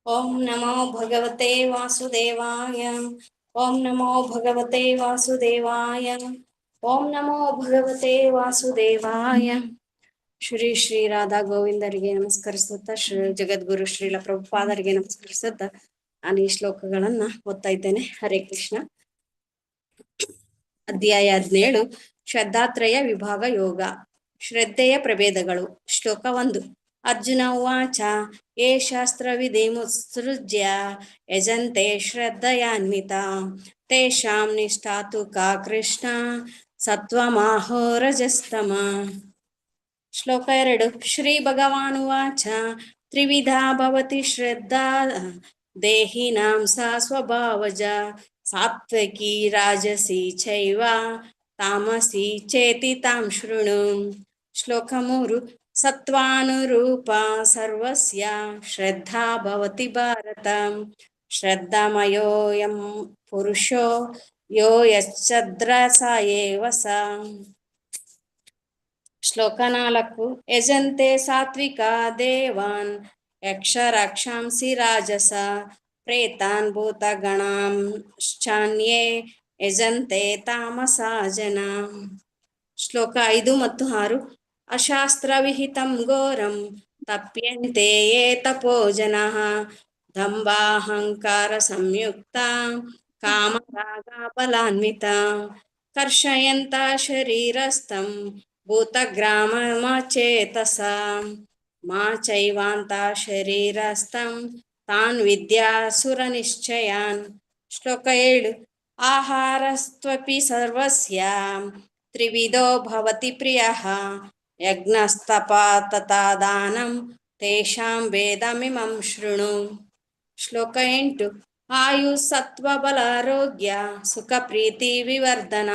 ओम नमो भगवते वासुदेवाय। ओम नमो भगवते वासुदेवाय। ओम नमो भगवते वासुदेवाय। ಶ್ರೀ ಶ್ರೀ ರಾಧಾ ಗೋವಿಂದರಿಗೆ ನಮಸ್ಕರಿಸುತ್ತಾ, ಶ್ರೀ ಜಗದ್ಗುರು ಶ್ರೀಲ ಪ್ರಭುಪಾದರಿಗೆ ನಮಸ್ಕರಿಸುತ್ತಾ ನಾನು ಈ ಶ್ಲೋಕಗಳನ್ನ ಓದ್ತಾ ಇದ್ದೇನೆ. ಹರೇ ಕೃಷ್ಣ. ಅಧ್ಯಾಯ 17 ಶ್ರದ್ಧಾತ್ರಯ ವಿಭಾಗ ಯೋಗ. ಶ್ರದ್ಧೆಯ ಪ್ರಭೇದಗಳು. ಶ್ಲೋಕ 1. ಅರ್ಜುನ ಉವಾಚ ಯೇ ಶಾಸ್ತ್ರವಿಧಿಮುತ್ಸೃಜ್ಯ ಯಜಂತೆ ಶ್ರದ್ಧಯಾನ್ವಿತಾ ತೇಷಾಂ ನಿಷ್ಠಾ ತು ಕಾ ಕೃಷ್ಣ ಸತ್ವಮಾಹೋ ರಜಸ್ತಮ. ಶ್ಲೋಕ 2. ಶ್ರೀ ಭಗವಾನುವಾಚ ತ್ರಿವಿಧಾ ಭವತಿ ಶ್ರದ್ಧಾ ದೇಹಿನಾಂ ಸಾ ಸ್ವಭಾವಜ ಸಾತ್ವಿಕಿ ರಾಜಸಿ ಚೈವ ತಾಮಸಿ ಚೇತಿ ತಾಂ ಶೃಣು. ಶ್ಲೋಕ 3. ಸತ್ವಾನುರೂಪ ಸರ್ವಸ್ಯ ಶ್ರದ್ಧಾ ಭವತಿ ಭಾರತ ಶ್ರದ್ಧಾಮಯೋಯಂ ಪುರುಷೋ ಯೋ ಯಶ್ಚದ್ರ ಸ ಏವ ಸ. ಶ್ಲೋಕ 4. ಯಜಂತೆ ಸಾತ್ವಿಕ ದೇವಾನ್ ಯಕ್ಷ ರಕ್ಷಾಂಸಿ ರಾಜಸ ಪ್ರೇತಾನ್ ಭೂತಗಣಾಂಶ್ಚಾನ್ಯೇ ಯಜಂತೆ ತಾಮಸಾ ಜನ. ಶ್ಲೋಕ 5 ಮತ್ತು 6. ಅಶಾಸ್ತ್ರ ವಿಹಿತಂ ಘೋರಂ ತಪ್ಯಂತೆ ಯೇ ತಪೋ ಜನಃ ದಂಭಾಹಂಕಾರ ಸಂಯುಕ್ತ ಕಾಮರಾಗ ಬಲಾನ್ವಿತ ಕರ್ಷಯಂತ ಶರೀರಸ್ಥಂ ಭೂತಗ್ರಾಮಮಚೇತಸ ಮಾ ಚೈವಾಂತ ಶರೀರಸ್ಥಂ ತಾನ್ ವಿದ್ಯಾಸುರ ನಿಶ್ಚಯಾನ್. ಶ್ಲೋಕ 7. ಆಹಾರಸ್ತ್ವಪಿ ಸರ್ವಸ್ಯ ತ್ರಿವಿಧೋ ಭವತಿ ಪ್ರಿಯಃ ಯಜ್ಞಸ್ತಪಾ ತಥಾ ದಾನಂ ತೇಷಾಂ ವೇದಮಿಮಂ ಶೃಣು. ಶ್ಲೋಕ 8. ಆಯು ಸತ್ವ ಬಲಾರೋಗ್ಯ ಸುಖ ಪ್ರೀತಿ ವಿವರ್ಧನ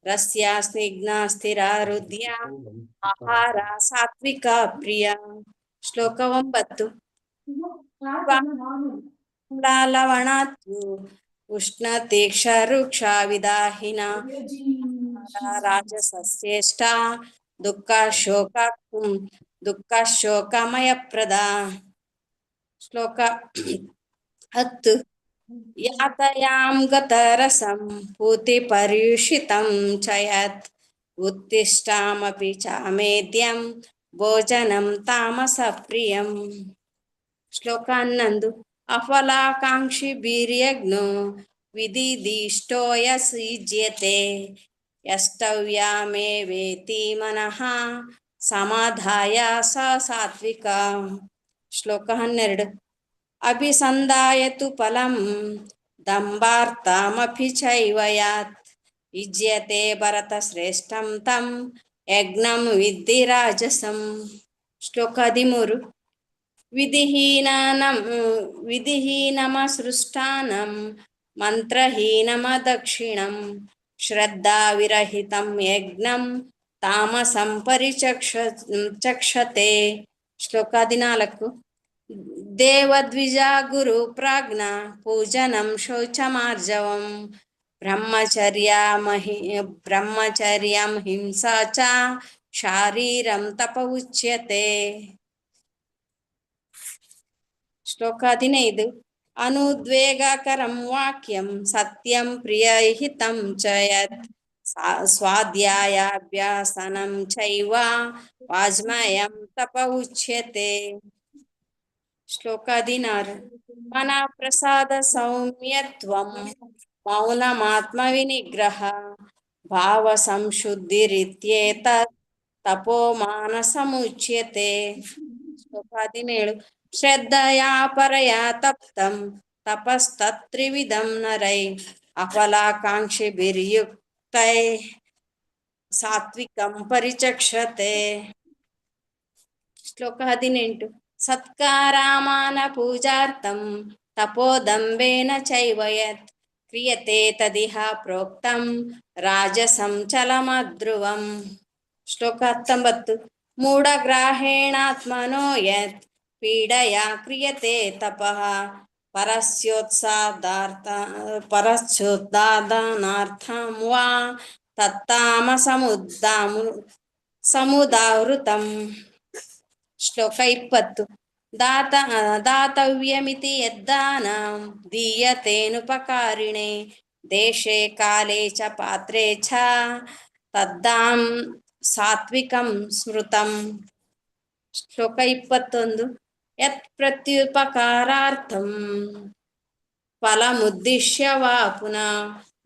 ರಸ್ಯ ಸ್ನಿಗ್ಧ ಸ್ಥಿರ ಹೃದಯ ಆಹಾರ ಸಾತ್ವಿಕ ಪ್ರಿಯ. ಶ್ಲೋಕ 9. ಲವಣಾತ್ಯು ಉಷ್ಣ ತೀಕ್ಷ ರುಕ್ಷ ವಿದಾಹಿನ ರಾಜಸಸ್ಯೇಷ್ಟ ದುಃಖ ಶೋಕಮಯ ಪ್ರದ. ಶ್ಲೋಕ 10. ಯಾತಯಾಂ ಗತರಸಂ ಪೂತಿ ಪರ್ಯುಷಿತಂ ಚಯತ್ ಉತ್ತಿಷ್ಟಾಮಪಿ ಚಾಮೇದ್ಯಂ ಭೋಜನಂ ತಾಮಸ ಪ್ರಿಯಂ. ಶ್ಲೋಕ 11. ಅಫಲಾಕಾಂಕ್ಷಿ ಬೀರ್ಯಜ್ಞೋ ವಿಧಿದಿಷ್ಟೋ ಯಸ್ಯುಜ್ಯತೆ ಯಷ್ಟವ್ಯಮೇವೇತಿ ಮನಃ ಸಮಾಧಾಯ ಸ ಸಾತ್ವಿಕ. ಶ್ಲೋಕ 12. ಅಭಿಸಂಧಾಯತು ಫಲಂ ದಂಭಾರ್ಥಮಪಿ ಚೈವ ಯಾತ್ ಯುಜ್ಯತೆ ಭರತ ಶ್ರೇಷ್ಠಂ ತಂ ಯಜ್ಞಂ ವಿದ್ಧಿ ರಾಜಸಂ. ಶ್ಲೋಕ 13. ವಿಧಿಹೀನಮಸೃಷ್ಟಾನಂ ಮಂತ್ರಹೀನಮದಕ್ಷಿಣಂ ಶ್ರದ್ಧಾ ವಿರಹಿತಂ ಯಜ್ಞಂ ತಾಮಸಂ ಪರಿಚಕ್ಷತೆ. ಶ್ಲೋಕ 14. ದೇವದ್ವಿಜ ಗುರು ಪ್ರಾಜ್ಞ ಪೂಜನಂ ಶೌಚಮಾರ್ಜವಂ ಬ್ರಹ್ಮಚರ್ಯಂ ಹಿಂಸಾ ಚ ಶಾರೀರಂ ತಪ ಉಚ್ಯತೆ. ಶ್ಲೋಕ 15. ಅನುದ್ವೇಗಕರಂ ವಾಕ್ಯಂ ಸತ್ಯಂ ಪ್ರಿಯಹಿತಂ ಚ ಯತ್ ಸ್ವಾಧ್ಯಾಯಾಭ್ಯಾಸನಂ ಚೈವ ವಾಜ್ಮಯಂ ತಪ ಉಚ್ಯತೆ. ಶ್ಲೋಕ 16. ಮನಃ ಪ್ರಸಾದ ಸೌಮ್ಯತ್ವಂ ಮೌನಮಾತ್ಮ ವಿನಿಗ್ರಹ ಭಾವ ಸಂಶುದ್ಧಿರಿತ್ಯೇತತ್ ತಪೋ ಮಾನಸಮುಚ್ಯತೆ. ಶ್ಲೋಕ 17. ಶ್ರದ್ಧಯಾ ಪರಯಾ ತಪ್ತಂ ತಪಸ್ತತ್ತ್ರಿವಿಧಂ ನರೈ ಅಫಲಾಕಾಂಕ್ಷಿಭಿರ್ಯುಕ್ತೈ ಸಾತ್ವಿಕಂ ಪರಿಚಕ್ಷತೆ. ಶ್ಲೋಕ 18. ಸತ್ಕಾರಮಾನ ಪೂಜಾರ್ಥಂ ತಪೋದಂಬೇನ ಚೈವ ಯತ್ ಕ್ರಿಯತೆ ತದಿಹ ಪ್ರೋಕ್ತಂ ರಾಜಸಂ ಚಲಮಧ್ರುವಂ. ಶ್ಲೋಕ 19. ಮೂಢಗ್ರಾಹೇಣಾತ್ಮನೋ ಯತ್ ಪೀಡಯಾ ಕ್ರಿಯತೆ ತಪಃ ಪರಸ್ಯೋತ್ಸಾದನಾರ್ಥಂ ವಾ ತತ್ತಾಮಸಮುದಾವೃತಂ. ಶ್ಲೋಕ 20. दातव्यमिति यद्दानं दीयतेनुपकारिणे देशे काले च पात्रे च तद्दां सात्विकं स्मृतम् ಶ್ಲೋಕ 21 ಯತ್ ಪ್ರತ್ಯುಪಕಾರಾರ್ಥಂ ಫಲಮುದ್ದಿಶ್ಯ ವಾ ಪುನಃ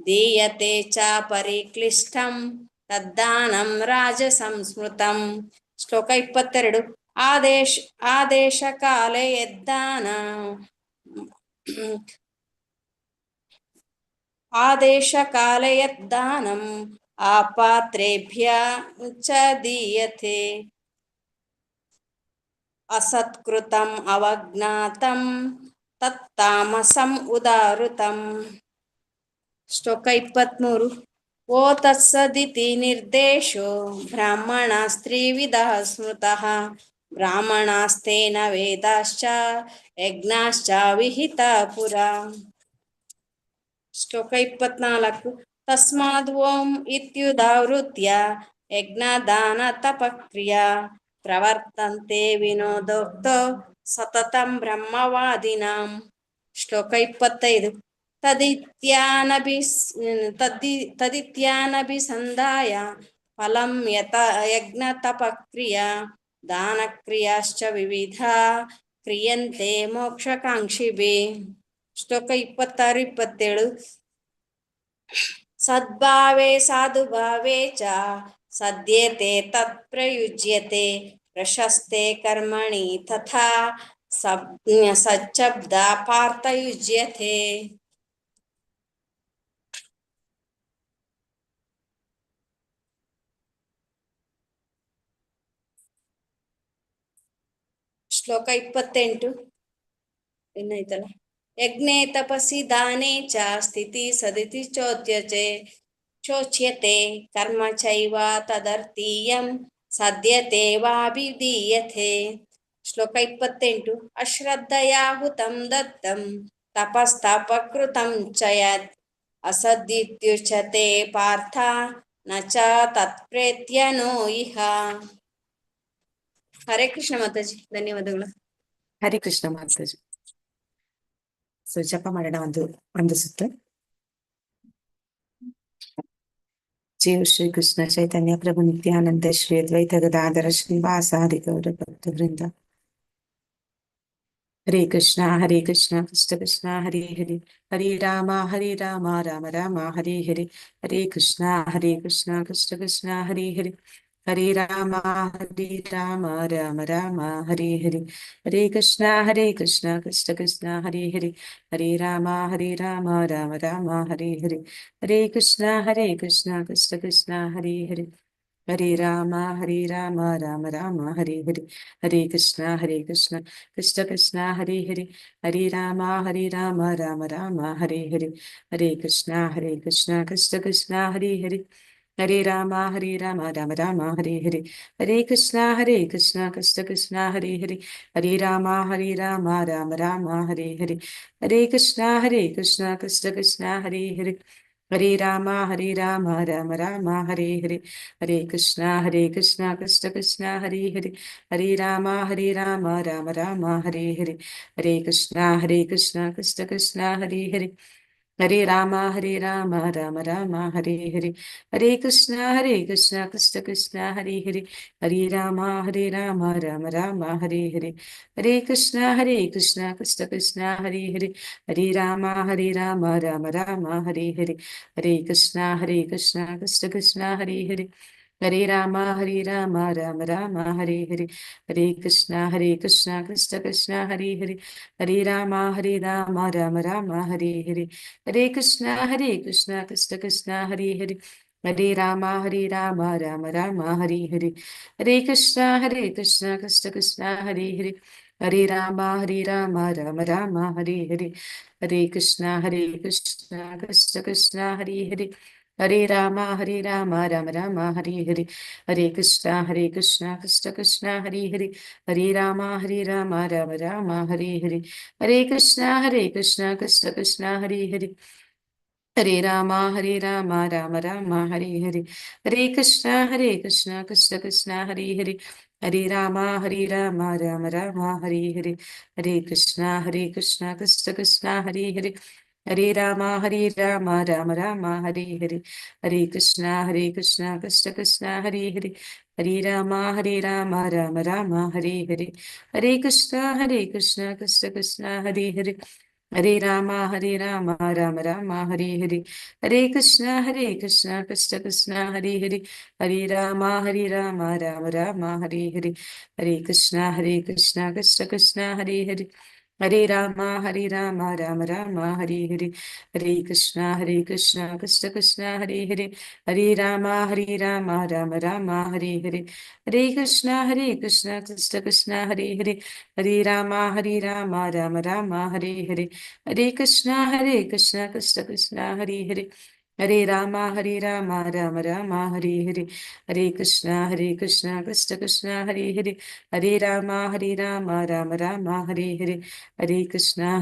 ದೀಯತೆ ಚ ಪರಿಕ್ಲಿಷ್ಟಂ ತದ್ದಾನಂ ರಾಜಸಂ ಸ್ಮೃತಂ ಶ್ಲೋಕ 22 ಆದೇಶ ಕಾಲೇ ಯದ್ದಾನ ಆದೇಶ ಕಾಲೇ ಯದ್ದಾನಂ ಅಪಾತ್ರೇಭ್ಯ ಚ ದೀಯತೆ असत्कृतं अवज्ञातं तत्तामसं उदारुतं ಶ್ಲೋಕ 23 ಓ ತತ್ಸದಿತಿ ನಿರ್ದೇಶೋ ಬ್ರಾಹ್ಮಣಾಸ್ತ್ರಿವಿಧಃ ಸ್ಮೃತಃ ಬ್ರಾಹ್ಮಣಾಸ್ತೇನ ವೇದಾಶ್ಚ ಯಜ್ಞಾಶ್ಚ ವಿಹಿತಃ ಪುರಾ ಶ್ಲೋಕ 24 ತಸ್ಮಾದ್ ಓಂ ಇತ್ಯುದಾವೃತ್ಯ ಯಜ್ಞದಾನ ತಪಕ್ರಿಯಾ ಪ್ರವರ್ತಂತೆ ವಿನೋದೋಕ್ತೋ ಸತತಂ ಬ್ರಹ್ಮವಾದಿನಾಂ ಶ್ಲೋಕ 25 ತದಿತ್ಯಾನಭಿಸಂಧಾಯ ಫಲಂ ಯಜ್ಞ ತಪಕ್ರಿಯಾ ದಾನಕ್ರಿಯಾಶ್ಚ ವಿವಿಧಾ ಕ್ರಿಯಂತೆ ಮೋಕ್ಷಕಾಂಕ್ಷಿಭಿಃ ಶ್ಲೋಕ 26 27 ಸದ್ಭಾವೇ ಸಾಧುಭಾವೇ ಚ ಸದ್ಯತೆ ತತ್ ಪ್ರಯುಜ್ಯತೆ ಪ್ರಶಸ್ತೆ ಕರ್ಮಣಿ ತಥಾ ಸಚ್ಛಬ್ದ ಪಾರ್ಥಯುಜ್ಯತೆ ಶ್ಲೋಕ 28 ಇನ್ನೈತಲ್ಲ ಯಜ್ಞೆ ತಪಸಿ ದಾನೆ ಚ ಸ್ಥಿತಿ ಸದಿತಿ ಚೋಚ್ಯತೆ ಕರ್ಮ ಚೈವ ತದರ್ಥೀಯಂ ಸದ್ಯತೆ ವಾಭಿಧೀಯತೆ ಶ್ಲೋಕ 28 ಅಶ್ರದ್ಧಯಾ ಹುತಂ ದತ್ತಂ ತಪಸ್ತಪಕೃತಂ ಚ ಯತ್ ಅಸದ್ದಿತ್ಯುಚ್ಯತೆ ಪಾರ್ಥ ನ ಚ ತತ್ಪ್ರೇತ್ಯನೋ ಇಹ ಹರೇ ಕೃಷ್ಣ ಮಾತಾಜಿ ಧನ್ಯವಾದಗಳು. ಹರೇ ಕೃಷ್ಣ ಮಾತಾಜಿ. ಸೊ ಜಪ ಮಾಡೋಣ ಒಂದು ಸುತ್ತು. ಜೀವ ಶ್ರೀ ಕೃಷ್ಣ ಚೈತನ್ಯ ಪ್ರಭು ನಿತ್ಯಾನಂದ ಶ್ರೀ ಅದ್ವೈತ ಗದಾಧರ ಶ್ರೀವಾಸಾದಿ ಗೌರ ಭಕ್ತ ವೃಂದ. ಹರೇ ಕೃಷ್ಣ ಕೃಷ್ಣ ಕೃಷ್ಣ ಹರೇ ಹರಿ ಹರೇ ರಾಮ ರಾಮ ರಾಮ ಹರೇ ಹರಿ ಹರೇ ಕೃಷ್ಣ ಕೃಷ್ಣ ಕೃಷ್ಣ ಹರೇ ಹರಿ ಹರೇ ರಾಮ ರಾಮ ರಾಮ ಹರೇ ಹರಿ ಹರೇ ಕೃಷ್ಣ ಕೃಷ್ಣ ಕೃಷ್ಣ ಹರೇ ಹರಿ ಹರೇ ರಾಮ ರಾಮ ರಾಮ ಹರೇ ಹರಿ ಹರೇ ಕೃಷ್ಣ ಕೃಷ್ಣ ಹರೇ ಹರಿ ಹರೇ ರಾಮ ರಾಮ ರಾಮ ಹರೇ ಹರಿ ಹರೇ ಕೃಷ್ಣ ಕೃಷ್ಣ ಕೃಷ್ಣ ಹರೇ ಹರಿ ಹರೇ ರಾಮ ರಾಮ ರಾಮ ಹರೇ ಹರಿ ಹರೇ ಕೃಷ್ಣ ಕೃಷ್ಣ ಹರೇ ಹರಿ ಹರೇ ರಾಮ ರಾಮ ರಾಮ ಹರೇ ಹರಿ ಹರೇ ಕೃಷ್ಣ ಕೃಷ್ಣ ಹರೇ ಹರಿ ಹರೇ ರಾಮ ರಾಮ ರಾಮ ಹರೇ ಹರಿ ಹರೇ ಕೃಷ್ಣ ಕೃಷ್ಣ ಹರೇ ಹರಿ ಹರೇ ರಾಮ ರಾಮ ರಾಮ ಹರೇ ಹರಿ ಹರೇ ಕೃಷ್ಣ ಕೃಷ್ಣ ಹರೇ ಹರಿ ಹರೇ ರಾಮ ರಾಮ ರಾಮ ಹರೇ ಹರಿ ಹರೇ ಕೃಷ್ಣ ಕೃಷ್ಣ ಹರೇ ಹರಿ ಹರೇ ರಾಮ ರಾಮ ರಾಮ ಹರೇ ಹರಿ ಹರೇ ಕೃಷ್ಣ ಕೃಷ್ಣ ಹರೇ ಹರಿ ಹರೇ ರಾಮ ರಾಮ ರಾಮ ಹರೇ ಹರಿ ಹರೇ ಕೃಷ್ಣ ಕೃಷ್ಣ ಹರೇ ಹರಿ ಹರೇ ರಾಮ ರಾಮ ರಾಮ ಹರೇ ಹರಿ ಹರೇ ಕೃಷ್ಣ ಕೃಷ್ಣ ಹರೇ ಹರಿ ಹರೇ ರಾಮ ರಾಮ ರಾಮ ಹರೇ ಹರಿ ಹರೇ ಕೃಷ್ಣ ಕೃಷ್ಣ ಹರೇ ಹರಿ ಹರೇ ರಾಮ ರಾಮ ರಾಮ ಹರೇ ಹರಿ ಹರೇ ಕೃಷ್ಣ ಕೃಷ್ಣ ಹರೇ ಹರಿ ಹರೇ ರಾಮ ರಾಮ ರಾಮ ಹರೇ ಹರಿ ಹರೇ ಕೃಷ್ಣ ಕೃಷ್ಣ ಹರೇ ಹರಿ ಹರೇ ರಾಮ ರಾಮ ರಾಮ ಹರೇ ಹರಿ ಹರೇ ಕೃಷ್ಣ ಕೃಷ್ಣ ಹರೇ ಹರಿ ಹರೇ ರಾಮ ರಾಮ ರಾಮ ಹರೇ ಹರಿ ಹರೇ ಕೃಷ್ಣ ಕೃಷ್ಣ ಹರೇ ಹರಿ ಹರೇ ರಾಮ ರಾಮ ರಾಮ ಹರೇ ಹರಿ ಹರೇ ಕೃಷ್ಣ ಕೃಷ್ಣ ಹರೇ ಹರಿ ಹರೇ ರಾಮ ರಾಮ ರಾಮ ಹರೇ ಹರಿ ಹರೇ ಕೃಷ್ಣ ಕೃಷ್ಣ ಹರೇ ಹರಿ Hare Rama, Hare Rama, Rama Rama, Hare Hare, Hare Krishna, Krishna Krishna, Hare Hare, Hare Rama, Hare Rama, Rama Rama, Hare Hare, Hare Krishna, Krishna Krishna, Hare Hare, Hare Rama, Hare Rama, Rama Rama, Hare Hare, Hare Krishna, Krishna Krishna, Hare Hare, Hare Rama, Hare Rama, Rama Rama, Hare Hare, Hare Krishna, Krishna Krishna, Hare Hare, Hare Rama, Hare Rama, Rama Rama, Hare Hare, Hare Krishna, Krishna Krishna, Hare Hare, Hare Rama, Hare Rama, Rama Rama, Hare Hare, Hare Krishna, Krishna Krishna, Hare Hare, Hare Rama, Hare Rama, Rama Rama, Hare Hare, Hare Krishna, Krishna Hare Hare, Hare Rama, Hare Rama, Rama Rama, Hare Hare, Hare Krishna, Krishna Hare Hare, Hare Rama, Hare Rama, Rama Rama, Hare Hare, Hare Krishna, Krishna Hare Hare, Hare Rama, Hare Rama, Rama Rama, Hare Hare, Hare Krishna,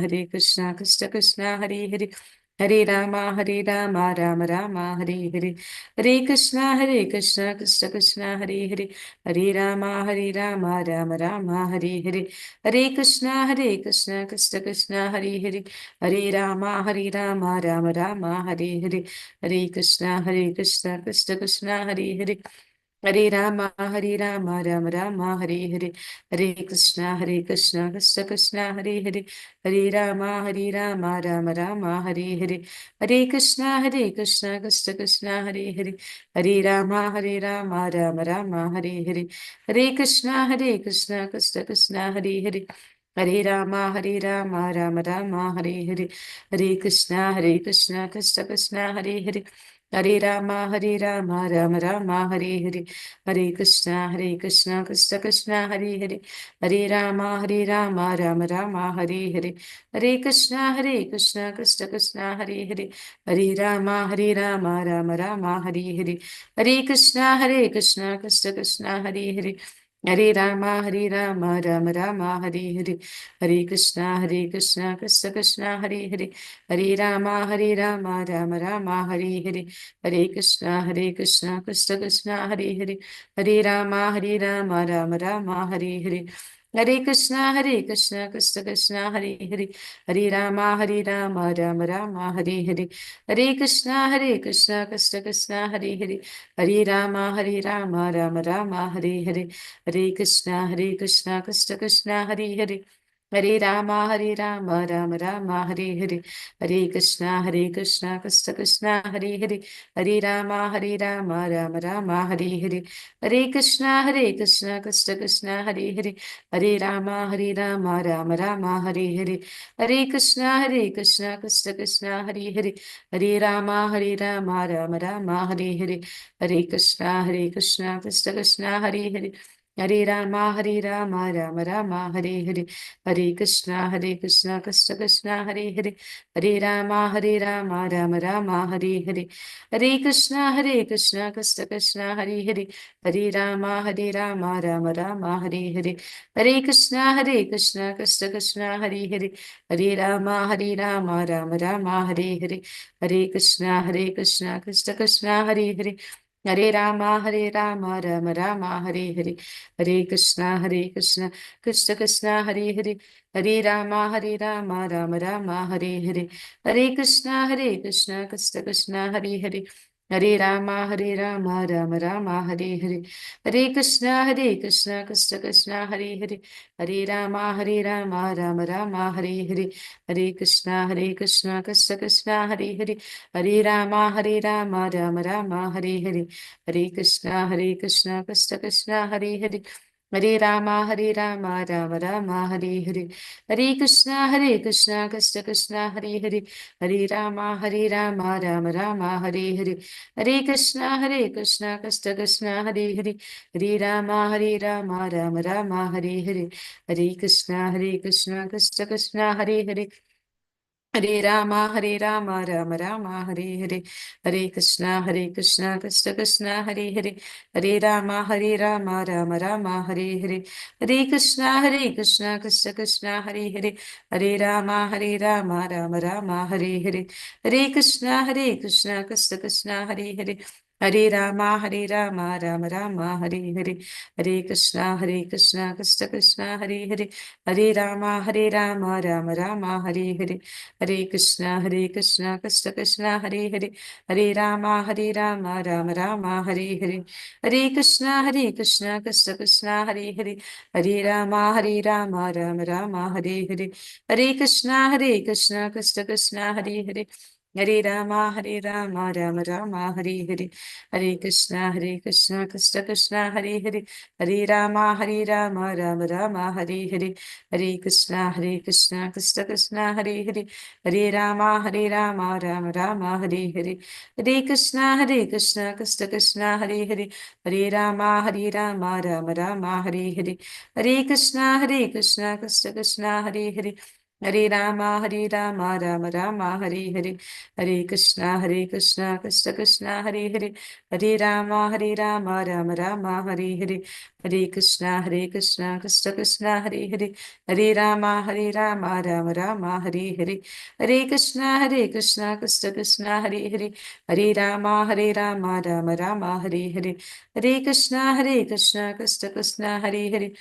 Krishna Hare Hare, Hare Rama, Hare Rama, Rama Rama, Hare Hare, Hare Krishna, Krishna Hare Hare, Hare Rama, Hare Rama, Rama Rama, Hare Hare, Hare Krishna, Krishna Hare Hare, Hare Rama, Hare Rama, Rama Rama, Hare Hare, Hare Krishna, Krishna Hare Hare, Hare Rama, Hare Rama, Rama Rama, Hare Hare, Hare Krishna, Krishna Hare Hare, Hare Rama, Hare Rama, Rama Rama, Hare Hare, Hare Krishna, Krishna Hare Hare, Hare Rama, Hare Rama, Rama Rama, Hare Hare, Hare Krishna, Krishna Hare Hare, Hare Rama, Hare Rama, Rama Rama, Hare Hare, Hare Krishna, Krishna Hare Hare, Hare Rama, Hare Rama, Rama Rama, Hare Hare, Hare Krishna, Krishna Hare Hare, Hare Rama, Hare Rama, Rama Rama, Hare Hare, Hare Krishna, Krishna Hare Hare, Hare Rama, Hare Rama, Rama Rama, Hare Hare, Hare Krishna, Krishna Hare Hare, Hare Rama, Hare Rama, Rama Rama, Hare Hare, Hare Krishna, Krishna Hare Hare, Hare Rama, Hare Rama, Rama Rama, Hare Hare, Hare Krishna, Krishna Hare Hare, Hare Rama, Hare Rama, Rama Rama, Hare Hare, Hare Krishna, Krishna Hare Hare, Hare Rama, Hare Rama, Rama Rama, Hare Hare, Hare Krishna, Krishna Hare Hare, Hare Rama, Hare Rama, Rama Rama, Hare Hare, Hare Krishna, Krishna Hare Hare, Hare Rama, Hare Rama, Rama Rama, Hare Hare, Hare Krishna, Krishna Hare Hare, Hare Rama, Hare Rama, Rama Rama, Hare Hare, Hare Krishna, Krishna Hare Hare, Hare Rama, Hare Rama, Rama Rama, Hare Hare, Hare Krishna, Krishna Hare Hare, Hare Rama, Hare Rama, Rama Rama, Hare Hare, Hare Krishna, Krishna Hare Hare, Hare Rama, Hare Rama, Rama Rama, Hare Hare, Hare Krishna, Krishna Hare Hare, Hare Rama, Hare Rama, Rama Rama, Hare Hare, Hare Krishna, Krishna Hare Hare, Hare Rama, Hare Rama, Rama Rama, Hare Hare, Hare Krishna, Krishna Hare Hare, Hare Rama, Hare Rama, Rama Rama, Hare Hare, Hare Krishna, Krishna Hare Hare, Hare Rama, Hare Rama, Rama Rama, Hare Hare, Hare Krishna, Krishna Hare Hare, Hare Rama, Hare Rama, Rama Rama, Hare Hare, Hare Krishna, Krishna Hare Hare, Hare Rama, Hare Rama, Rama Rama, Hare Hare, Hare Krishna, Krishna Hare Hare, Hare Rama, Hare Rama, Rama Rama, Hare Hare, Hare Krishna, Krishna Hare Hare, Hare Rama, Hare Rama, Rama Rama, Hare Hare, Hare Krishna, Krishna Hare Hare, Hare Rama, Hare Rama, Rama Rama, Hare Hare, Hare Krishna, Krishna Hare Hare, Hare Rama, Hare Rama, Rama Rama, Hare Hare, Hare Krishna, Krishna Hare Hare, Hare Rama, Hare Rama, Rama Rama, Hare Hare, Hare Krishna, Krishna Hare Hare, Hare Rama, Hare Rama, Rama Rama, Hare Hare, Hare Krishna, Krishna Hare Hare, Hare Rama, Hare Rama, Rama Rama, Hare Hare, Hare Krishna, Krishna Hare Hare, Hare Rama, Hare Rama, Rama Rama, Hare Hare, Hare Krishna, Krishna Hare Hare, Hare Rama, Hare Rama, Rama Rama, Hare Hare, Hare Krishna, Krishna Krishna, Hare Hare, Hare Rama, Rama Rama, Hare Hare, Hare Krishna, Krishna Krishna, Hare Hare, Hare Rama, Rama Rama, Hare Hare, Hare Krishna, Krishna Krishna, Hare Hare, Hare Rama, Rama Rama, Hare Hare, Hare Krishna, Krishna Krishna, Hare Hare, Hare Rama, Rama Rama, Hare Hare, Hare Krishna, Krishna Krishna, Hare Hare, Hare Rama, Rama Rama, Hare Hare, Hare Krishna, Krishna Krishna, Hare Hare, Hare Rama, Rama Rama, Hare Hare, Hare Krishna, Krishna Krishna, Hare Hare, Hare Rama, Rama Rama, Hare Hare, Hare Krishna, Krishna Krishna, Hare Hare, Hare Rama, Rama Rama, Hare Hare, Hare Krishna, Krishna Krishna, Hare Hare, Hare Rama, Rama Rama, Hare Hare, Hare Krishna, Krishna Krishna, Hare Hare, Hare Rama, Rama Rama, Hare Hare, Hare Krishna, Krishna Krishna, Hare Hare, Hare Rama, Rama Rama, Hare Hare, Hare Krishna, Krishna Krishna, Hare Hare,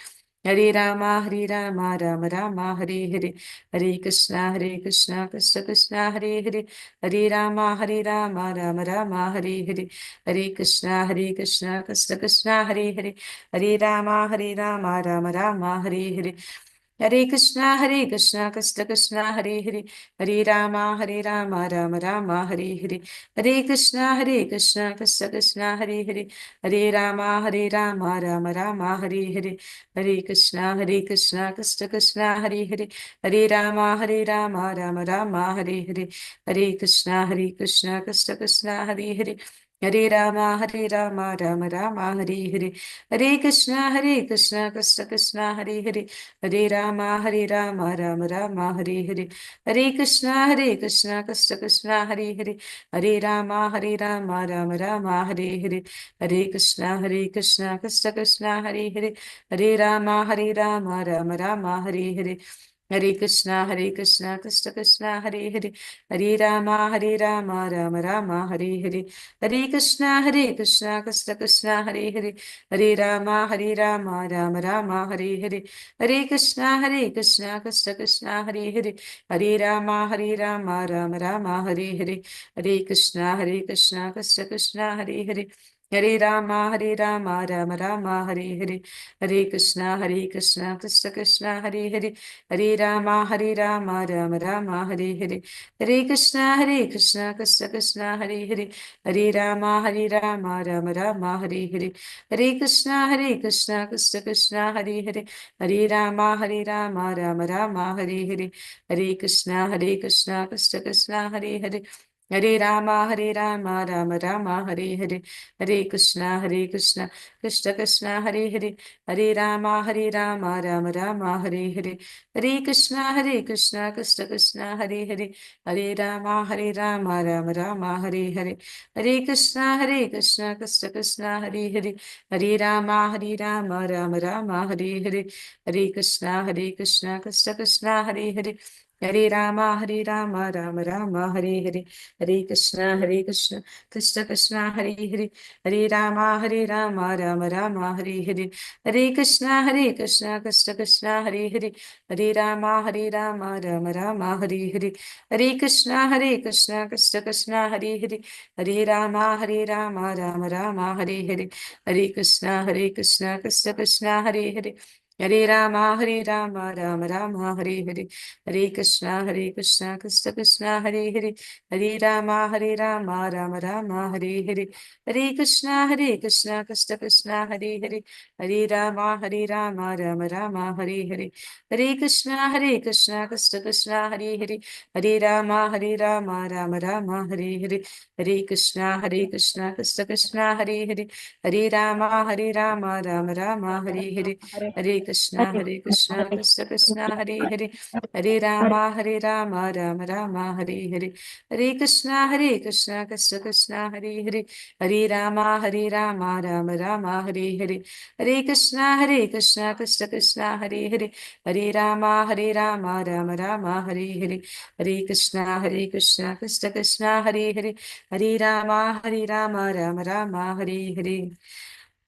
Hare Rama, Rama Rama, Hare Hare, Hare Krishna, Krishna Krishna, Hare Hare, Hare Rama, Rama Rama, Hare Hare, Hare Krishna, Krishna Krishna, Hare Hare, Hare Rama, Rama Rama, Hare Hare, Hare Krishna, Krishna Krishna, Hare Hare, Hare Rama, Rama Rama, Hare Hare, Hare Krishna, Krishna Krishna, Hare Hare, Hare Rama, Rama Rama, Hare Hare, Hare Krishna, Krishna Krishna, Hare Hare, Hare Rama, Rama Rama, Hare Hare, Hare Krishna, Krishna Krishna, Hare Hare, Hare Rama, Rama Rama, Hare Hare, Hare Krishna, Krishna Krishna, Hare Hare, Hare Rama, Rama Rama, Hare Hare, Hare Krishna, Krishna Krishna, Hare Hare, Hare Rama, Rama Rama, Hare Hare, Hare Krishna, Krishna Krishna, Hare Hare, Hare Rama, Rama Rama, Hare Hare, Hare Krishna, Krishna Krishna, Hare Hare, Hare Rama, Rama Rama, Hare Hare, Hare Krishna, Krishna Krishna, Hare Hare, Hare Rama, Rama Rama, Hare Hare, Hare Krishna, Krishna Krishna, Hare Hare, Hare Rama, Rama Rama, Hare Hare, Hare Krishna, Krishna Krishna, Hare Hare, Hare Rama, Rama Rama, Hare Hare, Hare Krishna, Krishna Krishna, Hare Hare, Hare Rama, Rama Rama, Hare Hare, Hare Krishna, Krishna Krishna, Hare Hare, Hare Rama, Rama Rama, Hare Hare, Hare Krishna, Krishna Hare Hare, Hare Rama, Rama Rama, Hare Hare, Hare Krishna, Krishna Hare Hare, Hare Rama, Rama Rama, Hare Hare, Hare Krishna, Krishna Krishna, Hare Hare, Hare Rama, Rama Rama, Hare Hare, Hare Krishna, Krishna Hare Hare, Hare Rama, Rama Rama, Hare Hare, Hare Krishna, Krishna Hare Hare, Hare Rama, Rama Rama, Hare Hare, Hare Krishna, Krishna Hare Hare, Hare Rama, Rama Rama, Hare Hare, Hare Krishna, Krishna Hare Hare, Hare Rama, Rama Rama, Hare Hare, Hare Krishna, Krishna Hare Hare, Hare Rama, Rama Rama, Hare Hare, Hare Krishna, Krishna Hare Hare, Hare Rama, Rama Rama, Hare Hare, Hare Krishna, Krishna Hare Hare, Hare Rama, Rama Rama, Hare Hare, Hare Krishna, Krishna Hare Hare, Hare Rama, Rama Rama, Hare Hare, Hare Krishna, Krishna Hare Hare, Hare Rama, Rama Rama, Hare Hare, Hare Krishna, Krishna Hare Hare, Hare Rama, Rama Rama, Hare Hare, Hare Krishna, Krishna Hare Hare, Hare Rama, Rama Rama, Hare Hare, Hare Hare Hare Krishna Krishna Krishna ಹರೇ ಹರೇ ಹರೇ ರಾಮ ರಾಮ ರಾಮ ಹರೇ ಹರೇ ಹರೇ ಕೃಷ್ಣ ಕೃಷ್ಣ ಕೃಷ್ಣ ಹರೇ ಹರೇ ಹರೇ ರಾಮ ರಾಮ ರಾಮ ಹರೇ ಹರೇ ಹರೇ ಕೃಷ್ಣ ಕೃಷ್ಣ ಕೃಷ್ಣ ಹರೇ ಹರೇ ಹರೇ ರಾಮ ರಾಮ ರಾಮ ಹರೇ ಹರೇ ಹರೇ ಕೃಷ್ಣ ಕೃಷ್ಣ ಕೃಷ್ಣ ಹರೇ ಹರೇ ಹರೇ ರಾಮ ರಾಮ ರಾಮ ಹರೇ ಹರೇ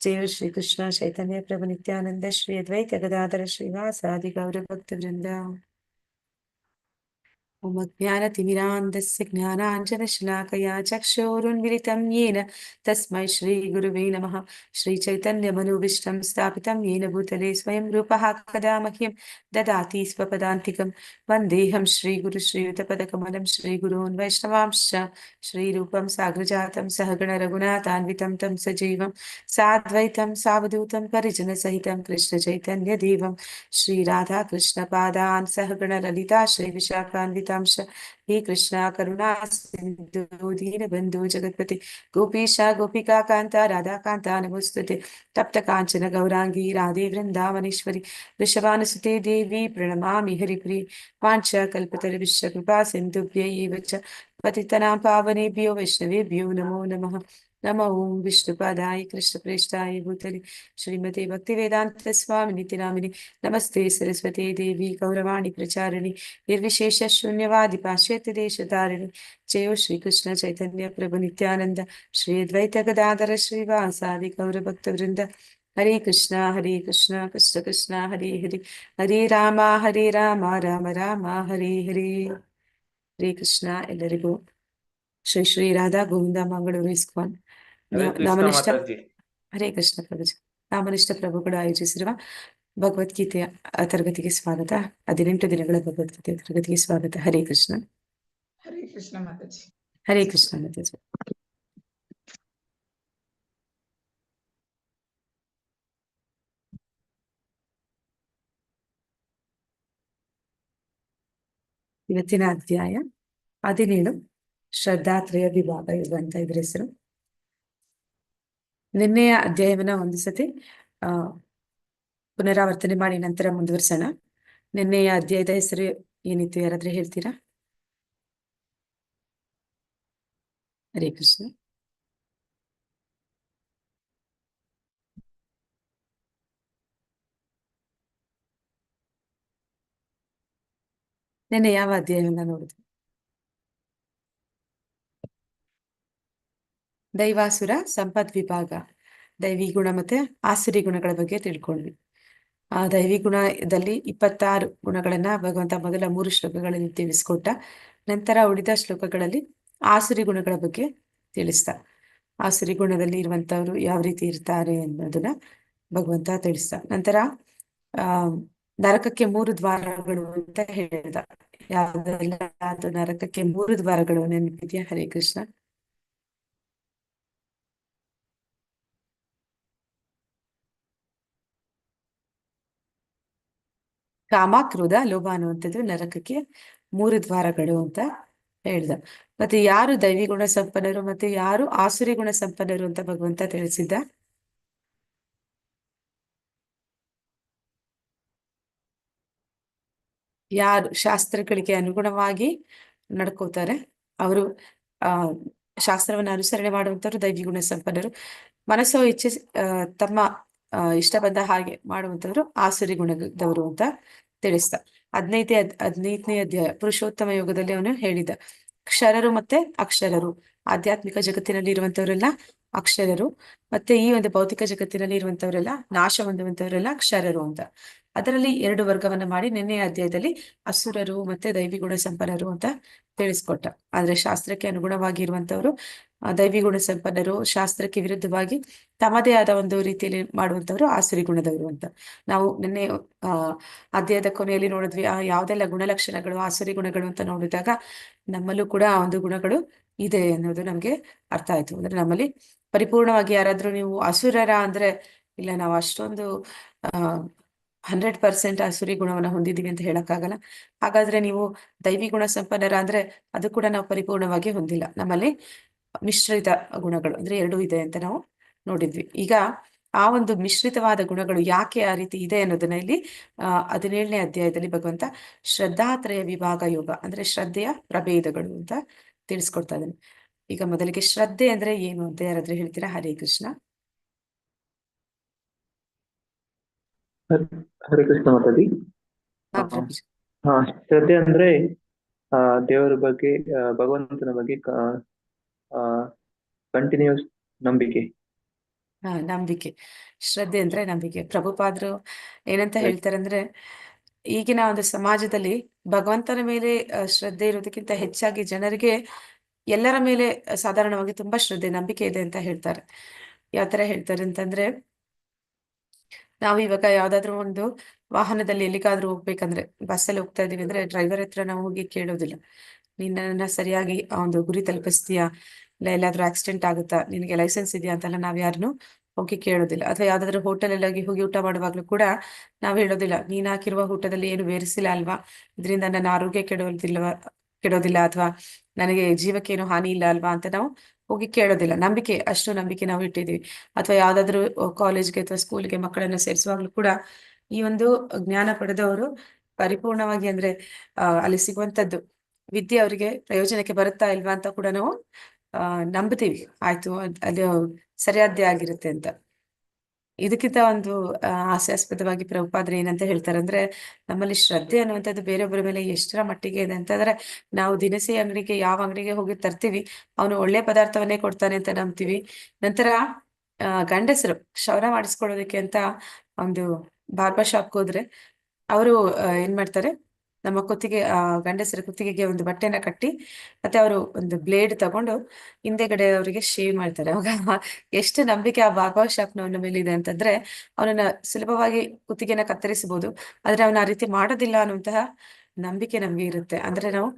ಜಯ ಶ್ರೀ ಕೃಷ್ಣ ಚೈತನ್ಯ ಪ್ರಭು ನಿತ್ಯಾನಂದ ಶ್ರೀ ಅದ್ವೈತ ಗದಾಧರ ಶ್ರೀವಾಸಾದಿ ಗೌರ ಭಕ್ತ ವೃಂದ. ಓಂ ಅಜ್ಞಾನತಿಮಿರಾಂಧಸ್ಯ ಜ್ಞಾನಾಂಜನಶಲಾಕಯಾ ಚಕ್ಷುರುನ್ಮಿಲಿತಂ ಯೇನ ತಸ್ಮೈ ಶ್ರೀ ಗುರುವೇ ನಮಃ. ಶ್ರೀ ಚೈತನ್ಯಮನೋಭೀಷ್ಟಂ ಸ್ಥಾಪಿತಂ ಯೇನ ಭೂತಲೆ ಸ್ವಯಂ ರೂಪಃ ಕದಾ ಮಹ್ಯಂ ದದಾತಿ ಸ್ವಪದಾಂತಿಕಂ. ವಂದೇಹಂ ಶ್ರೀಗುರು ಶ್ರೀಯುತಪದಕಮಲಂ ಶ್ರೀಗುರೋನ್ ವೈಷ್ಣವಾಂಶ್ಚ ಶ್ರೀರೂಪಂ ಸಾಗ್ರಜಾತಂ ಸಹಗಣ ರಘುನಾಥಾನ್ವಿತಂ ತಂ ಸಜೀವಂ ಸಾದ್ವೈತಂ ಸಾವಧೂತಂ ಪರಿಜನಸಹಿತಂ ಕೃಷ್ಣ ಚೈತನ್ಯ ದೇವಂ ಶ್ರೀ ರಾಧಾ ಕೃಷ್ಣ ಪಾದಾನ್ ಸಹಗಣ ಲಲಿತಾ ಶ್ರೀ ವಿಶಾಖಾನ್ವಿತಾಂಶ. ಹೇ ಕೃಷ್ಣ ಕರುಣಾ ಸಿಂಧು ದೀನ ಬಂಧು ಜಗತ್ಪತಿ ಗೋಪೀಶ ಗೋಪಿಕಾ ಕಾಂತ ರಾಧಾಕಾಂತ ನಮೋಸ್ತುತೆ. ತಪ್ತ ಕಾಂಚನ ಗೌರಾಂಗಿ ರಾಧೆ ವೃಂದಾವನೇಶ್ವರಿ ವೃಷಭಾನುಸುತೆ ದೇವಿ ಪ್ರಣಮಾಮಿ ಹರಿಪ್ರಿಯೆ. ವಾಂಛ ಕಲ್ಪತರುಶ್ಚ ಕೃಪಾ ಸಿಂಧುಭ್ಯ ಏವ ಚ ಪತಿತನಾಂ ಪಾವನೇಭ್ಯೋ ವೈಷ್ಣವೇಭ್ಯೋ ನಮೋ ನಮಃ. ನಮೋ ಓಂ ವಿಷ್ಣುಪಾದಾಯ ಕೃಷ್ಣ ಪ್ರೇಷ್ಠಾಯ ಭೂತಲೆ ಶ್ರೀಮತಿ ಭಕ್ತಿ ವೇದಾಂತ ಸ್ವಾಮಿ ನಿತಿ ನಾಮಿನಿ ನಮಸ್ತೆ ಸರಸ್ವತಿ ದೇವಿ ಗೌರವಾಣಿ ಪ್ರಚಾರಿಣಿ ನಿರ್ವಿಶೇಷ ಶೂನ್ಯವಾದಿ ಪಾಶ್ಚಾತ್ಯ ದೇಶಧಾರಿಣಿ. ಜಯೋ ಶ್ರೀ ಕೃಷ್ಣ ಚೈತನ್ಯ ಪ್ರಭು ನಿತ್ಯಾನಂದ ಶ್ರೀ ಅದ್ವೈತ ಗದಾಧರ ಶ್ರೀವಾಸಾದಿ ಗೌರ ಭಕ್ತ ವೃಂದ. ಹರೇ ಕೃಷ್ಣ ಕೃಷ್ಣ ಕೃಷ್ಣ ಹರೇ ಹರೇ ಹರೇ ರಾಮ ರಾಮ ರಾಮ ಹರೇ ಹರೇ. ಹರೇ ಕೃಷ್ಣ. ಎಲ್ಲರಿಗೂ ಶ್ರೀ ಶ್ರೀ ರಾಧಾ ಗೋವಿಂದ ಮಂಗಳೂರು ಇಸ್ಕಾನ್ ಹರೇ ಕೃಷ್ಣ ನಾಮನಿಷ್ಠ ಮಾತಾಜಿ. ಹರೇ ಕೃಷ್ಣ ಪ್ರಭುಜಿ. ನಾಮನಿಷ್ಠ ಪ್ರಭುಗಳು ಆಯೋಜಿಸಿರುವ ಭಗವದ್ಗೀತೆಯ ತರಗತಿಗೆ ಸ್ವಾಗತ. 18 ದಿನಗಳ ಭಗವದ್ಗೀತೆಯ ತರಗತಿಗೆ ಸ್ವಾಗತ. ಹರೇ ಕೃಷ್ಣ. ಹರೇ ಕೃಷ್ಣ ಮಾತಾಜಿ. ಹರೇ ಕೃಷ್ಣ ಮಾತಾಜಿ. ಇವತ್ತಿನ ಅಧ್ಯಾಯ 17 ಶ್ರದ್ಧಾತ್ರಯ ವಿಭಾಗ ಇರುವಂತ ಇದ್ರ ಹೆಸರು. ನಿನ್ನೆಯ ಅಧ್ಯಾಯವನ್ನ ಒಂದು ಸತಿ ಪುನರಾವರ್ತನೆ ಮಾಡಿ ನಂತರ ಮುಂದುವರ್ಸೋಣ. ನಿನ್ನೆಯ ಅಧ್ಯಾಯದ ಹೆಸರು ಏನಿತ್ತು, ಯಾರಾದ್ರೂ ಹೇಳ್ತೀರಾ? ಹರೇ ಕೃಷ್ಣ. ನಿನ್ನೆ ಯಾವ ಅಧ್ಯಾಯವನ್ನ ನೋಡಿದ್ವಿ? ದೈವಾಸುರ ಸಂಪತ್ ವಿಭಾಗ, ದೈವಿ ಗುಣ ಮತ್ತೆ ಆಸುರಿ ಗುಣಗಳ ಬಗ್ಗೆ ತಿಳ್ಕೊಂಡ್ವಿ. ಆ ದೈವಿ ಗುಣದಲ್ಲಿ 26 ಗುಣಗಳನ್ನ ಭಗವಂತ ಮೊದಲ 3 ಶ್ಲೋಕಗಳಲ್ಲಿ ತಿಳಿಸ್ಕೊಟ್ಟ. ನಂತರ ಉಳಿದ ಶ್ಲೋಕಗಳಲ್ಲಿ ಆಸುರಿ ಗುಣಗಳ ಬಗ್ಗೆ ತಿಳಿಸ್ತ. ಆಸುರಿ ಗುಣದಲ್ಲಿ ಇರುವಂತವ್ರು ಯಾವ ರೀತಿ ಇರ್ತಾರೆ ಅನ್ನೋದನ್ನ ಭಗವಂತ ತಿಳಿಸ್ತ. ನಂತರ ನರಕಕ್ಕೆ 3 ದ್ವಾರಗಳು ಅಂತ ಹೇಳ್ದ. ಯಾವ್ದೆಲ್ಲ ಅದು ನರಕಕ್ಕೆ 3 ದ್ವಾರಗಳು ನೆನಪಿದ್ಯಾ? ಹರೇ ಕೃಷ್ಣ. ಕಾಮ, ಕ್ರೋಧ, ಲೋಭ ಅನ್ನುವಂಥದ್ದು ನರಕಕ್ಕೆ 3 ದ್ವಾರಗಳು ಅಂತ ಹೇಳ್ದ. ಮತ್ತೆ ಯಾರು ದೈವಿ ಗುಣ ಸಂಪನ್ನರು ಮತ್ತೆ ಯಾರು ಆಸುರಿ ಗುಣ ಸಂಪನ್ನರು ಅಂತ ಭಗವಂತ ತಿಳಿಸಿದ್ದ. ಯಾರು ಶಾಸ್ತ್ರಗಳಿಗೆ ಅನುಗುಣವಾಗಿ ನಡ್ಕೋತಾರೆ ಅವರು ಶಾಸ್ತ್ರವನ್ನು ಅನುಸರಣೆ ಮಾಡುವಂತವ್ರು ದೈವಿ ಗುಣ ಸಂಪನ್ನರು. ಮನಸ್ಸು ಇಚ್ಛೆ ತಮ್ಮ ಇಷ್ಟ ಬಂದ ಹಾಗೆ ಮಾಡುವಂತವ್ರು ಆಸುರಿ ಗುಣದವರು ಅಂತ ತಿಳಿಸ್ತ. 15ನೇ ಅಧ್ಯಾಯ ಪುರುಷೋತ್ತಮ ಯೋಗದಲ್ಲಿ ಅವನು ಹೇಳಿದ ಕ್ಷರರು ಮತ್ತೆ ಅಕ್ಷರರು. ಆಧ್ಯಾತ್ಮಿಕ ಜಗತ್ತಿನಲ್ಲಿ ಇರುವಂತವರೆಲ್ಲ ಅಕ್ಷರರು, ಮತ್ತೆ ಈ ಒಂದು ಭೌತಿಕ ಜಗತ್ತಿನಲ್ಲಿ ಇರುವಂತವರೆಲ್ಲ ನಾಶ ಹೊಂದುವಂತವರೆಲ್ಲ ಕ್ಷರರು ಅಂತ. ಅದರಲ್ಲಿ 2 ವರ್ಗವನ್ನ ಮಾಡಿ ನಿನ್ನೆಯ ಅಧ್ಯಾಯದಲ್ಲಿ ಅಸುರರು ಮತ್ತೆ ದೈವಿ ಗುಣ ಸಂಪನ್ನರು ಅಂತ ತಿಳಿಸ್ಕೊಟ್ಟ. ಆದ್ರೆ ಶಾಸ್ತ್ರಕ್ಕೆ ಅನುಗುಣವಾಗಿ ಇರುವಂತವ್ರು ದೈವಿ ಗುಣ ಸಂಪನ್ನರು, ಶಾಸ್ತ್ರಕ್ಕೆ ವಿರುದ್ಧವಾಗಿ ತಮ್ಮದೇ ಆದ ಒಂದು ರೀತಿಯಲ್ಲಿ ಮಾಡುವಂತವ್ರು ಆಸುರಿ ಗುಣದವರು ಅಂತ. ನಾವು ನಿನ್ನೆ ಅಧ್ಯಾಯದ ಕೊನೆಯಲ್ಲಿ ನೋಡಿದ್ವಿ ಯಾವ್ದೆಲ್ಲ ಗುಣಲಕ್ಷಣಗಳು ಆಸುರಿ ಗುಣಗಳು ಅಂತ ನೋಡಿದಾಗ ನಮ್ಮಲ್ಲೂ ಕೂಡ ಆ ಒಂದು ಗುಣಗಳು ಇದೆ ಅನ್ನೋದು ನಮ್ಗೆ ಅರ್ಥ ಆಯ್ತು. ಅಂದ್ರೆ ನಮ್ಮಲ್ಲಿ ಪರಿಪೂರ್ಣವಾಗಿ ಯಾರಾದ್ರೂ ನೀವು ಅಸುರರ ಅಂದ್ರೆ ಇಲ್ಲ ನಾವು ಅಷ್ಟೊಂದು 100% ಆಸುರಿ ಗುಣವನ್ನ ಹೊಂದಿದೀವಿ ಅಂತ ಹೇಳಕ್ಕಾಗಲ್ಲ. ಹಾಗಾದ್ರೆ ನೀವು ದೈವಿ ಗುಣ ಸಂಪನ್ನರ ಅಂದ್ರೆ ಅದು ಕೂಡ ನಾವು ಪರಿಪೂರ್ಣವಾಗಿ ಹೊಂದಿಲ್ಲ. ನಮ್ಮಲ್ಲಿ ಮಿಶ್ರಿತ ಗುಣಗಳು ಅಂದ್ರೆ 2 ಇದೆ ಅಂತ ನಾವು ನೋಡಿದ್ವಿ. ಈಗ ಆ ಒಂದು ಮಿಶ್ರಿತವಾದ ಗುಣಗಳು ಯಾಕೆ ಆ ರೀತಿ ಇದೆ ಅನ್ನೋದನ್ನ ಇಲ್ಲಿ 17ನೇ ಅಧ್ಯಾಯದಲ್ಲಿ ಭಗವಂತ ಶ್ರದ್ಧಾತ್ರಯ ವಿಭಾಗ ಯೋಗ ಅಂದ್ರೆ ಶ್ರದ್ಧೆಯ ಪ್ರಭೇದಗಳು ಅಂತ ತಿಳಿಸ್ಕೊಡ್ತಾ ಇದ್ದಾನೆ. ಈಗ ಮೊದಲಿಗೆ ಶ್ರದ್ಧೆ ಅಂದ್ರೆ ಏನು ಅಂತ ಯಾರಾದ್ರೂ ಹೇಳ್ತೀರಾ? ಹರೇ ಕೃಷ್ಣ. ಹರೇ ಕೃಷ್ಣ ಮಾತಾಡಿ. ಹಾ ಪ್ರಭುಜಿ. ಹಾ, ಶ್ರದ್ಧೆ ಅಂದ್ರೆ ದೇವರ ಬಗ್ಗೆ, ಭಗವಂತನ ಬಗ್ಗೆ ಕಂಟಿನ್ಯೂಸ್ ನಂಬಿಕೆ. ಹಾ, ನಂಬಿಕೆ. ಶ್ರದ್ಧೆ ಅಂದ್ರೆ ನಂಬಿಕೆ. ಪ್ರಭುಪಾದರು ಏನಂತ ಹೇಳ್ತಾರೆ ಅಂದ್ರೆ, ಈಗಿನ ಒಂದು ಸಮಾಜದಲ್ಲಿ ಭಗವಂತನ ಮೇಲೆ ಶ್ರದ್ಧೆ ಇರೋದಕ್ಕಿಂತ ಹೆಚ್ಚಾಗಿ ಜನರಿಗೆ ಎಲ್ಲರ ಮೇಲೆ ಸಾಧಾರಣವಾಗಿ ತುಂಬಾ ಶ್ರದ್ಧೆ, ನಂಬಿಕೆ ಇದೆ ಅಂತ ಹೇಳ್ತಾರೆ. ಯಾವ ತರ ಹೇಳ್ತಾರೆ ಅಂತಂದ್ರೆ, ನಾವು ಇವಾಗ ಯಾವ್ದಾದ್ರು ಒಂದು ವಾಹನದಲ್ಲಿ ಎಲ್ಲಿಗಾದ್ರೂ ಹೋಗ್ಬೇಕಂದ್ರೆ, ಬಸ್ಸಲ್ಲಿ ಹೋಗ್ತಾ ಇದೀವಿ ಅಂದ್ರೆ ಡ್ರೈವರ್ ಹತ್ರ ನಾವು ಹೋಗಿ ಕೇಳೋದಿಲ್ಲ, ನೀನ್ ನನ್ನ ಸರಿಯಾಗಿ ಆ ಒಂದು ಗುರಿ ತಲುಪಿಸ್ತೀಯಾ, ಇಲ್ಲ ಎಲ್ಲಾದ್ರೂ ಆಕ್ಸಿಡೆಂಟ್ ಆಗುತ್ತಾ, ನಿನಗೆ ಲೈಸೆನ್ಸ್ ಇದೆಯಾ ಅಂತೆಲ್ಲ ನಾವ್ ಯಾರನ್ನು ಹೋಗಿ ಕೇಳೋದಿಲ್ಲ. ಅಥವಾ ಯಾವ್ದಾದ್ರು ಹೋಟೆಲ್ ಅಲ್ಲಿ ಹೋಗಿ ಊಟ ಮಾಡುವಾಗ್ಲೂ ಕೂಡ ನಾವ್ ಹೇಳೋದಿಲ್ಲ, ನೀನ್ ಹಾಕಿರುವ ಊಟದಲ್ಲಿ ಏನು ಬೇರಿಸಿಲ್ಲ ಅಲ್ವಾ, ಇದರಿಂದ ನನ್ನ ಆರೋಗ್ಯ ಕೆಡೋದಿಲ್ಲ ಅಥವಾ ನನಗೆ ಜೀವಕ್ಕೆ ಏನು ಹಾನಿ ಇಲ್ಲ ಅಲ್ವಾ ಅಂತ ನಾವು ಹೋಗಿ ಕೇಳೋದಿಲ್ಲ. ನಂಬಿಕೆ, ಅಷ್ಟು ನಂಬಿಕೆ ನಾವು ಇಟ್ಟಿದೀವಿ. ಅಥವಾ ಯಾವ್ದಾದ್ರು ಕಾಲೇಜ್ಗೆ ಅಥವಾ ಸ್ಕೂಲ್ಗೆ ಮಕ್ಕಳನ್ನ ಸೇರಿಸುವಾಗ್ಲೂ ಕೂಡ ಈ ಒಂದು ಜ್ಞಾನ ಪಡೆದವರು ಪರಿಪೂರ್ಣವಾಗಿ ಅಂದ್ರೆ ಅಲ್ಲಿ ಸಿಗುವಂತದ್ದು ವಿದ್ಯೆ ಅವರಿಗೆ ಪ್ರಯೋಜನಕ್ಕೆ ಬರುತ್ತಾ ಇಲ್ವಾ ಅಂತ ಕೂಡ ನಾವು ನಂಬ್ತೀವಿ. ಆಯ್ತು, ಅದು ಸರಿಯಾದ್ದೇ ಆಗಿರುತ್ತೆ ಅಂತ. ಇದಕ್ಕಿಂತ ಒಂದು ಹಾಸ್ಯಾಸ್ಪದವಾಗಿ ಪ್ರಭುಪಾದ್ರು ಏನಂತ ಹೇಳ್ತಾರೆ ಅಂದ್ರೆ, ನಮ್ಮಲ್ಲಿ ಶ್ರದ್ಧೆ ಅನ್ನುವಂಥದ್ದು ಬೇರೊಬ್ಬರ ಮೇಲೆ ಎಷ್ಟರ ಮಟ್ಟಿಗೆ ಇದೆ ಅಂತಂದ್ರೆ, ನಾವು ದಿನಸಿ ಅಂಗಡಿಗೆ, ಯಾವ ಅಂಗಡಿಗೆ ಹೋಗಿ ತರ್ತೀವಿ, ಅವನು ಒಳ್ಳೆ ಪದಾರ್ಥವನ್ನೇ ಕೊಡ್ತಾನೆ ಅಂತ ನಂಬ್ತೀವಿ. ನಂತರ ಗಂಡಸರು ಕ್ಷೌರ ಮಾಡಿಸ್ಕೊಳ್ಳೋದಕ್ಕೆ ಅಂತ ಒಂದು ಬಾರ್ಬರ್ ಶಾಪ್ಗೆ ಹೋದ್ರೆ ಅವರು ಏನ್ ಮಾಡ್ತಾರೆ, ನಮ್ಮ ಕುತ್ತಿಗೆ, ಗಂಡಸರ ಕುತ್ತಿಗೆಗೆ ಒಂದು ಬಟ್ಟೆನ ಕಟ್ಟಿ ಮತ್ತೆ ಅವರು ಒಂದು ಬ್ಲೇಡ್ ತಗೊಂಡು ಹಿಂದೆಗಡೆ ಅವರಿಗೆ ಶೇವ್ ಮಾಡ್ತಾರೆ. ಅವಾಗ ಎಷ್ಟು ನಂಬಿಕೆ ಆ ಬಾರ್ಬರ್ ಶಾಪ್ನವನ ಮೇಲೆ ಇದೆ ಅಂತಂದ್ರೆ, ಅವನನ್ನ ಸುಲಭವಾಗಿ ಕುತ್ತಿಗೆನ ಕತ್ತರಿಸಬಹುದು, ಆದ್ರೆ ಅವನ ಆ ರೀತಿ ಮಾಡೋದಿಲ್ಲ ಅನ್ನುವಂತಹ ನಂಬಿಕೆ ನಮ್ಗೆ ಇರುತ್ತೆ. ಅಂದ್ರೆ ನಾವು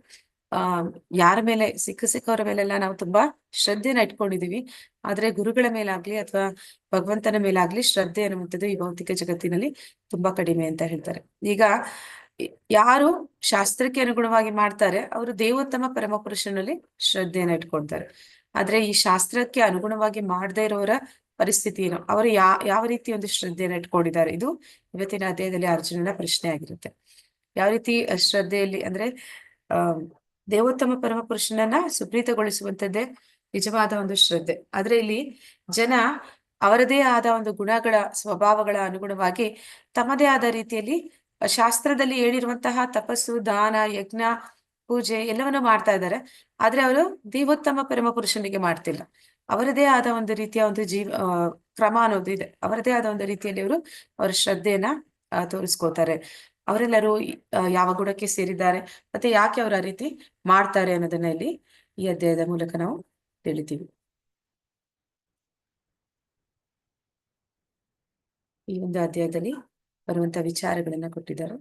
ಯಾರ ಮೇಲೆ ಸಿಕ್ಕವರ ಮೇಲೆಲ್ಲ ನಾವು ತುಂಬಾ ಶ್ರದ್ಧೆನ ಇಟ್ಕೊಂಡಿದೀವಿ, ಆದ್ರೆ ಗುರುಗಳ ಮೇಲಾಗ್ಲಿ ಅಥವಾ ಭಗವಂತನ ಮೇಲಾಗ್ಲಿ ಶ್ರದ್ಧೆ ಅನ್ನುವಂಥದ್ದು ಈ ಭೌತಿಕ ಜಗತ್ತಿನಲ್ಲಿ ತುಂಬಾ ಕಡಿಮೆ ಅಂತ ಹೇಳ್ತಾರೆ. ಈಗ ಯಾರು ಶಾಸ್ತ್ರಕ್ಕೆ ಅನುಗುಣವಾಗಿ ಮಾಡ್ತಾರೆ ಅವರು ದೇವೋತ್ತಮ ಪರಮ ಪುರುಷನಲ್ಲಿ ಶ್ರದ್ಧೆಯನ್ನ ಇಟ್ಕೊಳ್ತಾರೆ. ಆದ್ರೆ ಈ ಶಾಸ್ತ್ರಕ್ಕೆ ಅನುಗುಣವಾಗಿ ಮಾಡದೇ ಇರೋರ ಪರಿಸ್ಥಿತಿ ಏನು, ಅವರು ಯಾವ ರೀತಿ ಒಂದು ಶ್ರದ್ಧೆಯನ್ನ ಇಟ್ಕೊಂಡಿದ್ದಾರೆ, ಇದು ಇವತ್ತಿನ ಅಧ್ಯಾಯದಲ್ಲಿ ಅರ್ಜುನನ ಪ್ರಶ್ನೆ ಆಗಿರುತ್ತೆ. ಯಾವ ರೀತಿ ಶ್ರದ್ಧೆಯಲ್ಲಿ ಅಂದ್ರೆ ದೇವೋತ್ತಮ ಪರಮ ಪುರುಷನನ್ನ ಸುಪ್ರೀತಗೊಳಿಸುವಂತದ್ದೇ ನಿಜವಾದ ಒಂದು ಶ್ರದ್ಧೆ. ಆದ್ರೆ ಇಲ್ಲಿ ಜನ ಅವರದೇ ಆದ ಒಂದು ಗುಣಗಳ, ಸ್ವಭಾವಗಳ ಅನುಗುಣವಾಗಿ ತಮ್ಮದೇ ಆದ ರೀತಿಯಲ್ಲಿ ಶಾಸ್ತ್ರದಲ್ಲಿ ಹೇಳಿರುವಂತಹ ತಪಸ್ಸು, ದಾನ, ಯಜ್ಞ, ಪೂಜೆ ಎಲ್ಲವನ್ನೂ ಮಾಡ್ತಾ ಇದ್ದಾರೆ. ಆದ್ರೆ ಅವರು ದೇವೋತ್ತಮ ಪರಮ ಪುರುಷನಿಗೆ ಮಾಡ್ತಿಲ್ಲ. ಅವರದೇ ಆದ ಒಂದು ರೀತಿಯ ಒಂದು ಕ್ರಮ ಅನ್ನೋದು ಇದೆ. ಅವರದೇ ಆದ ಒಂದು ರೀತಿಯಲ್ಲಿ ಅವರು ಅವರ ಶ್ರದ್ಧೆಯನ್ನ ತೋರಿಸ್ಕೋತಾರೆ. ಅವರೆಲ್ಲರೂ ಯಾವ ಗುಣಕ್ಕೆ ಸೇರಿದ್ದಾರೆ ಮತ್ತೆ ಯಾಕೆ ಅವರು ಆ ರೀತಿ ಮಾಡ್ತಾರೆ ಅನ್ನೋದನ್ನ ಇಲ್ಲಿ ಈ ಅಧ್ಯಾಯದ ಮೂಲಕ ನಾವು ತಿಳಿತೀವಿ. ಈ ಒಂದು ಅಧ್ಯಾಯದಲ್ಲಿ ಬರುವಂತ ವಿಚಾರಗಳನ್ನ ಕೊಟ್ಟಿದ್ದಾರೆ.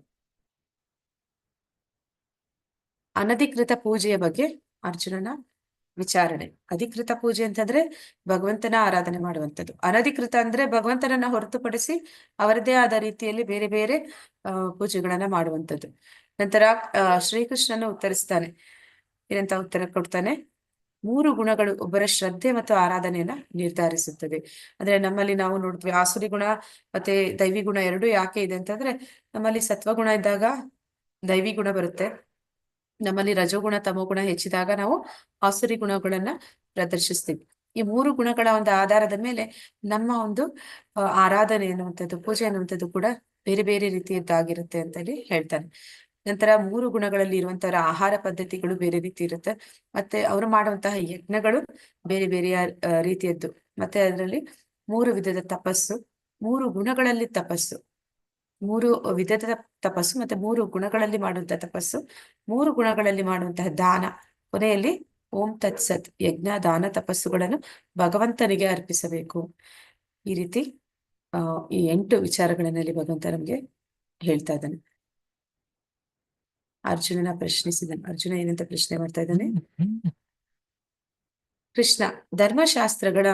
ಅನಧಿಕೃತ ಪೂಜೆಯ ಬಗ್ಗೆ ಅರ್ಜುನನ ವಿಚಾರಣೆ. ಅಧಿಕೃತ ಪೂಜೆ ಅಂತಂದ್ರೆ ಭಗವಂತನ ಆರಾಧನೆ ಮಾಡುವಂಥದ್ದು. ಅನಧಿಕೃತ ಅಂದ್ರೆ ಭಗವಂತನನ್ನ ಹೊರತುಪಡಿಸಿ ಅವರದೇ ಆದ ರೀತಿಯಲ್ಲಿ ಬೇರೆ ಬೇರೆ ಪೂಜೆಗಳನ್ನ ಮಾಡುವಂಥದ್ದು. ನಂತರ ಶ್ರೀಕೃಷ್ಣನು ಉತ್ತರಿಸ್ತಾನೆ. ಏನಂತ ಉತ್ತರ ಕೊಡ್ತಾನೆ? 3 ಗುಣಗಳು ಒಬ್ಬರ ಶ್ರದ್ಧೆ ಮತ್ತು ಆರಾಧನೆಯನ್ನ ನಿರ್ಧರಿಸುತ್ತದೆ. ಅಂದ್ರೆ ನಮ್ಮಲ್ಲಿ ನಾವು ನೋಡ್ತೀವಿ, ಆಸುರಿ ಗುಣ ಮತ್ತೆ ದೈವಿ ಗುಣ ಎರಡೂ ಯಾಕೆ ಇದೆ ಅಂತಂದ್ರೆ, ನಮ್ಮಲ್ಲಿ ಸತ್ವಗುಣ ಇದ್ದಾಗ ದೈವಿ ಗುಣ ಬರುತ್ತೆ, ನಮ್ಮಲ್ಲಿ ರಜೋಗುಣ ತಮೋಗುಣ ಹೆಚ್ಚಿದಾಗ ನಾವು ಆಸುರಿ ಗುಣಗಳನ್ನ ಪ್ರದರ್ಶಿಸ್ತೀವಿ. ಈ 3 ಗುಣಗಳ ಒಂದು ಆಧಾರದ ಮೇಲೆ ನಮ್ಮ ಒಂದು ಆರಾಧನೆ ಅನ್ನುವಂಥದ್ದು, ಪೂಜೆ ಅನ್ನುವಂಥದ್ದು ಕೂಡ ಬೇರೆ ಬೇರೆ ರೀತಿಯದ್ದಾಗಿರುತ್ತೆ ಅಂತ ಹೇಳಿ ಹೇಳ್ತಾನೆ. ನಂತರ 3 ಗುಣಗಳಲ್ಲಿ ಇರುವಂತಹ ಆಹಾರ ಪದ್ಧತಿಗಳು ಬೇರೆ ರೀತಿ ಇರುತ್ತೆ, ಮತ್ತೆ ಅವರು ಮಾಡುವಂತಹ ಯಜ್ಞಗಳು ಬೇರೆ ಬೇರೆಯ ರೀತಿಯದ್ದು, ಮತ್ತೆ ಅದರಲ್ಲಿ 3 ವಿಧದ ತಪಸ್ಸು, 3 ಗುಣಗಳಲ್ಲಿ ತಪಸ್ಸು, 3 ವಿಧದ ತಪಸ್ಸು, ಮತ್ತೆ 3 ಗುಣಗಳಲ್ಲಿ ಮಾಡುವಂತಹ ತಪಸ್ಸು, 3 ಗುಣಗಳಲ್ಲಿ ಮಾಡುವಂತಹ ದಾನ, ಕೊನೆಯಲ್ಲಿ ಓಂ ತತ್ಸತ್, ಯಜ್ಞ, ದಾನ, ತಪಸ್ಸುಗಳನ್ನು ಭಗವಂತನಿಗೆ ಅರ್ಪಿಸಬೇಕು. ಈ ರೀತಿ ಈ 8 ವಿಚಾರಗಳನ್ನಲ್ಲಿ ಭಗವಂತ ನಮ್ಗೆ ಹೇಳ್ತಾ ಇದ್ದಾನೆ. ಅರ್ಜುನನ ಪ್ರಶ್ನಿಸಿದ್ದಾನೆ. ಅರ್ಜುನ ಏನಂತ ಪ್ರಶ್ನೆ ಮಾಡ್ತಾ ಇದ್ದಾನೆ? ಕೃಷ್ಣ, ಧರ್ಮಶಾಸ್ತ್ರಗಳ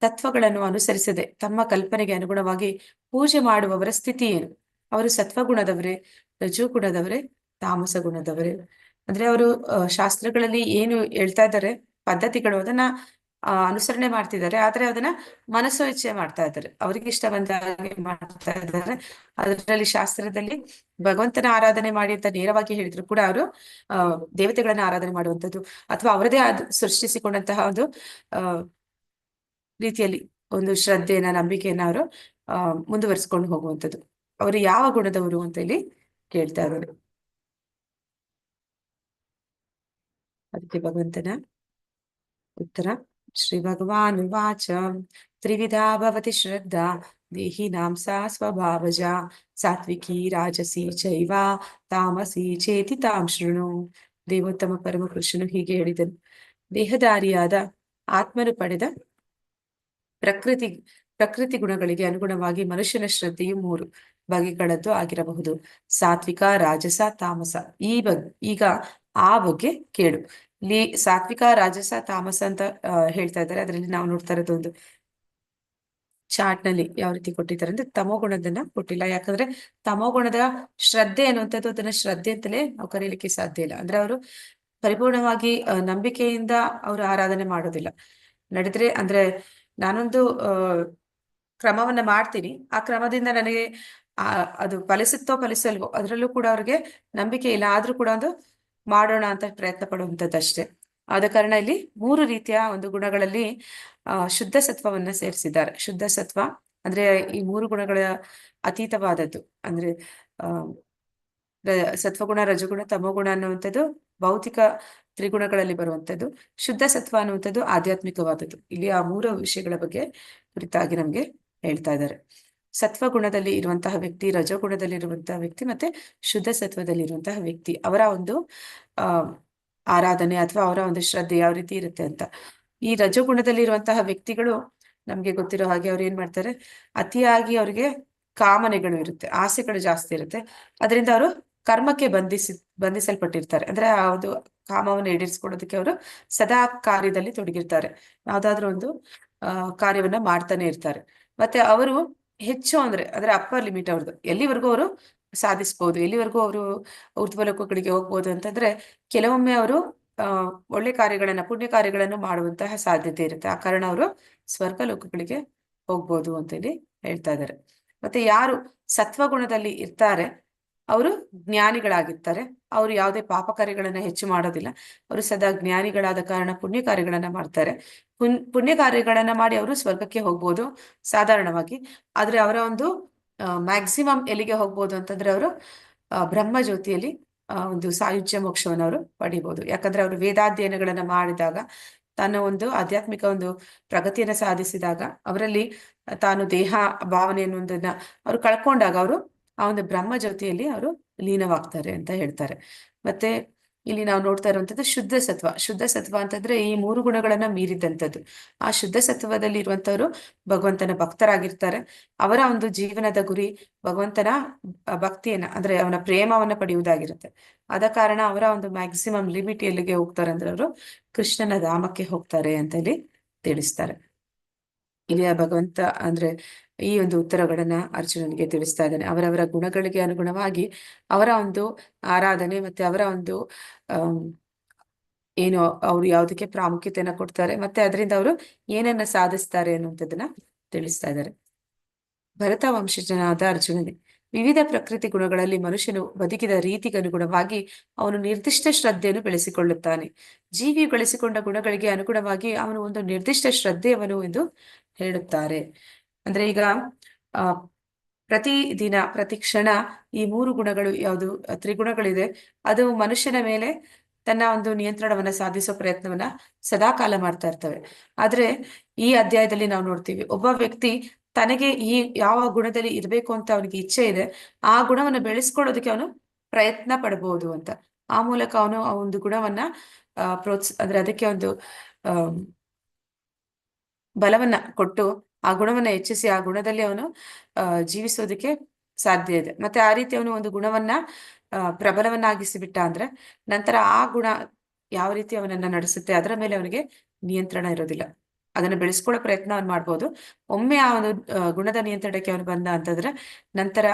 ತತ್ವಗಳನ್ನು ಅನುಸರಿಸದೆ ತಮ್ಮ ಕಲ್ಪನೆಗೆ ಅನುಗುಣವಾಗಿ ಪೂಜೆ ಮಾಡುವವರ ಸ್ಥಿತಿ ಏನು? ಅವರು ಸತ್ವಗುಣದವರೇ, ರಜೋಗುಣದವರೇ, ತಾಮಸ ಗುಣದವರೇ? ಅಂದ್ರೆ ಅವರು ಶಾಸ್ತ್ರಗಳಲ್ಲಿ ಏನು ಹೇಳ್ತಾ ಇದ್ದಾರೆ ಪದ್ಧತಿಗಳು, ಅದನ್ನ ಅನುಸರಣೆ ಮಾಡ್ತಿದ್ದಾರೆ, ಆದ್ರೆ ಅದನ್ನ ಮನಸ್ಸು ಇಚ್ಛೆ ಮಾಡ್ತಾ ಇದ್ದಾರೆ, ಅವ್ರಿಗೆ ಇಷ್ಟ ಬಂದ ಹಾಗೆ ಮಾಡ್ತಾ ಇದ್ದಾರೆ. ಅದರಲ್ಲಿ ಶಾಸ್ತ್ರದಲ್ಲಿ ಭಗವಂತನ ಆರಾಧನೆ ಮಾಡಿ ಅಂತ ನೇರವಾಗಿ ಹೇಳಿದ್ರು ಕೂಡ ಅವರು ದೇವತೆಗಳನ್ನ ಆರಾಧನೆ ಮಾಡುವಂಥದ್ದು ಅಥವಾ ಅವರದೇ ಆದ ಸೃಷ್ಟಿಸಿಕೊಂಡಂತಹ ಒಂದು ಆ ರೀತಿಯಲ್ಲಿ ಒಂದು ಶ್ರದ್ಧೆಯನ್ನ, ನಂಬಿಕೆಯನ್ನ ಅವರು ಮುಂದುವರಿಸಿಕೊಂಡು ಹೋಗುವಂಥದ್ದು. ಅವರು ಯಾವ ಗುಣದವರು ಅಂತ ಇಲ್ಲಿ ಕೇಳ್ತಾ ಇದ್ದಾರೆ. ಅದಕ್ಕೆ ಭಗವಂತನ ಉತ್ತರ ಶ್ರೀ ಭಗವಾನ್ ವಾಚ ತ್ರಿವಿಧಾ ಭವತಿ ಶ್ರದ್ಧಾ ದೇಹಿನಾಂ ಸಾ ಸ್ವಭಾವಜ ಸಾತ್ವಿಕಿ ರಾಜಸಿ ಚೈವ ತಾಮಸಿ ಚೇತಿ ತಾಂ ಶೃಣು. ದೇವೋತ್ತಮ ಪರಮಪುರುಷನು ಹೀಗೆ ಹೇಳಿದನು, ದೇಹಧಾರಿಯಾದ ಆತ್ಮನು ಪಡೆದ ಪ್ರಕೃತಿ ಗುಣಗಳಿಗೆ ಅನುಗುಣವಾಗಿ ಮನುಷ್ಯನ ಶ್ರದ್ಧೆಯು 3 ಬಗೆಗಳದ್ದು ಆಗಿರಬಹುದು. ಸಾತ್ವಿಕ, ರಾಜಸ, ತಾಮಸ. ಈಗ ಆ ಬಗ್ಗೆ ಕೇಳು. ಇಲ್ಲಿ ಸಾತ್ವಿಕ, ರಾಜಸ, ತಾಮಸ ಅಂತ ಹೇಳ್ತಾ ಇದ್ದಾರೆ. ಅದರಲ್ಲಿ ನಾವು ನೋಡ್ತಾ ಇರೋದು ಒಂದು ಚಾರ್ಟ್ ನಲ್ಲಿ ಯಾವ ರೀತಿ ಕೊಟ್ಟಿದ್ದಾರೆ ಅಂದ್ರೆ ತಮೋಗುಣದನ್ನ ಕೊಟ್ಟಿಲ್ಲ. ಯಾಕಂದ್ರೆ ತಮೋಗುಣದ ಶ್ರದ್ಧೆ ಅನ್ನುವಂಥದ್ದು ಅದನ್ನ ಶ್ರದ್ಧೆ ಅಂತಲೇ ನಾವು ಕರೀಲಿಕ್ಕೆ ಸಾಧ್ಯ ಇಲ್ಲ. ಅಂದ್ರೆ ಅವರು ಪರಿಪೂರ್ಣವಾಗಿ ನಂಬಿಕೆಯಿಂದ ಅವರು ಆರಾಧನೆ ಮಾಡೋದಿಲ್ಲ. ನಡೆದ್ರೆ ಅಂದ್ರೆ ನಾನೊಂದು ಕ್ರಮವನ್ನ ಮಾಡ್ತೀನಿ, ಆ ಕ್ರಮದಿಂದ ನನಗೆ ಅದು ಫಲಿಸುತ್ತೋ ಫಲಿಸಲ್ವೋ ಅದರಲ್ಲೂ ಕೂಡ ಅವ್ರಿಗೆ ನಂಬಿಕೆ ಇಲ್ಲ, ಆದ್ರೂ ಕೂಡ ಒಂದು ಮಾಡೋಣ ಅಂತ ಪ್ರಯತ್ನ ಪಡುವಂಥದ್ದಷ್ಟೇ. ಆದ ಕಾರಣ ಇಲ್ಲಿ 3 ರೀತಿಯ ಒಂದು ಗುಣಗಳಲ್ಲಿ ಶುದ್ಧ ಸತ್ವವನ್ನ ಸೇರಿಸಿದ್ದಾರೆ. ಶುದ್ಧ ಸತ್ವ ಅಂದ್ರೆ ಈ 3 ಗುಣಗಳ ಅತೀತವಾದದ್ದು. ಅಂದ್ರೆ ಸತ್ವಗುಣ, ರಜಗುಣ, ತಮೋಗುಣ ಅನ್ನುವಂಥದ್ದು ಭೌತಿಕ ತ್ರಿಗುಣಗಳಲ್ಲಿ ಬರುವಂಥದ್ದು. ಶುದ್ಧ ಸತ್ವ ಅನ್ನುವಂಥದ್ದು ಆಧ್ಯಾತ್ಮಿಕವಾದದ್ದು. ಇಲ್ಲಿ ಆ 3 ವಿಷಯಗಳ ಬಗ್ಗೆ ಕುರಿತಾಗಿ ನಮ್ಗೆ ಹೇಳ್ತಾ ಇದ್ದಾರೆ. ಸತ್ವಗುಣದಲ್ಲಿ ಇರುವಂತಹ ವ್ಯಕ್ತಿ, ರಜಗುಣದಲ್ಲಿ ಇರುವಂತಹ ವ್ಯಕ್ತಿ ಮತ್ತೆ ಶುದ್ಧ ಸತ್ವದಲ್ಲಿ ಇರುವಂತಹ ವ್ಯಕ್ತಿ, ಅವರ ಒಂದು ಆರಾಧನೆ ಅಥವಾ ಅವರ ಒಂದು ಶ್ರದ್ಧೆ ಯಾವ ರೀತಿ ಇರುತ್ತೆ ಅಂತ. ಈ ರಜಗುಣದಲ್ಲಿ ಇರುವಂತಹ ವ್ಯಕ್ತಿಗಳು ನಮ್ಗೆ ಗೊತ್ತಿರೋ ಹಾಗೆ ಅವ್ರು ಏನ್ ಮಾಡ್ತಾರೆ, ಅತಿಯಾಗಿ ಕಾಮನೆಗಳು ಇರುತ್ತೆ, ಆಸೆಗಳು ಜಾಸ್ತಿ ಇರುತ್ತೆ. ಅದರಿಂದ ಅವರು ಕರ್ಮಕ್ಕೆ ಬಂಧಿಸಲ್ಪಟ್ಟಿರ್ತಾರೆ. ಅಂದ್ರೆ ಆ ಒಂದು ಕಾಮವನ್ನು ಈಡೇರಿಸ್ಕೊಳ್ಳೋದಕ್ಕೆ ಅವರು ಸದಾ ಕಾರ್ಯದಲ್ಲಿ ತೊಡಗಿರ್ತಾರೆ, ಯಾವ್ದಾದ್ರು ಒಂದು ಕಾರ್ಯವನ್ನ ಮಾಡ್ತಾನೆ ಇರ್ತಾರೆ. ಮತ್ತೆ ಅವರು ಹೆಚ್ಚು ಅಂದ್ರೆ ಅಪ್ಪರ್ ಲಿಮಿಟ್ ಅವ್ರದ್ದು, ಎಲ್ಲಿವರೆಗೂ ಅವರು ಸಾಧಿಸ್ಬೋದು, ಎಲ್ಲಿವರೆಗೂ ಅವರು ಊರ್ಧ್ವ ಲೋಕಗಳಿಗೆ ಹೋಗ್ಬೋದು ಅಂತಂದ್ರೆ ಕೆಲವೊಮ್ಮೆ ಅವರು ಒಳ್ಳೆ ಕಾರ್ಯಗಳನ್ನ, ಪುಣ್ಯ ಕಾರ್ಯಗಳನ್ನು ಮಾಡುವಂತಹ ಸಾಧ್ಯತೆ ಇರುತ್ತೆ. ಆ ಕಾರಣ ಅವರು ಸ್ವರ್ಗ ಲೋಕಗಳಿಗೆ ಹೋಗ್ಬೋದು ಅಂತ ಹೇಳಿ ಹೇಳ್ತಾ ಇದ್ದಾರೆ. ಮತ್ತೆ ಯಾರು ಸತ್ವಗುಣದಲ್ಲಿ ಇರ್ತಾರೆ ಅವರು ಜ್ಞಾನಿಗಳಾಗಿರ್ತಾರೆ. ಅವರು ಯಾವುದೇ ಪಾಪ ಕಾರ್ಯಗಳನ್ನ ಹೆಚ್ಚು ಮಾಡೋದಿಲ್ಲ. ಅವರು ಸದಾ ಜ್ಞಾನಿಗಳಾದ ಕಾರಣ ಪುಣ್ಯ ಕಾರ್ಯಗಳನ್ನ ಮಾಡ್ತಾರೆ. ಪುಣ್ಯ ಕಾರ್ಯಗಳನ್ನ ಮಾಡಿ ಅವರು ಸ್ವರ್ಗಕ್ಕೆ ಹೋಗ್ಬೋದು ಸಾಧಾರಣವಾಗಿ. ಆದ್ರೆ ಅವರ ಒಂದು ಮ್ಯಾಕ್ಸಿಮಮ್ ಎಲ್ಲಿಗೆ ಹೋಗ್ಬೋದು ಅಂತಂದ್ರೆ ಅವರು ಬ್ರಹ್ಮ ಜ್ಯೋತಿಯಲ್ಲಿ ಒಂದು ಸಾಯುಜ್ಯ ಮೋಕ್ಷವನ್ನು ಅವರು ಪಡಿಬಹುದು. ಯಾಕಂದ್ರೆ ಅವರು ವೇದಾಧ್ಯಯನಗಳನ್ನ ಮಾಡಿದಾಗ, ತನ್ನ ಒಂದು ಆಧ್ಯಾತ್ಮಿಕ ಒಂದು ಪ್ರಗತಿಯನ್ನ ಸಾಧಿಸಿದಾಗ, ಅವರಲ್ಲಿ ತಾನು ದೇಹ ಭಾವನೆ ಅನ್ನೋದನ್ನ ಅವರು ಕಳ್ಕೊಂಡಾಗ ಅವರು ಆ ಒಂದು ಬ್ರಹ್ಮ ಜ್ಯೋತಿಯಲ್ಲಿ ಅವರು ಲೀನವಾಗ್ತಾರೆ ಅಂತ ಹೇಳ್ತಾರೆ. ಮತ್ತೆ ಇಲ್ಲಿ ನಾವು ನೋಡ್ತಾ ಇರುವಂತದ್ದು ಶುದ್ಧ ಸತ್ವ. ಶುದ್ಧ ಸತ್ವ ಅಂತಂದ್ರೆ ಈ 3 ಗುಣಗಳನ್ನ ಮೀರಿದಂಥದ್ದು. ಆ ಶುದ್ಧ ಸತ್ವದಲ್ಲಿ ಇರುವಂತವ್ರು ಭಗವಂತನ ಭಕ್ತರಾಗಿರ್ತಾರೆ. ಅವರ ಒಂದು ಜೀವನದ ಗುರಿ ಭಗವಂತನ ಭಕ್ತಿಯನ್ನ ಅಂದ್ರೆ ಅವನ ಪ್ರೇಮವನ್ನ ಪಡೆಯುವುದಾಗಿರುತ್ತೆ. ಆದ ಕಾರಣ ಅವರ ಒಂದು ಮ್ಯಾಕ್ಸಿಮಮ್ ಲಿಮಿಟ್ ಎಲ್ಲಿಗೆ ಹೋಗ್ತಾರೆ ಅಂದ್ರೆ ಅವರು ಕೃಷ್ಣನ ಧಾಮಕ್ಕೆ ಹೋಗ್ತಾರೆ ಅಂತ ಇಲ್ಲಿ ತಿಳಿಸ್ತಾರೆ. ಇಲ್ಲಿಯ ಭಗವಂತ ಅಂದ್ರೆ ಈ ಒಂದು ಉತ್ತರಗಳನ್ನ ಅರ್ಜುನನಿಗೆ ತಿಳಿಸ್ತಾ ಇದ್ದಾನೆ. ಅವರವರ ಗುಣಗಳಿಗೆ ಅನುಗುಣವಾಗಿ ಅವರ ಒಂದು ಆರಾಧನೆ ಮತ್ತೆ ಅವರ ಒಂದು ಏನು ಅವ್ರು ಯಾವುದಕ್ಕೆ ಪ್ರಾಮುಖ್ಯತೆಯನ್ನ ಕೊಡ್ತಾರೆ ಮತ್ತೆ ಅದರಿಂದ ಅವರು ಏನನ್ನ ಸಾಧಿಸ್ತಾರೆ ಅನ್ನುವಂಥದ್ದನ್ನ ತಿಳಿಸ್ತಾ ಇದ್ದಾರೆ. ಭರತ ವಂಶಜನಾದ ಅರ್ಜುನನೇ, ವಿವಿಧ ಪ್ರಕೃತಿ ಗುಣಗಳಲ್ಲಿ ಮನುಷ್ಯನು ಬದುಕಿದ ರೀತಿಗೆ ಅನುಗುಣವಾಗಿ ಅವನು ನಿರ್ದಿಷ್ಟ ಶ್ರದ್ಧೆಯನ್ನು ಬೆಳೆಸಿಕೊಳ್ಳುತ್ತಾನೆ. ಜೀವಿ ಬೆಳೆಸಿಕೊಂಡ ಗುಣಗಳಿಗೆ ಅನುಗುಣವಾಗಿ ಅವನು ಒಂದು ನಿರ್ದಿಷ್ಟ ಶ್ರದ್ಧೆಯವನು ಎಂದು ಹೇಳುತ್ತಾರೆ. ಅಂದ್ರೆ ಈಗ ಪ್ರತಿ ದಿನ ಪ್ರತಿ ಕ್ಷಣ ಈ 3 ಗುಣಗಳು ಯಾವುದು ತ್ರಿಗುಣಗಳಿದೆ, ಅದು ಮನುಷ್ಯನ ಮೇಲೆ ತನ್ನ ಒಂದು ನಿಯಂತ್ರಣವನ್ನ ಸಾಧಿಸೋ ಪ್ರಯತ್ನವನ್ನ ಸದಾಕಾಲ ಮಾಡ್ತಾ ಇರ್ತವೆ. ಆದ್ರೆ ಈ ಅಧ್ಯಾಯದಲ್ಲಿ ನಾವು ನೋಡ್ತೀವಿ, ಒಬ್ಬ ವ್ಯಕ್ತಿ ತನಗೆ ಈ ಯಾವ ಗುಣದಲ್ಲಿ ಇರ್ಬೇಕು ಅಂತ ಅವನಿಗೆ ಇಚ್ಛೆ ಇದೆ, ಆ ಗುಣವನ್ನ ಬೆಳೆಸ್ಕೊಳ್ಳೋದಕ್ಕೆ ಅವನು ಪ್ರಯತ್ನ ಪಡಬಹುದು ಅಂತ. ಆ ಮೂಲಕ ಅವನು ಆ ಒಂದು ಗುಣವನ್ನ ಅಂದ್ರೆ ಅದಕ್ಕೆ ಒಂದು ಬಲವನ್ನ ಕೊಟ್ಟು ಆ ಗುಣವನ್ನ ಹೆಚ್ಚಿಸಿ ಆ ಗುಣದಲ್ಲಿ ಅವನು ಜೀವಿಸೋದಕ್ಕೆ ಸಾಧ್ಯ ಇದೆ. ಮತ್ತೆ ಆ ರೀತಿ ಅವನು ಒಂದು ಗುಣವನ್ನ ಪ್ರಬಲವನ್ನಾಗಿಸಿ ಬಿಟ್ಟ ಅಂದ್ರೆ ನಂತರ ಆ ಗುಣ ಯಾವ ರೀತಿ ಅವನನ್ನ ನಡೆಸುತ್ತೆ ಅದರ ಮೇಲೆ ಅವನಿಗೆ ನಿಯಂತ್ರಣ ಇರೋದಿಲ್ಲ. ಅದನ್ನ ಬೆಳೆಸ್ಕೊಳ್ಳೋ ಪ್ರಯತ್ನ ಅವನು ಮಾಡ್ಬೋದು. ಒಮ್ಮೆ ಆ ಒಂದು ಗುಣದ ನಿಯಂತ್ರಣಕ್ಕೆ ಅವನು ಬಂದ ಅಂತಂದ್ರೆ ನಂತರ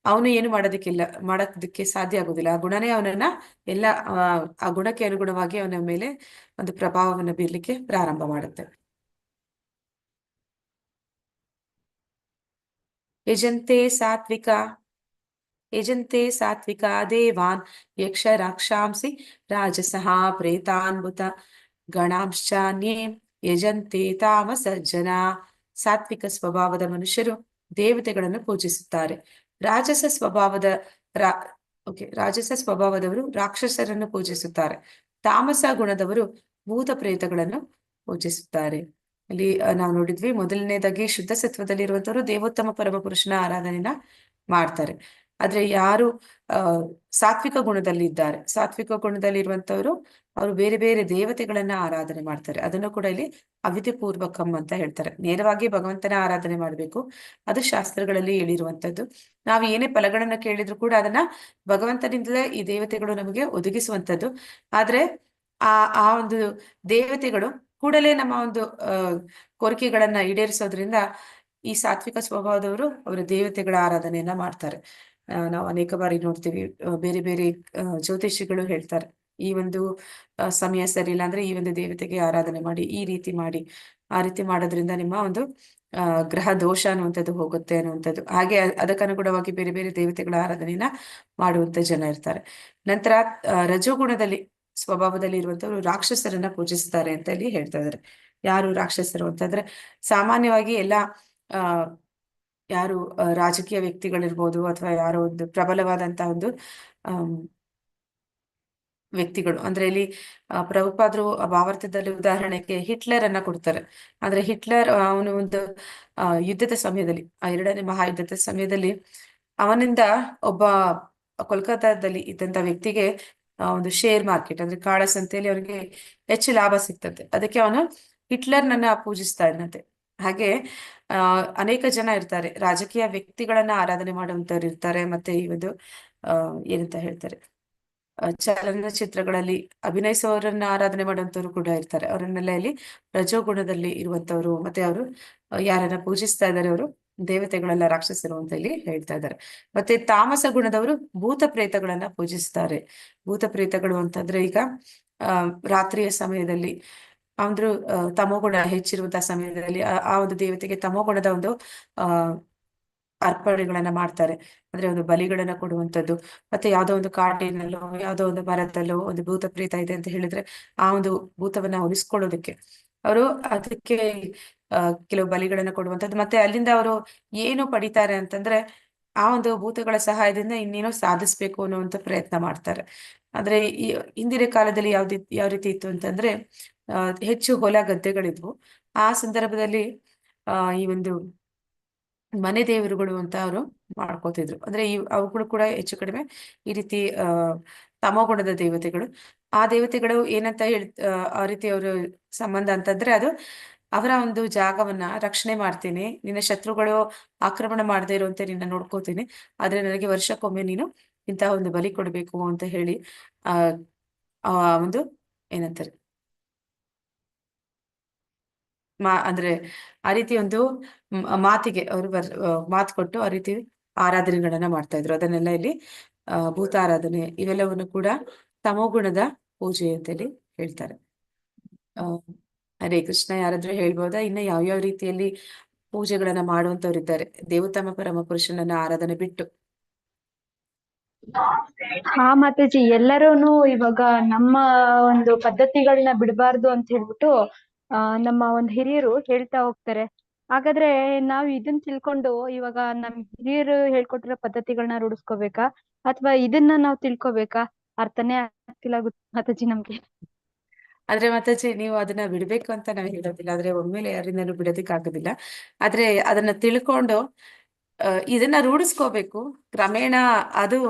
ಅವನು ಏನು ಮಾಡೋದಕ್ಕೆ ಸಾಧ್ಯ ಆಗೋದಿಲ್ಲ. ಆ ಗುಣನೇ ಅವನನ್ನ ಆ ಗುಣಕ್ಕೆ ಅನುಗುಣವಾಗಿ ಅವನ ಮೇಲೆ ಒಂದು ಪ್ರಭಾವವನ್ನು ಬೀರ್ಲಿಕ್ಕೆ ಪ್ರಾರಂಭ ಮಾಡುತ್ತೆ. ಯಜಂತೆ ಸಾತ್ವಿಕ ಯಜಂತೆ ಸಾತ್ವಿಕ ದೇವಾನ್ ಯಕ್ಷ ರಾಕ್ಷಾಂಸಿ ರಾಜಸಃ ಪ್ರೇತಾನ್ಭುತ ಗಣಾಂಶ್ಚಾನ್ಯೇ ಯಜಂತೆ ತಾಮಸ ಜನ. ಸಾತ್ವಿಕ ಸ್ವಭಾವದ ಮನುಷ್ಯರು ದೇವತೆಗಳನ್ನು ಪೂಜಿಸುತ್ತಾರೆ. ರಾಜಸ ಸ್ವಭಾವದ ರಾ ರಾಜಸ ಸ್ವಭಾವದವರು ರಾಕ್ಷಸರನ್ನು ಪೂಜಿಸುತ್ತಾರೆ. ತಾಮಸ ಗುಣದವರು ಭೂತ ಪ್ರೇತಗಳನ್ನು ಪೂಜಿಸುತ್ತಾರೆ. ಇಲ್ಲಿ ನಾವು ನೋಡಿದ್ವಿ, ಮೊದಲನೇದಾಗಿ ಶುದ್ಧ ಸತ್ವದಲ್ಲಿರುವಂತವರು ದೇವೋತ್ತಮ ಪರಮಪುರುಷನ ಆರಾಧನೆಯನ್ನ ಮಾಡ್ತಾರೆ. ಆದ್ರೆ ಯಾರು ಸಾತ್ವಿಕ ಗುಣದಲ್ಲಿ ಇದ್ದಾರೆ, ಸಾತ್ವಿಕ ಗುಣದಲ್ಲಿ ಇರುವಂತವ್ರು ಅವರು ಬೇರೆ ಬೇರೆ ದೇವತೆಗಳನ್ನ ಆರಾಧನೆ ಮಾಡ್ತಾರೆ. ಅದನ್ನು ಕೂಡ ಇಲ್ಲಿ ಅವಿಧಿ ಪೂರ್ವಕಂ ಅಂತ ಹೇಳ್ತಾರೆ. ನೇರವಾಗಿ ಭಗವಂತನ ಆರಾಧನೆ ಮಾಡಬೇಕು, ಅದು ಶಾಸ್ತ್ರಗಳಲ್ಲಿ ಹೇಳಿರುವಂತದ್ದು. ನಾವು ಏನೇ ಫಲಗಳನ್ನ ಕೇಳಿದ್ರು ಕೂಡ ಅದನ್ನ ಭಗವಂತನಿಂದಲೇ ಈ ದೇವತೆಗಳು ನಮಗೆ ಒದಗಿಸುವಂತದ್ದು. ಆದ್ರೆ ಆ ಒಂದು ದೇವತೆಗಳು ಕೂಡಲೇ ನಮ್ಮ ಒಂದು ಕೋರಿಕೆಗಳನ್ನ ಈಡೇರಿಸೋದ್ರಿಂದ ಈ ಸಾತ್ವಿಕ ಸ್ವಭಾವದವರು ಅವರ ದೇವತೆಗಳ ಆರಾಧನೆಯನ್ನ ಮಾಡ್ತಾರೆ. ನಾವು ಅನೇಕ ಬಾರಿ ನೋಡ್ತೀವಿ, ಬೇರೆ ಬೇರೆ ಜ್ಯೋತಿಷಿಗಳು ಹೇಳ್ತಾರೆ, ಈ ಒಂದು ಸಮಯ ಸರಿ ಇಲ್ಲ ಅಂದ್ರೆ ಈ ಒಂದು ದೇವತೆಗೆ ಆರಾಧನೆ ಮಾಡಿ, ಈ ರೀತಿ ಮಾಡಿ, ಆ ರೀತಿ ಮಾಡೋದ್ರಿಂದ ನಿಮ್ಮ ಒಂದು ಗ್ರಹ ದೋಷ ಅನ್ನುವಂಥದ್ದು ಹೋಗುತ್ತೆ ಅನ್ನುವಂಥದ್ದು. ಹಾಗೆ ಅದಕ್ಕನುಗುಣವಾಗಿ ಬೇರೆ ಬೇರೆ ದೇವತೆಗಳ ಆರಾಧನೆಯನ್ನ ಮಾಡುವಂತ ಜನ ಇರ್ತಾರೆ. ನಂತರ ರಜೋಗುಣದಲ್ಲಿ ಸ್ವಭಾವದಲ್ಲಿ ಇರುವಂತವ್ರು ರಾಕ್ಷಸರನ್ನ ಪೂಜಿಸ್ತಾರೆ ಅಂತ ಇಲ್ಲಿ ಹೇಳ್ತಾ ಇದಾರೆ. ಯಾರು ರಾಕ್ಷಸರು ಅಂತಂದ್ರೆ ಸಾಮಾನ್ಯವಾಗಿ ಎಲ್ಲ ಯಾರು ರಾಜಕೀಯ ವ್ಯಕ್ತಿಗಳಿರ್ಬೋದು, ಅಥವಾ ಯಾರೋ ಒಂದು ಪ್ರಬಲವಾದಂತಹ ಒಂದು ವ್ಯಕ್ತಿಗಳು. ಅಂದ್ರೆ ಇಲ್ಲಿ ಪ್ರಭುಪಾದರು ಭಾವಾರ್ಥದಲ್ಲಿ ಉದಾಹರಣೆಗೆ ಹಿಟ್ಲರ್ ಅನ್ನ ಕೊಡ್ತಾರೆ. ಅಂದ್ರೆ ಹಿಟ್ಲರ್ ಅವನು ಒಂದು ಯುದ್ಧದ ಸಮಯದಲ್ಲಿ, ಎರಡನೇ ಮಹಾಯುದ್ಧದ ಸಮಯದಲ್ಲಿ ಅವನಿಂದ ಒಬ್ಬ ಕೋಲ್ಕತ್ತಾದಲ್ಲಿ ಇದ್ದಂತ ವ್ಯಕ್ತಿಗೆ ಒಂದು ಶೇರ್ ಮಾರ್ಕೆಟ್ ಅಂದ್ರೆ ಕಾಳಸಂತೆಯಲ್ಲಿ ಅವನಿಗೆ ಹೆಚ್ಚು ಲಾಭ ಸಿಗ್ತದೆ. ಅದಕ್ಕೆ ಅವನು ಹಿಟ್ಲರ್ನನ್ನ ಪೂಜಿಸ್ತಾ ಇದ್ದಂತೆ. ಹಾಗೆ ಅನೇಕ ಜನ ಇರ್ತಾರೆ, ರಾಜಕೀಯ ವ್ಯಕ್ತಿಗಳನ್ನ ಆರಾಧನೆ ಮಾಡುವಂತವ್ರು ಇರ್ತಾರೆ. ಮತ್ತೆ ಈ ಒಂದು ಏನಂತ ಹೇಳ್ತಾರೆ, ಚಲನಚಿತ್ರಗಳಲ್ಲಿ ಅಭಿನಯಿಸುವವರನ್ನ ಆರಾಧನೆ ಮಾಡುವಂತವ್ರು ಕೂಡ ಇರ್ತಾರೆ. ಅವರನ್ನೆಲ್ಲ ಇಲ್ಲಿ ರಜೋಗುಣದಲ್ಲಿ ಇರುವಂತವ್ರು, ಮತ್ತೆ ಅವರು ಯಾರನ್ನ ಪೂಜಿಸ್ತಾ ಇದ್ದಾರೆ ಅವರು ದೇವತೆಗಳೆಲ್ಲ ರಾಕ್ಷಸರು ಅಂತ ಇಲ್ಲಿ ಹೇಳ್ತಾ ಇದ್ದಾರೆ. ಮತ್ತೆ ತಾಮಸ ಗುಣದವರು ಭೂತ ಪ್ರೇತಗಳನ್ನ ಪೂಜಿಸ್ತಾರೆ. ಭೂತ ಪ್ರೇತಗಳು ಅಂತಂದ್ರೆ ಈಗ ರಾತ್ರಿಯ ಸಮಯದಲ್ಲಿ ಅಂದ್ರು ತಮೋಗುಣ ಹೆಚ್ಚಿರುವಂತಹ ಸಮಯದಲ್ಲಿ ಆ ಒಂದು ದೇವತೆಗೆ ತಮೋಗುಣದ ಒಂದು ಅರ್ಪಣೆಗಳನ್ನ ಮಾಡ್ತಾರೆ. ಅಂದ್ರೆ ಒಂದು ಬಲಿಗಳನ್ನ ಕೊಡುವಂಥದ್ದು. ಮತ್ತೆ ಯಾವ್ದೋ ಒಂದು ಕಾಡಿನಲ್ಲೋ ಯಾವ್ದೋ ಒಂದು ಮರದಲ್ಲೋ ಒಂದು ಭೂತ ಪ್ರೇತ ಇದೆ ಅಂತ ಹೇಳಿದ್ರೆ ಆ ಒಂದು ಭೂತವನ್ನ ಉಳಿಸ್ಕೊಳ್ಳೋದಕ್ಕೆ ಅವರು ಅದಕ್ಕೆ ಕೆಲವು ಬಲಿಗಳನ್ನ ಕೊಡುವಂಥದ್ದು. ಮತ್ತೆ ಅಲ್ಲಿಂದ ಅವರು ಏನು ಪಡಿತಾರೆ ಅಂತಂದ್ರೆ ಆ ಒಂದು ಭೂತಗಳ ಸಹಾಯದಿಂದ ಇನ್ನೇನೋ ಸಾಧಿಸ್ಬೇಕು ಅನ್ನುವಂಥ ಪ್ರಯತ್ನ ಮಾಡ್ತಾರೆ. ಅಂದ್ರೆ ಈ ಹಿಂದಿನ ಕಾಲದಲ್ಲಿ ಯಾವ ರೀತಿ ಇತ್ತು ಅಂತಂದ್ರೆ ಹೆಚ್ಚು ಹೊಲ ಗದ್ದೆಗಳಿದ್ವು. ಆ ಸಂದರ್ಭದಲ್ಲಿ ಈ ಒಂದು ಮನೆ ದೇವರುಗಳು ಅಂತ ಅವರು ಮಾಡ್ಕೋತಿದ್ರು. ಅಂದ್ರೆ ಅವುಗಳು ಕೂಡ ಹೆಚ್ಚು ಕಡಿಮೆ ಈ ರೀತಿ ತಮೋಗುಣದ ದೇವತೆಗಳು. ಆ ದೇವತೆಗಳು ಏನಂತ ಆ ರೀತಿ ಅವರು ಸಂಬಂಧ ಅಂತಂದ್ರೆ ಅದು ಅವರ ಒಂದು ಜಾಗವನ್ನ ರಕ್ಷಣೆ ಮಾಡ್ತೀನಿ, ನಿನ್ನ ಶತ್ರುಗಳು ಆಕ್ರಮಣ ಮಾಡದೇ ಇರುವಂತೆ ನಿನ್ನ ನೋಡ್ಕೋತೀನಿ, ಆದ್ರೆ ನನಗೆ ವರ್ಷಕ್ಕೊಮ್ಮೆ ನೀನು ಇಂತಹ ಒಂದು ಬಲಿ ಕೊಡ್ಬೇಕು ಅಂತ ಹೇಳಿ ಆ ಒಂದು ಏನಂತಾರೆ ಅಂದ್ರೆ ಆ ರೀತಿ ಒಂದು ಮಾತಿಗೆ ಅವರು ಮಾತು ಕೊಟ್ಟು ಆ ರೀತಿ ಆರಾಧನೆಗಳನ್ನ ಮಾಡ್ತಾ ಇದ್ರು. ಅದನ್ನೆಲ್ಲ ಇಲ್ಲಿ ಭೂತ ಆರಾಧನೆ ಇವೆಲ್ಲವನ್ನು ಕೂಡ ತಮೋಗುಣದ ಪೂಜೆ ಅಂತೇಳಿ ಹೇಳ್ತಾರೆ. ಹರೇ ಕೃಷ್ಣ. ಯಾರಾದ್ರೂ ಹೇಳ್ಬೋದಾ ಇನ್ನ ಯಾವ್ಯಾವ ರೀತಿಯಲ್ಲಿ ಪೂಜೆಗಳನ್ನ ಮಾಡುವಂತವ್ರು ಇದ್ದಾರೆ ದೇವೋತ್ತಮ ಪರಮ ಪುರುಷನನ್ನ ಆರಾಧನೆ ಬಿಟ್ಟು? ಹಾ ಮಾತಾಜಿ, ಎಲ್ಲರೂನು ಇವಾಗ ನಮ್ಮ ಒಂದು ಪದ್ಧತಿಗಳನ್ನ ಬಿಡಬಾರ್ದು ಅಂತ ಹೇಳ್ಬಿಟ್ಟು ನಮ್ಮ ಒಂದು ಹಿರಿಯರು ಹೇಳ್ತಾ ಹೋಗ್ತಾರೆ. ಹಾಗಾದ್ರೆ ನಾವ್ ಇದನ್ನ ತಿಳ್ಕೊಂಡು ಇವಾಗ ನಮ್ ಹಿರಿಯರು ಹೇಳ್ಕೊಟ್ಟಿರೋ ಪದ್ಧತಿಗಳನ್ನ ರೂಢಿಸ್ಕೋಬೇಕಾ ಅಥವಾ ಇದನ್ನ ನಾವು ತಿಳ್ಕೊಬೇಕಾ? ಅರ್ಥನೇ ಆಗ್ತಿಲ್ಲ ಮಾತಾಜಿ ನಮ್ಗೆ. ಆದ್ರೆ ಮಾತಾಜಿ, ನೀವು ಅದನ್ನ ಬಿಡ್ಬೇಕು ಅಂತ ನಾವು ಹೇಳೋದಿಲ್ಲ, ಆದ್ರೆ ಒಮ್ಮೆಲೆ ಯಾರಿಂದಲೂ ಬಿಡೋದಿಕ್ ಆಗೋದಿಲ್ಲ. ಆದ್ರೆ ಅದನ್ನ ತಿಳ್ಕೊಂಡು ಇದನ್ನ ರೂಢಿಸ್ಕೋಬೇಕು ಕ್ರಮೇಣ.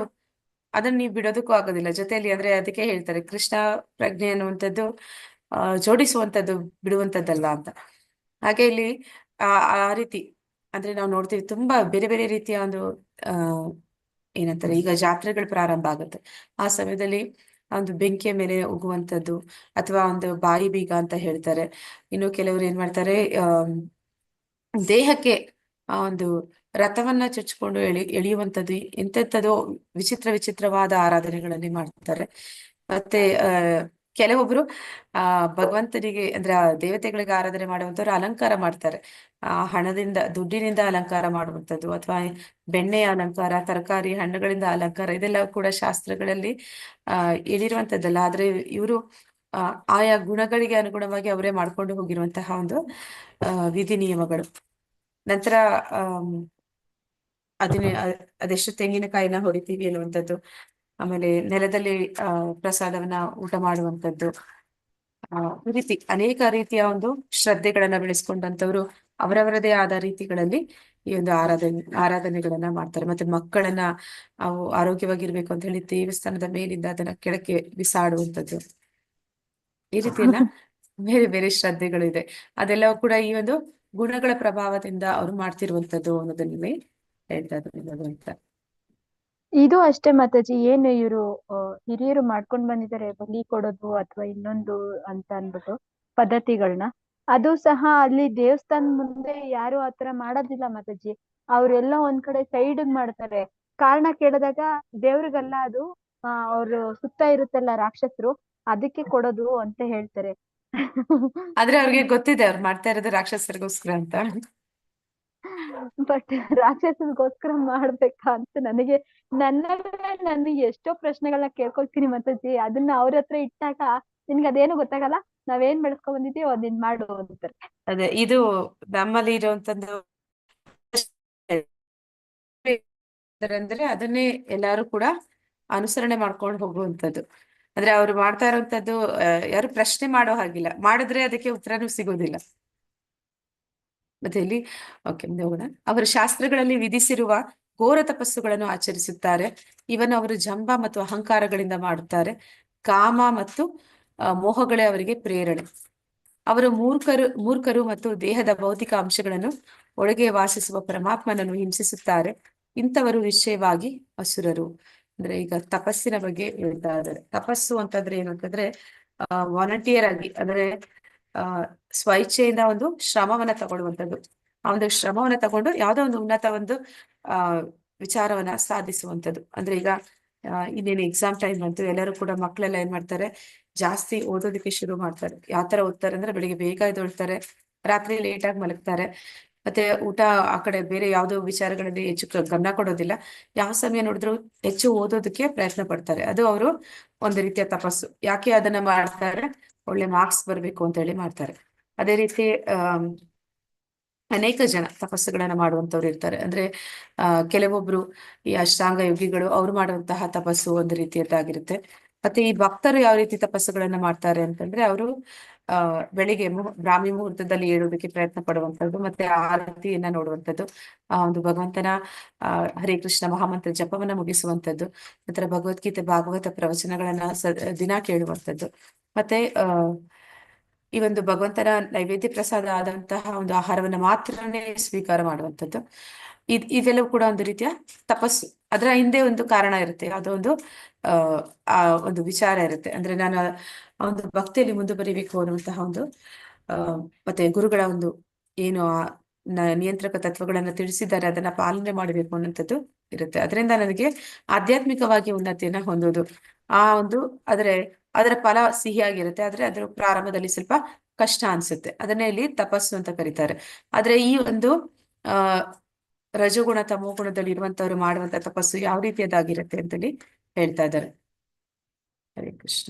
ಅದನ್ನ ನೀವು ಬಿಡೋದಕ್ಕೂ ಆಗೋದಿಲ್ಲ ಜೊತೆಯಲ್ಲಿ. ಅಂದ್ರೆ ಅದಕ್ಕೆ ಹೇಳ್ತಾರೆ ಕೃಷ್ಣ ಪ್ರಜ್ಞೆ ಅನ್ನುವಂಥದ್ದು ಜೋಡಿಸುವಂಥದ್ದು, ಬಿಡುವಂಥದ್ದಲ್ಲ ಅಂತ. ಹಾಗೆ ಇಲ್ಲಿ ಆ ರೀತಿ ಅಂದ್ರೆ ನಾವು ನೋಡ್ತೀವಿ ತುಂಬಾ ಬೇರೆ ಬೇರೆ ರೀತಿಯ ಒಂದು ಏನಂತಾರೆ, ಈಗ ಜಾತ್ರೆಗಳು ಪ್ರಾರಂಭ ಆಗುತ್ತೆ. ಆ ಸಮಯದಲ್ಲಿ ಒಂದು ಬೆಂಕಿಯ ಮೇಲೆ ಹೋಗುವಂಥದ್ದು, ಅಥವಾ ಒಂದು ಬಾಯಿ ಬೀಗ ಅಂತ ಹೇಳ್ತಾರೆ. ಇನ್ನು ಕೆಲವರು ಏನ್ ಮಾಡ್ತಾರೆ, ದೇಹಕ್ಕೆ ಆ ಒಂದು ರಥವನ್ನ ಚುಚ್ಕೊಂಡು ಎಳೆಯುವಂಥದ್ದು, ವಿಚಿತ್ರವಾದ ಆರಾಧನೆಗಳಲ್ಲಿ ಮಾಡ್ತಾರೆ. ಮತ್ತೆ ಕೆಲವೊಬ್ರು ಆ ಭಗವಂತನಿಗೆ ಅಂದ್ರೆ ಆ ದೇವತೆಗಳಿಗೆ ಆರಾಧನೆ ಮಾಡುವಂತವ್ರು ಅಲಂಕಾರ ಮಾಡ್ತಾರೆ. ಹಣದಿಂದ ದುಡ್ಡಿನಿಂದ ಅಲಂಕಾರ ಮಾಡುವಂಥದ್ದು, ಅಥವಾ ಬೆಣ್ಣೆಯ ಅಲಂಕಾರ, ತರಕಾರಿ ಹಣ್ಣುಗಳಿಂದ ಅಲಂಕಾರ, ಇದೆಲ್ಲ ಕೂಡ ಶಾಸ್ತ್ರಗಳಲ್ಲಿ ಹೇಳಿರುವಂತದ್ದಲ್ಲ. ಆದ್ರೆ ಇವರು ಆಯಾ ಗುಣಗಳಿಗೆ ಅನುಗುಣವಾಗಿ ಅವರೇ ಮಾಡ್ಕೊಂಡು ಹೋಗಿರುವಂತಹ ಒಂದು ವಿಧಿ ನಿಯಮಗಳು. ನಂತರ ಅದೆಷ್ಟು ತೆಂಗಿನಕಾಯಿನ ಹೊಡಿತೀವಿ ಅನ್ನುವಂಥದ್ದು, ಆಮೇಲೆ ನೆಲದಲ್ಲಿ ಪ್ರಸಾದವನ್ನ ಊಟ ಮಾಡುವಂಥದ್ದು, ಈ ರೀತಿ ಅನೇಕ ರೀತಿಯ ಒಂದು ಶ್ರದ್ಧೆಗಳನ್ನ ಬೆಳೆಸ್ಕೊಂಡಂತವ್ರು ಅವರವರದೇ ಆದ ರೀತಿಗಳಲ್ಲಿ ಈ ಒಂದು ಆರಾಧನೆಗಳನ್ನ ಮಾಡ್ತಾರೆ. ಮತ್ತೆ ಮಕ್ಕಳನ್ನ ಅವು ಆರೋಗ್ಯವಾಗಿರ್ಬೇಕು ಅಂತ ಹೇಳಿ ದೇವಸ್ಥಾನದ ಮೇಲಿಂದ ಅದನ್ನ ಕೆಳಕ್ಕೆ ಬಿಸಾಡುವಂಥದ್ದು, ಈ ರೀತಿಯೆಲ್ಲ ಬೇರೆ ಬೇರೆ ಶ್ರದ್ಧೆಗಳು ಇದೆ. ಅದೆಲ್ಲವೂ ಕೂಡ ಈ ಒಂದು ಗುಣಗಳ ಪ್ರಭಾವದಿಂದ ಅವ್ರು ಮಾಡ್ತಿರುವಂತದ್ದು ಅನ್ನೋದನ್ನೇ ಹೇಳ್ತಾ ಇದ್ದಾರೆ ಅಂತ. ಇದು ಅಷ್ಟೇ ಮಾತಾಜಿ, ಏನು ಇವರು ಹಿರಿಯರು ಮಾಡ್ಕೊಂಡ್ ಬಂದಿದ್ದಾರೆ ಬಲಿ ಕೊಡೋದು ಅಥವಾ ಇನ್ನೊಂದು ಅಂತ ಅನ್ಬಿಟ್ಟು ಪದ್ಧತಿಗಳನ್ನ, ಅದು ಸಹ ಅಲ್ಲಿ ದೇವಸ್ಥಾನ ಮುಂದೆ ಯಾರು ಆತರ ಮಾಡೋದಿಲ್ಲ ಮಾತಾಜಿ. ಅವ್ರೆಲ್ಲ ಒಂದ್ ಕಡೆ ಸೈಡ್ ಮಾಡ್ತಾರೆ. ಕಾರಣ ಕೇಳಿದಾಗ ದೇವ್ರಿಗಲ್ಲ ಅದು, ಅವ್ರು ಸುತ್ತ ಇರುತ್ತಲ್ಲ ರಾಕ್ಷಸರು, ಅದಕ್ಕೆ ಕೊಡೋದು ಅಂತ ಹೇಳ್ತಾರೆ. ಆದ್ರೆ ಅವ್ರಿಗೆ ಗೊತ್ತಿದೆ ಅವ್ರು ಮಾಡ್ತಾ ಇರೋದು ರಾಕ್ಷಸರಿಗೋಸ್ಕರ ಅಂತ. ಬಟ್ ರಾಕ್ಷಸರಿಗೋಸ್ಕರ ಮಾಡ್ಬೇಕಾ ಅಂತ ನನಗೆ ಎಷ್ಟೋ ಪ್ರಶ್ನೆಗಳನ್ನ ಕೇಳ್ಕೊಳ್ತೀನಿ ಮಾತಾಜಿ. ಅದನ್ನ ಅವ್ರ ಹತ್ರ ಇಟ್ಟಾಗ ನಿನ್ಗೆ ಅದೇನು ಗೊತ್ತಾಗಲ್ಲ, ನಾವೇನ್ ಬೆಳೆಸ್ಕೊಂಡ್ ಬಂದಿದೀವಿ ಅದನ್ನ ಮಾಡು ಅಂತಾರೆ. ಅದೇ ಇದು ನಮ್ಮಲ್ಲಿ ಇರುವಂತದ್ದು ಅಂದ್ರೆ ಅದನ್ನೇ ಎಲ್ಲಾರು ಕೂಡ ಅನುಸರಣೆ ಮಾಡ್ಕೊಂಡು ಹೋಗುವಂಥದ್ದು. ಅಂದ್ರೆ ಅವ್ರು ಮಾಡ್ತಾ ಇರುವಂತದ್ದು ಯಾರು ಪ್ರಶ್ನೆ ಮಾಡೋ ಹಾಗಿಲ್ಲ, ಮಾಡಿದ್ರೆ ಅದಕ್ಕೆ ಉತ್ತರನೂ ಸಿಗೋದಿಲ್ಲ. ಮತ್ತೆ ಇಲ್ಲಿ ಮುಂದೆ ಹೋಗೋಣ. ಅವರು ಶಾಸ್ತ್ರಗಳಲ್ಲಿ ವಿಧಿಸಿರುವ ಘೋರ ತಪಸ್ಸುಗಳನ್ನು ಆಚರಿಸುತ್ತಾರೆ. ಇವನ್ನು ಅವರು ಜಂಬ ಮತ್ತು ಅಹಂಕಾರಗಳಿಂದ ಮಾಡುತ್ತಾರೆ. ಕಾಮ ಮತ್ತು ಮೋಹಗಳೇ ಅವರಿಗೆ ಪ್ರೇರಣೆ. ಅವರು ಮೂರ್ಖರು ಮತ್ತು ದೇಹದ ಭೌತಿಕ ಅಂಶಗಳನ್ನು ಒಳಗೆ ವಾಸಿಸುವ ಪರಮಾತ್ಮನನ್ನು ಹಿಂಸಿಸುತ್ತಾರೆ. ಇಂಥವರು ನಿಶ್ಚಯವಾಗಿ ಅಸುರರು. ಅಂದ್ರೆ ಈಗ ತಪಸ್ಸಿನ ಬಗ್ಗೆ ಹೇಳ್ತಾ ಇದ್ದಾರೆ. ತಪಸ್ಸು ಅಂತಂದ್ರೆ ಏನು ಅಂತಂದ್ರೆ ವಾಲಂಟಿಯರ್ ಆಗಿ, ಅಂದ್ರೆ ಸ್ವಇಚ್ಛೆಯಿಂದ ಒಂದು ಶ್ರಮವನ್ನ ತಗೊಳ್ಳುವಂಥದ್ದು. ಆ ಒಂದು ಶ್ರಮವನ್ನ ತಗೊಂಡು ಯಾವುದೋ ಒಂದು ಉನ್ನತ ಒಂದು ವಿಚಾರವನ್ನ ಸಾಧಿಸುವಂಥದ್ದು. ಅಂದ್ರೆ ಈಗ ಇನ್ನೇನು ಎಕ್ಸಾಮ್ ಟೈಮ್ ಬಂತು, ಎಲ್ಲರೂ ಕೂಡ ಮಕ್ಕಳೆಲ್ಲ ಏನ್ ಮಾಡ್ತಾರೆ, ಜಾಸ್ತಿ ಓದೋದಕ್ಕೆ ಶುರು ಮಾಡ್ತಾರೆ. ಯಾವ ತರ ಓದ್ತಾರೆ ಅಂದ್ರೆ ಬೆಳಿಗ್ಗೆ ಬೇಗ ಎದ್ದೇಳ್ತಾರೆ, ರಾತ್ರಿ ಲೇಟ್ ಆಗಿ ಮಲಗ್ತಾರೆ, ಮತ್ತೆ ಊಟ ಆ ಕಡೆ ಬೇರೆ ಯಾವುದೋ ವಿಚಾರಗಳಲ್ಲಿ ಹೆಚ್ಚು ಗಮನ ಕೊಡೋದಿಲ್ಲ. ಯಾವ ಸಮಯ ನೋಡಿದ್ರು ಹೆಚ್ಚು ಓದೋದಕ್ಕೆ ಪ್ರಯತ್ನ ಪಡ್ತಾರೆ. ಅದು ಅವರು ಒಂದು ರೀತಿಯ ತಪಸ್ಸು. ಯಾಕೆ ಅದನ್ನ ಮಾಡ್ತಾರೆ? ಒಳ್ಳೆ ಮಾರ್ಕ್ಸ್ ಬರ್ಬೇಕು ಅಂತ ಹೇಳಿ ಮಾಡ್ತಾರೆ. ಅದೇ ರೀತಿ ಅನೇಕ ಜನ ತಪಸ್ಸುಗಳನ್ನ ಮಾಡುವಂತವ್ರು ಇರ್ತಾರೆ. ಅಂದ್ರೆ ಕೆಲವೊಬ್ರು ಈ ಅಷ್ಟಾಂಗ ಯೋಗಿಗಳು ಅವ್ರು ಮಾಡುವಂತಹ ತಪಸ್ಸು ಒಂದು ರೀತಿಯದ್ದಾಗಿರುತ್ತೆ. ಮತ್ತೆ ಈ ಭಕ್ತರು ಯಾವ ರೀತಿ ತಪಸ್ಸುಗಳನ್ನ ಮಾಡ್ತಾರೆ ಅಂತಂದ್ರೆ ಅವರು ಬೆಳಿಗ್ಗೆ ಬ್ರಾಹ್ಮಿ ಮುಹೂರ್ತದಲ್ಲಿ ಏಳೋದಕ್ಕೆ ಪ್ರಯತ್ನ ಪಡುವಂಥದ್ದು, ಮತ್ತೆ ಆರತಿಯನ್ನ ನೋಡುವಂಥದ್ದು, ಒಂದು ಭಗವಂತನ ಹರೇ ಕೃಷ್ಣ ಮಹಾಮಂತ್ರ ಜಪವನ್ನ ಮುಗಿಸುವಂಥದ್ದು, ನಂತರ ಭಗವದ್ಗೀತೆ ಭಾಗವತ ಪ್ರವಚನಗಳನ್ನ ದಿನ ಕೇಳುವಂಥದ್ದು, ಮತ್ತೆ ಈ ಒಂದು ಭಗವಂತನ ನೈವೇದ್ಯ ಪ್ರಸಾದ ಆದಂತಹ ಒಂದು ಆಹಾರವನ್ನ ಮಾತ್ರನೇ ಸ್ವೀಕಾರ ಮಾಡುವಂಥದ್ದು. ಇವೆಲ್ಲವೂ ಕೂಡ ಒಂದು ರೀತಿಯ ತಪಸ್ಸು. ಅದರ ಹಿಂದೆ ಒಂದು ಕಾರಣ ಇರುತ್ತೆ, ಯಾವುದೋ ಒಂದು ಆ ಒಂದು ವಿಚಾರ ಇರುತ್ತೆ. ಅಂದ್ರೆ ನಾನು ಆ ಒಂದು ಭಕ್ತಿಯಲ್ಲಿ ಮುಂದುವರಿಬೇಕು ಅನ್ನುವಂತಹ ಒಂದು ಮತ್ತೆ ಗುರುಗಳ ಒಂದು ಏನು ನಿಯಂತ್ರಕ ತತ್ವಗಳನ್ನ ತಿಳಿಸಿದ್ದಾರೆ ಅದನ್ನ ಪಾಲನೆ ಮಾಡಬೇಕು ಅನ್ನುವಂಥದ್ದು ಇರುತ್ತೆ. ಅದರಿಂದ ನನಗೆ ಆಧ್ಯಾತ್ಮಿಕವಾಗಿ ಉನ್ನತಿಯನ್ನ ಹೊಂದೋದು ಆ ಒಂದು ಅದರ ಫಲ ಸಿಹಿಯಾಗಿರುತ್ತೆ. ಆದ್ರೆ ಅದರ ಪ್ರಾರಂಭದಲ್ಲಿ ಸ್ವಲ್ಪ ಕಷ್ಟ ಅನ್ಸುತ್ತೆ. ಅದನ್ನೇ ಇಲ್ಲಿ ತಪಸ್ಸು ಅಂತ ಕರೀತಾರೆ. ಆದ್ರೆ ಈ ಒಂದು ರಜೋಗುಣ ತಮೋ ಗುಣದಲ್ಲಿ ಇರುವಂತವ್ರು ಮಾಡುವಂತ ತಪಸ್ಸು ಯಾವ ರೀತಿಯದಾಗಿರುತ್ತೆ ಅಂತೇಳಿ ಹೇಳ್ತಾ ಇದ್ದಾರೆ. ಹರೇ ಕೃಷ್ಣ.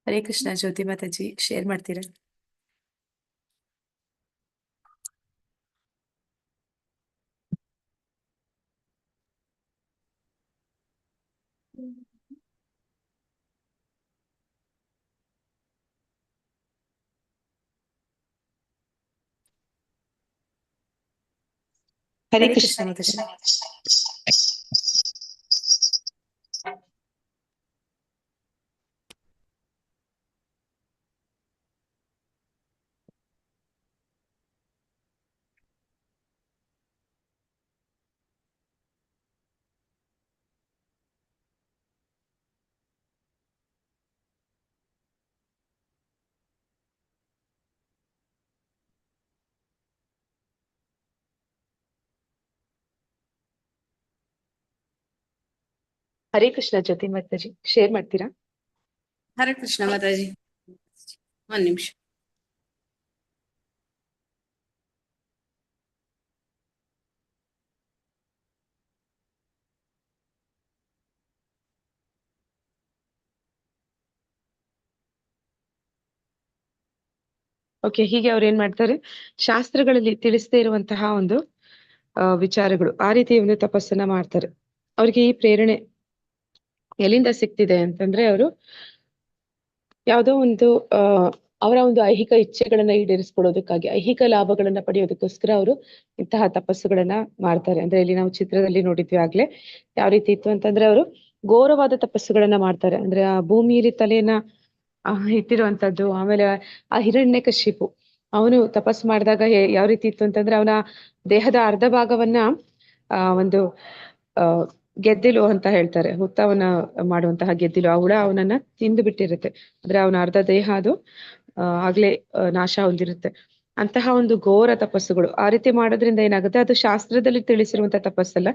ಹರೇ ಕೃಷ್ಣ. ಜ್ಯೋತಿ ಮಾತಾಜಿ ಶೇರ್ ಮಾಡ್ತೀರಾ? ಹರೇ ಕೃಷ್ಣ ಮಾತಾಜಿ. ಹರೇ ಕೃಷ್ಣ ಜ್ಯೋತಿ ಮಾತಾಜಿ ಶೇರ್ ಮಾಡ್ತೀರಾ? ಹರೇ ಕೃಷ್ಣ ಮಾತಾಜಿ, ಒಂದ್ ನಿಮಿಷ. ಓಕೆ, ಹೀಗೆ ಅವ್ರು ಏನ್ ಮಾಡ್ತಾರೆ, ಶಾಸ್ತ್ರಗಳಲ್ಲಿ ತಿಳಿಸದೇ ಇರುವಂತಹ ಒಂದು ವಿಚಾರಗಳು, ಆ ರೀತಿ ಒಂದು ತಪಸ್ಸನ್ನ ಮಾಡ್ತಾರೆ. ಅವ್ರಿಗೆ ಈ ಪ್ರೇರಣೆ ಎಲ್ಲಿಂದ ಸಿಗ್ತಿದೆ ಅಂತಂದ್ರೆ, ಅವರು ಯಾವುದೋ ಒಂದು ಅವರ ಒಂದು ಐಹಿಕ ಇಚ್ಛೆಗಳನ್ನ ಈಡೇರಿಸ್ಕೊಳ್ಳೋದಕ್ಕಾಗಿ, ಐಹಿಕ ಲಾಭಗಳನ್ನ ಪಡೆಯೋದಕ್ಕೋಸ್ಕರ ಅವರು ಇಂತಹ ತಪಸ್ಸುಗಳನ್ನ ಮಾಡ್ತಾರೆ. ಅಂದ್ರೆ ಇಲ್ಲಿ ನಾವು ಚಿತ್ರದಲ್ಲಿ ನೋಡಿದ್ವಿ ಆಗ್ಲೇ ಯಾವ ರೀತಿ ಇತ್ತು ಅಂತಂದ್ರೆ, ಅವರು ಘೋರವಾದ ತಪಸ್ಸುಗಳನ್ನ ಮಾಡ್ತಾರೆ. ಅಂದ್ರೆ ಆ ಭೂಮಿಯಲ್ಲಿ ತಲೆಯನ್ನ ಇಟ್ಟಿರುವಂತದ್ದು. ಆಮೇಲೆ ಆ ಹಿರಣ್ಯಕಶಿಪು ಅವನು ತಪಸ್ಸು ಮಾಡಿದಾಗ ಯಾವ ರೀತಿ ಇತ್ತು ಅಂತಂದ್ರೆ, ಅವನ ದೇಹದ ಅರ್ಧ ಭಾಗವನ್ನ ಒಂದು ಗೆದ್ದಿಲು ಅಂತ ಹೇಳ್ತಾರೆ, ಹುತ್ತವನ್ನ ಮಾಡುವಂತಹ ಗೆದ್ದಿಲು, ಆ ಹುಳ ಅವನನ್ನ ತಿಂದು ಬಿಟ್ಟಿರುತ್ತೆ. ಅಂದ್ರೆ ಅವನ ಅರ್ಧ ದೇಹ ಅದು ಆಗ್ಲೇ ನಾಶ ಹೊಂದಿರುತ್ತೆ. ಅಂತಹ ಒಂದು ಘೋರ ತಪಸ್ಸುಗಳು ಆ ರೀತಿ ಮಾಡೋದ್ರಿಂದ ಏನಾಗುತ್ತೆ, ಅದು ಶಾಸ್ತ್ರದಲ್ಲಿ ತಿಳಿಸಿರುವಂತಹ ತಪಸ್ಸಲ್ಲ.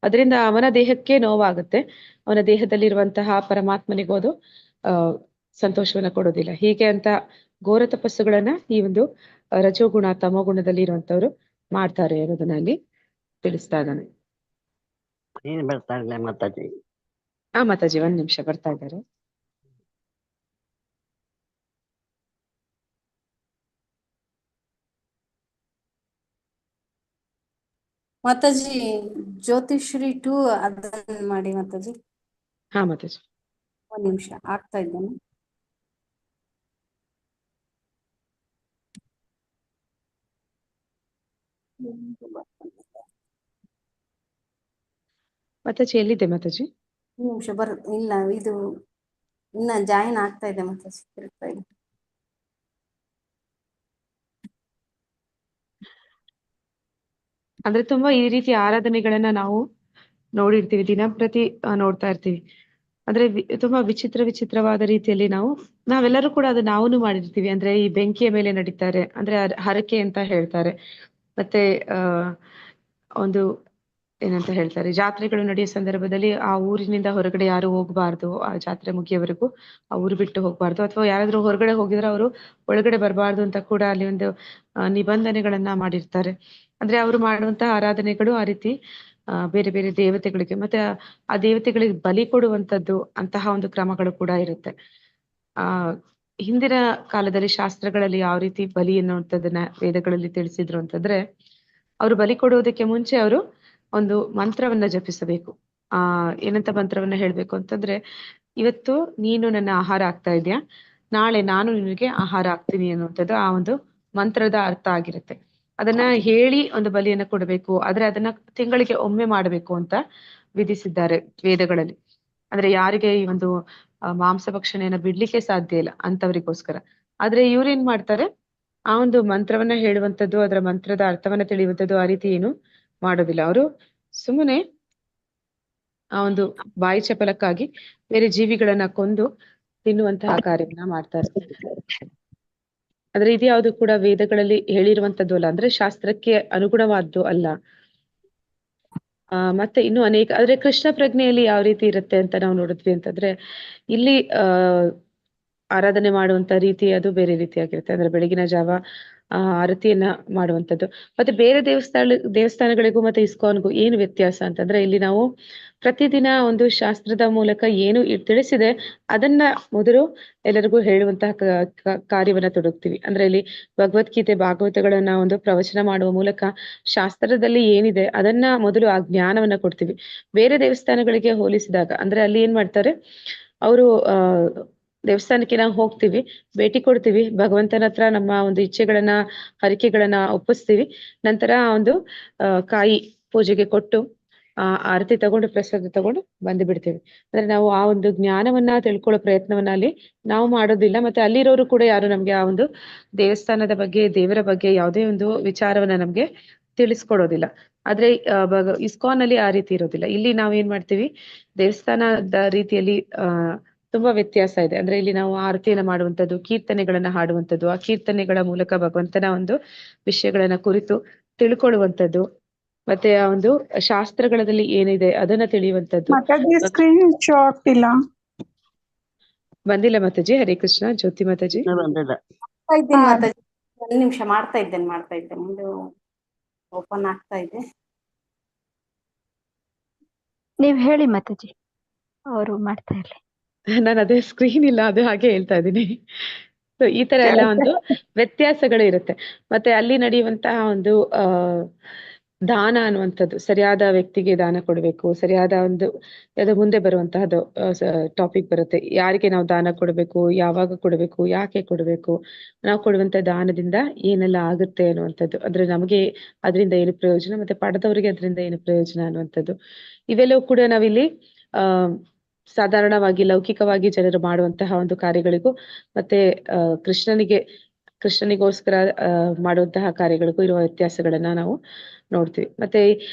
ಅದರಿಂದ ಅವನ ದೇಹಕ್ಕೆ ನೋವಾಗುತ್ತೆ, ಅವನ ದೇಹದಲ್ಲಿರುವಂತಹ ಪರಮಾತ್ಮನಿಗೂ ಅದು ಸಂತೋಷವನ್ನ ಕೊಡೋದಿಲ್ಲ. ಹೀಗೆ ಅಂತ ಘೋರ ತಪಸ್ಸುಗಳನ್ನ ಈ ಒಂದು ರಜೋಗುಣ ತಮೋಗುಣದಲ್ಲಿ ಇರುವಂತವ್ರು ಮಾಡ್ತಾರೆ ಅನ್ನೋದನ್ನ ಅಲ್ಲಿ ತಿಳಿಸ್ತಾ ಇದ್ದಾನೆ. ಏನ್ ಬರ್ತಾ ಇಲ್ಲ ಮಾತಾಜಿ? ಮಾತಾಜಿ ಒಂದ್ ನಿಮಿಷ ಬರ್ತಾ ಇದ್ದಾರೆ. ಮಾತಾಜಿ ಜ್ಯೋತಿಶ್ರೀ 2 ಅದನ್ನ ಮಾಡಿ ಮಾತಾಜಿ. ಮಾತಾಜಿ ಒಂದ್ ನಿಮಿಷ ಆಗ್ತಾ ಇದ್ದೇನೆ. ಮಾತಾಜಿ ಎಲ್ಲಿದೆ ಮಾತಾಜಿ? ಒಂದ್ ನಿಮಿಷ ಇಲ್ಲ, ಇದು ಇನ್ನ ಜಾಯಿನ್ ಆಗ್ತಾ ಇದೆ ಮಾತಾಜಿ, ತಿರುಗ್ತಾ ಇದೆ. ಅಂದ್ರೆ ತುಂಬಾ ಈ ರೀತಿ ಆರಾಧನೆಗಳನ್ನ ನಾವು ನೋಡಿರ್ತೀವಿ, ದಿನಂಪ್ರತಿ ನೋಡ್ತಾ ಇರ್ತೀವಿ. ಅಂದ್ರೆ ತುಂಬಾ ವಿಚಿತ್ರವಾದ ರೀತಿಯಲ್ಲಿ ನಾವೆಲ್ಲರೂ ಕೂಡ ಅದು ನಾವು ಮಾಡಿರ್ತೀವಿ. ಅಂದ್ರೆ ಈ ಬೆಂಕಿಯ ಮೇಲೆ ನಡೀತಾರೆ, ಅಂದ್ರೆ ಹರಕೆ ಅಂತ ಹೇಳ್ತಾರೆ. ಮತ್ತೆ ಒಂದು ಏನಂತ ಹೇಳ್ತಾರೆ, ಜಾತ್ರೆಗಳು ನಡೆಯೋ ಸಂದರ್ಭದಲ್ಲಿ ಆ ಊರಿನಿಂದ ಹೊರಗಡೆ ಯಾರು ಹೋಗ್ಬಾರ್ದು, ಆ ಜಾತ್ರೆ ಮುಗಿಯೋವರೆಗೂ ಆ ಊರು ಬಿಟ್ಟು ಹೋಗ್ಬಾರ್ದು, ಅಥವಾ ಯಾರಾದ್ರೂ ಹೊರಗಡೆ ಹೋಗಿದ್ರೆ ಅವರು ಒಳಗಡೆ ಬರಬಾರ್ದು ಅಂತ ಕೂಡ ಅಲ್ಲಿ ಒಂದು ನಿಬಂಧನೆಗಳನ್ನ ಮಾಡಿರ್ತಾರೆ. ಅಂದ್ರೆ ಅವರು ಮಾಡುವಂತಹ ಆರಾಧನೆಗಳು ಆ ರೀತಿ ಬೇರೆ ಬೇರೆ ದೇವತೆಗಳಿಗೆ, ಮತ್ತೆ ಆ ದೇವತೆಗಳಿಗೆ ಬಲಿ ಕೊಡುವಂತದ್ದು, ಅಂತಹ ಒಂದು ಕ್ರಮಗಳು ಕೂಡ ಇರುತ್ತೆ. ಹಿಂದಿನ ಕಾಲದಲ್ಲಿ ಶಾಸ್ತ್ರಗಳಲ್ಲಿ ಯಾವ ರೀತಿ ಬಲಿ ಎನ್ನುವಂಥದ್ದನ್ನ ವೇದಗಳಲ್ಲಿ ತಿಳಿಸಿದ್ರು ಅಂತಂದ್ರೆ, ಅವರು ಬಲಿ ಕೊಡುವುದಕ್ಕೆ ಮುಂಚೆ ಅವರು ಒಂದು ಮಂತ್ರವನ್ನ ಜಪಿಸಬೇಕು. ಏನಂತ ಮಂತ್ರವನ್ನ ಹೇಳ್ಬೇಕು ಅಂತಂದ್ರೆ, ಇವತ್ತು ನೀನು ನನ್ನ ಆಹಾರ ಆಗ್ತಾ ಇದೆಯಾ, ನಾಳೆ ನಾನು ನಿನಗೆ ಆಹಾರ ಆಗ್ತೀನಿ ಅನ್ನುವಂಥದ್ದು ಆ ಒಂದು ಮಂತ್ರದ ಅರ್ಥ ಆಗಿರುತ್ತೆ. ಅದನ್ನ ಹೇಳಿ ಒಂದು ಬಲಿಯನ್ನ ಕೊಡಬೇಕು, ಆದ್ರೆ ಅದನ್ನ ತಿಂಗಳಿಗೆ ಒಮ್ಮೆ ಮಾಡಬೇಕು ಅಂತ ವಿಧಿಸಿದ್ದಾರೆ ವೇದಗಳಲ್ಲಿ. ಅಂದ್ರೆ ಯಾರಿಗೆ ಈ ಒಂದು ಮಾಂಸ ಭಕ್ಷಣೆಯನ್ನ ಬಿಡ್ಲಿಕ್ಕೆ ಸಾಧ್ಯ ಇಲ್ಲ ಅಂತವರಿಗೋಸ್ಕರ. ಆದ್ರೆ ಇವ್ರೇನ್ ಮಾಡ್ತಾರೆ, ಆ ಒಂದು ಮಂತ್ರವನ್ನ ಹೇಳುವಂಥದ್ದು, ಅದರ ಮಂತ್ರದ ಅರ್ಥವನ್ನ ತಿಳಿಯುವಂಥದ್ದು ಆ ರೀತಿ ಏನು ಮಾಡೋದಿಲ್ಲ. ಅವರು ಸುಮ್ಮನೆ ಆ ಒಂದು ಬಾಯಿ ಚಪಲಕ್ಕಾಗಿ ಬೇರೆ ಜೀವಿಗಳನ್ನ ಕೊಂದು ತಿನ್ನುವಂತಹ ಕಾರ್ಯವನ್ನ ಮಾಡ್ತಾರೆ. ಆದ್ರೆ ಇದು ಯಾವುದು ಕೂಡ ವೇದಗಳಲ್ಲಿ ಹೇಳಿರುವಂತದ್ದು ಅಲ್ಲ, ಅಂದ್ರೆ ಶಾಸ್ತ್ರಕ್ಕೆ ಅನುಗುಣವಾದ್ದು ಅಲ್ಲ. ಮತ್ತೆ ಇನ್ನು ಅನೇಕ, ಆದ್ರೆ ಕೃಷ್ಣ ಪ್ರಜ್ಞೆಯಲ್ಲಿ ಯಾವ ರೀತಿ ಇರುತ್ತೆ ಅಂತ ನಾವು ನೋಡಿದ್ವಿ ಅಂತಂದ್ರೆ, ಇಲ್ಲಿ ಆರಾಧನೆ ಮಾಡುವಂತ ರೀತಿ ಅದು ಬೇರೆ ರೀತಿಯಾಗಿರುತ್ತೆ. ಅಂದ್ರೆ ಬೆಳಗಿನ ಜಾವ ಆರತಿಯನ್ನ ಮಾಡುವಂಥದ್ದು. ಮತ್ತೆ ಬೇರೆ ದೇವಸ್ಥಾನಗಳಿಗೂ ಮತ್ತೆ ಇಸ್ಕಾನ್ಗೂ ಏನು ವ್ಯತ್ಯಾಸ ಅಂತಂದ್ರೆ, ಇಲ್ಲಿ ನಾವು ಪ್ರತಿದಿನ ಒಂದು ಶಾಸ್ತ್ರದ ಮೂಲಕ ಏನು ತಿಳಿಸಿದೆ ಅದನ್ನ ಮೊದಲು ಎಲ್ಲರಿಗೂ ಹೇಳುವಂತಹ ಕಾರ್ಯವನ್ನ ತೊಡಗ್ತೀವಿ. ಅಂದ್ರೆ ಇಲ್ಲಿ ಭಗವದ್ಗೀತೆ ಭಾಗವತಗಳನ್ನ ಒಂದು ಪ್ರವಚನ ಮಾಡುವ ಮೂಲಕ ಶಾಸ್ತ್ರದಲ್ಲಿ ಏನಿದೆ ಅದನ್ನ ಮೊದಲು ಆ ಜ್ಞಾನವನ್ನ ಕೊಡ್ತೀವಿ. ಬೇರೆ ದೇವಸ್ಥಾನಗಳಿಗೆ ಹೋಲಿಸಿದಾಗ ಅಂದ್ರೆ ಅಲ್ಲಿ ಏನ್ ಮಾಡ್ತಾರೆ, ಅವರು ದೇವಸ್ಥಾನಕ್ಕೆ ನಾವು ಹೋಗ್ತೀವಿ, ಭೇಟಿ ಕೊಡ್ತೀವಿ, ಭಗವಂತನ ಹತ್ರ ನಮ್ಮ ಒಂದು ಇಚ್ಛೆಗಳನ್ನ ಹರಿಕೆಗಳನ್ನ ಒಪ್ಪಿಸ್ತೀವಿ, ನಂತರ ಒಂದು ಕಾಯಿ ಪೂಜೆಗೆ ಕೊಟ್ಟು ಆರತಿ ತಗೊಂಡು ಪ್ರಸಾದ ತಗೊಂಡು ಬಂದು ಬಿಡ್ತೇವೆ. ಅಂದ್ರೆ ನಾವು ಆ ಒಂದು ಜ್ಞಾನವನ್ನ ತಿಳ್ಕೊಳ್ಳೋ ಪ್ರಯತ್ನವನ್ನ ಅಲ್ಲಿ ನಾವು ಮಾಡೋದಿಲ್ಲ. ಮತ್ತೆ ಅಲ್ಲಿರೋರು ಕೂಡ ಯಾರು ನಮ್ಗೆ ಆ ಒಂದು ದೇವಸ್ಥಾನದ ಬಗ್ಗೆ, ದೇವರ ಬಗ್ಗೆ ಯಾವುದೇ ಒಂದು ವಿಚಾರವನ್ನ ನಮ್ಗೆ ತಿಳಿಸ್ಕೊಡೋದಿಲ್ಲ. ಆದ್ರೆ ಇಸ್ಕಾನ್ ಅಲ್ಲಿ ಆ ರೀತಿ ಇರೋದಿಲ್ಲ. ಇಲ್ಲಿ ನಾವು ಏನ್ ಮಾಡ್ತೀವಿ, ದೇವಸ್ಥಾನದ ರೀತಿಯಲ್ಲಿ ತುಂಬಾ ವ್ಯತ್ಯಾಸ ಇದೆ. ಅಂದ್ರೆ ಇಲ್ಲಿ ನಾವು ಆರತಿಯನ್ನ ಮಾಡುವಂಥದ್ದು, ಕೀರ್ತನೆಗಳನ್ನ ಹಾಡುವಂಥದ್ದು, ಆ ಕೀರ್ತನೆಗಳ ಮೂಲಕ ಭಗವಂತನ ಒಂದು ವಿಷಯಗಳನ್ನ ಕುರಿತು ತಿಳ್ಕೊಳ್ಳುವಂಥದ್ದು, ಮತ್ತೆ ಆ ಒಂದು ಶಾಸ್ತ್ರಗಳಲ್ಲಿ ಏನಿದೆ ಅದನ್ನ ತಿಳಿಯುವಂತದ್ದು. ಮಾತಾಜಿ ಸ್ಕ್ರೀನ್ ಶಾಟ್ ಇಲ್ಲ. ಬಂದಿಲ್ಲ ಮಾತಾಜಿ. ಹರೇ ಕೃಷ್ಣ. ಜ್ಯೋತಿ ಮಾತಾಜಿ. ಬಂದಿಲ್ಲ. ಇದ್ದೀನಿ ಮಾತಾಜಿ, ಒಂದು ನಿಮಿಷ ಮಾಡ್ತಾ ಇದ್ದೇನೆ ಮುಂದೆ ಓಪನ್ ಆಗ್ತಾ ಇದೆ. ನೀವ್ ಹೇಳಿ ಮಾತಾಜಿ, ಅವರು ಮಾಡ್ತಾ ಇರ್ಲಿ. ನಾನು ಅದೇ ಸ್ಕ್ರೀನ್ ಇಲ್ಲ, ಅದು ಹಾಗೆ ಹೇಳ್ತಾ ಇದ್ದೀನಿ. ಸೊ ಈ ತರ ಎಲ್ಲ ಒಂದು ವ್ಯತ್ಯಾಸಗಳು ಇರುತ್ತೆ. ಮತ್ತೆ ಅಲ್ಲಿ ನಡೆಯುವಂತಹ ಒಂದು ದಾನ ಅನ್ನುವಂಥದ್ದು, ಸರಿಯಾದ ವ್ಯಕ್ತಿಗೆ ದಾನ ಕೊಡಬೇಕು, ಸರಿಯಾದ ಒಂದು ಅದು ಮುಂದೆ ಬರುವಂತಹದ್ದು ಟಾಪಿಕ್ ಬರುತ್ತೆ. ಯಾರಿಗೆ ನಾವು ದಾನ ಕೊಡಬೇಕು, ಯಾವಾಗ ಕೊಡಬೇಕು, ಯಾಕೆ ಕೊಡಬೇಕು, ನಾವು ಕೊಡುವಂತ ದಾನದಿಂದ ಏನೆಲ್ಲ ಆಗುತ್ತೆ ಅನ್ನುವಂಥದ್ದು, ಅಂದ್ರೆ ನಮಗೆ ಅದರಿಂದ ಏನು ಪ್ರಯೋಜನ, ಮತ್ತೆ ಪಡೆದವರಿಗೆ ಅದರಿಂದ ಏನು ಪ್ರಯೋಜನ ಅನ್ನುವಂಥದ್ದು, ಇವೆಲ್ಲವೂ ಕೂಡ ನಾವಿಲ್ಲಿ ಸಾಧಾರಣವಾಗಿ ಲೌಕಿಕವಾಗಿ ಜನರು ಮಾಡುವಂತಹ ಒಂದು ಕಾರ್ಯಗಳಿಗೂ ಮತ್ತೆ ಕೃಷ್ಣನಿಗೋಸ್ಕರ ಮಾಡುವಂತಹ ಕಾರ್ಯಗಳಿಗೂ ಇರುವ ವ್ಯತ್ಯಾಸಗಳನ್ನ ನಾವು ನೋಡ್ತೀವಿ. ಮತ್ತೆ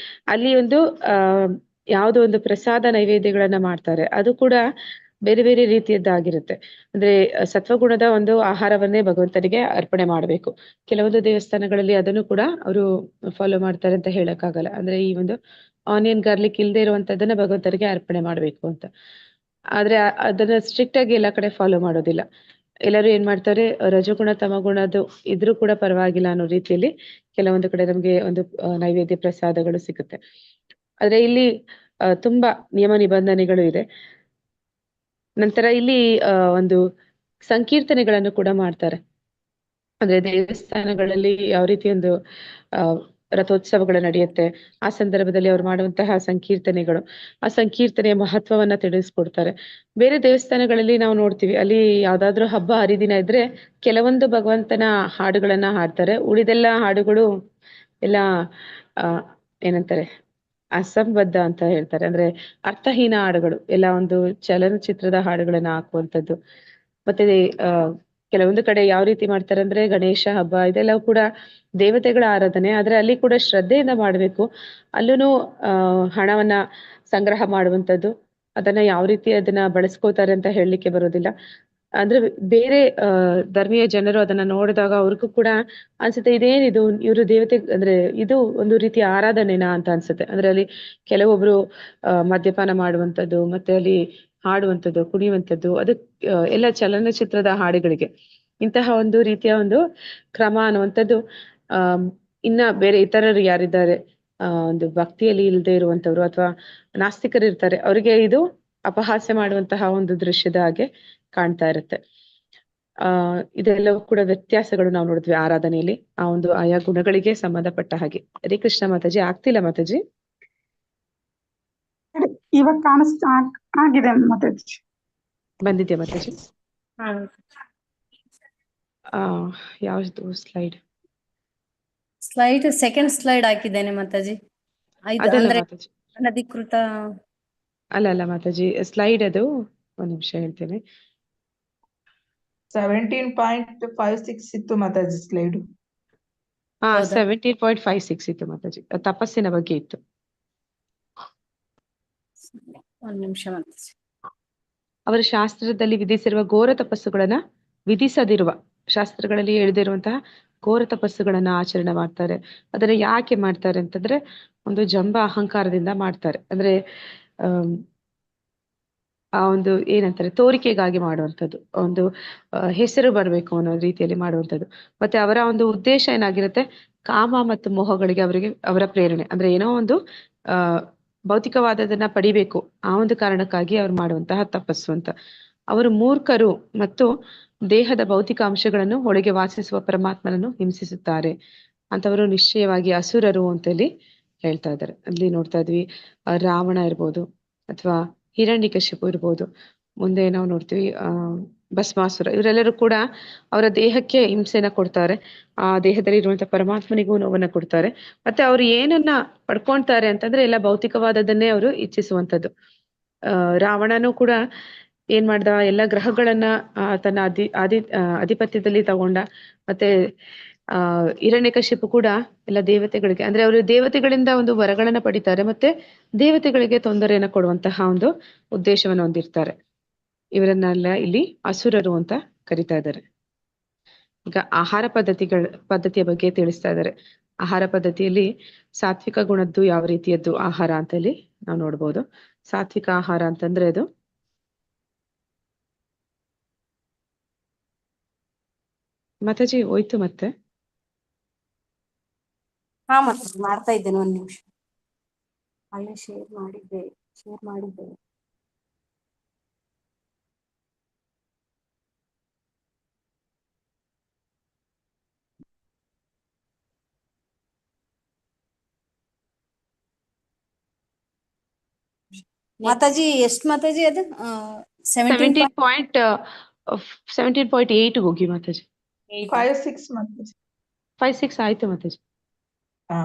ಅಲ್ಲಿ ಒಂದು ಯಾವುದೋ ಒಂದು ಪ್ರಸಾದ ನೈವೇದ್ಯಗಳನ್ನ ಮಾಡ್ತಾರೆ, ಅದು ಕೂಡ ಬೇರೆ ಬೇರೆ ರೀತಿಯದ್ದಾಗಿರುತ್ತೆ. ಅಂದ್ರೆ ಸತ್ವಗುಣದ ಒಂದು ಆಹಾರವನ್ನೇ ಭಗವಂತನಿಗೆ ಅರ್ಪಣೆ ಮಾಡಬೇಕು. ಕೆಲವೊಂದು ದೇವಸ್ಥಾನಗಳಲ್ಲಿ ಅದನ್ನು ಕೂಡ ಅವರು ಫಾಲೋ ಮಾಡ್ತಾರೆ ಅಂತ ಹೇಳಕ್ಕಾಗಲ್ಲ. ಅಂದ್ರೆ ಈ ಒಂದು ಆನಿಯನ್ ಗಾರ್ಲಿಕ್ ಇಲ್ಲದೆ ಇರುವಂತದ್ದನ್ನ ಭಗವಂತನಿಗೆ ಅರ್ಪಣೆ ಮಾಡ್ಬೇಕು ಅಂತ. ಆದ್ರೆ ಅದನ್ನ ಸ್ಟ್ರಿಕ್ಟ್ ಆಗಿ ಎಲ್ಲಾ ಕಡೆ ಫಾಲೋ ಮಾಡೋದಿಲ್ಲ. ಎಲ್ಲರೂ ಏನ್ ಮಾಡ್ತಾರೆ, ರಜಗುಣ ತಮಗುಣದು ಇದ್ರೂ ಕೂಡ ಪರವಾಗಿಲ್ಲ ಅನ್ನೋ ರೀತಿಯಲ್ಲಿ ಕೆಲವೊಂದು ಕಡೆ ನಮ್ಗೆ ಒಂದು ನೈವೇದ್ಯ ಪ್ರಸಾದಗಳು ಸಿಗುತ್ತೆ. ಆದ್ರೆ ಇಲ್ಲಿ ತುಂಬಾ ನಿಯಮ ನಿಬಂಧನೆಗಳು ಇದೆ. ನಂತರ ಇಲ್ಲಿ ಒಂದು ಸಂಕೀರ್ತನೆಗಳನ್ನು ಕೂಡ ಮಾಡ್ತಾರೆ. ಅಂದ್ರೆ ದೇವಸ್ಥಾನಗಳಲ್ಲಿ ಯಾವ ರೀತಿ ಒಂದು ರಥೋತ್ಸವಗಳು ನಡೆಯುತ್ತೆ, ಆ ಸಂದರ್ಭದಲ್ಲಿ ಅವ್ರು ಮಾಡುವಂತಹ ಸಂಕೀರ್ತನೆಗಳು, ಆ ಸಂಕೀರ್ತನೆಯ ಮಹತ್ವವನ್ನ ತಿಳಿಸ್ಕೊಡ್ತಾರೆ. ಬೇರೆ ದೇವಸ್ಥಾನಗಳಲ್ಲಿ ನಾವು ನೋಡ್ತೀವಿ, ಅಲ್ಲಿ ಯಾವ್ದಾದ್ರು ಹಬ್ಬ ಹರಿದಿನ ಇದ್ರೆ ಕೆಲವೊಂದು ಭಗವಂತನ ಹಾಡುಗಳನ್ನ ಹಾಡ್ತಾರೆ, ಉಳಿದೆಲ್ಲ ಹಾಡುಗಳು ಎಲ್ಲ ಏನಂತಾರೆ ಅಸಂಬದ್ಧ ಅಂತ ಹೇಳ್ತಾರೆ. ಅಂದ್ರೆ ಅರ್ಥಹೀನ ಹಾಡುಗಳು, ಎಲ್ಲ ಒಂದು ಚಲನಚಿತ್ರದ ಹಾಡುಗಳನ್ನ ಹಾಕುವಂಥದ್ದು. ಮತ್ತೆ ಕೆಲವೊಂದು ಕಡೆ ಯಾವ ರೀತಿ ಮಾಡ್ತಾರೆ ಅಂದ್ರೆ ಗಣೇಶ ಹಬ್ಬ ಇದೆಲ್ಲವೂ ಕೂಡ ದೇವತೆಗಳ ಆರಾಧನೆ, ಆದ್ರೆ ಅಲ್ಲಿ ಕೂಡ ಶ್ರದ್ಧೆಯಿಂದ ಮಾಡ್ಬೇಕು. ಅಲ್ಲೂ ಹಣವನ್ನ ಸಂಗ್ರಹ ಮಾಡುವಂಥದ್ದು, ಅದನ್ನ ಯಾವ ರೀತಿ ಅದನ್ನ ಬಳಸ್ಕೋತಾರೆ ಅಂತ ಹೇಳಲಿಕ್ಕೆ ಬರೋದಿಲ್ಲ. ಅಂದ್ರೆ ಬೇರೆ ಧರ್ಮೀಯ ಜನರು ಅದನ್ನ ನೋಡಿದಾಗ ಅವ್ರಿಗೂ ಕೂಡ ಅನ್ಸುತ್ತೆ, ಇದೇನಿದು, ಇವರು ದೇವತೆ ಅಂದ್ರೆ ಇದು ಒಂದು ರೀತಿಯ ಆರಾಧನೆನಾ ಅಂತ ಅನ್ಸುತ್ತೆ. ಅಂದ್ರೆ ಅಲ್ಲಿ ಕೆಲವೊಬ್ರು ಮದ್ಯಪಾನ ಮಾಡುವಂಥದ್ದು, ಮತ್ತೆ ಅಲ್ಲಿ ಹಾಡುವಂಥದ್ದು, ಕುಣಿಯುವಂಥದ್ದು, ಅದು ಎಲ್ಲ ಚಲನಚಿತ್ರದ ಹಾಡುಗಳಿಗೆ. ಇಂತಹ ಒಂದು ರೀತಿಯ ಒಂದು ಕ್ರಮ ಅನ್ನುವಂಥದ್ದು ಇನ್ನ ಬೇರೆ ಇತರರು ಯಾರಿದ್ದಾರೆ ಒಂದು ಭಕ್ತಿಯಲ್ಲಿ ಇಲ್ಲದೆ ಇರುವಂತವ್ರು ಅಥವಾ ನಾಸ್ತಿಕರು ಇರ್ತಾರೆ, ಅವರಿಗೆ ಇದು ಅಪಹಾಸ್ಯ ಮಾಡುವಂತಹ ಒಂದು ದೃಶ್ಯದ ಹಾಗೆ ಕಾಣ್ತಾ ಇರುತ್ತೆ. ಇದೆಲ್ಲವೂ ಕೂಡ ವ್ಯತ್ಯಾಸಗಳು ನಾವು ನೋಡಿದ್ವಿ ಆರಾಧನೆಯಲ್ಲಿ, ಆ ಒಂದು ಆಯಾ ಗುಣಗಳಿಗೆ ಸಂಬಂಧಪಟ್ಟ ಹಾಗೆ. ಹರೇ ಕೃಷ್ಣ ಮಾತಾಜಿ. ಆಗ್ತಿಲ್ಲ ಮಾತಾಜಿ? ಇವಾಗ ಕಾಣಿಸ್ತಾ ಆಗಿದೆ ಮಾತಾಜಿ. ಬಂದಿದ್ಯಾ ಮಾತಾಜಿ? ಯಾವ್ದು ಸ್ಲೈಡ್ ಸೆಕೆಂಡ್ ಸ್ಲೈಡ್ ಹಾಕಿದ್ದೇನೆ ಮಾತಾಜಿ. ಅಂದ್ರೆ ಅನಧಿಕೃತ ಅಲ್ಲ ಮಾತಾಜಿ, ಸ್ಲೈಡ್ ಅದು ಒಂದ್ ನಿಮಿಷ ಹೇಳ್ತೇನೆ. 17.56 ಇತ್ತು ಮಾತಾಜಿ ಸ್ಲೈಡ್. 17.56 ಇತ್ತು ಮಾತಾಜಿ, ತಪಸ್ಸಿನ ಬಗ್ಗೆ ಇತ್ತು. ಒಂದ್ ನಿಮಿಷ ಮಾತಾಜಿ. ಅವರ ಶಾಸ್ತ್ರದಲ್ಲಿ ವಿಧಿಸಿರುವ ಘೋರ ತಪಸ್ಸುಗಳನ್ನ ವಿಧಿಸದಿರುವ, ಶಾಸ್ತ್ರಗಳಲ್ಲಿ ಎಳೆದಿರುವಂತಹ ಘೋರ ತಪಸ್ಸುಗಳನ್ನ ಆಚರಣೆ ಮಾಡ್ತಾರೆ. ಅದನ್ನ ಯಾಕೆ ಮಾಡ್ತಾರೆ ಅಂತಂದ್ರೆ ಒಂದು ಜಂಬ ಅಹಂಕಾರದಿಂದ ಮಾಡ್ತಾರೆ. ಅಂದ್ರೆ ಆ ಒಂದು ಏನಂತಾರೆ, ತೋರಿಕೆಗಾಗಿ ಮಾಡುವಂಥದ್ದು, ಒಂದು ಹೆಸರು ಬರಬೇಕು ಅನ್ನೋ ರೀತಿಯಲ್ಲಿ ಮಾಡುವಂಥದ್ದು. ಮತ್ತೆ ಅವರ ಒಂದು ಉದ್ದೇಶ ಏನಾಗಿರುತ್ತೆ, ಕಾಮ ಮತ್ತು ಮೋಹಗಳಿಗೆ ಅವರ ಪ್ರೇರಣೆ, ಅಂದ್ರೆ ಏನೋ ಒಂದು ಭೌತಿಕವಾದದನ್ನ ಪಡಿಬೇಕು, ಆ ಒಂದು ಕಾರಣಕ್ಕಾಗಿ ಅವ್ರು ಮಾಡುವಂತಹ ತಪಸ್ಸು ಅಂತ. ಅವರು ಮೂರ್ಖರು ಮತ್ತು ದೇಹದ ಭೌತಿಕ ಅಂಶಗಳನ್ನು ಒಳಗೆ ವಾಸಿಸುವ ಪರಮಾತ್ಮನನ್ನು ಹಿಂಸಿಸುತ್ತಾರೆ ಅಂತವರು ನಿಶ್ಚಯವಾಗಿ ಅಸುರರು ಅಂತೇಳಿ ಹೇಳ್ತಾ ಇದ್ದಾರೆ. ಅಲ್ಲಿ ನೋಡ್ತಾ ಇದ್ವಿ ರಾವಣ ಇರ್ಬೋದು, ಅಥವಾ ಹಿರಣ್ಯಕಶಿಪು ಇರ್ಬೋದು, ಮುಂದೆ ನಾವು ನೋಡ್ತೀವಿ ಭಸ್ಮಾಸುರ, ಇವರೆಲ್ಲರೂ ಕೂಡ ಅವರ ದೇಹಕ್ಕೆ ಹಿಂಸೆನ ಕೊಡ್ತಾರೆ, ಆ ದೇಹದಲ್ಲಿ ಇರುವಂತಹ ಪರಮಾತ್ಮನಿಗೂ ನೋವನ್ನ ಕೊಡ್ತಾರೆ. ಮತ್ತೆ ಅವ್ರು ಏನನ್ನ ಪಡ್ಕೊಳ್ತಾರೆ ಅಂತಂದ್ರೆ ಎಲ್ಲ ಭೌತಿಕವಾದದನ್ನೇ ಅವರು ಇಚ್ಛಿಸುವಂಥದ್ದು. ರಾವಣನು ಕೂಡ ಏನ್ ಮಾಡ್ದ, ಎಲ್ಲ ಗ್ರಹಗಳನ್ನ ತನ್ನ ಅಧಿಪತ್ಯದಲ್ಲಿ ತಗೊಂಡ. ಮತ್ತೆ ಹಿರಣ್ಯಕಶಿಪು ಕೂಡ ಎಲ್ಲ ದೇವತೆಗಳಿಗೆ, ಅಂದ್ರೆ ಅವರು ದೇವತೆಗಳಿಂದ ಒಂದು ವರಗಳನ್ನ ಪಡಿತಾರೆ, ಮತ್ತೆ ದೇವತೆಗಳಿಗೆ ತೊಂದರೆಯನ್ನ ಕೊಡುವಂತಹ ಒಂದು ಉದ್ದೇಶವನ್ನು ಹೊಂದಿರ್ತಾರೆ. ಇವರನ್ನೆಲ್ಲ ಇಲ್ಲಿ ಅಸುರರು ಅಂತ ಕರಿತಾ ಇದ್ದಾರೆ. ಈಗ ಆಹಾರ ಪದ್ಧತಿಯ ಬಗ್ಗೆ ತಿಳಿಸ್ತಾ ಇದ್ದಾರೆ. ಆಹಾರ ಪದ್ಧತಿಯಲ್ಲಿ ಸಾತ್ವಿಕ ಗುಣದ್ದು ಯಾವ ರೀತಿಯದ್ದು ಆಹಾರ ಅಂತ ಹೇಳಿ ನಾವು ನೋಡ್ಬೋದು. ಸಾತ್ವಿಕ ಆಹಾರ ಅಂತಂದ್ರೆ ಅದು ಮಾತಾಜಿ ಹೋಯ್ತು ಮತ್ತೆ. ಹಾ ಮತ್ತೆ ಮಾಡ್ತಾ ಇದ್ದೇನೆ, ಒಂದ್ ನಿಮಿಷ. ಅಲ್ಲೇ ಶೇರ್ ಮಾಡಿದ್ದೆ. ಮಾತಾಜಿ ಎಷ್ಟು ಮಾತಾಜಿ ಅದು 17.8 ಹೋಗಿ ಮಾತಾಜಿ. 5-6 ಮಾತಾಜಿ. 5-6 ಆಯ್ತು ಮಾತಾಜಿ. ಹಾ.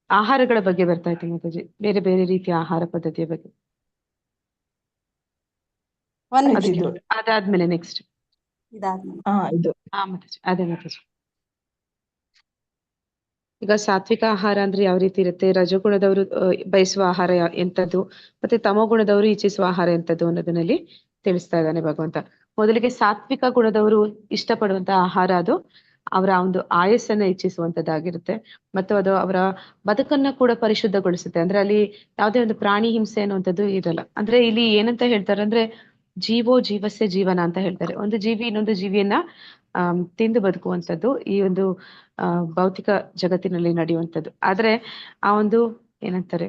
ಆಹಾರಗಳ ಬಗ್ಗೆ ಬರ್ತಾ ಇತ್ತು ಮಾತಾಜಿ, ಬೇರೆ ಬೇರೆ ರೀತಿಯ ಆಹಾರ ಪದ್ಧತಿಯ ಬಗ್ಗೆ. ಒಂದ್ ನಿಮಿಷ ಅದಿದು. ಅದಾದ್ಮೇಲೆ ನೆಕ್ಸ್ಟ್ ಇದಾದ್ಮೇಲೆ ಇದು. ಮಾತಾಜಿ ಅದೇ ಮಾತಾಜಿ. ಈಗ ಸಾತ್ವಿಕ ಆಹಾರ ಅಂದ್ರೆ ಯಾವ ರೀತಿ ಇರುತ್ತೆ, ರಜೋಗುಣದವರು ಬಯಸುವ ಆಹಾರ ಎಂತದ್ದು, ಮತ್ತೆ ತಮೋಗುಣದವರು ಇಚ್ಛಿಸುವ ಆಹಾರ ಎಂತದ್ದು ಅನ್ನೋದನ್ನಲ್ಲಿ ತಿಳಿಸ್ತಾ ಇದ್ದಾನೆ ಭಗವಂತ. ಮೊದಲಿಗೆ ಸಾತ್ವಿಕ ಗುಣದವರು ಇಷ್ಟಪಡುವಂತ ಆಹಾರ ಅದು ಅವರ ಒಂದು ಆಯಸ್ಸನ್ನ ಇಚ್ಛಿಸುವಂತದ್ದಾಗಿರುತ್ತೆ, ಮತ್ತು ಅದು ಅವರ ಬದುಕನ್ನ ಕೂಡ ಪರಿಶುದ್ಧಗೊಳಿಸುತ್ತೆ. ಅಂದ್ರೆ ಅಲ್ಲಿ ಯಾವುದೇ ಒಂದು ಪ್ರಾಣಿ ಹಿಂಸೆ ಅನ್ನುವಂಥದ್ದು ಇರಲ್ಲ. ಅಂದ್ರೆ ಇಲ್ಲಿ ಏನಂತ ಹೇಳ್ತಾರೆ ಅಂದ್ರೆ ಜೀವೋ ಜೀವಸ್ಯ ಜೀವನ ಅಂತ ಹೇಳ್ತಾರೆ. ಒಂದು ಜೀವಿ ಇನ್ನೊಂದು ಜೀವಿಯನ್ನ ತಿಂದು ಬದುಕುವಂಥದ್ದು ಈ ಒಂದು ಭೌತಿಕ ಜಗತ್ತಿನಲ್ಲಿ ನಡೆಯುವಂಥದ್ದು. ಆದ್ರೆ ಆ ಒಂದು ಏನಂತಾರೆ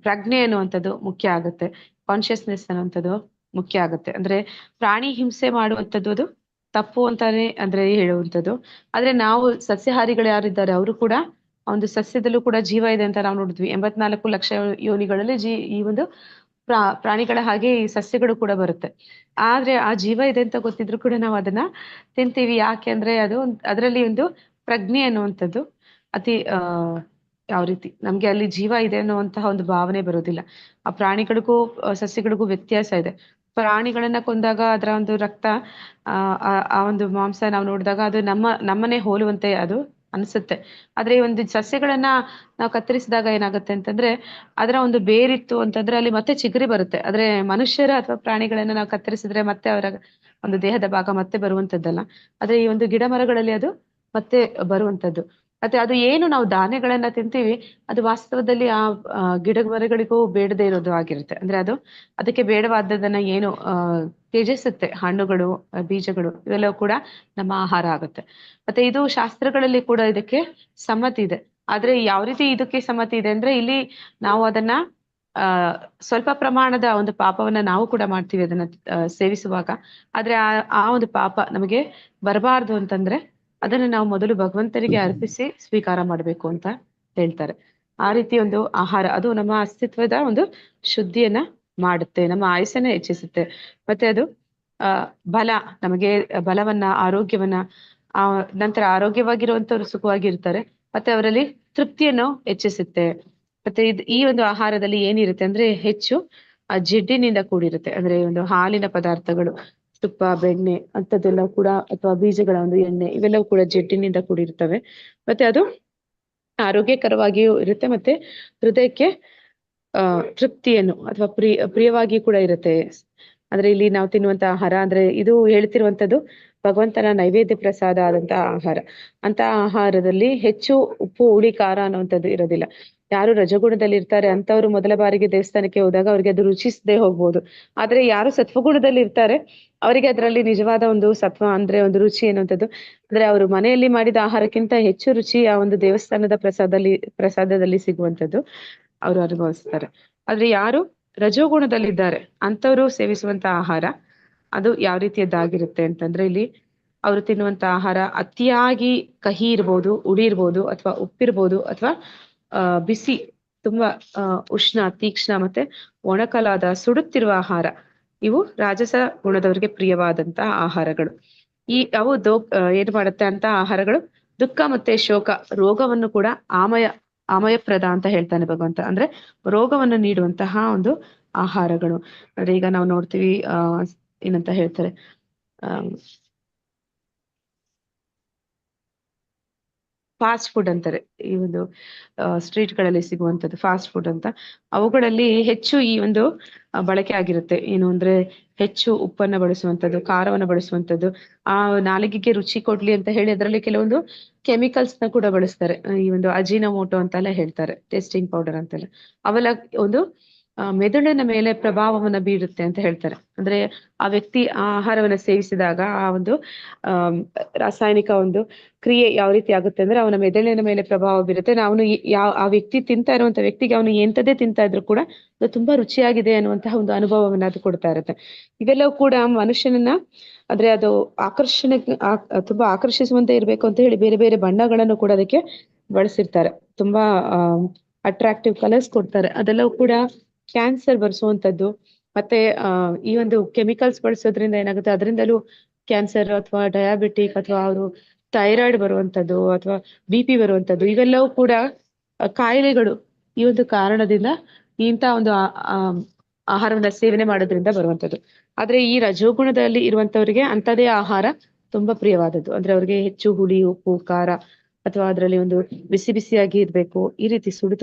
ಪ್ರಜ್ಞೆ ಅನ್ನುವಂಥದ್ದು ಮುಖ್ಯ ಆಗುತ್ತೆ, ಕಾನ್ಶಿಯಸ್ನೆಸ್ ಅನ್ನುವಂಥದ್ದು ಮುಖ್ಯ ಆಗುತ್ತೆ. ಅಂದ್ರೆ ಪ್ರಾಣಿ ಹಿಂಸೆ ಮಾಡುವಂಥದ್ದು ಅದು ತಪ್ಪು ಅಂತಾನೆ ಅಂದ್ರೆ ಹೇಳುವಂಥದ್ದು. ಆದ್ರೆ ನಾವು ಸಸ್ಯಾಹಾರಿಗಳು ಯಾರಿದ್ದಾರೆ ಅವರು ಕೂಡ ಒಂದು ಸಸ್ಯದಲ್ಲೂ ಕೂಡ ಜೀವ ಇದೆ ಅಂತ ನಾವು ನೋಡಿದ್ವಿ. 84 ಲಕ್ಷ ಯೋನಿಗಳಲ್ಲಿ ಈ ಒಂದು ಪ್ರಾಣಿಗಳ ಹಾಗೆ ಈ ಸಸ್ಯಗಳು ಕೂಡ ಬರುತ್ತೆ. ಆದ್ರೆ ಆ ಜೀವ ಇದೆ ಅಂತ ಗೊತ್ತಿದ್ರು ಕೂಡ ನಾವು ಅದನ್ನ ತಿಂತೀವಿ. ಯಾಕೆ ಅಂದ್ರೆ ಅದು ಅದರಲ್ಲಿ ಒಂದು ಪ್ರಜ್ಞೆ ಅನ್ನುವಂಥದ್ದು ಅತಿ ಯಾವ ರೀತಿ ನಮ್ಗೆ ಅಲ್ಲಿ ಜೀವ ಇದೆ ಅನ್ನುವಂತಹ ಒಂದು ಭಾವನೆ ಬರೋದಿಲ್ಲ. ಆ ಪ್ರಾಣಿಗಳಿಗೂ ಸಸ್ಯಗಳಿಗೂ ವ್ಯತ್ಯಾಸ ಇದೆ. ಪ್ರಾಣಿಗಳನ್ನ ಕೊಂದಾಗ ಅದರ ಒಂದು ರಕ್ತ ಆ ಒಂದು ಮಾಂಸ ನಾವು ನೋಡಿದಾಗ ಅದು ನಮ್ಮನ್ನೇ ಹೋಲುವಂತೆ ಅದು ಅನ್ಸುತ್ತೆ. ಆದ್ರೆ ಈ ಒಂದು ಸಸ್ಯಗಳನ್ನ ನಾವು ಕತ್ತರಿಸಿದಾಗ ಏನಾಗುತ್ತೆ ಅಂತಂದ್ರೆ ಅದರ ಒಂದು ಬೇರಿತ್ತು ಅಂತಂದ್ರೆ ಅಲ್ಲಿ ಮತ್ತೆ ಚಿಗುರಿ ಬರುತ್ತೆ. ಆದ್ರೆ ಮನುಷ್ಯರ ಅಥವಾ ಪ್ರಾಣಿಗಳನ್ನ ನಾವು ಕತ್ತರಿಸಿದ್ರೆ ಮತ್ತೆ ಅವರ ಒಂದು ದೇಹದ ಭಾಗ ಮತ್ತೆ ಬರುವಂತದ್ದಲ್ಲ. ಆದ್ರೆ ಈ ಒಂದು ಗಿಡ ಮರಗಳಲ್ಲಿ ಅದು ಮತ್ತೆ ಬರುವಂತದ್ದು. ಮತ್ತೆ ಅದು ಏನು ನಾವು ಧಾನ್ಯಗಳನ್ನ ತಿಂತೀವಿ ಅದು ವಾಸ್ತವದಲ್ಲಿ ಆ ಗಿಡ ಮರಗಳಿಗೂ ಬೇಡದೇ ಇರೋದು ಆಗಿರುತ್ತೆ. ಅಂದ್ರೆ ಅದು ಅದಕ್ಕೆ ಬೇಡವಾದದನ್ನ ಏನು ತ್ಯಜಿಸುತ್ತೆ. ಹಣ್ಣುಗಳು, ಬೀಜಗಳು ಇವೆಲ್ಲವೂ ಕೂಡ ನಮ್ಮ ಆಹಾರ ಆಗುತ್ತೆ. ಮತ್ತೆ ಇದು ಶಾಸ್ತ್ರಗಳಲ್ಲಿ ಕೂಡ ಇದಕ್ಕೆ ಸಮ್ಮತಿ ಇದೆ. ಆದ್ರೆ ಯಾವ ರೀತಿ ಇದಕ್ಕೆ ಸಮ್ಮತಿ ಇದೆ ಅಂದ್ರೆ ಇಲ್ಲಿ ನಾವು ಅದನ್ನ ಸ್ವಲ್ಪ ಪ್ರಮಾಣದ ಒಂದು ಪಾಪವನ್ನ ನಾವು ಕೂಡ ಮಾಡ್ತೀವಿ ಅದನ್ನ ಸೇವಿಸುವಾಗ. ಆದ್ರೆ ಆ ಒಂದು ಪಾಪ ನಮಗೆ ಬರಬಾರ್ದು ಅಂತಂದ್ರೆ ಅದನ್ನ ನಾವು ಮೊದಲು ಭಗವಂತನಿಗೆ ಅರ್ಪಿಸಿ ಸ್ವೀಕಾರ ಮಾಡಬೇಕು ಅಂತ ಹೇಳ್ತಾರೆ. ಆ ರೀತಿ ಒಂದು ಆಹಾರ ಅದು ನಮ್ಮ ಅಸ್ತಿತ್ವದ ಒಂದು ಶುದ್ಧಿಯನ್ನ ಮಾಡುತ್ತೆ, ನಮ್ಮ ಆಯಸ್ಸನ್ನ ಹೆಚ್ಚಿಸುತ್ತೆ. ಮತ್ತೆ ಅದು ಬಲ, ನಮಗೆ ಬಲವನ್ನ, ಆರೋಗ್ಯವನ್ನ, ನಂತರ ಆರೋಗ್ಯವಾಗಿರುವಂತವ್ರು ಸುಖವಾಗಿರ್ತಾರೆ. ಮತ್ತೆ ಅವರಲ್ಲಿ ತೃಪ್ತಿಯನ್ನು ಹೆಚ್ಚಿಸುತ್ತೆ. ಮತ್ತೆ ಈ ಒಂದು ಆಹಾರದಲ್ಲಿ ಏನಿರುತ್ತೆ ಅಂದ್ರೆ ಹೆಚ್ಚು ಜಿಡ್ಡಿನಿಂದ ಕೂಡಿರುತ್ತೆ. ಅಂದ್ರೆ ಒಂದು ಹಾಲಿನ ಪದಾರ್ಥಗಳು, ತುಪ್ಪ, ಬೆಣ್ಣೆ ಅಂತದ್ದೆಲ್ಲ ಕೂಡ, ಅಥವಾ ಬೀಜಗಳ ಒಂದು ಎಣ್ಣೆ, ಇವೆಲ್ಲವೂ ಕೂಡ ಜಿಡ್ಡಿನಿಂದ ಕೂಡಿರ್ತವೆ. ಮತ್ತೆ ಅದು ಆರೋಗ್ಯಕರವಾಗಿಯೂ ಇರುತ್ತೆ. ಮತ್ತೆ ಹೃದಯಕ್ಕೆ ತೃಪ್ತಿಯನ್ನು ಅಥವಾ ಪ್ರಿಯವಾಗಿ ಕೂಡ ಇರುತ್ತೆ. ಅಂದ್ರೆ ಇಲ್ಲಿ ನಾವು ತಿನ್ನುವಂತ ಆಹಾರ ಅಂದ್ರೆ ಇದು ಹೇಳ್ತಿರುವಂತದ್ದು ಭಗವಂತನ ನೈವೇದ್ಯ ಪ್ರಸಾದ ಆದಂತಹ ಆಹಾರ. ಅಂತ ಆಹಾರದಲ್ಲಿ ಹೆಚ್ಚು ಉಪ್ಪು, ಹುಳಿ, ಖಾರ ಅನ್ನುವಂಥದ್ದು ಇರೋದಿಲ್ಲ. ಯಾರು ರಜಗುಣದಲ್ಲಿ ಇರ್ತಾರೆ ಅಂತವ್ರು ಮೊದಲ ಬಾರಿಗೆ ದೇವಸ್ಥಾನಕ್ಕೆ ಹೋದಾಗ ಅವ್ರಿಗೆ ಅದು ರುಚಿಸದೆ ಹೋಗ್ಬೋದು. ಆದ್ರೆ ಯಾರು ಸತ್ವಗುಣದಲ್ಲಿ ಇರ್ತಾರೆ ಅವರಿಗೆ ಅದರಲ್ಲಿ ನಿಜವಾದ ಒಂದು ಸತ್ವ ಅಂದ್ರೆ ಒಂದು ರುಚಿ ಅನ್ನುವಂಥದ್ದು, ಅಂದ್ರೆ ಅವರು ಮನೆಯಲ್ಲಿ ಮಾಡಿದ ಆಹಾರಕ್ಕಿಂತ ಹೆಚ್ಚು ರುಚಿ ಆ ಒಂದು ದೇವಸ್ಥಾನದ ಪ್ರಸಾದದಲ್ಲಿ ಸಿಗುವಂಥದ್ದು ಅವರು ಅನುಭವಿಸ್ತಾರೆ. ಆದ್ರೆ ಯಾರು ರಜೋಗುಣದಲ್ಲಿದ್ದಾರೆ ಅಂತವರು ಸೇವಿಸುವಂತ ಆಹಾರ ಅದು ಯಾವ ರೀತಿಯದ್ದಾಗಿರುತ್ತೆ ಅಂತಂದ್ರೆ ಇಲ್ಲಿ ಅವರು ತಿನ್ನುವಂತ ಆಹಾರ ಅತಿಯಾಗಿ ಕಹಿ ಇರ್ಬೋದು, ಹುಳಿ ಇರ್ಬೋದು, ಅಥವಾ ಉಪ್ಪಿರ್ಬೋದು, ಅಥವಾ ಬಿಸಿ, ತುಂಬಾ ಉಷ್ಣ, ತೀಕ್ಷ್ಣ, ಮತ್ತೆ ಒಣಕಲಾದ ಸುಡುತ್ತಿರುವ ಆಹಾರ ಇವು ರಾಜಸ ಗುಣದವರಿಗೆ ಪ್ರಿಯವಾದಂತಹ ಆಹಾರಗಳು. ಅವು ಏನ್ ಮಾಡುತ್ತೆ ಅಂತ ಆಹಾರಗಳು ದುಃಖ ಮತ್ತೆ ಶೋಕ, ರೋಗವನ್ನು ಕೂಡ ಆಮಯಪ್ರದ ಅಂತ ಹೇಳ್ತಾನೆ ಭಗವಂತ. ಅಂದ್ರೆ ರೋಗವನ್ನು ನೀಡುವಂತಹ ಒಂದು ಆಹಾರಗಳು. ಅಂದ್ರೆ ಈಗ ನಾವು ನೋಡ್ತೀವಿ ಏನಂತ ಹೇಳ್ತಾರೆ ಫಾಸ್ಟ್ ಫುಡ್ ಅಂತಾರೆ, ಈ ಒಂದು ಸ್ಟ್ರೀಟ್ಗಳಲ್ಲಿ ಸಿಗುವಂಥದ್ದು ಫಾಸ್ಟ್ ಫುಡ್ ಅಂತ. ಅವುಗಳಲ್ಲಿ ಹೆಚ್ಚು ಈ ಒಂದು ಬಳಕೆ ಆಗಿರುತ್ತೆ. ಏನು ಅಂದ್ರೆ ಹೆಚ್ಚು ಉಪ್ಪನ್ನ ಬಳಸುವಂಥದ್ದು, ಖಾರವನ್ನು ಬಳಸುವಂಥದ್ದು, ಆ ನಾಲಿಗೆಗೆ ರುಚಿ ಕೊಡ್ಲಿ ಅಂತ ಹೇಳಿ ಅದರಲ್ಲಿ ಕೆಲವೊಂದು ಕೆಮಿಕಲ್ಸ್ ನ ಕೂಡ ಬಳಸ್ತಾರೆ. ಈ ಒಂದು ಅಜಿನೋಮೋಟೊ ಅಂತೆಲ್ಲ ಹೇಳ್ತಾರೆ, ಟೇಸ್ಟಿಂಗ್ ಪೌಡರ್ ಅಂತೆಲ್ಲ. ಅವೆಲ್ಲ ಒಂದು ಮೆದುಳಿನ ಮೇಲೆ ಪ್ರಭಾವವನ್ನ ಬೀರುತ್ತೆ ಅಂತ ಹೇಳ್ತಾರೆ. ಅಂದ್ರೆ ಆ ವ್ಯಕ್ತಿ ಆ ಆಹಾರವನ್ನ ಸೇವಿಸಿದಾಗ ಆ ಒಂದು ರಾಸಾಯನಿಕ ಒಂದು ಕ್ರಿಯೆ ಯಾವ ರೀತಿ ಆಗುತ್ತೆ ಅಂದ್ರೆ ಅವನ ಮೆದುಳಿನ ಮೇಲೆ ಪ್ರಭಾವ ಬೀರುತ್ತೆ. ಅವನು ಆ ವ್ಯಕ್ತಿ ತಿಂತಾ ಇರುವಂತ ವ್ಯಕ್ತಿಗೆ ಅವನು ಎಂತದೇ ತಿಂತಾ ಇದ್ರು ಕೂಡ ಅದು ತುಂಬಾ ರುಚಿಯಾಗಿದೆ ಅನ್ನುವಂತಹ ಒಂದು ಅನುಭವವನ್ನ ಅದು ಕೊಡ್ತಾ ಇರುತ್ತೆ. ಇವೆಲ್ಲವೂ ಕೂಡ ಮನುಷ್ಯನನ್ನ ಅಂದ್ರೆ ಅದು ಆಕರ್ಷಣೆ ತುಂಬಾ ಆಕರ್ಷಿಸುವಂತೆ ಇರ್ಬೇಕು ಅಂತ ಹೇಳಿ ಬೇರೆ ಬೇರೆ ಬಣ್ಣಗಳನ್ನು ಕೂಡ ಅದಕ್ಕೆ ಬಳಸಿರ್ತಾರೆ. ತುಂಬಾ ಅಟ್ರಾಕ್ಟಿವ್ ಕಲರ್ಸ್ ಕೊಡ್ತಾರೆ. ಅದೆಲ್ಲವೂ ಕೂಡ ಕ್ಯಾನ್ಸರ್ ಬರ್ಸುವಂತದ್ದು. ಮತ್ತೆ ಈ ಒಂದು ಕೆಮಿಕಲ್ಸ್ ಬಳಸೋದ್ರಿಂದ ಏನಾಗುತ್ತೆ, ಅದರಿಂದಲೂ ಕ್ಯಾನ್ಸರ್ ಅಥವಾ ಡಯಾಬಿಟಿಕ್ ಅಥವಾ ಅವರು ಥೈರಾಯ್ಡ್ ಬರುವಂತದ್ದು ಅಥವಾ BP ಬರುವಂತದ್ದು, ಇವೆಲ್ಲವೂ ಕೂಡ ಕಾಯಿಲೆಗಳು ಈ ಒಂದು ಕಾರಣದಿಂದ ಇಂಥ ಒಂದು ಆಹಾರವನ್ನ ಸೇವನೆ ಮಾಡೋದ್ರಿಂದ ಬರುವಂತದ್ದು. ಆದ್ರೆ ಈ ರಜೋಗುಣದಲ್ಲಿ ಇರುವಂತವರಿಗೆ ಅಂಥದೇ ಆಹಾರ ತುಂಬಾ ಪ್ರಿಯವಾದದ್ದು. ಅಂದ್ರೆ ಅವ್ರಿಗೆ ಹೆಚ್ಚು ಹುಳಿ, ಉಪ್ಪು, ಖಾರ ಅಥವಾ ಅದರಲ್ಲಿ ಒಂದು ಬಿಸಿ ಬಿಸಿಯಾಗಿ ಇರ್ಬೇಕು, ಈ ರೀತಿ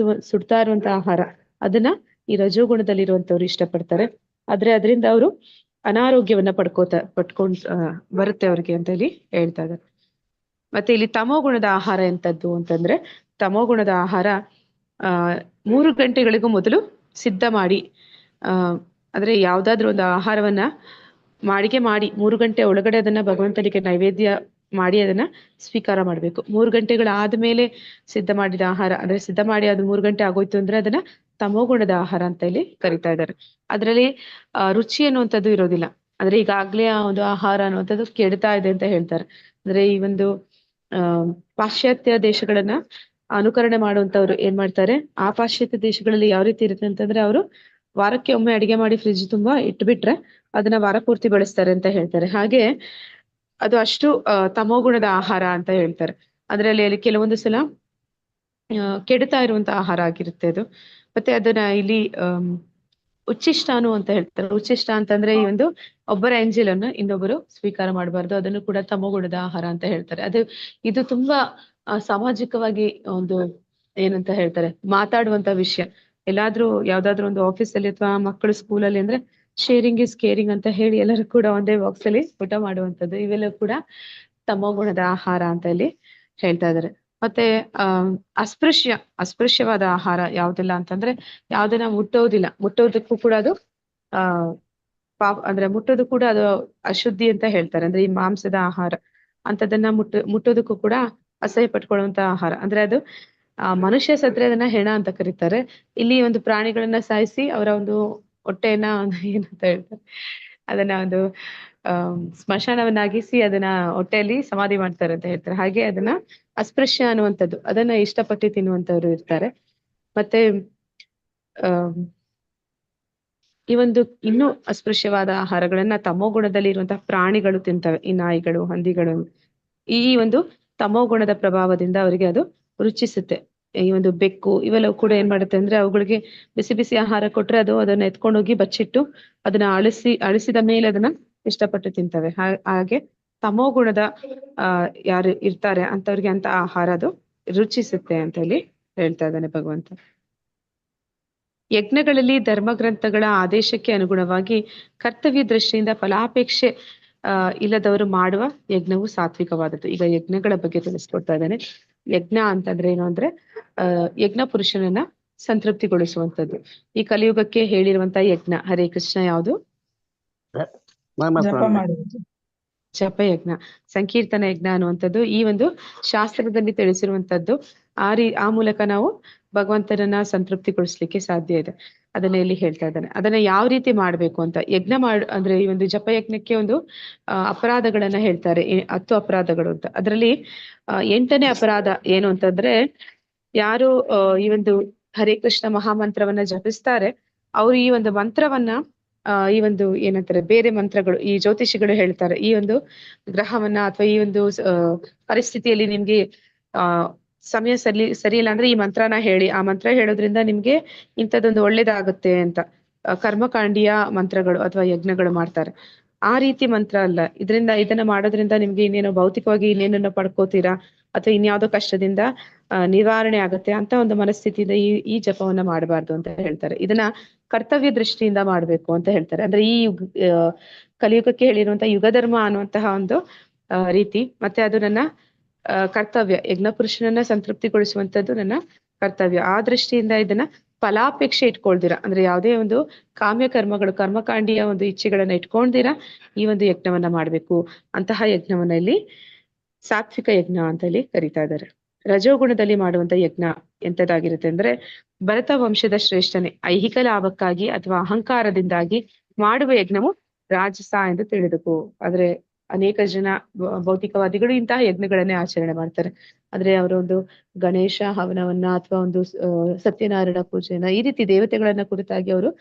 ಸುಡ್ತಾ ಇರುವಂತಹ ಆಹಾರ ಅದನ್ನ ಈ ರಜೋಗುಣದಲ್ಲಿ ಇರುವಂತವ್ರು ಇಷ್ಟಪಡ್ತಾರೆ. ಆದ್ರೆ ಅದರಿಂದ ಅವರು ಅನಾರೋಗ್ಯವನ್ನ ಪಡ್ಕೊಂಡ್ ಬರುತ್ತೆ ಅವ್ರಿಗೆ ಅಂತ ಹೇಳಿ ಹೇಳ್ತಾ ಇದ್ದಾರೆ. ಮತ್ತೆ ಇಲ್ಲಿ ತಮೋಗುಣದ ಆಹಾರ ಎಂತದ್ದು ಅಂತಂದ್ರೆ, ತಮೋಗುಣದ ಆಹಾರ 3 ಗಂಟೆಗಳಿಗೂ ಮೊದಲು ಸಿದ್ಧ ಮಾಡಿ, ಅಂದ್ರೆ ಯಾವ್ದಾದ್ರು ಒಂದು ಆಹಾರವನ್ನ ಮಾಡಿಗೆ ಮಾಡಿ 3 ಗಂಟೆ ಒಳಗಡೆ ಅದನ್ನ ಭಗವಂತನಿಗೆ ನೈವೇದ್ಯ ಮಾಡಿ ಅದನ್ನ ಸ್ವೀಕಾರ ಮಾಡ್ಬೇಕು. 3 ಗಂಟೆಗಳಾದ್ಮೇಲೆ ಸಿದ್ಧ ಮಾಡಿದ ಆಹಾರ, ಅಂದ್ರೆ ಸಿದ್ಧ ಮಾಡಿ ಅದು 3 ಗಂಟೆ ಆಗೋಯ್ತು ಅಂದ್ರೆ ಅದನ್ನ ತಮೋಗುಣದ ಆಹಾರ ಅಂತ ಇಲ್ಲಿ ಕರಿತಾ ಇದ್ದಾರೆ. ಅದರಲ್ಲಿ ರುಚಿ ಅನ್ನುವಂಥದ್ದು ಇರೋದಿಲ್ಲ. ಅಂದ್ರೆ ಈಗಾಗ್ಲೇ ಆ ಒಂದು ಆಹಾರ ಅನ್ನುವಂಥದ್ದು ಕೆಡ್ತಾ ಇದೆ ಅಂತ ಹೇಳ್ತಾರೆ. ಅಂದ್ರೆ ಈ ಒಂದು ಪಾಶ್ಚಾತ್ಯ ದೇಶಗಳನ್ನ ಅನುಕರಣೆ ಮಾಡುವಂತವ್ರು ಏನ್ ಮಾಡ್ತಾರೆ, ಆ ಪಾಶ್ಚಾತ್ಯ ದೇಶಗಳಲ್ಲಿ ಯಾವ ರೀತಿ ಇರುತ್ತೆ ಅಂತಂದ್ರೆ ಅವರು ವಾರಕ್ಕೆ ಒಮ್ಮೆ ಅಡಿಗೆ ಮಾಡಿ ಫ್ರಿಡ್ಜ್ ತುಂಬಾ ಇಟ್ಬಿಟ್ರೆ ಅದನ್ನ ವಾರ ಪೂರ್ತಿ ಬಳಸ್ತಾರೆ ಅಂತ ಹೇಳ್ತಾರೆ. ಹಾಗೆ ಅದು ಅಷ್ಟು ತಮೋಗುಣದ ಆಹಾರ ಅಂತ ಹೇಳ್ತಾರೆ. ಅಲ್ಲಿ ಕೆಲವೊಂದು ಸಲ ಕೆಡ್ತಾ ಇರುವಂತ ಆಹಾರ ಆಗಿರುತ್ತೆ ಅದು. ಮತ್ತೆ ಅದನ್ನ ಇಲ್ಲಿ ಉಚ್ಚಿಷ್ಟಾನು ಅಂತ ಹೇಳ್ತಾರೆ. ಉಚ್ಚಿಷ್ಟ ಅಂತಂದ್ರೆ ಈ ಒಂದು ಒಬ್ಬರ ಎಂಜಿಲನ್ನು ಇನ್ನೊಬ್ಬರು ಸ್ವೀಕಾರ ಮಾಡಬಾರ್ದು, ಅದನ್ನು ಕೂಡ ತಮೋಗುಣದ ಆಹಾರ ಅಂತ ಹೇಳ್ತಾರೆ. ಇದು ತುಂಬಾ ಸಾಮಾಜಿಕವಾಗಿ ಒಂದು ಏನಂತ ಹೇಳ್ತಾರೆ, ಮಾತಾಡುವಂತ ವಿಷಯ. ಎಲ್ಲಾದ್ರೂ ಯಾವ್ದಾದ್ರು ಒಂದು ಆಫೀಸಲ್ಲಿ ಅಥವಾ ಮಕ್ಕಳು ಸ್ಕೂಲಲ್ಲಿ ಅಂದ್ರೆ ಶೇರಿಂಗ್ ಇಸ್ ಕೇರಿಂಗ್ ಅಂತ ಹೇಳಿ ಎಲ್ಲರೂ ಕೂಡ ಒಂದೇ ಬಾಕ್ಸ್ ಅಲ್ಲಿ ಊಟ ಮಾಡುವಂಥದ್ದು, ಇವೆಲ್ಲ ಕೂಡ ತಮೋಗುಣದ ಆಹಾರ ಅಂತ ಇಲ್ಲಿ ಹೇಳ್ತಾ ಇದ್ದಾರೆ. ಮತ್ತೆ ಅಸ್ಪೃಶ್ಯವಾದ ಆಹಾರ ಯಾವ್ದಿಲ್ಲ ಅಂತಂದ್ರೆ ಯಾವ್ದನ್ನ ಮುಟ್ಟೋದಕ್ಕೂ ಕೂಡ ಅದು ಅಂದ್ರೆ ಮುಟ್ಟೋದು ಕೂಡ ಅದು ಅಶುದ್ಧಿ ಅಂತ ಹೇಳ್ತಾರೆ. ಅಂದ್ರೆ ಈ ಮಾಂಸದ ಆಹಾರ ಅಂತದನ್ನ ಮುಟ್ಟೋದಕ್ಕೂ ಕೂಡ ಅಸಹ್ಯ ಪಟ್ಕೊಳ್ಳುವಂತ ಆಹಾರ. ಅಂದ್ರೆ ಅದು ಮನುಷ್ಯ ಸತ್ರೆ ಅದನ್ನ ಹೆಣ ಅಂತ ಕರೀತಾರೆ. ಇಲ್ಲಿ ಒಂದು ಪ್ರಾಣಿಗಳನ್ನ ಸಾಯಿಸಿ ಅವರ ಒಂದು ಹೊಟ್ಟೆಯನ್ನ ಏನಂತ ಹೇಳ್ತಾರೆ, ಅದನ್ನ ಒಂದು ಸ್ಮಶಾನವನ್ನಾಗಿಸಿ ಅದನ್ನ ಹೊಟ್ಟೆಯಲ್ಲಿ ಸಮಾಧಿ ಮಾಡ್ತಾರೆ ಅಂತ ಹೇಳ್ತಾರೆ. ಹಾಗೆ ಅದನ್ನ ಅಸ್ಪೃಶ್ಯ ಅನ್ನುವಂಥದ್ದು, ಅದನ್ನ ಇಷ್ಟಪಟ್ಟು ತಿನ್ನುವಂತವ್ರು ಇರ್ತಾರೆ. ಮತ್ತೆ ಈ ಒಂದು ಇನ್ನೂ ಅಸ್ಪೃಶ್ಯವಾದ ಆಹಾರಗಳನ್ನ ತಮೋಗುಣದಲ್ಲಿ ಇರುವಂತಹ ಪ್ರಾಣಿಗಳು ತಿಂತವೆ. ಈ ನಾಯಿಗಳು, ಹಂದಿಗಳು, ಈ ಒಂದು ತಮೋಗುಣದ ಪ್ರಭಾವದಿಂದ ಅವರಿಗೆ ಅದು ರುಚಿಸುತ್ತೆ. ಈ ಒಂದು ಬೆಕ್ಕು ಇವೆಲ್ಲವೂ ಕೂಡ ಏನ್ ಮಾಡುತ್ತೆ ಅಂದ್ರೆ ಅವುಗಳಿಗೆ ಬಿಸಿ ಬಿಸಿ ಆಹಾರ ಕೊಟ್ರೆ ಅದು ಅದನ್ನ ಎತ್ಕೊಂಡೋಗಿ ಬಚ್ಚಿಟ್ಟು ಅದನ್ನ ಅಳಿಸಿದ ಮೇಲೆ ಅದನ್ನ ಇಷ್ಟಪಟ್ಟು ತಿಂತವೆ. ಹಾಗೆ ತಮೋಗುಣದ ಯಾರು ಇರ್ತಾರೆ ಅಂತವ್ರಿಗೆ ಅಂತ ಆಹಾರ ಅದು ರುಚಿಸುತ್ತೆ ಅಂತ ಹೇಳಿ ಹೇಳ್ತಾ ಇದ್ದಾನೆ ಭಗವಂತ. ಯಜ್ಞಗಳಲ್ಲಿ ಧರ್ಮಗ್ರಂಥಗಳ ಆದೇಶಕ್ಕೆ ಅನುಗುಣವಾಗಿ ಕರ್ತವ್ಯ ದೃಷ್ಟಿಯಿಂದ ಫಲಾಪೇಕ್ಷೆ ಇಲ್ಲದವರು ಮಾಡುವ ಯಜ್ಞವು ಸಾತ್ವಿಕವಾದದ್ದು. ಈಗ ಯಜ್ಞಗಳ ಬಗ್ಗೆ ತಿಳಿಸ್ಕೊಡ್ತಾ ಇದ್ದಾನೆ. ಯಜ್ಞ ಅಂತಂದ್ರೆ ಏನು ಅಂದ್ರೆ ಯಜ್ಞ ಪುರುಷನನ್ನ ಸಂತೃಪ್ತಿಗೊಳಿಸುವಂತದ್ದು. ಈ ಕಲಿಯುಗಕ್ಕೆ ಹೇಳಿರುವಂತಹ ಯಜ್ಞ ಹರೇ ಕೃಷ್ಣ ಯಾವುದು? ಜಪಯಜ್ಞ, ಸಂಕೀರ್ತನ ಯಜ್ಞ ಅನ್ನುವಂಥದ್ದು ಈ ಒಂದು ಶಾಸ್ತ್ರದಲ್ಲಿ ತಿಳಿಸಿರುವಂತದ್ದು. ಆ ಮೂಲಕ ನಾವು ಭಗವಂತನನ್ನ ಸಂತೃಪ್ತಿಗೊಳಿಸ್ಲಿಕ್ಕೆ ಸಾಧ್ಯ ಇದೆ. ಅದನ್ನ ಇಲ್ಲಿ ಹೇಳ್ತಾ ಇದ್ದಾನೆ. ಅದನ್ನ ಯಾವ ರೀತಿ ಮಾಡ್ಬೇಕು ಅಂತ ಯಜ್ಞ ಅಂದ್ರೆ ಈ ಒಂದು ಜಪಯಜ್ಞಕ್ಕೆ ಒಂದು ಅಪರಾಧಗಳನ್ನ ಹೇಳ್ತಾರೆ, 10 ಅಪರಾಧಗಳು ಅಂತ. ಅದರಲ್ಲಿ 8ನೇ ಅಪರಾಧ ಏನು ಅಂತಂದ್ರೆ, ಯಾರು ಈ ಒಂದು ಹರೇ ಕೃಷ್ಣ ಮಹಾಮಂತ್ರವನ್ನ ಜಪಿಸ್ತಾರೆ ಅವ್ರು ಈ ಒಂದು ಮಂತ್ರವನ್ನ ಈ ಒಂದು ಏನಂತಾರೆ ಬೇರೆ ಮಂತ್ರಗಳು, ಈ ಜ್ಯೋತಿಷಿಗಳು ಹೇಳ್ತಾರೆ ಈ ಒಂದು ಗ್ರಹವನ್ನ ಅಥವಾ ಈ ಒಂದು ಪರಿಸ್ಥಿತಿಯಲ್ಲಿ ನಿಮ್ಗೆ ಸಮಯ ಸರಿ ಇಲ್ಲ ಅಂದ್ರೆ ಈ ಮಂತ್ರನ ಹೇಳಿ, ಆ ಮಂತ್ರ ಹೇಳೋದ್ರಿಂದ ನಿಮ್ಗೆ ಇಂಥದ್ದೊಂದು ಒಳ್ಳೇದಾಗುತ್ತೆ ಅಂತ ಕರ್ಮಕಾಂಡೀಯ ಮಂತ್ರಗಳು ಅಥವಾ ಯಜ್ಞಗಳು ಮಾಡ್ತಾರೆ. ಆ ರೀತಿ ಮಂತ್ರ ಅಲ್ಲ. ಇದನ್ನ ಮಾಡೋದ್ರಿಂದ ನಿಮ್ಗೆ ಇನ್ನೇನೋ ಭೌತಿಕವಾಗಿ ಇನ್ನೇನನ್ನ ಪಡ್ಕೋತೀರಾ ಅಥವಾ ಇನ್ಯಾವುದೋ ಕಷ್ಟದಿಂದ ನಿವಾರಣೆ ಆಗುತ್ತೆ ಅಂತ ಒಂದು ಮನಸ್ಥಿತಿಯಿಂದ ಈ ಜಪವನ್ನ ಮಾಡಬಾರ್ದು ಅಂತ ಹೇಳ್ತಾರೆ. ಇದನ್ನ ಕರ್ತವ್ಯ ದೃಷ್ಟಿಯಿಂದ ಮಾಡ್ಬೇಕು ಅಂತ ಹೇಳ್ತಾರೆ. ಅಂದ್ರೆ ಈ ಕಲಿಯುಗಕ್ಕೆ ಹೇಳಿರುವಂತಹ ಯುಗ ಧರ್ಮ ಅನ್ನುವಂತಹ ಒಂದು ರೀತಿ, ಮತ್ತೆ ಅದು ನನ್ನ ಕರ್ತವ್ಯ, ಯಜ್ಞ ಪುರುಷನನ್ನ ಸಂತೃಪ್ತಿಗೊಳಿಸುವಂತದ್ದು ನನ್ನ ಕರ್ತವ್ಯ. ಆ ದೃಷ್ಟಿಯಿಂದ ಇದನ್ನ ಫಲಾಪೇಕ್ಷೆ ಇಟ್ಕೊಳ್ದಿರ, ಅಂದ್ರೆ ಯಾವುದೇ ಒಂದು ಕಾಮ್ಯ ಕರ್ಮಗಳು, ಕರ್ಮಕಾಂಡಿಯ ಒಂದು ಇಚ್ಛೆಗಳನ್ನ ಇಟ್ಕೊಂಡ್ದಿರ ಈ ಒಂದು ಯಜ್ಞವನ್ನ ಮಾಡ್ಬೇಕು. ಅಂತಹ ಯಜ್ಞವನ್ನ ಇಲ್ಲಿ ಸಾತ್ವಿಕ ಯಜ್ಞ ಅಂತ ಇಲ್ಲಿ ಕರೀತಾ ಇದ್ದಾರೆ. ರಜೋಗುಣದಲ್ಲಿ ಮಾಡುವಂತ ಯಜ್ಞ ಎಂತದಾಗಿರುತ್ತೆ ಅಂದ್ರೆ ಭರತ ವಂಶದ ಶ್ರೇಷ್ಠನೇ ಐಹಿಕ ಲಾಭಕ್ಕಾಗಿ ಅಥವಾ ಅಹಂಕಾರದಿಂದಾಗಿ ಮಾಡುವ ಯಜ್ಞವು ರಾಜಸ ಎಂದು ತಿಳಿದುಕೋ. ಆದ್ರೆ ಅನೇಕ ಜನ ಭೌತಿಕವಾದಿಗಳು ಇಂತಹ ಯಜ್ಞಗಳನ್ನೇ ಆಚರಣೆ ಮಾಡ್ತಾರೆ. ಅಂದ್ರೆ ಅವರೊಂದು ಗಣೇಶ ಹವನವನ್ನ ಅಥವಾ ಒಂದು ಸತ್ಯನಾರಾಯಣ ಪೂಜೆನ ಈ ರೀತಿ ದೇವತೆಗಳನ್ನ ಕುರಿತಾಗಿ ಅವರು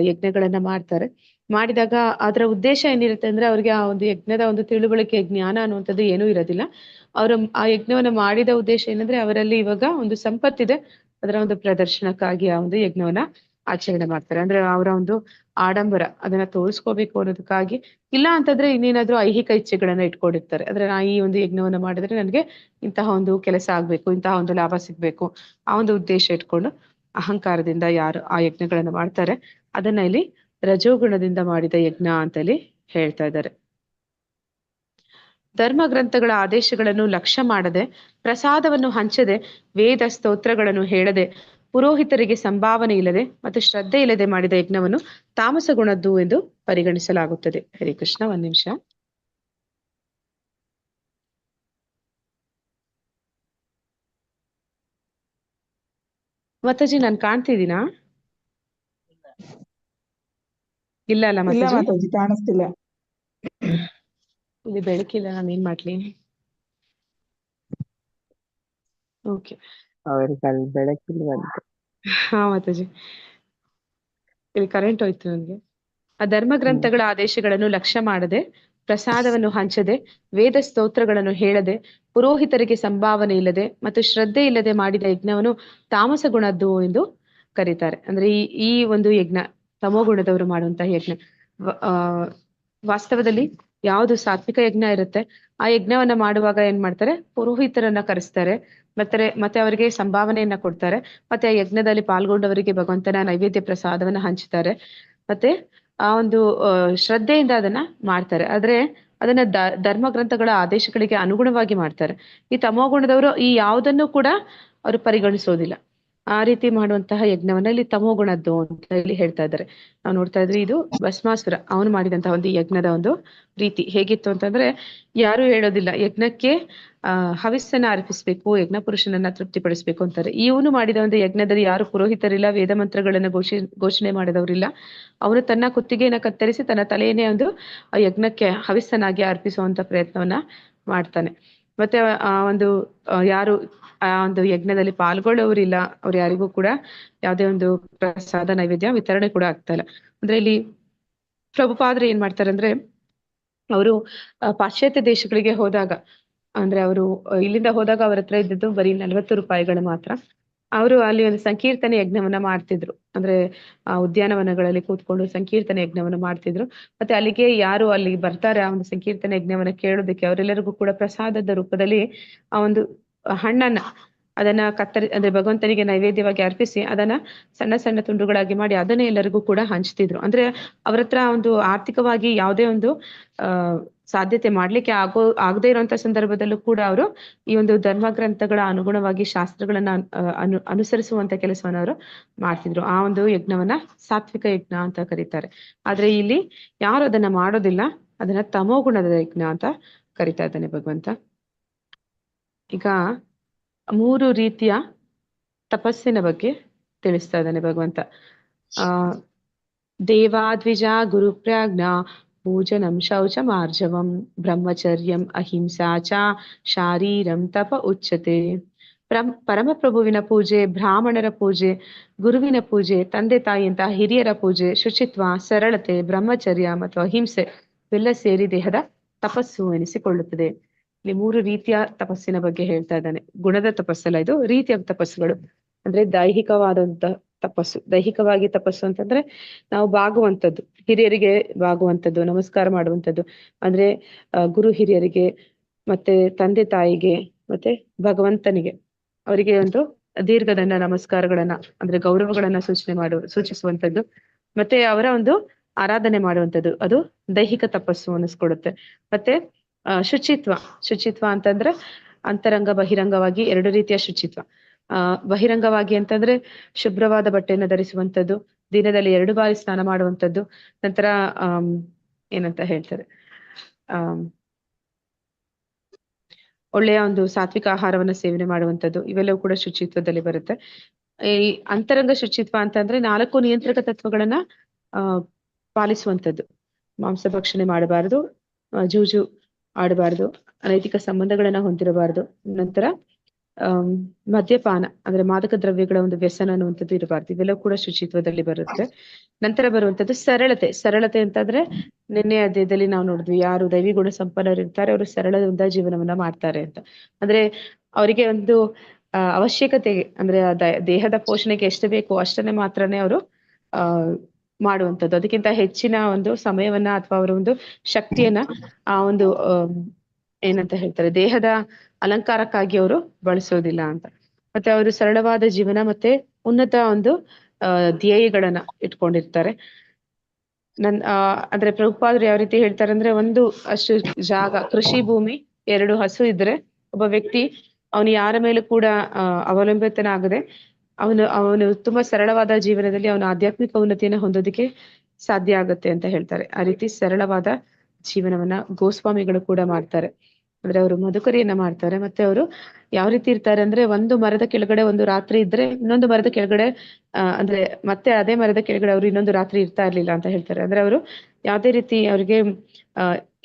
ಯಜ್ಞಗಳನ್ನ ಮಾಡ್ತಾರೆ. ಮಾಡಿದಾಗ ಅದರ ಉದ್ದೇಶ ಏನಿರುತ್ತೆ ಅಂದ್ರೆ ಅವ್ರಿಗೆ ಆ ಒಂದು ಯಜ್ಞದ ಒಂದು ತಿಳುವಳಿಕೆ, ಜ್ಞಾನ ಅನ್ನುವಂಥದ್ದು ಏನೂ ಇರೋದಿಲ್ಲ. ಅವರು ಆ ಯಜ್ಞವನ್ನ ಮಾಡಿದ ಉದ್ದೇಶ ಏನಂದ್ರೆ ಅವರಲ್ಲಿ ಇವಾಗ ಒಂದು ಸಂಪತ್ತಿದೆ, ಅದರ ಒಂದು ಪ್ರದರ್ಶನಕ್ಕಾಗಿ ಆ ಒಂದು ಯಜ್ಞವನ್ನ ಆಚರಣೆ ಮಾಡ್ತಾರೆ. ಅಂದ್ರೆ ಅವರ ಒಂದು ಆಡಂಬರ ಅದನ್ನ ತೋರಿಸ್ಕೋಬೇಕು ಅನ್ನೋದಕ್ಕಾಗಿ, ಇಲ್ಲ ಅಂತಂದ್ರೆ ಇನ್ನೇನಾದ್ರೂ ಐಹಿಕ ಇಚ್ಛೆಗಳನ್ನ ಇಟ್ಕೊಂಡಿರ್ತಾರೆ. ಅಂದ್ರೆ ನಾ ಈ ಒಂದು ಯಜ್ಞವನ್ನ ಮಾಡಿದ್ರೆ ನನಗೆ ಇಂತಹ ಒಂದು ಕೆಲಸ ಆಗ್ಬೇಕು, ಇಂತಹ ಒಂದು ಲಾಭ ಸಿಗ್ಬೇಕು, ಆ ಒಂದು ಉದ್ದೇಶ ಇಟ್ಕೊಂಡು ಅಹಂಕಾರದಿಂದ ಯಾರು ಆ ಯಜ್ಞಗಳನ್ನ ಮಾಡ್ತಾರೆ ಅದನ್ನ ಇಲ್ಲಿ ರಜೋಗುಣದಿಂದ ಮಾಡಿದ ಯಜ್ಞ ಅಂತ ಇಲ್ಲಿ ಹೇಳ್ತಾ ಇದ್ದಾರೆ. ಧರ್ಮ ಗ್ರಂಥಗಳ ಆದೇಶಗಳನ್ನು ಲಕ್ಷ್ಯ ಮಾಡದೆ, ಪ್ರಸಾದವನ್ನು ಹಂಚದೆ, ವೇದ ಸ್ತೋತ್ರಗಳನ್ನು ಹೇಳದೆ, ಪುರೋಹಿತರಿಗೆ ಸಂಭಾವನೆ ಇಲ್ಲದೆ ಮತ್ತು ಶ್ರದ್ಧೆ ಇಲ್ಲದೆ ಮಾಡಿದ ಯಜ್ಞವನ್ನು ತಾಮಸ ಗುಣದ್ದು ಎಂದು ಪರಿಗಣಿಸಲಾಗುತ್ತದೆ. ಹರೇ ಕೃಷ್ಣ. ಒಂದ್ ನಿಮಿಷ. ಮಾತಾಜಿ ನಾನ್ ಕಾಣ್ತಿದ್ದೀನಾ? ಇಲ್ಲ ಅಲ್ಲ ಮಾತಾಜಿ? ಕಾಣಿಸ್ತಿಲ್ಲ. ಇಲ್ಲಿ ಬೆಳಕಿಲ್ಲ, ನಾನು ಏನ್ ಮಾಡ್ಲಿ? ಓಕೆ, ಬೆಳಕಿಲ್ವಂತೆ. ಹಾ ಮಾತಾಜಿ, ಇಲ್ಲಿ ಕರೆಂಟ್ ಹೋಯ್ತು ನನ್ಗೆ. ಆ ಧರ್ಮ ಗ್ರಂಥಗಳ ಆದೇಶಗಳನ್ನು ಲಕ್ಷ್ಯ ಮಾಡದೆ, ಪ್ರಸಾದವನ್ನು ಹಂಚದೆ, ವೇದ ಸ್ತೋತ್ರಗಳನ್ನು ಹೇಳದೆ, ಪುರೋಹಿತರಿಗೆ ಸಂಭಾವನೆ ಇಲ್ಲದೆ ಮತ್ತು ಶ್ರದ್ಧೆ ಇಲ್ಲದೆ ಮಾಡಿದ ಯಜ್ಞವನ್ನು ತಾಮಸ ಗುಣದ್ದು ಎಂದು ಕರೀತಾರೆ. ಅಂದ್ರೆ ಈ ಒಂದು ಯಜ್ಞ ತಮೋಗುಣದವರು ಮಾಡುವಂತಹ ಯಜ್ಞ. ವಾಸ್ತವದಲ್ಲಿ ಯಾವುದು ಸಾತ್ವಿಕ ಯಜ್ಞ ಇರುತ್ತೆ ಆ ಯಜ್ಞವನ್ನ ಮಾಡುವಾಗ ಏನ್ ಮಾಡ್ತಾರೆ, ಪುರೋಹಿತರನ್ನ ಕರೆಸ್ತಾರೆ, ಮತ್ತೆ ಅವರಿಗೆ ಸಂಭಾವನೆಯನ್ನ ಕೊಡ್ತಾರೆ, ಮತ್ತೆ ಆ ಯಜ್ಞದಲ್ಲಿ ಪಾಲ್ಗೊಂಡವರಿಗೆ ಭಗವಂತನ ನೈವೇದ್ಯ ಪ್ರಸಾದವನ್ನ ಹಂಚ್ತಾರೆ, ಮತ್ತೆ ಆ ಒಂದು ಶ್ರದ್ಧೆಯಿಂದ ಅದನ್ನ ಮಾಡ್ತಾರೆ. ಆದ್ರೆ ಅದನ್ನ ಧರ್ಮ ಗ್ರಂಥಗಳ ಆದೇಶಗಳಿಗೆ ಅನುಗುಣವಾಗಿ ಮಾಡ್ತಾರೆ. ಈ ತಮೋಗುಣದವರು ಈ ಯಾವುದನ್ನು ಕೂಡ ಅವರು ಪರಿಗಣಿಸೋದಿಲ್ಲ. ಆ ರೀತಿ ಮಾಡುವಂತಹ ಯಜ್ಞವನ್ನ ಇಲ್ಲಿ ತಮೋಗುಣದ್ದು ಅಂತ ಇಲ್ಲಿ ಹೇಳ್ತಾ ಇದ್ದಾರೆ. ನಾವು ನೋಡ್ತಾ ಇದ್ವಿ, ಇದು ಭಸ್ಮಾಸುರ ಅವನು ಮಾಡಿದಂತಹ ಒಂದು ಯಜ್ಞದ ಒಂದು ರೀತಿ ಹೇಗಿತ್ತು ಅಂತಂದ್ರೆ, ಯಾರು ಹೇಳೋದಿಲ್ಲ ಯಜ್ಞಕ್ಕೆ ಹವಿಸ್ಸನ್ನ ಅರ್ಪಿಸ್ಬೇಕು, ಯಜ್ಞ ಪುರುಷನನ್ನ ತೃಪ್ತಿಪಡಿಸ್ಬೇಕು ಅಂತಾರೆ. ಇವನು ಮಾಡಿದ ಒಂದು ಯಜ್ಞದಲ್ಲಿ ಯಾರು ಪುರೋಹಿತರಿಲ್ಲ, ವೇದ ಮಂತ್ರಗಳನ್ನ ಘೋಷಣೆ ಮಾಡಿದವರಿಲ್ಲ. ಅವನು ತನ್ನ ಕುತ್ತಿಗೆಯನ್ನ ಕತ್ತರಿಸಿ ತನ್ನ ತಲೆಯನ್ನೇ ಒಂದು ಯಜ್ಞಕ್ಕೆ ಹವಿಸ್ಸನಾಗಿ ಅರ್ಪಿಸುವಂತ ಪ್ರಯತ್ನವನ್ನ ಮಾಡ್ತಾನೆ. ಮತ್ತೆ ಆ ಒಂದು ಯಾರು ಆ ಒಂದು ಯಜ್ಞದಲ್ಲಿ ಪಾಲ್ಗೊಳ್ಳೋರಿಲ್ಲ, ಅವ್ರು ಯಾರಿಗೂ ಕೂಡ ಯಾವುದೇ ಒಂದು ಪ್ರಸಾದ ನೈವೇದ್ಯ ವಿತರಣೆ ಕೂಡ ಆಗ್ತಾ ಇಲ್ಲ. ಅಂದ್ರೆ ಇಲ್ಲಿ ಪ್ರಭುಪಾದರು ಏನ್ ಮಾಡ್ತಾರೆ ಅಂದ್ರೆ, ಅವರು ಪಾಶ್ಚಾತ್ಯ ದೇಶಗಳಿಗೆ ಹೋದಾಗ, ಅಂದ್ರೆ ಅವರು ಇಲ್ಲಿಂದ ಹೋದಾಗ ಅವ್ರ ಹತ್ರ ಇದ್ದದ್ದು ಬರೀ 40 ರೂಪಾಯಿಗಳು ಮಾತ್ರ. ಅವರು ಅಲ್ಲಿ ಒಂದು ಸಂಕೀರ್ತನೆ ಯಜ್ಞವನ್ನ ಮಾಡ್ತಿದ್ರು. ಅಂದ್ರೆ ಆ ಉದ್ಯಾನವನಗಳಲ್ಲಿ ಕೂತ್ಕೊಂಡು ಸಂಕೀರ್ತನೆ ಯಜ್ಞವನ್ನ ಮಾಡ್ತಿದ್ರು. ಮತ್ತೆ ಅಲ್ಲಿಗೆ ಯಾರು ಅಲ್ಲಿ ಬರ್ತಾರೆ ಆ ಒಂದು ಸಂಕೀರ್ತನೆ ಯಜ್ಞವನ್ನ ಕೇಳೋದಕ್ಕೆ, ಅವರೆಲ್ಲರಿಗೂ ಕೂಡ ಪ್ರಸಾದದ ರೂಪದಲ್ಲಿ ಆ ಒಂದು ಹಣ್ಣನ್ನ ಅದನ್ನ ಅಂದ್ರೆ ಭಗವಂತನಿಗೆ ನೈವೇದ್ಯವಾಗಿ ಅರ್ಪಿಸಿ ಅದನ್ನ ಸಣ್ಣ ಸಣ್ಣ ತುಂಡುಗಳಾಗಿ ಮಾಡಿ ಅದನ್ನೇ ಎಲ್ಲರಿಗೂ ಕೂಡ ಹಂಚ್ತಿದ್ರು. ಅಂದ್ರೆ ಅವ್ರ ಹತ್ರ ಒಂದು ಆರ್ಥಿಕವಾಗಿ ಯಾವುದೇ ಒಂದು ಸಾಧ್ಯತೆ ಮಾಡ್ಲಿಕ್ಕೆ ಆಗದೇ ಇರುವಂತ ಸಂದರ್ಭದಲ್ಲೂ ಕೂಡ ಅವರು ಈ ಒಂದು ಧರ್ಮ ಗ್ರಂಥಗಳ ಅನುಗುಣವಾಗಿ ಶಾಸ್ತ್ರಗಳನ್ನ ಅನುಸರಿಸುವಂತ ಕೆಲಸವನ್ನ ಅವರು ಮಾಡ್ತಿದ್ರು. ಆ ಒಂದು ಯಜ್ಞವನ್ನ ಸಾತ್ವಿಕ ಯಜ್ಞ ಅಂತ ಕರೀತಾರೆ. ಆದ್ರೆ ಇಲ್ಲಿ ಯಾರು ಅದನ್ನ ಮಾಡೋದಿಲ್ಲ, ಅದನ್ನ ತಮೋಗುಣದ ಯಜ್ಞ ಅಂತ ಕರಿತಾ ಇದ್ದಾನೆ ಭಗವಂತ. ಈಗ 3 ರೀತಿಯ ತಪಸ್ಸಿನ ಬಗ್ಗೆ ತಿಳಿಸ್ತಾ ಇದ್ದಾನೆ ಭಗವಂತ. ದೇವಾದ್ವಿಜ ಗುರುಪ್ರಾಜ್ಞಾ ಪೂಜನಂ ಶೌಚ ಮಾರ್ಜವಂ ಬ್ರಹ್ಮಚರ್ಯಂ ಅಹಿಂಸಾ ಚ ಶಾರೀರಂ ತಪ ಉಚ್ಯತೆ. ಪರಮಪ್ರಭುವಿನ ಪೂಜೆ, ಬ್ರಾಹ್ಮಣರ ಪೂಜೆ, ಗುರುವಿನ ಪೂಜೆ, ತಂದೆ ತಾಯಿಯಂತಹ ಹಿರಿಯರ ಪೂಜೆ, ಶುಚಿತ್ವ, ಸರಳತೆ, ಬ್ರಹ್ಮಚರ್ಯ ಮತ್ತು ಅಹಿಂಸೆ ಇವೆಲ್ಲ ಸೇರಿ ದೇಹದ ತಪಸ್ಸು ಎನಿಸಿಕೊಳ್ಳುತ್ತದೆ. ಇಲ್ಲಿ 3 ರೀತಿಯ ತಪಸ್ಸಿನ ಬಗ್ಗೆ ಹೇಳ್ತಾ ಇದ್ದಾನೆ. ಗುಣದ ತಪಸ್ಸಲ್ಲ, ಇದು ರೀತಿಯ ತಪಸ್ಸುಗಳು. ಅಂದ್ರೆ ದೈಹಿಕವಾದಂತ ತಪಸ್ಸು. ದೈಹಿಕವಾಗಿ ತಪಸ್ಸು ಅಂತಂದ್ರೆ ನಾವು ಬಾಗುವಂಥದ್ದು, ಹಿರಿಯರಿಗೆ ಬಾಗುವಂಥದ್ದು, ನಮಸ್ಕಾರ ಮಾಡುವಂಥದ್ದು, ಅಂದ್ರೆ ಗುರು ಹಿರಿಯರಿಗೆ ಮತ್ತೆ ತಂದೆ ತಾಯಿಗೆ ಮತ್ತೆ ಭಗವಂತನಿಗೆ ಅವರಿಗೆ ಒಂದು ದೀರ್ಘದಂಡ ನಮಸ್ಕಾರಗಳನ್ನ ಅಂದ್ರೆ ಗೌರವಗಳನ್ನ ಸೂಚಿಸುವಂತದ್ದು ಮತ್ತೆ ಅವರ ಒಂದು ಆರಾಧನೆ ಮಾಡುವಂಥದ್ದು ಅದು ದೈಹಿಕ ತಪಸ್ಸು ಅನ್ನಿಸ್ಕೊಡುತ್ತೆ. ಮತ್ತೆ ಶುಚಿತ್ವ ಅಂತಂದ್ರೆ ಅಂತರಂಗ ಬಹಿರಂಗವಾಗಿ ಎರಡು ರೀತಿಯ ಶುಚಿತ್ವ. ಬಹಿರಂಗವಾಗಿ ಅಂತಂದ್ರೆ ಶುಭ್ರವಾದ ಬಟ್ಟೆಯನ್ನು ಧರಿಸುವಂಥದ್ದು, ದಿನದಲ್ಲಿ 2 ಬಾರಿ ಸ್ನಾನ ಮಾಡುವಂಥದ್ದು, ನಂತರ ಏನಂತ ಹೇಳ್ತಾರೆ ಒಳ್ಳೆಯ ಒಂದು ಸಾತ್ವಿಕ ಆಹಾರವನ್ನ ಸೇವನೆ ಮಾಡುವಂಥದ್ದು, ಇವೆಲ್ಲವೂ ಕೂಡ ಶುಚಿತ್ವದಲ್ಲಿ ಬರುತ್ತೆ. ಈ ಅಂತರಂಗ ಶುಚಿತ್ವ ಅಂತಂದ್ರೆ 4 ನಿಯಂತ್ರಕ ತತ್ವಗಳನ್ನ ಪಾಲಿಸುವಂಥದ್ದು. ಮಾಂಸ ಭಕ್ಷಣೆ ಮಾಡಬಾರದು, ಜೂಜು ಆಡಬಾರದು, ಅನೈತಿಕ ಸಂಬಂಧಗಳನ್ನ ಹೊಂದಿರಬಾರದು, ನಂತರ ಮದ್ಯಪಾನ ಅಂದ್ರೆ ಮಾದಕ ದ್ರವ್ಯಗಳ ಒಂದು ವ್ಯಸನ ಅನ್ನುವಂಥದ್ದು ಇರಬಾರ್ದು. ಇವೆಲ್ಲವೂ ಕೂಡ ಶುಚಿತ್ವದಲ್ಲಿ ಬರುತ್ತೆ. ನಂತರ ಬರುವಂತದ್ದು ಸರಳತೆ ಅಂತಂದ್ರೆ ನಿನ್ನೆ ಅಧ್ಯಾಯದಲ್ಲಿ ನಾವು ನೋಡಿದ್ವಿ, ಯಾರು ದೈವಿ ಗುಣ ಸಂಪನ್ನರು ಇರ್ತಾರೆ ಅವರು ಸರಳವಾದ ಜೀವನವನ್ನ ಮಾಡ್ತಾರೆ ಅಂತ. ಅಂದ್ರೆ ಅವರಿಗೆ ಒಂದು ಅವಶ್ಯಕತೆ ಅಂದ್ರೆ ದೇಹದ ಪೋಷಣೆಗೆ ಎಷ್ಟು ಬೇಕು ಅಷ್ಟನ್ನೇ ಮಾತ್ರನೇ ಅವರು ಮಾಡುವಂಥದ್ದು. ಅದಕ್ಕಿಂತ ಹೆಚ್ಚಿನ ಒಂದು ಸಮಯವನ್ನ ಅಥವಾ ಅವರ ಒಂದು ಶಕ್ತಿಯನ್ನ ಆ ಒಂದು ಏನಂತ ಹೇಳ್ತಾರೆ ದೇಹದ ಅಲಂಕಾರಕ್ಕಾಗಿ ಅವರು ಬಳಸೋದಿಲ್ಲ ಅಂತ. ಮತ್ತೆ ಅವರು ಸರಳವಾದ ಜೀವನ ಮತ್ತೆ ಉನ್ನತ ಒಂದು ಧ್ಯೇಯಗಳನ್ನ ಇಟ್ಕೊಂಡಿರ್ತಾರೆ. ಅಂದ್ರೆ ಪ್ರಭುಪಾದರು ಯಾವ ರೀತಿ ಹೇಳ್ತಾರೆ ಅಂದ್ರೆ, ಒಂದು ಅಷ್ಟು ಜಾಗ ಕೃಷಿ ಭೂಮಿ 2 ಹಸು ಇದ್ರೆ ಒಬ್ಬ ವ್ಯಕ್ತಿ ಅವನು ಯಾರ ಮೇಲೂ ಕೂಡ ಅವಲಂಬಿತನಾಗದೆ ಅವನು ತುಂಬಾ ಸರಳವಾದ ಜೀವನದಲ್ಲಿ ಅವನ ಆಧ್ಯಾತ್ಮಿಕ ಉನ್ನತಿಯನ್ನು ಹೊಂದೋದಕ್ಕೆ ಸಾಧ್ಯ ಆಗುತ್ತೆ ಅಂತ ಹೇಳ್ತಾರೆ. ಆ ರೀತಿ ಸರಳವಾದ ಜೀವನವನ್ನ ಗೋಸ್ವಾಮಿಗಳು ಕೂಡ ಮಾಡ್ತಾರೆ. ಅಂದ್ರೆ ಅವರು ಮಧುಕರಿಯನ್ನ ಮಾಡ್ತಾರೆ. ಮತ್ತೆ ಅವರು ಯಾವ ರೀತಿ ಇರ್ತಾರೆ ಅಂದ್ರೆ, ಒಂದು ಮರದ ಕೆಳಗಡೆ ಒಂದು ರಾತ್ರಿ ಇದ್ರೆ ಇನ್ನೊಂದು ಮರದ ಕೆಳಗಡೆ ಅಂದ್ರೆ ಮತ್ತೆ ಅದೇ ಮರದ ಕೆಳಗಡೆ ಅವರು ಇನ್ನೊಂದು ರಾತ್ರಿ ಇರ್ತಾ ಇರ್ಲಿಲ್ಲ ಅಂತ ಹೇಳ್ತಾರೆ. ಅಂದ್ರೆ ಅವರು ಯಾವುದೇ ರೀತಿ ಅವ್ರಿಗೆ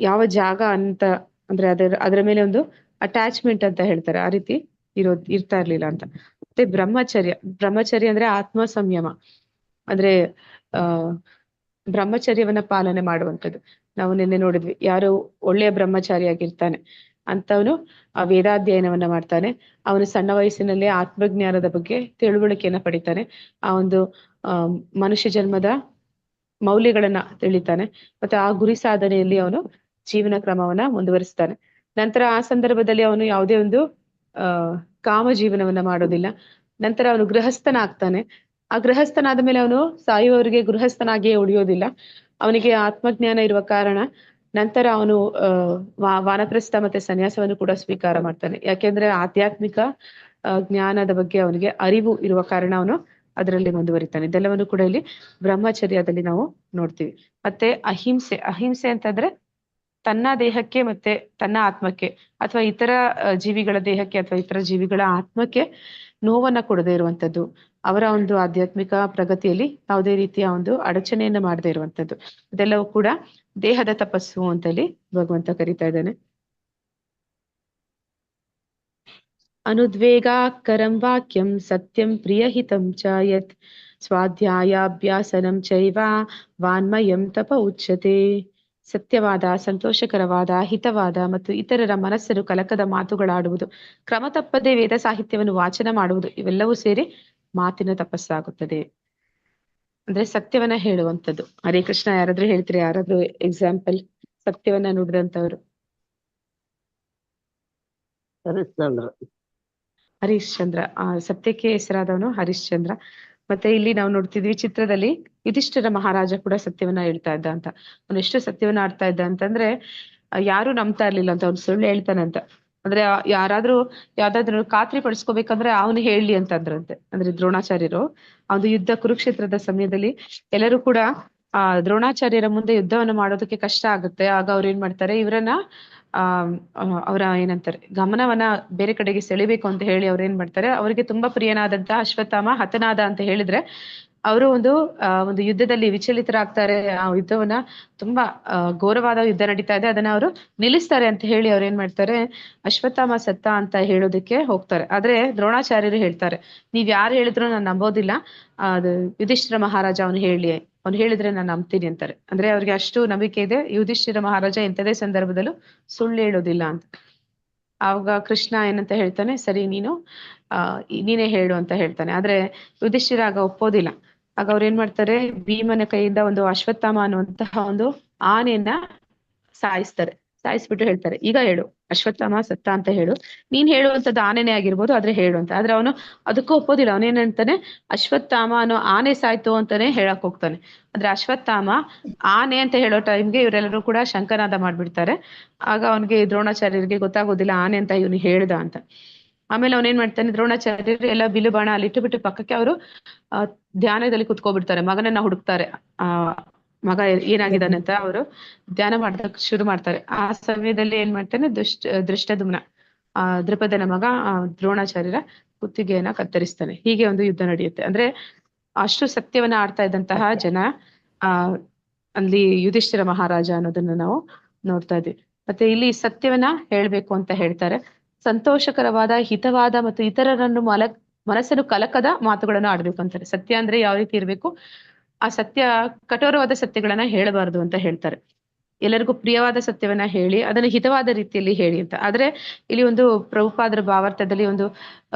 ಯಾವ ಜಾಗ ಅಂತ ಅಂದ್ರೆ ಅದರ ಮೇಲೆ ಒಂದು ಅಟ್ಯಾಚ್ಮೆಂಟ್ ಅಂತ ಹೇಳ್ತಾರೆ, ಆ ರೀತಿ ಇರ್ತಾ ಇರ್ಲಿಲ್ಲ ಅಂತ. ಮತ್ತೆ ಬ್ರಹ್ಮಚರ್ಯ ಅಂದ್ರೆ ಆತ್ಮ ಸಂಯಮ, ಅಂದ್ರೆ ಬ್ರಹ್ಮಚರ್ಯವನ್ನ ಪಾಲನೆ ಮಾಡುವಂಥದ್ದು. ನಾವು ನಿನ್ನೆ ನೋಡಿದ್ವಿ, ಯಾರು ಒಳ್ಳೆಯ ಬ್ರಹ್ಮಚಾರಿಯಾಗಿರ್ತಾನೆ ಅಂತವನು ವೇದಾಧ್ಯಯನವನ್ನ ಮಾಡ್ತಾನೆ, ಅವನು ಸಣ್ಣ ವಯಸ್ಸಿನಲ್ಲಿ ಆತ್ಮಜ್ಞಾನದ ಬಗ್ಗೆ ತಿಳುವಳಿಕೆಯನ್ನ ಪಡಿತಾನೆ, ಆ ಒಂದು ಮನುಷ್ಯ ಜನ್ಮದ ಮೌಲ್ಯಗಳನ್ನ ತಿಳಿತಾನೆ, ಮತ್ತೆ ಆ ಗುರಿ ಸಾಧನೆಯಲ್ಲಿ ಅವನು ಜೀವನ ಕ್ರಮವನ್ನ ಮುಂದುವರಿಸ್ತಾನೆ. ನಂತರ ಆ ಸಂದರ್ಭದಲ್ಲಿ ಅವನು ಯಾವುದೇ ಒಂದು ಕಾಮ ಜೀವನವನ್ನ ಮಾಡೋದಿಲ್ಲ. ನಂತರ ಅವನು ಗೃಹಸ್ಥನಾಗ್ತಾನೆ. ಆ ಗೃಹಸ್ಥನಾದ ಮೇಲೆ ಅವನು ಸಾಯುವವರಿಗೆ ಗೃಹಸ್ಥನಾಗಿಯೇ ಉಳಿಯೋದಿಲ್ಲ. ಅವನಿಗೆ ಆತ್ಮಜ್ಞಾನ ಇರುವ ಕಾರಣ ನಂತರ ಅವನು ವಾನಪ್ರಸ್ಥ ಮತ್ತೆ ಸನ್ಯಾಸವನ್ನು ಕೂಡ ಸ್ವೀಕಾರ ಮಾಡ್ತಾನೆ. ಯಾಕೆಂದ್ರೆ ಆಧ್ಯಾತ್ಮಿಕ ಜ್ಞಾನದ ಬಗ್ಗೆ ಅವನಿಗೆ ಅರಿವು ಇರುವ ಕಾರಣ ಅವನು ಅದರಲ್ಲಿ ಮುಂದುವರಿತಾನೆ. ಇದೆಲ್ಲವನ್ನು ಕೂಡ ಇಲ್ಲಿ ಬ್ರಹ್ಮಚರ್ಯದಲ್ಲಿ ನಾವು ನೋಡ್ತೀವಿ. ಮತ್ತೆ ಅಹಿಂಸೆ ಅಂತಂದ್ರೆ ತನ್ನ ದೇಹಕ್ಕೆ ಮತ್ತೆ ತನ್ನ ಆತ್ಮಕ್ಕೆ ಅಥವಾ ಇತರ ಜೀವಿಗಳ ದೇಹಕ್ಕೆ ಅಥವಾ ಇತರ ಜೀವಿಗಳ ಆತ್ಮಕ್ಕೆ ನೋವನ್ನ ಕೊಡದೇ ಇರುವಂತದ್ದು, ಅವರ ಒಂದು ಆಧ್ಯಾತ್ಮಿಕ ಪ್ರಗತಿಯಲ್ಲಿ ಯಾವುದೇ ರೀತಿಯ ಒಂದು ಅಡಚಣೆಯನ್ನ ಮಾಡದೇ ಇರುವಂತದ್ದು, ಇದೆಲ್ಲವೂ ಕೂಡ ದೇಹದ ತಪಸ್ಸು ಅಂತೇಳಿ ಭಗವಂತ ಕರೀತಾ ಇದ್ದಾನೆ. ಅನುದ್ವೇಗಾಕರಂ ವಾಕ್ಯಂ ಸತ್ಯಂ ಪ್ರಿಯಹಿತಂ ಚ ಯತ್ ಸ್ವಾಧ್ಯಾಯಾಭ್ಯಾಸನಂ ಚೈವ ವಾನ್ಮಯಂ ತಪ ಉಚ್ಯತೆ. ಸತ್ಯವಾದ, ಸಂತೋಷಕರವಾದ, ಹಿತವಾದ ಮತ್ತು ಇತರರ ಮನಸ್ಸನ್ನು ಕಲಕದ ಮಾತುಗಳಾಡುವುದು, ಕ್ರಮ ತಪ್ಪದೆ ವೇದ ಸಾಹಿತ್ಯವನ್ನು ವಾಚನ ಮಾಡುವುದು, ಇವೆಲ್ಲವೂ ಸೇರಿ ಮಾತಿನ ತಪಸ್ಸಾಗುತ್ತದೆ. ಅಂದ್ರೆ ಸತ್ಯವನ್ನ ಹೇಳುವಂಥದ್ದು. ಹರೇ ಕೃಷ್ಣ. ಯಾರಾದ್ರೂ ಹೇಳ್ತೀರಿ? ಯಾರಾದ್ರೂ ಎಕ್ಸಾಂಪಲ್ ಸತ್ಯವನ್ನ ನುಡಿದಂತವ್ರು? ಹರಿಶ್ಚಂದ್ರ. ಸತ್ಯಕ್ಕೆ ಹೆಸರಾದವನು ಹರಿಶ್ಚಂದ್ರ. ಮತ್ತೆ ಇಲ್ಲಿ ನಾವು ನೋಡ್ತಿದ್ವಿ ಚಿತ್ರದಲ್ಲಿ ಯುಧಿಷ್ಠಿರ ಮಹಾರಾಜ ಕೂಡ ಸತ್ಯವನ್ನ ಹೇಳ್ತಾ ಇದ್ದ ಅಂತ. ಅವನು ಎಷ್ಟು ಸತ್ಯವನ್ನ ಆಡ್ತಾ ಇದ್ದ ಅಂತಂದ್ರೆ ಯಾರು ನಂಬ್ತಾ ಇರ್ಲಿಲ್ಲ ಅಂತ, ಅವ್ನು ಸುಳ್ಳು ಹೇಳ್ತಾನಂತ. ಅಂದ್ರೆ ಯಾರಾದ್ರೂ ಯಾವ್ದಾದ್ರು ಖಾತ್ರಿ ಪಡಿಸ್ಕೋಬೇಕಂದ್ರೆ ಅವನು ಹೇಳಿ ಅಂತಂದ್ರಂತೆ. ಅಂದ್ರೆ ದ್ರೋಣಾಚಾರ್ಯರು ಒಂದು ಯುದ್ಧ ಕುರುಕ್ಷೇತ್ರದ ಸಮಯದಲ್ಲಿ ಎಲ್ಲರೂ ಕೂಡ ದ್ರೋಣಾಚಾರ್ಯರ ಮುಂದೆ ಯುದ್ಧವನ್ನು ಮಾಡೋದಕ್ಕೆ ಕಷ್ಟ ಆಗುತ್ತೆ. ಆಗ ಅವ್ರು ಏನ್ ಮಾಡ್ತಾರೆ, ಇವರನ್ನ ಅವರ ಏನಂತಾರೆ ಗಮನವನ್ನ ಬೇರೆ ಕಡೆಗೆ ಸೆಳಿಬೇಕು ಅಂತ ಹೇಳಿ ಅವ್ರು ಏನ್ ಮಾಡ್ತಾರೆ, ಅವರಿಗೆ ತುಂಬಾ ಪ್ರಿಯನಾದಂತಹ ಅಶ್ವತ್ಥಾಮ ಹತನಾದ ಅಂತ ಹೇಳಿದ್ರೆ ಅವರು ಒಂದು ಯುದ್ಧದಲ್ಲಿ ವಿಚಲಿತರಾಗ್ತಾರೆ. ಆ ಯುದ್ಧವನ್ನ ತುಂಬಾ ಘೋರವಾದ ಯುದ್ಧ ನಡೀತಾ ಇದೆ, ಅದನ್ನ ಅವರು ನಿಲ್ಲಿಸ್ತಾರೆ ಅಂತ ಹೇಳಿ ಅವ್ರು ಏನ್ ಮಾಡ್ತಾರೆ, ಅಶ್ವತ್ಥಾಮ ಸತ್ತ ಅಂತ ಹೇಳೋದಕ್ಕೆ ಹೋಗ್ತಾರೆ. ಆದ್ರೆ ದ್ರೋಣಾಚಾರ್ಯರು ಹೇಳ್ತಾರೆ, ನೀವ್ ಯಾರು ಹೇಳಿದ್ರು ನಾನು ನಂಬೋದಿಲ್ಲ, ಅದು ಯುಧಿಷ್ಠಿರ ಮಹಾರಾಜ ಅವನು ಹೇಳಿದ್ರೆ ನಾನು ನಂಬ್ತೀನಿ ಅಂತಾರೆ. ಅಂದ್ರೆ ಅವ್ರಿಗೆ ಅಷ್ಟು ನಂಬಿಕೆ ಇದೆ, ಯುಧಿಷ್ಠಿರ ಮಹಾರಾಜ ಎಂತದೇ ಸಂದರ್ಭದಲ್ಲೂ ಸುಳ್ಳು ಹೇಳೋದಿಲ್ಲ ಅಂತ. ಆವಾಗ ಕೃಷ್ಣ ಏನಂತ ಹೇಳ್ತಾನೆ, ಸರಿ ನೀನೇ ಹೇಳು ಅಂತ ಹೇಳ್ತಾನೆ. ಆದ್ರೆ ಯುಧಿಷ್ಠಿರ ಆಗ ಒಪ್ಪೋದಿಲ್ಲ. ಆಗ ಅವ್ರು ಏನ್ ಮಾಡ್ತಾರೆ, ಭೀಮನ ಕೈಯಿಂದ ಒಂದು ಅಶ್ವತ್ಥಾಮ ಅನ್ನುವಂತಹ ಒಂದು ಆನೆಯನ್ನ ಸಾಯಿಸ್ಬಿಟ್ಟು ಹೇಳ್ತಾರೆ, ಈಗ ಹೇಳು ಅಶ್ವತ್ಥಾಮ ಸತ್ತ ಅಂತ ಹೇಳು, ನೀನ್ ಹೇಳುವಂಥದ್ದು ಆನೆನೇ ಆಗಿರ್ಬೋದು, ಆದ್ರೆ ಹೇಳು ಅಂತ. ಆದ್ರೆ ಅವನು ಅದಕ್ಕೂ ಒಪ್ಪೋದಿಲ್ಲ. ಅವನೇನಂತಾನೆ, ಅಶ್ವತ್ಥಾಮ ಅನ್ನೋ ಆನೆ ಸಾಯ್ತು ಅಂತಾನೆ ಹೇಳಕ್ ಹೋಗ್ತಾನೆ. ಅಂದ್ರೆ ಅಶ್ವತ್ಥಾಮ ಆನೆ ಅಂತ ಹೇಳೋ ಟೈಮ್ಗೆ ಇವರೆಲ್ಲರೂ ಕೂಡ ಶಂಕನಾದ ಮಾಡ್ಬಿಡ್ತಾರೆ. ಆಗ ಅವನಿಗೆ ದ್ರೋಣಾಚಾರ್ಯರಿಗೆ ಗೊತ್ತಾಗೋದಿಲ್ಲ ಆನೆ ಅಂತ ಇವನು ಹೇಳ್ದ ಅಂತ. ಆಮೇಲೆ ಅವನೇನ್ ಮಾಡ್ತಾನೆ, ದ್ರೋಣಾಚಾರ್ಯರು ಎಲ್ಲ ಬಿಲ್ಲು ಬಾಣ ಅಲ್ಲಿ ಇಟ್ಟುಬಿಟ್ಟು ಪಕ್ಕಕ್ಕೆ ಅವರು ಧ್ಯಾನದಲ್ಲಿ ಕುತ್ಕೊಬಿಡ್ತಾರೆ, ಮಗನನ್ನ ಹುಡುಕ್ತಾರೆ. ಮಗ ಏನಾಗಿದ್ದಾನೆ ಅಂತ ಅವರು ಧ್ಯಾನ ಮಾಡಕ್ ಶುರು ಮಾಡ್ತಾರೆ. ಆ ಸಮಯದಲ್ಲಿ ಏನ್ ಮಾಡ್ತಾನೆ, ದೃಷ್ಟದ್ಯುಮ್ನ ದ್ರುಪದನ ಮಗ ದ್ರೋಣಾಚಾರ್ಯರ ಕುತ್ತಿಗೆಯನ್ನ ಕತ್ತರಿಸ್ತಾನೆ. ಹೀಗೆ ಒಂದು ಯುದ್ಧ ನಡೆಯುತ್ತೆ. ಅಂದ್ರೆ ಅಷ್ಟು ಸತ್ಯವನ್ನ ಆಡ್ತಾ ಇದ್ದಂತಹ ಜನ ಅಲ್ಲಿ ಯುಧಿಷ್ಠಿರ ಮಹಾರಾಜ ಅನ್ನೋದನ್ನ ನಾವು ನೋಡ್ತಾ ಇದ್ವಿ. ಮತ್ತೆ ಇಲ್ಲಿ ಸತ್ಯವನ್ನ ಹೇಳ್ಬೇಕು ಅಂತ ಹೇಳ್ತಾರೆ. ಸಂತೋಷಕರವಾದ, ಹಿತವಾದ ಮತ್ತು ಇತರರನ್ನು ಮನಸ್ಸನ್ನು ಕಲಕದ ಮಾತುಗಳನ್ನು ಆಡ್ಬೇಕು ಅಂತಾರೆ. ಸತ್ಯ ಅಂದ್ರೆ ಯಾವ ರೀತಿ ಇರ್ಬೇಕು, ಆ ಸತ್ಯ ಕಠೋರವಾದ ಸತ್ಯಗಳನ್ನ ಹೇಳಬಾರದು ಅಂತ ಹೇಳ್ತಾರೆ. ಎಲ್ಲರಿಗೂ ಪ್ರಿಯವಾದ ಸತ್ಯವನ್ನ ಹೇಳಿ ಅದನ್ನು ಹಿತವಾದ ರೀತಿಯಲ್ಲಿ ಹೇಳಿ ಅಂತ. ಆದ್ರೆ ಇಲ್ಲಿ ಒಂದು ಪ್ರಭುಪಾದರ ಭಾವಾರ್ಥದಲ್ಲಿ ಒಂದು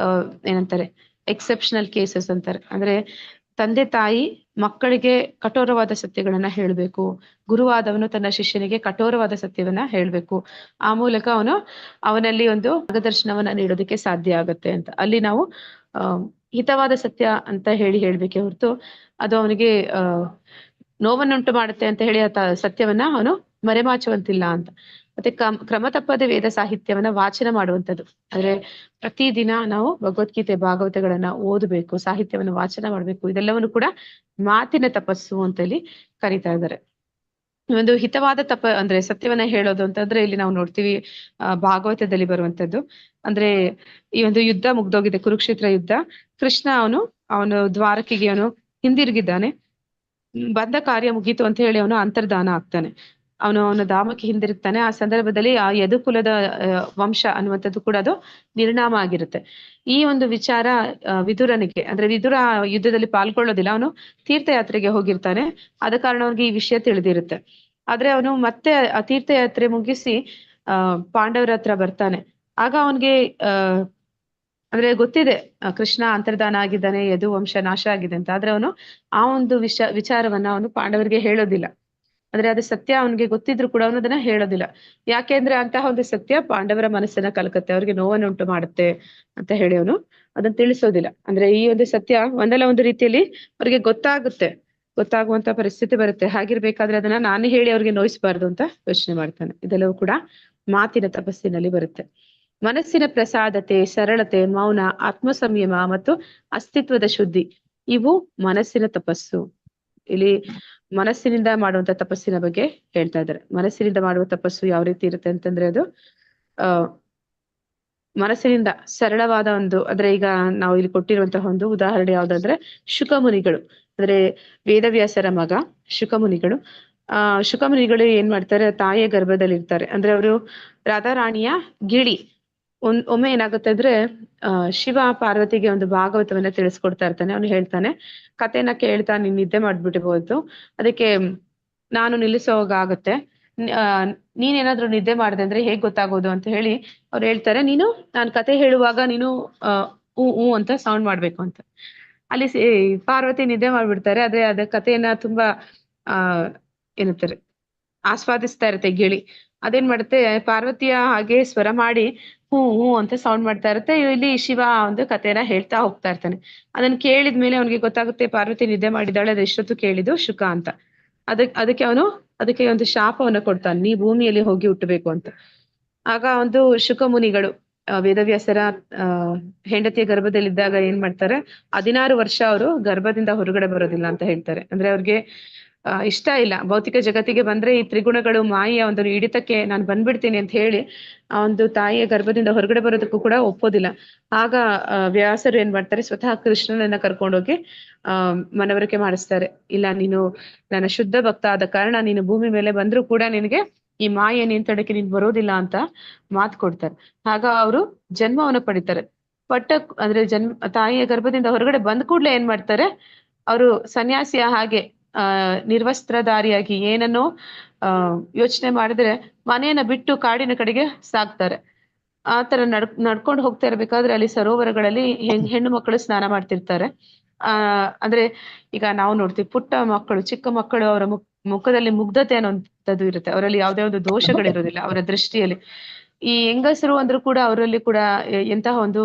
ಏನಂತಾರೆ, ಎಕ್ಸೆಪ್ಷನಲ್ ಕೇಸಸ್ ಅಂತಾರೆ. ಅಂದ್ರೆ ತಂದೆ ತಾಯಿ ಮಕ್ಕಳಿಗೆ ಕಠೋರವಾದ ಸತ್ಯಗಳನ್ನ ಹೇಳ್ಬೇಕು, ಗುರುವಾದವನು ತನ್ನ ಶಿಷ್ಯನಿಗೆ ಕಠೋರವಾದ ಸತ್ಯವನ್ನ ಹೇಳ್ಬೇಕು. ಆ ಮೂಲಕ ಅವನಲ್ಲಿ ಒಂದು ಮಾರ್ಗದರ್ಶನವನ್ನ ನೀಡೋದಕ್ಕೆ ಸಾಧ್ಯ ಆಗತ್ತೆ ಅಂತ. ಅಲ್ಲಿ ನಾವು ಹಿತವಾದ ಸತ್ಯ ಅಂತ ಹೇಳ್ಬೇಕೆ ಹೊರತು ಅದು ಅವನಿಗೆ ನೋವನ್ನುಂಟು ಮಾಡುತ್ತೆ ಅಂತ ಹೇಳಿ ಸತ್ಯವನ್ನ ಅವನು ಮರೆಮಾಚುವಂತಿಲ್ಲ ಅಂತ. ಮತ್ತೆ ಕ್ರಮ ತಪ್ಪದೆ ವೇದ ಸಾಹಿತ್ಯವನ್ನ ವಾಚನ ಮಾಡುವಂಥದ್ದು. ಅಂದ್ರೆ ಪ್ರತಿದಿನ ನಾವು ಭಗವದ್ಗೀತೆ ಭಾಗವತಗಳನ್ನ ಓದಬೇಕು, ಸಾಹಿತ್ಯವನ್ನ ವಾಚನ ಮಾಡ್ಬೇಕು. ಇದೆಲ್ಲವನ್ನು ಕೂಡ ಮಾತಿನ ತಪಸ್ಸು ಅಂತ ಇಲ್ಲಿ ಕರೀತಾ ಇದ್ದಾರೆ. ಒಂದು ಹಿತವಾದ ಅಂದ್ರೆ ಸತ್ಯವನ್ನ ಹೇಳೋದು ಅಂತಂದ್ರೆ ಇಲ್ಲಿ ನಾವು ನೋಡ್ತೀವಿ ಭಾಗವತದಲ್ಲಿ ಬರುವಂತದ್ದು. ಅಂದ್ರೆ ಈ ಒಂದು ಯುದ್ಧ ಮುಗ್ದೋಗಿದೆ, ಕುರುಕ್ಷೇತ್ರ ಯುದ್ಧ. ಕೃಷ್ಣ ಅವನು ದ್ವಾರಕೆಗೆ ಹಿಂದಿರುಗಿದ್ದಾನೆ. ಬಂದ ಕಾರ್ಯ ಮುಗೀತು ಅಂತ ಹೇಳಿ ಅವನು ಅಂತರ್ಧಾನ ಆಗ್ತಾನೆ. ಅವನ ಧಾಮಕ್ಕೆ ಹಿಂದಿರುಗ್ತಾನೆ. ಆ ಸಂದರ್ಭದಲ್ಲಿ ಆ ಯದುಕುಲದ ವಂಶ ಅನ್ನುವಂಥದ್ದು ಕೂಡ ಅದು ನಿರ್ನಾಮ ಆಗಿರುತ್ತೆ. ಈ ಒಂದು ವಿಚಾರ ವಿದುರನಿಗೆ, ಅಂದ್ರೆ ವಿದುರ ಯುದ್ಧದಲ್ಲಿ ಪಾಲ್ಗೊಳ್ಳೋದಿಲ್ಲ, ಅವನು ತೀರ್ಥಯಾತ್ರೆಗೆ ಹೋಗಿರ್ತಾನೆ. ಆದ ಕಾರಣ ಅವನಿಗೆ ಈ ವಿಷಯ ತಿಳಿದಿರುತ್ತೆ. ಆದ್ರೆ ಅವನು ಮತ್ತೆ ಆ ತೀರ್ಥಯಾತ್ರೆ ಮುಗಿಸಿ ಪಾಂಡವರ ಹತ್ರ ಬರ್ತಾನೆ. ಆಗ ಅವನಿಗೆ ಅಂದ್ರೆ ಗೊತ್ತಿದೆ ಕೃಷ್ಣ ಅಂತರ್ಧಾನ ಆಗಿದ್ದಾನೆ, ಯದು ವಂಶ ನಾಶ ಆಗಿದೆ ಅಂತ. ಆದ್ರೆ ಅವನು ಆ ಒಂದು ವಿಚಾರವನ್ನ ಅವನು ಪಾಂಡವರಿಗೆ ಹೇಳೋದಿಲ್ಲ. ಅಂದ್ರೆ ಅದು ಸತ್ಯ ಅವನಿಗೆ ಗೊತ್ತಿದ್ರು ಕೂಡ ಅವನು ಅದನ್ನ ಹೇಳೋದಿಲ್ಲ. ಯಾಕೆಂದ್ರೆ ಅಂತಹ ಒಂದು ಸತ್ಯ ಪಾಂಡವರ ಮನಸ್ಸನ್ನ ಕಲಕತ್ತೆ, ಅವ್ರಿಗೆ ನೋವನ್ನುಂಟು ಮಾಡುತ್ತೆ ಅಂತ ಹೇಳಿ ಅವನು ಅದನ್ನ ತಿಳಿಸೋದಿಲ್ಲ. ಅಂದ್ರೆ ಈ ಒಂದು ಸತ್ಯ ಒಂದಲ್ಲ ಒಂದು ರೀತಿಯಲ್ಲಿ ಅವ್ರಿಗೆ ಗೊತ್ತಾಗುವಂತ ಪರಿಸ್ಥಿತಿ ಬರುತ್ತೆ. ಹಾಗಿರ್ಬೇಕಾದ್ರೆ ಅದನ್ನ ನಾನೇ ಹೇಳಿ ಅವ್ರಿಗೆ ನೋಯಿಸಬಾರ್ದು ಅಂತ ಯೋಚನೆ ಮಾಡ್ತಾನೆ. ಇದೆಲ್ಲವೂ ಕೂಡ ಮಾತಿನ ತಪಸ್ಸಿನಲ್ಲಿ ಬರುತ್ತೆ. ಮನಸ್ಸಿನ ಪ್ರಸಾದತೆ, ಸರಳತೆ, ಮೌನ, ಆತ್ಮ ಸಂಯಮ ಮತ್ತು ಅಸ್ತಿತ್ವದ ಶುದ್ಧಿ, ಇವು ಮನಸ್ಸಿನ ತಪಸ್ಸು. ಇಲ್ಲಿ ಮನಸ್ಸಿನಿಂದ ಮಾಡುವಂತ ತಪಸ್ಸಿನ ಬಗ್ಗೆ ಹೇಳ್ತಾ ಇದ್ದಾರೆ. ಮನಸ್ಸಿನಿಂದ ಮಾಡುವ ತಪಸ್ಸು ಯಾವ ರೀತಿ ಇರುತ್ತೆ ಅಂತಂದ್ರೆ ಅದು ಮನಸ್ಸಿನಿಂದ ಸರಳವಾದ ಒಂದು, ಅಂದ್ರೆ ಈಗ ನಾವು ಇಲ್ಲಿ ಕೊಟ್ಟಿರುವಂತಹ ಒಂದು ಉದಾಹರಣೆ ಯಾವ್ದಂದ್ರೆ ಶುಕಮುನಿಗಳು. ಅಂದ್ರೆ ವೇದವ್ಯಾಸರ ಮಗ ಶುಕಮುನಿಗಳು. ಶುಕಮುನಿಗಳು ಏನ್ ಮಾಡ್ತಾರೆ, ತಾಯಿಯ ಗರ್ಭದಲ್ಲಿ ಇರ್ತಾರೆ. ಅಂದ್ರೆ ಅವರು ರಾಧಾರಾಣಿಯ ಗಿಳಿ. ಒಮ್ಮೆ ಏನಾಗುತ್ತೆ ಅಂದ್ರೆ ಶಿವ ಪಾರ್ವತಿಗೆ ಒಂದು ಭಾಗವತವನ್ನ ತಿಳಿಸ್ಕೊಡ್ತಾ ಇರ್ತಾನೆ. ಅವನು ಹೇಳ್ತಾನೆ, ಕಥೆನ ಕೇಳ್ತಾ ನೀನ್ ನಿದ್ದೆ ಮಾಡ್ಬಿಟ್ಟಿರ್ಬೋದು, ಅದಕ್ಕೆ ನಾನು ನಿಲ್ಲಿಸೋವಾಗತ್ತೆ, ನೀನೇನಾದ್ರೂ ನಿದ್ದೆ ಮಾಡಿದೆ ಅಂದ್ರೆ ಹೇಗ್ ಗೊತ್ತಾಗೋದು ಅಂತ ಹೇಳಿ ಅವ್ರು ಹೇಳ್ತಾರೆ, ನಾನು ಕತೆ ಹೇಳುವಾಗ ನೀನು ಹೂ ಅಂತ ಸೌಂಡ್ ಮಾಡ್ಬೇಕು ಅಂತ. ಅಲ್ಲಿ ಪಾರ್ವತಿ ನಿದ್ದೆ ಮಾಡ್ಬಿಡ್ತಾರೆ. ಆದ್ರೆ ಅದ ಕಥೆಯನ್ನ ತುಂಬಾ ಏನಂತಾರೆ ಆಸ್ವಾದಿಸ್ತಾ ಇರುತ್ತೆ ಗಿಳಿ. ಅದೇನ್ ಮಾಡುತ್ತೆ, ಪಾರ್ವತಿಯ ಹಾಗೆ ಸ್ವರ ಮಾಡಿ ಹೂ ಅಂತ ಸೌಂಡ್ ಮಾಡ್ತಾ ಇರುತ್ತೆ. ಇಲ್ಲಿ ಶಿವ ಒಂದು ಕಥೆನ ಹೇಳ್ತಾ ಹೋಗ್ತಾ ಇರ್ತಾನೆ. ಅದನ್ನ ಕೇಳಿದ್ಮೇಲೆ ಅವನಿಗೆ ಗೊತ್ತಾಗುತ್ತೆ ಪಾರ್ವತಿ ನಿದ್ದೆ ಮಾಡಿದಾಳೆ, ಅದು ಎಷ್ಟೊತ್ತು ಕೇಳಿದ್ದು ಶುಕ ಅಂತ. ಅದಕ್ಕೆ ಒಂದು ಶಾಪವನ್ನ ಕೊಡ್ತಾನೆ, ನೀ ಭೂಮಿಯಲ್ಲಿ ಹೋಗಿ ಹುಟ್ಟಬೇಕು ಅಂತ. ಆಗ ಒಂದು ಶುಕ ಮುನಿಗಳು ವೇದವ್ಯಾಸರ ಹೆಂಡತಿಯ ಗರ್ಭದಲ್ಲಿದ್ದಾಗ ಏನ್ ಮಾಡ್ತಾರೆ, 16 ವರ್ಷ ಅವರು ಗರ್ಭದಿಂದ ಹೊರಗಡೆ ಬರೋದಿಲ್ಲ ಅಂತ ಹೇಳ್ತಾರೆ. ಅಂದ್ರೆ ಅವ್ರಿಗೆ ಇಷ್ಟ ಇಲ್ಲ, ಭೌತಿಕ ಜಗತ್ತಿಗೆ ಬಂದ್ರೆ ಈ ತ್ರಿಗುಣಗಳು ಮಾಯೆಯ ಒಂದು ಹಿಡಿತಕ್ಕೆ ನಾನು ಬಂದ್ಬಿಡ್ತೀನಿ ಅಂತ ಹೇಳಿ ಆ ಒಂದು ತಾಯಿಯ ಗರ್ಭದಿಂದ ಹೊರಗಡೆ ಬರೋದಕ್ಕೂ ಕೂಡ ಒಪ್ಪೋದಿಲ್ಲ. ಆಗ ವ್ಯಾಸರು ಏನ್ ಮಾಡ್ತಾರೆ, ಸ್ವತಃ ಕೃಷ್ಣನನ್ನ ಕರ್ಕೊಂಡೋಗಿ ಮನವರಿಕೆ ಮಾಡಿಸ್ತಾರೆ. ಇಲ್ಲ, ನೀನು ನನ್ನ ಶುದ್ಧ ಭಕ್ತ ಆದ ಕಾರಣ ನೀನು ಭೂಮಿ ಮೇಲೆ ಬಂದ್ರೂ ಕೂಡ ನಿನಗೆ ಈ ಮಾಯೆ ನಿಂತಡಕ್ಕೆ ನೀನ್ ಬರೋದಿಲ್ಲ ಅಂತ ಮಾತು ಕೊಡ್ತಾರೆ. ಆಗ ಅವರು ಜನ್ಮವನ್ನು ಪಡಿತಾರೆ. ಅಂದ್ರೆ ತಾಯಿಯ ಗರ್ಭದಿಂದ ಹೊರಗಡೆ ಬಂದ ಕೂಡ್ಲೆ ಏನ್ ಮಾಡ್ತಾರೆ, ಅವರು ಸನ್ಯಾಸಿಯ ಹಾಗೆ ನಿರ್ವಸ್ತ್ರಧಾರಿಯಾಗಿ ಏನನ್ನೋ ಯೋಚನೆ ಮಾಡಿದ್ರೆ ಮನೆಯನ್ನ ಬಿಟ್ಟು ಕಾಡಿನ ಕಡೆಗೆ ಸಾಕ್ತಾರೆ. ಆ ತರ ನಡ್ಕೊಂಡು ಹೋಗ್ತಾ ಇರ್ಬೇಕಾದ್ರೆ ಅಲ್ಲಿ ಸರೋವರಗಳಲ್ಲಿ ಹೆಣ್ಣು ಮಕ್ಕಳು ಸ್ನಾನ ಮಾಡ್ತಿರ್ತಾರೆ. ಅಂದ್ರೆ ಈಗ ನಾವು ನೋಡ್ತೀವಿ, ಪುಟ್ಟ ಮಕ್ಕಳು, ಚಿಕ್ಕ ಮಕ್ಕಳು ಅವರ ಮುಖದಲ್ಲಿ ಮುಗ್ಧತೆ ಅನ್ನೋಂಥದ್ದು ಇರುತ್ತೆ, ಅವರಲ್ಲಿ ಯಾವುದೇ ಒಂದು ದೋಷಗಳಿರೋದಿಲ್ಲ ಅವರ ದೃಷ್ಟಿಯಲ್ಲಿ. ಈ ಹೆಂಗಸರು ಅಂದ್ರೂ ಕೂಡ ಅವರಲ್ಲಿ ಕೂಡ ಎಂತಹ ಒಂದು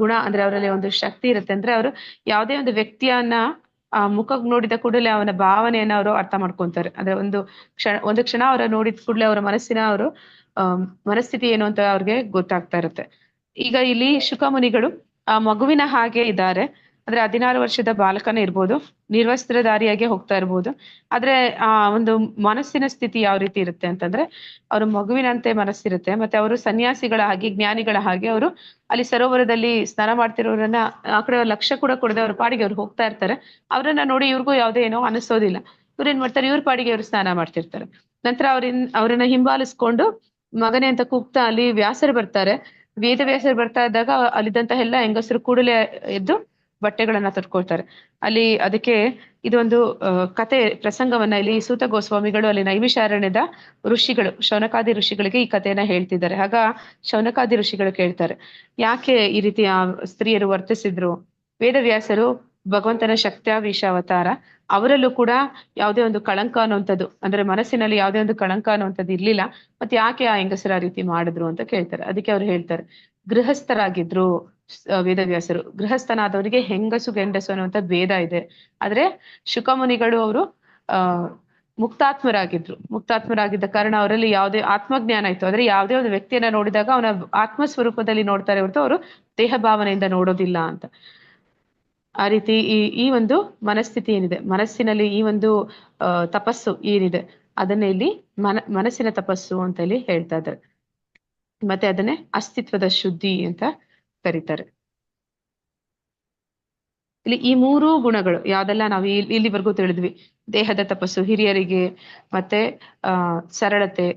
ಗುಣ ಅಂದ್ರೆ ಅವರಲ್ಲಿ ಒಂದು ಶಕ್ತಿ ಇರುತ್ತೆ ಅಂದ್ರೆ ಅವರು ಯಾವುದೇ ಒಂದು ವ್ಯಕ್ತಿಯನ್ನ ಆ ಮುಖಕ್ಕೆ ನೋಡಿದ ಕೂಡಲೇ ಅವನ ಭಾವನೆಯನ್ನ ಅವರು ಅರ್ಥ ಮಾಡ್ಕೊಂತಾರೆ. ಅಂದ್ರೆ ಒಂದು ಕ್ಷಣ ಅವರ ನೋಡಿದ ಕೂಡಲೇ ಅವರ ಮನಸ್ಸಿನ ಅವರು ಮನಸ್ಥಿತಿ ಏನು ಅಂತ ಅವ್ರಿಗೆ ಗೊತ್ತಾಗ್ತಾ ಇರುತ್ತೆ. ಈಗ ಇಲ್ಲಿ ಶುಕಮುನಿಗಳು ಆ ಮಗುವಿನ ಹಾಗೆ ಇದ್ದಾರೆ, ಅಂದ್ರೆ 16 ವರ್ಷದ ಬಾಲಕನೇ ಇರ್ಬೋದು, ನಿರ್ವಸ್ತ್ರಧಾರಿಯಾಗಿ ಹೋಗ್ತಾ ಇರ್ಬೋದು. ಆದ್ರೆ ಆ ಒಂದು ಮನಸ್ಸಿನ ಸ್ಥಿತಿ ಯಾವ ರೀತಿ ಇರುತ್ತೆ ಅಂತಂದ್ರೆ ಅವ್ರ ಮಗುವಿನಂತೆ ಮನಸ್ಸಿರುತ್ತೆ. ಮತ್ತೆ ಅವರು ಸನ್ಯಾಸಿಗಳ ಹಾಗೆ ಜ್ಞಾನಿಗಳ ಹಾಗೆ ಅವರು ಅಲ್ಲಿ ಸರೋವರದಲ್ಲಿ ಸ್ನಾನ ಮಾಡ್ತಿರೋರನ್ನ ಆ ಕಡೆ ಲಕ್ಷ್ಯ ಕೂಡ ಕೊಡದೆ ಅವ್ರ ಪಾಡಿಗೆ ಅವ್ರು ಹೋಗ್ತಾ ಇರ್ತಾರೆ. ಅವ್ರನ್ನ ನೋಡಿ ಇವ್ರಿಗೂ ಯಾವುದೇ ಏನೋ ಅನಿಸೋದಿಲ್ಲ. ಇವ್ರು ಏನ್ ಮಾಡ್ತಾರೆ, ಇವ್ರ ಪಾಡಿಗೆ ಅವ್ರು ಸ್ನಾನ ಮಾಡ್ತಿರ್ತಾರೆ. ನಂತರ ಅವ್ರನ್ನ ಹಿಂಬಾಲಿಸ್ಕೊಂಡು ಮಗನೇ ಅಂತ ಕೂಗ್ತಾ ಅಲ್ಲಿ ವ್ಯಾಸರು ಬರ್ತಾರೆ. ವೇದವ್ಯಾಸರು ಬರ್ತಾ ಇದ್ದಾಗ ಅಲ್ಲಿದ್ದಂತಹ ಎಲ್ಲ ಹೆಂಗಸರು ಕೂಡಲೇ ಎದ್ದು ಬಟ್ಟೆಗಳನ್ನ ತೊಟ್ಕೊಳ್ತಾರೆ. ಅಲ್ಲಿ ಅದಕ್ಕೆ ಇದೊಂದು ಕತೆ ಪ್ರಸಂಗವನ್ನ ಇಲ್ಲಿ ಸೂತ ಗೋಸ್ವಾಮಿಗಳು ಅಲ್ಲಿ ನೈಮಿಷಾರಣ್ಯದ ಋಷಿಗಳು ಶೌನಕಾದಿ ಋಷಿಗಳಿಗೆ ಈ ಕಥೆಯನ್ನ ಹೇಳ್ತಿದ್ದಾರೆ. ಆಗ ಶೌನಕಾದಿ ಋಷಿಗಳು ಕೇಳ್ತಾರೆ, ಯಾಕೆ ಈ ರೀತಿ ಆ ಸ್ತ್ರೀಯರು ವರ್ತಿಸಿದ್ರು? ವೇದವ್ಯಾಸರು ಭಗವಂತನ ಶಕ್ತ್ಯಾವೀಶ ಅವತಾರ, ಅವರಲ್ಲೂ ಕೂಡ ಯಾವುದೇ ಒಂದು ಕಳಂಕ ಅನ್ನುವಂಥದ್ದು ಅಂದ್ರೆ ಮನಸ್ಸಿನಲ್ಲಿ ಯಾವುದೇ ಒಂದು ಕಳಂಕ ಅನ್ನುವಂಥದ್ದು ಇರ್ಲಿಲ್ಲ, ಮತ್ತೆ ಯಾಕೆ ಆ ಹೆಂಗಸರ ಆ ರೀತಿ ಮಾಡಿದ್ರು ಅಂತ ಕೇಳ್ತಾರೆ. ಅದಕ್ಕೆ ಅವ್ರು ಹೇಳ್ತಾರೆ, ಗೃಹಸ್ಥರಾಗಿದ್ರು ವೇದವ್ಯಾಸರು. ಗೃಹಸ್ಥನಾದವರಿಗೆ ಹೆಂಗಸು ಗಂಡಸು ಅನ್ನುವಂಥ ಭೇದ ಇದೆ. ಆದ್ರೆ ಶುಕಮುನಿಗಳು ಅವರು ಮುಕ್ತಾತ್ಮರಾಗಿದ್ದ ಕಾರಣ ಅವರಲ್ಲಿ ಯಾವುದೇ ಆತ್ಮಜ್ಞಾನ ಇತ್ತು. ಆದ್ರೆ ಯಾವುದೇ ಒಂದು ವ್ಯಕ್ತಿಯನ್ನ ನೋಡಿದಾಗ ಅವನ ಆತ್ಮ ಸ್ವರೂಪದಲ್ಲಿ ನೋಡ್ತಾರೆ ಹೊರತು ಅವರು ದೇಹ ಭಾವನೆಯಿಂದ ನೋಡೋದಿಲ್ಲ ಅಂತ. ಆ ರೀತಿ ಈ ಒಂದು ಮನಸ್ಥಿತಿ ಏನಿದೆ, ಮನಸ್ಸಿನಲ್ಲಿ ಈ ಒಂದು ತಪಸ್ಸು ಏನಿದೆ ಅದನ್ನ ಇಲ್ಲಿ ಮನಸ್ಸಿನ ತಪಸ್ಸು ಅಂತ ಇಲ್ಲಿ ಹೇಳ್ತಾ ಇದ್ದಾರೆ. ಮತ್ತೆ ಅದನ್ನೇ ಅಸ್ತಿತ್ವದ ಶುದ್ಧಿ ಅಂತ ಕರೀತಾರೆ. ಇಲ್ಲಿ ಈ 3 ಗುಣಗಳು ಯಾವ್ದೆಲ್ಲ ನಾವು ಇಲ್ಲಿವರೆಗೂ ತಿಳಿದ್ವಿ, ದೇಹದ ತಪಸ್ಸು ಹಿರಿಯರಿಗೆ, ಮತ್ತೆ ಸರಳತೆ,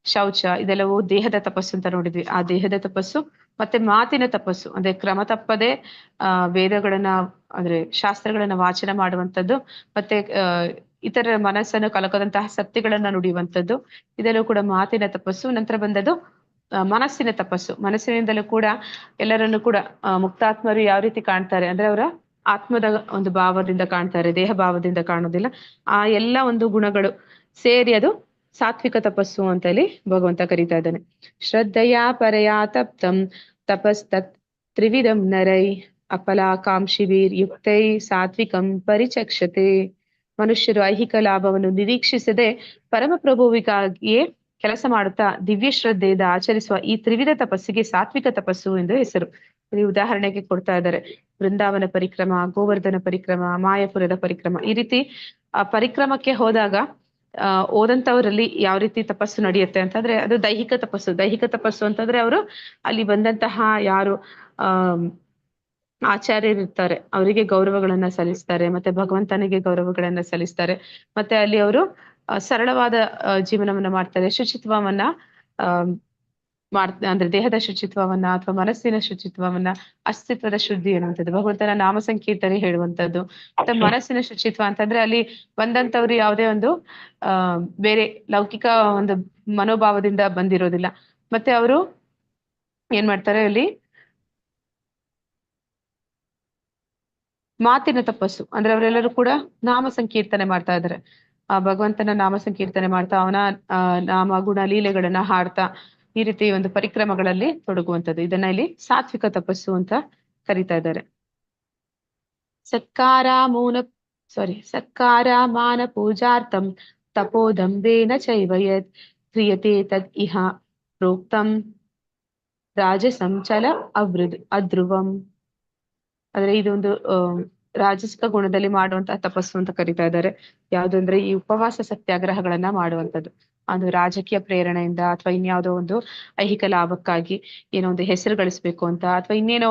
ಶೌಚ, ಇದೆಲ್ಲವೂ ದೇಹದ ತಪಸ್ಸು ಅಂತ ನೋಡಿದ್ವಿ. ಆ ದೇಹದ ತಪಸ್ಸು ಮತ್ತೆ ಮಾತಿನ ತಪಸ್ಸು ಅಂದ್ರೆ ಕ್ರಮ ತಪ್ಪದೆ ವೇದಗಳನ್ನ ಅಂದ್ರೆ ಶಾಸ್ತ್ರಗಳನ್ನ ವಾಚನ ಮಾಡುವಂಥದ್ದು, ಮತ್ತೆ ಇತರ ಮನಸ್ಸನ್ನು ಕಲಕದಂತಹ ಸತ್ಯಗಳನ್ನ ನುಡಿಯುವಂಥದ್ದು, ಇದೆಲ್ಲವೂ ಕೂಡ ಮಾತಿನ ತಪಸ್ಸು. ನಂತರ ಬಂದದ್ದು ಮನಸ್ಸಿನ ತಪಸ್ಸು. ಮನಸ್ಸಿನಿಂದಲೂ ಕೂಡ ಎಲ್ಲರನ್ನು ಕೂಡ ಮುಕ್ತಾತ್ಮರು ಯಾವ ರೀತಿ ಕಾಣ್ತಾರೆ ಅಂದ್ರೆ ಅವರ ಆತ್ಮದ ಒಂದು ಭಾವದಿಂದ ಕಾಣ್ತಾರೆ, ದೇಹ ಭಾವದಿಂದ ಕಾಣೋದಿಲ್ಲ. ಆ ಎಲ್ಲ ಒಂದು ಗುಣಗಳು ಸೇರಿ ಅದು ಸಾತ್ವಿಕ ತಪಸ್ಸು ಅಂತ ಹೇಳಿ ಭಗವಂತ ಕರೀತಾ ಇದ್ದಾನೆ. ಶ್ರದ್ಧೆಯ ಪರಯಾ ತಪ್ತಂ ತಪಸ್ತತ್ ತ್ರಿವಿಧಂ ನರೈ ಅಫಲಾಕಾಂಕ್ಷಿವೀರ್ ಯುಕ್ತೈ ಸಾತ್ವಿಕಂ ಪರಿಚಕ್ಷತೆ. ಮನುಷ್ಯರು ಐಹಿಕ ಲಾಭವನ್ನು ನಿರೀಕ್ಷಿಸದೆ ಪರಮಪ್ರಭುವಿಗಾಗಿಯೇ ಕೆಲಸ ಮಾಡುತ್ತಾ ದಿವ್ಯ ಶ್ರದ್ಧೆಯಿಂದ ಆಚರಿಸುವ ಈ ತ್ರಿವಿಧ ತಪಸ್ಸಿಗೆ ಸಾತ್ವಿಕ ತಪಸ್ಸು ಎಂದು ಹೆಸರು. ಇಲ್ಲಿ ಉದಾಹರಣೆಗೆ ಕೊಡ್ತಾ ಇದ್ದಾರೆ, ಬೃಂದಾವನ ಪರಿಕ್ರಮ, ಗೋವರ್ಧನ ಪರಿಕ್ರಮ, ಮಾಯಾಪುರದ ಪರಿಕ್ರಮ. ಈ ರೀತಿ ಆ ಪರಿಕ್ರಮಕ್ಕೆ ಹೋದಾಗ ಓದಂತವರಲ್ಲಿ ಯಾವ ರೀತಿ ತಪಸ್ಸು ನಡೆಯುತ್ತೆ ಅಂತಂದ್ರೆ ಅದು ದೈಹಿಕ ತಪಸ್ಸು. ದೈಹಿಕ ತಪಸ್ಸು ಅಂತಂದ್ರೆ ಅವರು ಅಲ್ಲಿ ಬಂದಂತಹ ಯಾರು ಆಚಾರ್ಯರಿರ್ತಾರೆ ಅವರಿಗೆ ಗೌರವಗಳನ್ನ ಸಲ್ಲಿಸ್ತಾರೆ, ಮತ್ತೆ ಭಗವಂತನಿಗೆ ಗೌರವಗಳನ್ನ ಸಲ್ಲಿಸ್ತಾರೆ. ಮತ್ತೆ ಅಲ್ಲಿ ಅವರು ಸರಳವಾದ ಜೀವನವನ್ನ ಮಾಡ್ತಾರೆ. ಶುಚಿತ್ವವನ್ನ ಅಂದ್ರೆ ದೇಹದ ಶುಚಿತ್ವವನ್ನ ಅಥವಾ ಮನಸ್ಸಿನ ಶುಚಿತ್ವವನ್ನ, ಅಸ್ತಿತ್ವದ ಶುದ್ಧಿ ಅನ್ನುವಂಥದ್ದು, ಭಗವಂತನ ನಾಮ ಸಂಕೀರ್ತನೆ ಹೇಳುವಂಥದ್ದು. ಮತ್ತೆ ಮನಸ್ಸಿನ ಶುಚಿತ್ವ ಅಂತಂದ್ರೆ ಅಲ್ಲಿ ಬಂದಂತವ್ರು ಯಾವುದೇ ಒಂದು ಬೇರೆ ಲೌಕಿಕ ಒಂದು ಮನೋಭಾವದಿಂದ ಬಂದಿರೋದಿಲ್ಲ. ಮತ್ತೆ ಅವರು ಏನ್ ಮಾಡ್ತಾರೆ, ಅಲ್ಲಿ ಮಾತಿನ ತಪಸ್ಸು ಅಂದ್ರೆ ಅವರೆಲ್ಲರೂ ಕೂಡ ನಾಮ ಸಂಕೀರ್ತನೆ ಮಾಡ್ತಾ ಇದ್ದಾರೆ. ಆ ಭಗವಂತನ ನಾಮ ಸಂಕೀರ್ತನೆ ಮಾಡ್ತಾ ಅವನ ನಾಮ ಗುಣ ಲೀಲೆಗಳನ್ನ ಹಾಡ್ತಾ ಈ ರೀತಿ ಒಂದು ಪರಿಕ್ರಮಗಳಲ್ಲಿ ತೊಡಗುವಂಥದ್ದು. ಇದನ್ನ ಇಲ್ಲಿ ಸಾತ್ವಿಕ ತಪಸ್ಸು ಅಂತ ಕರೀತಾ ಇದ್ದಾರೆ. ಸತ್ಕಾರ ಮಾನ ಪೂಜಾರ್ಥಂ ತಪೋದಂಬೇನ ಚೈವಯತ್ ಕ್ರಿಯತೆ ತದ್ ಇಹ ಪ್ರೋಕ್ತಂ ರಾಜಸಂಚಲ ಅಧ್ರುವಂ. ಆದ್ರೆ ಇದೊಂದು ರಾಜಸಿಕ ಗುಣದಲ್ಲಿ ಮಾಡುವಂತಹ ತಪಸ್ಸು ಅಂತ ಕರೀತಾ ಇದ್ದಾರೆ. ಯಾವ್ದು ಅಂದ್ರೆ ಈ ಉಪವಾಸ ಸತ್ಯಾಗ್ರಹಗಳನ್ನ ಮಾಡುವಂಥದ್ದು. ಅದು ರಾಜಕೀಯ ಪ್ರೇರಣೆಯಿಂದ ಅಥವಾ ಇನ್ಯಾವುದೋ ಒಂದು ಐಹಿಕ ಲಾಭಕ್ಕಾಗಿ ಏನೋ ಒಂದು ಹೆಸರು ಗಳಿಸ್ಬೇಕು ಅಂತ ಅಥವಾ ಇನ್ನೇನೋ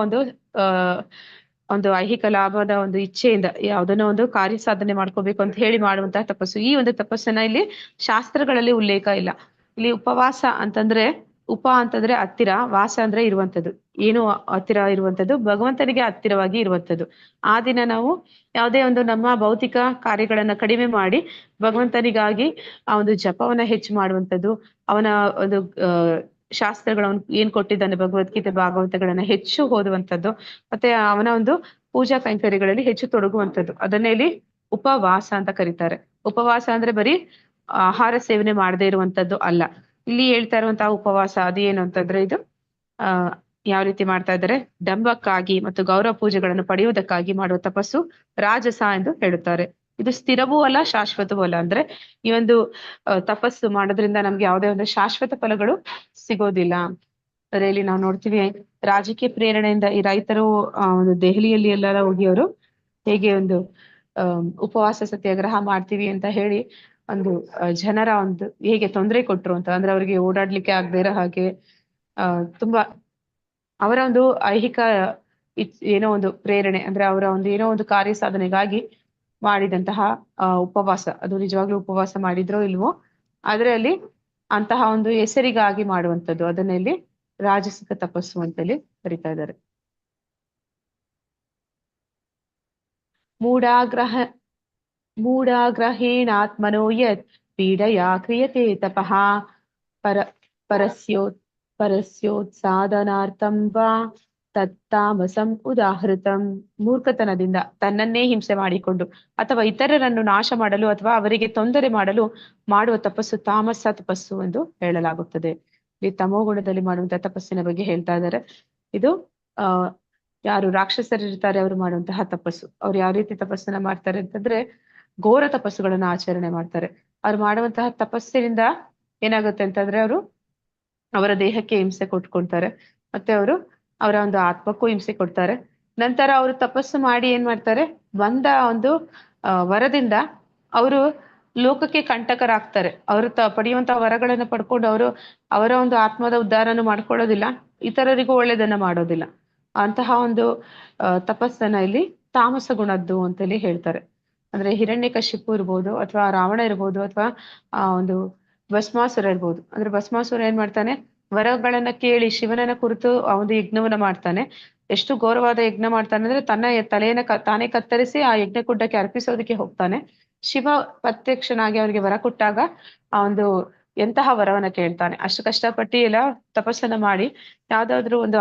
ಒಂದು ಐಹಿಕ ಲಾಭದ ಒಂದು ಇಚ್ಛೆಯಿಂದ ಯಾವ್ದನ್ನೋ ಒಂದು ಕಾರ್ಯ ಸಾಧನೆ ಮಾಡ್ಕೋಬೇಕು ಅಂತ ಹೇಳಿ ಮಾಡುವಂತಹ ತಪಸ್ಸು. ಈ ಒಂದು ತಪಸ್ಸನ್ನ ಇಲ್ಲಿ ಶಾಸ್ತ್ರಗಳಲ್ಲಿ ಉಲ್ಲೇಖ ಇಲ್ಲ. ಇಲ್ಲಿ ಉಪವಾಸ ಅಂತಂದ್ರೆ ಉಪ ಅಂತಂದ್ರೆ ಹತ್ತಿರ, ವಾಸ ಅಂದ್ರೆ ಇರುವಂಥದ್ದು. ಏನು ಹತ್ತಿರ ಇರುವಂಥದ್ದು, ಭಗವಂತನಿಗೆ ಹತ್ತಿರವಾಗಿ ಇರುವಂಥದ್ದು. ಆ ದಿನ ನಾವು ಯಾವುದೇ ಒಂದು ನಮ್ಮ ಭೌತಿಕ ಕಾರ್ಯಗಳನ್ನ ಕಡಿಮೆ ಮಾಡಿ ಭಗವಂತನಿಗಾಗಿ ಆ ಒಂದು ಜಪವನ್ನ ಹೆಚ್ಚು ಮಾಡುವಂಥದ್ದು, ಅವನ ಒಂದು ಶಾಸ್ತ್ರಗಳನ್ನು ಏನ್ ಕೊಟ್ಟಿದ್ದಾನೆ ಭಗವದ್ಗೀತೆ ಭಾಗವತಗಳನ್ನ ಹೆಚ್ಚು ಓದುವಂಥದ್ದು, ಮತ್ತೆ ಅವನ ಒಂದು ಪೂಜಾ ಕೈಂಕರ್ಯಗಳಲ್ಲಿ ಹೆಚ್ಚು ತೊಡಗುವಂಥದ್ದು. ಅದನ್ನೇ ಇಲ್ಲಿ ಉಪವಾಸ ಅಂತ ಕರೀತಾರೆ. ಉಪವಾಸ ಅಂದ್ರೆ ಬರೀ ಆಹಾರ ಸೇವನೆ ಮಾಡದೇ ಇರುವಂತದ್ದು ಅಲ್ಲ. ಇಲ್ಲಿ ಹೇಳ್ತಾ ಇರುವಂತಹ ಉಪವಾಸ ಅದೇನು ಅಂತಂದ್ರೆ ಇದು ಯಾವ ರೀತಿ ಮಾಡ್ತಾ ಇದ್ದಾರೆ, ಡಂಬಕ್ಕಾಗಿ ಮತ್ತು ಗೌರವ ಪೂಜೆಗಳನ್ನು ಪಡೆಯುವುದಕ್ಕಾಗಿ ಮಾಡುವ ತಪಸ್ಸು ರಾಜಸ ಎಂದು ಹೇಳುತ್ತಾರೆ. ಇದು ಸ್ಥಿರವೂ ಅಲ್ಲ, ಶಾಶ್ವತವೂ ಅಲ್ಲ. ಅಂದ್ರೆ ಈ ಒಂದು ತಪಸ್ಸು ಮಾಡೋದ್ರಿಂದ ನಮ್ಗೆ ಯಾವುದೇ ಒಂದು ಶಾಶ್ವತ ಫಲಗಳು ಸಿಗೋದಿಲ್ಲ. ಅದರಲ್ಲಿ ನಾವು ನೋಡ್ತೀವಿ, ರಾಜಕೀಯ ಪ್ರೇರಣೆಯಿಂದ ಈ ರೈತರು ಒಂದು ದೆಹಲಿಯಲ್ಲಿ ಎಲ್ಲರ ಹೋಗಿ ಅವರು ಹೇಗೆ ಒಂದು ಉಪವಾಸ ಸತ್ಯಾಗ್ರಹ ಮಾಡ್ತೀವಿ ಅಂತ ಹೇಳಿ ಒಂದು ಜನರ ಒಂದು ಹೇಗೆ ತೊಂದರೆ ಕೊಟ್ರು ಅಂತ. ಅಂದ್ರೆ ಅವರಿಗೆ ಓಡಾಡ್ಲಿಕ್ಕೆ ಆಗದೆ ಇರೋ ಹಾಗೆ ತುಂಬಾ ಅವರ ಒಂದು ಐಹಿಕ ಏನೋ ಒಂದು ಪ್ರೇರಣೆ, ಅಂದ್ರೆ ಅವರ ಒಂದು ಏನೋ ಒಂದು ಕಾರ್ಯ ಸಾಧನೆಗಾಗಿ ಮಾಡಿದಂತಹ ಉಪವಾಸ. ಅದು ನಿಜವಾಗ್ಲೂ ಉಪವಾಸ ಮಾಡಿದ್ರೋ ಇಲ್ವೋ, ಆದ್ರೆ ಅಲ್ಲಿ ಅಂತಹ ಒಂದು ಹೆಸರಿಗಾಗಿ ಮಾಡುವಂಥದ್ದು, ಅದನ್ನ ಇಲ್ಲಿ ರಾಜಸಿಕ ತಪಸ್ಸು ಅಂತೇಳಿ ಕರಿತಾ ಇದ್ದಾರೆ. ಮೂಢಾಗ್ರಹೇಣಾತ್ಮನೋ ಯತ್ ಪೀಡಯಾ ಕ್ರಿಯತೆ ತಪಃ ಪರಸ್ಯೋತ್ಸಾದನಾರ್ಥಂ ವಾ ತತ್ತಾಮಸಂ ಉದಾಹೃತಂ. ಮೂರ್ಖತನದಿಂದ ತನ್ನನ್ನೇ ಹಿಂಸೆ ಮಾಡಿಕೊಂಡು ಅಥವಾ ಇತರರನ್ನು ನಾಶ ಮಾಡಲು ಅಥವಾ ಅವರಿಗೆ ತೊಂದರೆ ಮಾಡಲು ಮಾಡುವ ತಪಸ್ಸು ತಾಮಸ ತಪಸ್ಸು ಎಂದು ಹೇಳಲಾಗುತ್ತದೆ. ಈ ತಮೋಗುಣದಲ್ಲಿ ಮಾಡುವಂತಹ ತಪಸ್ಸಿನ ಬಗ್ಗೆ ಹೇಳ್ತಾ ಇದ್ದಾರೆ. ಇದು ಯಾರು ರಾಕ್ಷಸರಿರ್ತಾರೆ ಅವರು ಮಾಡುವಂತಹ ತಪಸ್ಸು. ಅವ್ರು ಯಾವ ರೀತಿ ತಪಸ್ಸನ್ನ ಮಾಡ್ತಾರೆ ಅಂತಂದ್ರೆ ಘೋರ ತಪಸ್ಸುಗಳನ್ನ ಆಚರಣೆ ಮಾಡ್ತಾರೆ. ಅವ್ರು ಮಾಡುವಂತಹ ತಪಸ್ಸಿನಿಂದ ಏನಾಗುತ್ತೆ ಅಂತಂದ್ರೆ ಅವರು ಅವರ ದೇಹಕ್ಕೆ ಹಿಂಸೆ ಕೊಟ್ಕೊಳ್ತಾರೆ, ಮತ್ತೆ ಅವರು ಅವರ ಒಂದು ಆತ್ಮಕ್ಕೂ ಹಿಂಸೆ ಕೊಡ್ತಾರೆ. ನಂತರ ಅವರು ತಪಸ್ಸು ಮಾಡಿ ಏನ್ ಮಾಡ್ತಾರೆ, ಬಂದ ಒಂದು ವರದಿಂದ ಅವರು ಲೋಕಕ್ಕೆ ಕಂಟಕರಾಗ್ತಾರೆ. ಅವರು ಪಡೆಯುವಂತಹ ವರಗಳನ್ನು ಪಡ್ಕೊಂಡು ಅವರು ಅವರ ಒಂದು ಆತ್ಮದ ಉದ್ಧಾರನು ಮಾಡ್ಕೊಳ್ಳೋದಿಲ್ಲ, ಇತರರಿಗೂ ಒಳ್ಳೇದನ್ನ ಮಾಡೋದಿಲ್ಲ. ಅಂತಹ ಒಂದು ತಪಸ್ಸನ್ನ ಇಲ್ಲಿ ತಾಮಸ ಗುಣದ್ದು ಅಂತೇಳಿ ಹೇಳ್ತಾರೆ. ಅಂದ್ರೆ ಹಿರಣ್ಯಕಶಿಪು ಇರ್ಬೋದು, ಅಥವಾ ರಾವಣ ಇರ್ಬೋದು, ಅಥವಾ ಒಂದು ಭಸ್ಮಾಸುರ ಇರ್ಬೋದು. ಅಂದ್ರೆ ಭಸ್ಮಾಸುರ ಏನ್ ಮಾಡ್ತಾನೆ, ವರಗಳನ್ನ ಕೇಳಿ ಶಿವನನ್ನ ಕುರಿತು ಆ ಒಂದು ಯಜ್ಞವನ್ನ ಮಾಡ್ತಾನೆ. ಎಷ್ಟು ಘೋರವಾದ ಯಜ್ಞ ಮಾಡ್ತಾನೆ ಅಂದ್ರೆ ತನ್ನ ತಲೆಯನ್ನ ತಾನೇ ಕತ್ತರಿಸಿ ಆ ಯಜ್ಞ ಕುಂಡಕ್ಕೆ ಅರ್ಪಿಸೋದಕ್ಕೆ ಹೋಗ್ತಾನೆ. ಶಿವ ಪ್ರತ್ಯಕ್ಷನಾಗಿ ಅವನಿಗೆ ವರ ಕೊಟ್ಟಾಗ ಆ ಒಂದು ಎಂತಹ ವರವನ್ನ ಕೇಳ್ತಾನೆ. ಅಷ್ಟು ಕಷ್ಟಪಟ್ಟು ಎಲ್ಲ ತಪಸ್ಸನ್ನ ಮಾಡಿ ಯಾವ್ದಾದ್ರು ಒಂದು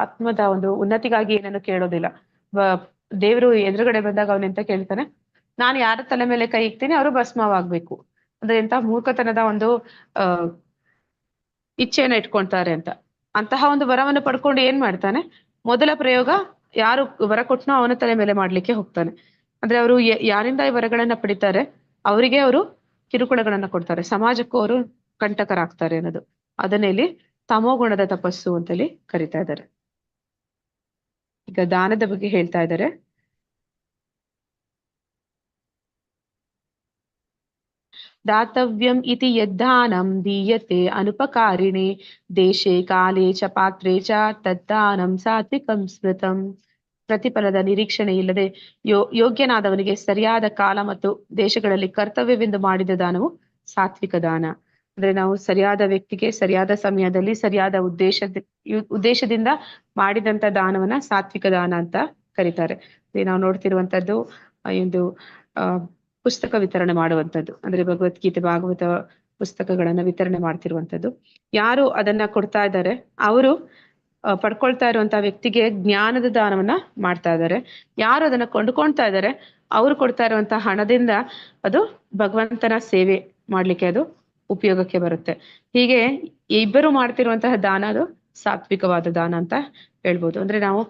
ಆತ್ಮದ ಒಂದು ಉನ್ನತಿಗಾಗಿ ಏನನ್ನು ಕೇಳೋದಿಲ್ಲ. ದೇವರು ಎದುರುಗಡೆ ಬಂದಾಗ ಅವನೆಂತ ಕೇಳ್ತಾನೆ, ನಾನು ಯಾರ ತಲೆ ಮೇಲೆ ಕೈ ಇಕ್ತೀನಿ ಅವರು ಭಸ್ಮವಾಗ್ಬೇಕು. ಅಂದ್ರೆ ಎಂತ ಮೂರ್ಖತನದ ಒಂದು ಇಚ್ಛೆಯನ್ನ ಇಟ್ಕೊಳ್ತಾರೆ ಅಂತ. ಅಂತಹ ಒಂದು ವರವನ್ನು ಪಡ್ಕೊಂಡು ಏನ್ ಮಾಡ್ತಾನೆ, ಮೊದಲ ಪ್ರಯೋಗ ಯಾರು ವರ ಕೊಟ್ಟನೋ ಅವನ ತಲೆ ಮೇಲೆ ಮಾಡ್ಲಿಕ್ಕೆ ಹೋಗ್ತಾನೆ. ಅಂದ್ರೆ ಅವರು ಯಾರಿಂದ ಈ ವರಗಳನ್ನ ಪಡಿತಾರೆ ಅವರಿಗೆ ಅವರು ಕಿರುಕುಳಗಳನ್ನ ಕೊಡ್ತಾರೆ, ಸಮಾಜಕ್ಕೂ ಅವರು ಕಂಟಕರಾಗ್ತಾರೆ ಅನ್ನೋದು. ಅದನ್ನ ಇಲ್ಲಿ ತಮೋಗುಣದ ತಪಸ್ಸು ಅಂತೇಳಿ ಕರಿತಾ ಇದ್ದಾರೆ. ಈಗ ದಾನದ ಬಗ್ಗೆ ಹೇಳ್ತಾ ಇದ್ದಾರೆ. दातव्यम् इति यद्दानं दीयते अनुपकारिणे देशे काले च पात्रे च तद्दानं ಸಾತ್ವಿಕಂ ಸ್ಮೃತಂ. ಪ್ರತಿಫಲದ ನಿರೀಕ್ಷಣೆ ಇಲ್ಲದೆ ಯೋಗ್ಯನಾದವನಿಗೆ ಸರಿಯಾದ ಕಾಲ ಮತ್ತು ದೇಶಗಳಲ್ಲಿ ಕರ್ತವ್ಯವೆಂದು ಮಾಡಿದ ದಾನವು ಸಾತ್ವಿಕ ದಾನ. ಅಂದ್ರೆ ನಾವು ಸರಿಯಾದ ವ್ಯಕ್ತಿಗೆ ಸರಿಯಾದ ಸಮಯದಲ್ಲಿ ಸರಿಯಾದ ಉದ್ದೇಶದಿಂದ ಮಾಡಿದಂತ ದಾನವನ್ನ ಸಾತ್ವಿಕ ದಾನ ಅಂತ ಕರೀತಾರೆ. ನಾವು ನೋಡ್ತಿರುವಂತದ್ದು ಒಂದು ಪುಸ್ತಕ ವಿತರಣೆ ಮಾಡುವಂಥದ್ದು, ಅಂದ್ರೆ ಭಗವದ್ಗೀತೆ ಭಾಗವತ ಪುಸ್ತಕಗಳನ್ನ ವಿತರಣೆ ಮಾಡ್ತಿರುವಂಥದ್ದು. ಯಾರು ಅದನ್ನ ಕೊಡ್ತಾ ಇದ್ದಾರೆ ಅವರು ಪಡ್ಕೊಳ್ತಾ ಇರುವಂತಹ ವ್ಯಕ್ತಿಗೆ ಜ್ಞಾನದ ದಾನವನ್ನ ಮಾಡ್ತಾ ಇದ್ದಾರೆ. ಯಾರು ಅದನ್ನ ಕೊಂಡ್ಕೊಳ್ತಾ ಇದ್ದಾರೆ ಅವ್ರು ಕೊಡ್ತಾ ಇರುವಂತಹ ಹಣದಿಂದ ಅದು ಭಗವಂತನ ಸೇವೆ ಮಾಡ್ಲಿಕ್ಕೆ ಅದು ಉಪಯೋಗಕ್ಕೆ ಬರುತ್ತೆ. ಹೀಗೆ ಇಬ್ಬರು ಮಾಡ್ತಿರುವಂತಹ ದಾನ ಅದು ಸಾತ್ವಿಕವಾದ ದಾನ ಅಂತ ಹೇಳ್ಬೋದು. ಅಂದ್ರೆ ನಾವು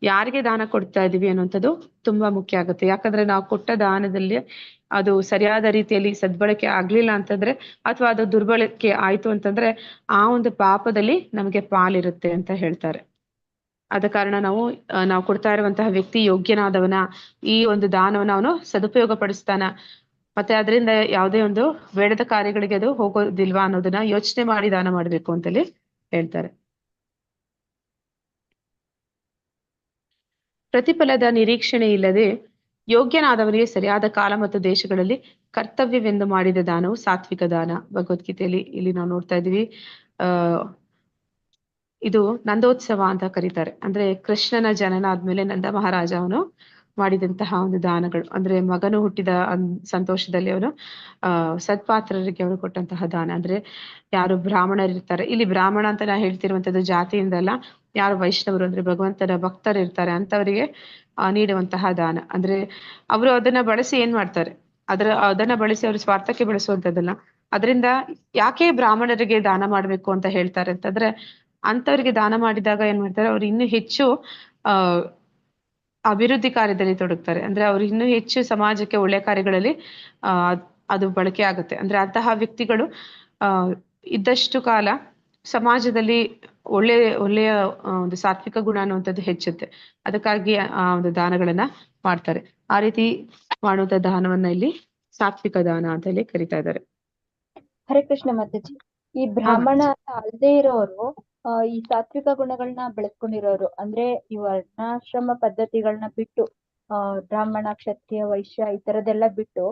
ಯಾರಿಗೆ ದಾನ ಕೊಡ್ತಾ ಇದೀವಿ ಅನ್ನುವಂಥದ್ದು ತುಂಬಾ ಮುಖ್ಯ ಆಗುತ್ತೆ. ಯಾಕಂದ್ರೆ ನಾವು ಕೊಟ್ಟ ದಾನದಲ್ಲಿ ಅದು ಸರಿಯಾದ ರೀತಿಯಲ್ಲಿ ಸದ್ಬಳಕೆ ಆಗ್ಲಿಲ್ಲ ಅಂತಂದ್ರೆ, ಅಥವಾ ಅದು ದುರ್ಬಳಕೆ ಆಯ್ತು ಅಂತಂದ್ರೆ ಆ ಒಂದು ಪಾಪದಲ್ಲಿ ನಮಗೆ ಪಾಲಿರುತ್ತೆ ಅಂತ ಹೇಳ್ತಾರೆ. ಆದ ಕಾರಣ ನಾವು ಕೊಡ್ತಾ ಇರುವಂತಹ ವ್ಯಕ್ತಿ ಯೋಗ್ಯನಾದವನ, ಈ ಒಂದು ದಾನವನ್ನ ಅವನು ಸದುಪಯೋಗ ಪಡಿಸ್ತಾನ, ಮತ್ತೆ ಅದರಿಂದ ಯಾವುದೇ ಒಂದು ಬೇಡದ ಕಾರ್ಯಗಳಿಗೆ ಅದು ಹೋಗೋದಿಲ್ವಾ ಅನ್ನೋದನ್ನ ಯೋಚನೆ ಮಾಡಿ ದಾನ ಮಾಡ್ಬೇಕು ಅಂತೇಳಿ ಹೇಳ್ತಾರೆ. ಪ್ರತಿಫಲದ ನಿರೀಕ್ಷಣೆ ಇಲ್ಲದೆ ಯೋಗ್ಯನಾದವನಿಗೆ ಸರಿಯಾದ ಕಾಲ ಮತ್ತು ದೇಶಗಳಲ್ಲಿ ಕರ್ತವ್ಯವೆಂದು ಮಾಡಿದ ದಾನವು ಸಾತ್ವಿಕ ದಾನ. ಭಗವದ್ಗೀತೆಯಲ್ಲಿ ಇಲ್ಲಿ ನಾವು ನೋಡ್ತಾ ಇದೀವಿ, ಇದು ನಂದೋತ್ಸವ ಅಂತ ಕರೀತಾರೆ. ಅಂದ್ರೆ ಕೃಷ್ಣನ ಜನನ ಆದ್ಮೇಲೆ ನಂದ ಮಹಾರಾಜ ಅವನು ಮಾಡಿದಂತಹ ಒಂದು ದಾನಗಳು, ಅಂದ್ರೆ ಮಗನು ಹುಟ್ಟಿದ ಸಂತೋಷದಲ್ಲಿ ಅವನು ಸತ್ಪಾತ್ರರಿಗೆ ಅವರು ಕೊಟ್ಟಂತಹ ದಾನ. ಅಂದ್ರೆ ಯಾರು ಬ್ರಾಹ್ಮಣರಿರ್ತಾರೆ, ಇಲ್ಲಿ ಬ್ರಾಹ್ಮಣ ಅಂತ ನಾ ಹೇಳ್ತಿರುವಂತದ್ದು ಜಾತಿಯಿಂದಲ್ಲ, ಯಾರು ವೈಷ್ಣವರು ಅಂದ್ರೆ ಭಗವಂತನ ಭಕ್ತರು ಇರ್ತಾರೆ ಅಂತವರಿಗೆ ನೀಡುವಂತಹ ದಾನ. ಅಂದ್ರೆ ಅವರು ಅದನ್ನ ಬಳಸಿ ಏನ್ ಮಾಡ್ತಾರೆ, ಅದನ್ನ ಬಳಸಿ ಅವ್ರ ಸ್ವಾರ್ಥಕ್ಕೆ ಬಳಸುವಂತದ್ದಲ್ಲ. ಅದರಿಂದ ಯಾಕೆ ಬ್ರಾಹ್ಮಣರಿಗೆ ದಾನ ಮಾಡ್ಬೇಕು ಅಂತ ಹೇಳ್ತಾರೆ ಅಂತಂದ್ರೆ, ಅಂತವ್ರಿಗೆ ದಾನ ಮಾಡಿದಾಗ ಏನ್ ಮಾಡ್ತಾರೆ, ಅವ್ರು ಇನ್ನೂ ಹೆಚ್ಚು ಅಭಿವೃದ್ಧಿ ಕಾರ್ಯದಲ್ಲಿ ತೊಡಗ್ತಾರೆ. ಅಂದ್ರೆ ಅವ್ರು ಇನ್ನೂ ಹೆಚ್ಚು ಸಮಾಜಕ್ಕೆ ಒಳ್ಳೆ ಕಾರ್ಯಗಳಲ್ಲಿ ಅದು ಬಳಕೆ ಆಗುತ್ತೆ. ಅಂದ್ರೆ ಅಂತಹ ವ್ಯಕ್ತಿಗಳು ಇದ್ದಷ್ಟು ಕಾಲ ಸಮಾಜದಲ್ಲಿ ಒಳ್ಳೆಯ ಒಂದು ಸಾತ್ವಿಕ ಗುಣ ಅನ್ನುವಂಥದ್ದು ಹೆಚ್ಚುತ್ತೆ. ಅದಕ್ಕಾಗಿ ಆ ಒಂದು ದಾನಗಳನ್ನ ಮಾಡ್ತಾರೆ. ಆ ರೀತಿ ಮಾಡುವಂತ ದಾನವನ್ನ ಇಲ್ಲಿ ಸಾತ್ವಿಕ ದಾನ ಅಂತ ಹೇಳಿ ಕರಿತಾ ಇದ್ದಾರೆ. ಹರೇ ಕೃಷ್ಣ ಮಾತಾಜಿ. ಈ ಬ್ರಾಹ್ಮಣ ಅಲ್ಲದೆ ಇರೋರು ಈ ಸಾತ್ವಿಕ ಗುಣಗಳನ್ನ ಬೆಳೆಸ್ಕೊಂಡಿರೋರು, ಅಂದ್ರೆ ಈ ವರ್ಣಾಶ್ರಮ ಪದ್ಧತಿಗಳನ್ನ ಬಿಟ್ಟು ಬ್ರಾಹ್ಮಣ, ಕ್ಷತ್ರಿಯ, ವೈಶ್ಯ ಈ ತರದೆಲ್ಲ ಬಿಟ್ಟು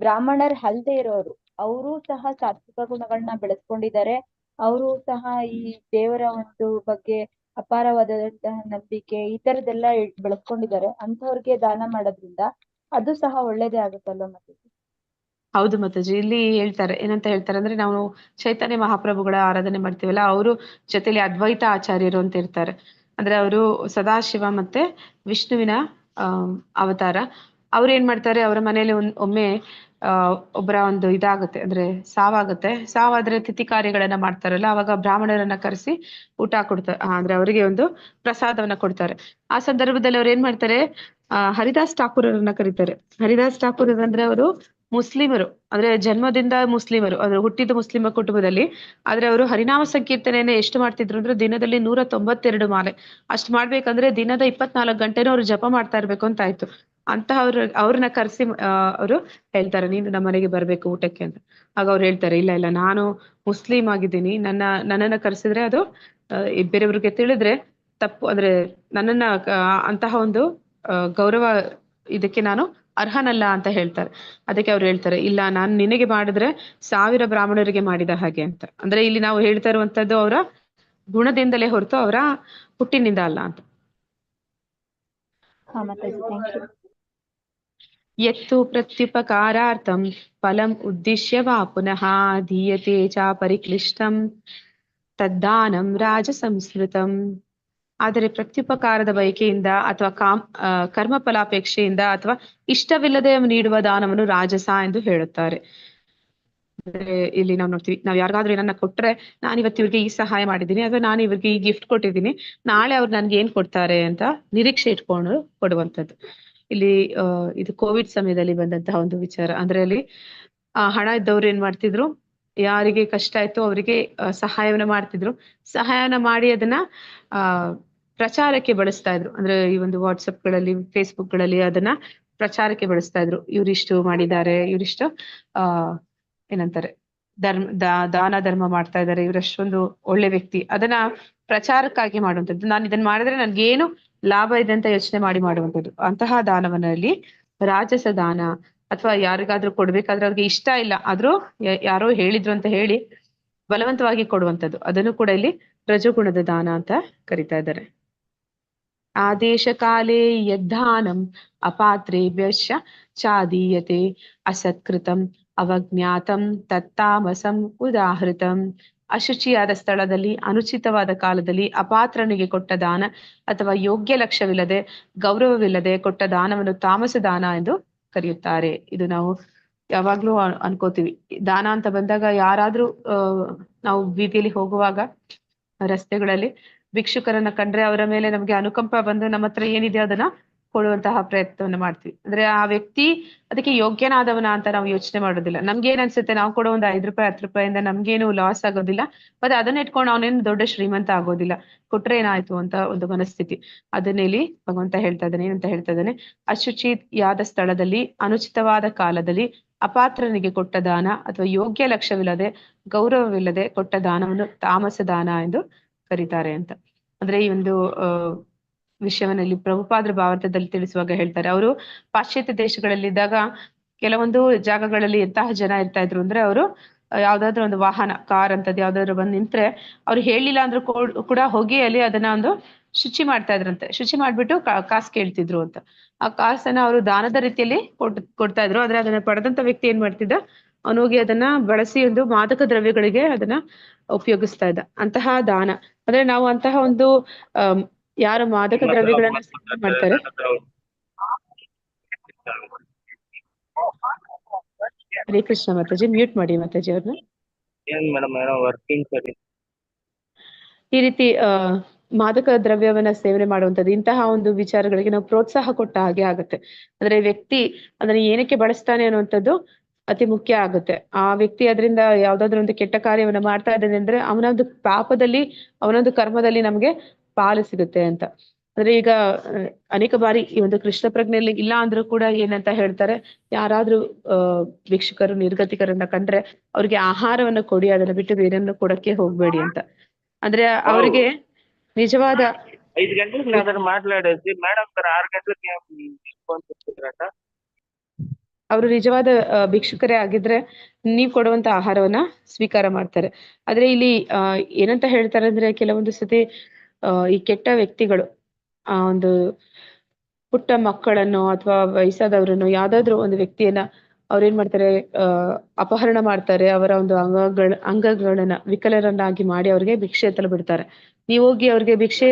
ಬ್ರಾಹ್ಮಣರ್ ಅಲ್ಲದೆ ಇರೋರು ಅವರು ಸಹ ಸಾತ್ವಿಕ ಗುಣಗಳನ್ನ ಬೆಳೆಸ್ಕೊಂಡಿದ್ದಾರೆ. ಅವರು ಸಹ ಈ ದೇವರ ಒಂದು ಬಗ್ಗೆ ಅಪಾರವಾದಂತಹ ನಂಬಿಕೆ ಈ ತರದೆಲ್ಲ ಬೆಳೆಸ್ಕೊಂಡಿದ್ದಾರೆ. ಅಂಥವ್ರಿಗೆ ದಾನ ಮಾಡೋದ್ರಿಂದ ಅದು ಸಹ ಒಳ್ಳೇದೇ ಆಗುತ್ತಲ್ವ ಮಾತಾಜಿ? ಹೌದು ಮಾತಾಜಿ. ಇಲ್ಲಿ ಹೇಳ್ತಾರೆ, ಏನಂತ ಹೇಳ್ತಾರೆ ಅಂದ್ರೆ, ನಾವು ಚೈತನ್ಯ ಮಹಾಪ್ರಭುಗಳ ಆರಾಧನೆ ಮಾಡ್ತೀವಲ್ಲ, ಅವರು ಜೊತೆಲಿ ಅದ್ವೈತ ಆಚಾರ್ಯರು ಅಂತ ಇರ್ತಾರೆ. ಅಂದ್ರೆ ಅವರು ಸದಾಶಿವ ಮತ್ತೆ ವಿಷ್ಣುವಿನ ಅವತಾರ. ಅವ್ರು ಏನ್ ಮಾಡ್ತಾರೆ, ಅವರ ಮನೇಲಿ ಒಮ್ಮೆ ಒಬ್ಬರ ಒಂದು ಇದಾಗುತ್ತೆ, ಅಂದ್ರೆ ಸಾವಾದ್ರೆ ತಿಥಿ ಕಾರ್ಯಗಳನ್ನ ಮಾಡ್ತಾರಲ್ಲ, ಅವಾಗ ಬ್ರಾಹ್ಮಣರನ್ನ ಕರೆಸಿ ಊಟ ಕೊಡ್ತಾರೆ, ಅಂದ್ರೆ ಅವರಿಗೆ ಒಂದು ಪ್ರಸಾದವನ್ನ ಕೊಡ್ತಾರೆ. ಆ ಸಂದರ್ಭದಲ್ಲಿ ಅವ್ರು ಏನ್ ಮಾಡ್ತಾರೆ, ಹರಿದಾಸ್ ಠಾಕೂರರನ್ನ ಕರೀತಾರೆ. ಹರಿದಾಸ್ ಠಾಕೂರ್ ಅಂದ್ರೆ ಅವರು ಮುಸ್ಲಿಮರು, ಅಂದ್ರೆ ಜನ್ಮದಿಂದ ಮುಸ್ಲಿಮರು, ಅವರು ಹುಟ್ಟಿದ ಮುಸ್ಲಿಮ ಕುಟುಂಬದಲ್ಲಿ. ಆದ್ರೆ ಅವರು ಹರಿನಾಮ ಸಂಕೀರ್ತನೆಯನ್ನ ಎಷ್ಟು ಮಾಡ್ತಿದ್ರು ಅಂದ್ರೆ ದಿನದಲ್ಲಿ 192 ಮಾಲೆ ಅಷ್ಟು ಮಾಡ್ಬೇಕಂದ್ರೆ ದಿನದ 24 ಗಂಟೆನೂ ಅವ್ರು ಜಪ ಮಾಡ್ತಾ ಇರ್ಬೇಕು ಅಂತ ಆಯ್ತು. ಅಂತಹ ಅವ್ರನ್ನ ಕರೆಸಿ ಅವರು ಹೇಳ್ತಾರೆ, ನೀನು ನಮ್ಮ ಮನೆಗೆ ಬರ್ಬೇಕು ಊಟಕ್ಕೆ ಅಂತ. ಆಗ ಅವ್ರು ಹೇಳ್ತಾರೆ, ಇಲ್ಲ ನಾನು ಮುಸ್ಲಿಂ ಆಗಿದ್ದೀನಿ, ನನ್ನನ್ನ ಕರೆಸಿದ್ರೆ ಅದು ಬೇರೆಯವ್ರಿಗೆ ತಿಳಿದ್ರೆ ತಪ್ಪು, ಅಂದ್ರೆ ನನ್ನನ್ನ ಅಂತಹ ಒಂದು ಗೌರವ ಇದಕ್ಕೆ ನಾನು ಅರ್ಹನಲ್ಲ ಅಂತ ಹೇಳ್ತಾರೆ. ಅದಕ್ಕೆ ಅವ್ರು ಹೇಳ್ತಾರೆ, ಇಲ್ಲ, ನಾನು ನಿನಗೆ ಮಾಡಿದ್ರೆ 1000 ಬ್ರಾಹ್ಮಣರಿಗೆ ಮಾಡಿದ ಹಾಗೆ ಅಂತ. ಅಂದ್ರೆ ಇಲ್ಲಿ ನಾವು ಹೇಳ್ತಾ ಇರುವಂತದ್ದು ಅವರ ಗುಣದಿಂದಲೇ ಹೊರತು ಅವರ ಹುಟ್ಟಿನಿಂದ ಅಲ್ಲ ಅಂತ. ಯತ್ತು ಪ್ರತ್ಯುಪಕಾರಾರ್ಥಂ ಫಲಂ ಉದ್ದೇಶ್ಯ ವಾ ಪುನಃ ದೀಯತೆ ಚ ಪರಿಕ್ಲಿಷ್ಟಂ ತದ್ದಾನಂ ರಾಜ ಸಂಸ್ಕೃತಂ. ಆದರೆ ಪ್ರತ್ಯುಪಕಾರದ ಬಯಕೆಯಿಂದ ಅಥವಾ ಕರ್ಮ ಫಲಾಪೇಕ್ಷೆಯಿಂದ ಅಥವಾ ಇಷ್ಟವಿಲ್ಲದೆ ನೀಡುವ ದಾನವನ್ನು ರಾಜಸ ಎಂದು ಹೇಳುತ್ತಾರೆ. ಅಂದ್ರೆ ಇಲ್ಲಿ ನಾವು ನೋಡ್ತೀವಿ, ನಾವ್ ಯಾರಿಗಾದ್ರೂ ಏನನ್ನ ಕೊಟ್ರೆ, ನಾನು ಇವತ್ತು ಇವ್ರಿಗೆ ಈ ಸಹಾಯ ಮಾಡಿದ್ದೀನಿ ಅಥವಾ ನಾನು ಇವ್ರಿಗೆ ಈ ಗಿಫ್ಟ್ ಕೊಟ್ಟಿದ್ದೀನಿ, ನಾಳೆ ಅವ್ರು ನನ್ಗೆ ಏನ್ ಕೊಡ್ತಾರೆ ಅಂತ ನಿರೀಕ್ಷೆ ಇಟ್ಕೊಂಡು ಕೊಡುವಂಥದ್ದು. ಇಲ್ಲಿ ಇದು ಕೋವಿಡ್ ಸಮಯದಲ್ಲಿ ಬಂದಂತಹ ಒಂದು ವಿಚಾರ. ಅಂದ್ರೆ ಅಲ್ಲಿ ಹಣ ಇದ್ದವ್ರು ಏನ್ ಮಾಡ್ತಿದ್ರು, ಯಾರಿಗೆ ಕಷ್ಟ ಆಯ್ತು ಅವರಿಗೆ ಸಹಾಯವನ್ನ ಮಾಡ್ತಿದ್ರು. ಸಹಾಯನ ಮಾಡಿ ಅದನ್ನ ಪ್ರಚಾರಕ್ಕೆ ಬಳಸ್ತಾ ಇದ್ರು. ಅಂದ್ರೆ ಈ ಒಂದು ವಾಟ್ಸಪ್ಗಳಲ್ಲಿ, ಫೇಸ್ಬುಕ್ಗಳಲ್ಲಿ ಅದನ್ನ ಪ್ರಚಾರಕ್ಕೆ ಬಳಸ್ತಾ ಇದ್ರು. ಇವ್ರಿಷ್ಟು ಮಾಡಿದ್ದಾರೆ, ಇವರಿಷ್ಟು ಏನಂತಾರೆ ದಾನ ಧರ್ಮ ಮಾಡ್ತಾ ಇದ್ದಾರೆ, ಇವರಷ್ಟೊಂದು ಒಳ್ಳೆ ವ್ಯಕ್ತಿ, ಅದನ್ನ ಪ್ರಚಾರಕ್ಕಾಗಿ ಮಾಡುವಂಥದ್ದು. ನಾನು ಇದನ್ನ ಮಾಡಿದ್ರೆ ನನ್ಗೇನು ಲಾಭ ಇದೆ ಅಂತ ಯೋಚನೆ ಮಾಡುವಂಥದ್ದು. ಅಂತಹ ದಾನವನ್ನಲ್ಲಿ ರಾಜಸ ದಾನ, ಅಥವಾ ಯಾರಿಗಾದ್ರೂ ಕೊಡ್ಬೇಕಾದ್ರೆ ಅವ್ರಿಗೆ ಇಷ್ಟ ಇಲ್ಲ ಆದ್ರೂ ಯಾರೋ ಹೇಳಿದ್ರು ಅಂತ ಹೇಳಿ ಬಲವಂತವಾಗಿ ಕೊಡುವಂಥದ್ದು, ಅದನ್ನು ಕೂಡ ಇಲ್ಲಿ ರಜೋಗುಣದ ದಾನ ಅಂತ ಕರಿತಾ ಇದ್ದಾರೆ. ಆದೇಶ ಕಾಲೇ ಯದ್ದಾನಂ ಅಪಾತ್ರೇಭ್ಯಶ್ಚ ಚಾದೀಯತೆ ಅಸತ್ಕೃತಂ ಅವಜ್ಞಾತಂ ತತ್ತಾಮಸಂ ಉದಾಹೃತಂ. ಅಶುಚಿಯಾದ ಸ್ಥಳದಲ್ಲಿ, ಅನುಚಿತವಾದ ಕಾಲದಲ್ಲಿ ಅಪಾತ್ರನಿಗೆ ಕೊಟ್ಟ ದಾನ ಅಥವಾ ಯೋಗ್ಯ ಲಕ್ಷ್ಯವಿಲ್ಲದೆ, ಗೌರವವಿಲ್ಲದೆ ಕೊಟ್ಟ ದಾನವನ್ನು ತಾಮಸ ದಾನ ಎಂದು ಕರೆಯುತ್ತಾರೆ. ಇದು ನಾವು ಯಾವಾಗ್ಲೂ ಅನ್ಕೋತೀವಿ. ದಾನ ಅಂತ ಬಂದಾಗ ಯಾರಾದ್ರೂ ನಾವು ಬೀದಿಯಲ್ಲಿ ಹೋಗುವಾಗ, ರಸ್ತೆಗಳಲ್ಲಿ ಭಿಕ್ಷುಕರನ್ನ ಕಂಡ್ರೆ ಅವರ ಮೇಲೆ ನಮ್ಗೆ ಅನುಕಂಪ ಬಂದು ನಮ್ಮ ಹತ್ರ ಏನಿದೆ ಅದನ್ನ ಕೊಡುವಂತಹ ಪ್ರಯತ್ನವನ್ನ ಮಾಡ್ತೀವಿ. ಅಂದ್ರೆ ಆ ವ್ಯಕ್ತಿ ಅದಕ್ಕೆ ಯೋಗ್ಯನಾದವನ ಅಂತ ನಾವು ಯೋಚನೆ ಮಾಡೋದಿಲ್ಲ. ನಮ್ಗೆ ಏನ್ ಅನ್ಸುತ್ತೆ, ನಾವು ಕೊಡೋ ಒಂದು 5 ರೂಪಾಯಿ 10 ರೂಪಾಯಿಂದ ನಮ್ಗೇನು ಲಾಸ್ ಆಗೋದಿಲ್ಲ, ಮತ್ತೆ ಅದನ್ನ ಇಟ್ಕೊಂಡು ಅವನೇನು ದೊಡ್ಡ ಶ್ರೀಮಂತ ಆಗೋದಿಲ್ಲ, ಕೊಟ್ರೆ ಏನಾಯ್ತು ಅಂತ ಒಂದು ಮನಸ್ಥಿತಿ. ಅದನ್ನೇಲಿ ಭಗವಂತ ಹೇಳ್ತಾ ಇದ್ದಾನೆ, ಏನಂತ ಹೇಳ್ತಾ ಇದ್ದಾನೆ, ಅಶುಚಿಯಾದ ಸ್ಥಳದಲ್ಲಿ, ಅನುಚಿತವಾದ ಕಾಲದಲ್ಲಿ ಅಪಾತ್ರನಿಗೆ ಕೊಟ್ಟ ದಾನ ಅಥವಾ ಯೋಗ್ಯ ಲಕ್ಷ್ಯವಿಲ್ಲದೆ, ಗೌರವವಿಲ್ಲದೆ ಕೊಟ್ಟ ದಾನವನ್ನು ತಾಮಸ ದಾನ ಎಂದು ಕರೀತಾರೆ ಅಂತ. ಅಂದ್ರೆ ಈ ಒಂದು ವಿಷಯವನ್ನ ಇಲ್ಲಿ ಪ್ರಭುಪಾದ್ರ ಭಾವಾರ್ಥದಲ್ಲಿ ತಿಳಿಸುವಾಗ ಹೇಳ್ತಾರೆ, ಅವರು ಪಾಶ್ಚಾತ್ಯ ದೇಶಗಳಲ್ಲಿದ್ದಾಗ ಕೆಲವೊಂದು ಜಾಗಗಳಲ್ಲಿ ಎಂತಹ ಜನ ಇರ್ತಾ ಇದ್ರು ಅಂದ್ರೆ, ಅವರು ಯಾವ್ದಾದ್ರು ಒಂದು ವಾಹನ, ಕಾರ್ ಅಂತದ್ದು ಯಾವ್ದಾದ್ರು ಬಂದು ನಿಂತ್ರೆ ಅವ್ರು ಹೇಳಿಲ್ಲ ಅಂದ್ರೂ ಕೂಡ ಹೋಗಿ ಅಲ್ಲಿ ಅದನ್ನ ಒಂದು ಶುಚಿ ಮಾಡ್ತಾ ಇದ್ರಂತೆ. ಶುಚಿ ಮಾಡ್ಬಿಟ್ಟು ಕಾಸು ಕೇಳ್ತಿದ್ರು ಅಂತ. ಆ ಕಾಸನ್ನ ಅವರು ದಾನದ ರೀತಿಯಲ್ಲಿ ಕೊಡ್ತಾ ಇದ್ರು. ಆದ್ರೆ ಅದನ್ನ ಪಡೆದಂತ ವ್ಯಕ್ತಿ ಏನ್ ಮಾಡ್ತಿದ್ದ, ಅವನೋಗಿ ಅದನ್ನ ಬಳಸಿ ಒಂದು ಮಾದಕ ದ್ರವ್ಯಗಳಿಗೆ ಅದನ್ನ ಉಪಯೋಗಿಸ್ತಾ ಇದ್ದ. ಅಂತಹ ದಾನ ಅಂದ್ರೆ ನಾವು ಅಂತಹ ಒಂದು ಯಾರು ಮಾದಕ ದ್ರವ್ಯಗಳನ್ನ ಸೇವನೆ ಮಾಡ್ತಾರೆ, ಹರೇ ಕೃಷ್ಣ ಮಾತಾಜಿ. ಮ್ಯೂಟ್ ಮಾಡಿ ಮಾತಾಜಿ ಅವ್ರನ್ನ. ಏನ್ ಮೇಡಮ್ ಏನೋ ವರ್ಕಿಂಗ್ ಸರಿ. ಈ ರೀತಿ ಮಾದಕ ದ್ರವ್ಯವನ್ನ ಸೇವನೆ ಮಾಡುವಂಥದ್ದು, ಇಂತಹ ಒಂದು ವಿಚಾರಗಳಿಗೆ ನಾವು ಪ್ರೋತ್ಸಾಹ ಕೊಟ್ಟ ಹಾಗೆ ಆಗುತ್ತೆ. ಅಂದ್ರೆ ವ್ಯಕ್ತಿ ಅದನ್ನ ಏನಕ್ಕೆ ಬಳಸ್ತಾನೆ ಅನ್ನುವಂಥದ್ದು ಅತಿ ಮುಖ್ಯ ಆಗುತ್ತೆ. ಆ ವ್ಯಕ್ತಿ ಅದರಿಂದ ಯಾವ್ದಾದ್ರು ಒಂದು ಕೆಟ್ಟ ಕಾರ್ಯವನ್ನ ಮಾಡ್ತಾ ಇದ್ದಾನೆ ಅಂದ್ರೆ ಅವನೊಂದು ಪಾಪದಲ್ಲಿ, ಅವನೊಂದು ಕರ್ಮದಲ್ಲಿ ನಮ್ಗೆ ಪಾಲು ಸಿಗುತ್ತೆ ಅಂತ. ಅಂದ್ರೆ ಈಗ ಅನೇಕ ಬಾರಿ ಈ ಒಂದು ಕೃಷ್ಣ ಪ್ರಜ್ಞೆಯಲ್ಲಿ ಇಲ್ಲ ಅಂದ್ರೂ ಕೂಡ ಏನಂತ ಹೇಳ್ತಾರೆ, ಯಾರಾದ್ರೂ ಭಿಕ್ಷುಕರು ನಿರ್ಗತಿಕರನ್ನ ಕಂಡ್ರೆ ಅವ್ರಿಗೆ ಆಹಾರವನ್ನ ಕೊಡಿ, ಅದನ್ನ ಬಿಟ್ಟು ಬೇರೆಯನ್ನು ಕೊಡಕ್ಕೆ ಹೋಗ್ಬೇಡಿ ಅಂತ. ಅಂದ್ರೆ ಅವರಿಗೆ ನಿಜವಾದ 5 గంటలకు నా దగ్గర మాట్లాడేసి మేడం గారు 6 గంటలకి ఫోన్ చేస్తున్నారట. ಅವರು ನಿಜವಾದ ಭಿಕ್ಷುಕರೇ ಆಗಿದ್ರೆ ನೀವ್ ಕೊಡುವಂತ ಆಹಾರವನ್ನ ಸ್ವೀಕಾರ ಮಾಡ್ತಾರೆ. ಆದ್ರೆ ಇಲ್ಲಿ ಏನಂತ ಹೇಳ್ತಾರೆ ಅಂದ್ರೆ, ಕೆಲವೊಂದು ಸತಿ ಈ ಕೆಟ್ಟ ವ್ಯಕ್ತಿಗಳು ಆ ಒಂದು ಪುಟ್ಟ ಮಕ್ಕಳನ್ನು ಅಥವಾ ವಯಸ್ಸಾದವರನ್ನು, ಯಾವ್ದಾದ್ರು ಒಂದು ವ್ಯಕ್ತಿಯನ್ನ ಅವ್ರೇನ್ ಮಾಡ್ತಾರೆ, ಅಪಹರಣ ಮಾಡ್ತಾರೆ. ಅವರ ಒಂದು ಅಂಗಗಳನ್ನ ವಿಕಲರನ್ನಾಗಿ ಮಾಡಿ ಅವ್ರಿಗೆ ಭಿಕ್ಷೆ ಎತ್ತಲು ಬಿಡ್ತಾರೆ. ನೀವು ಹೋಗಿ ಅವ್ರಿಗೆ ಭಿಕ್ಷೆ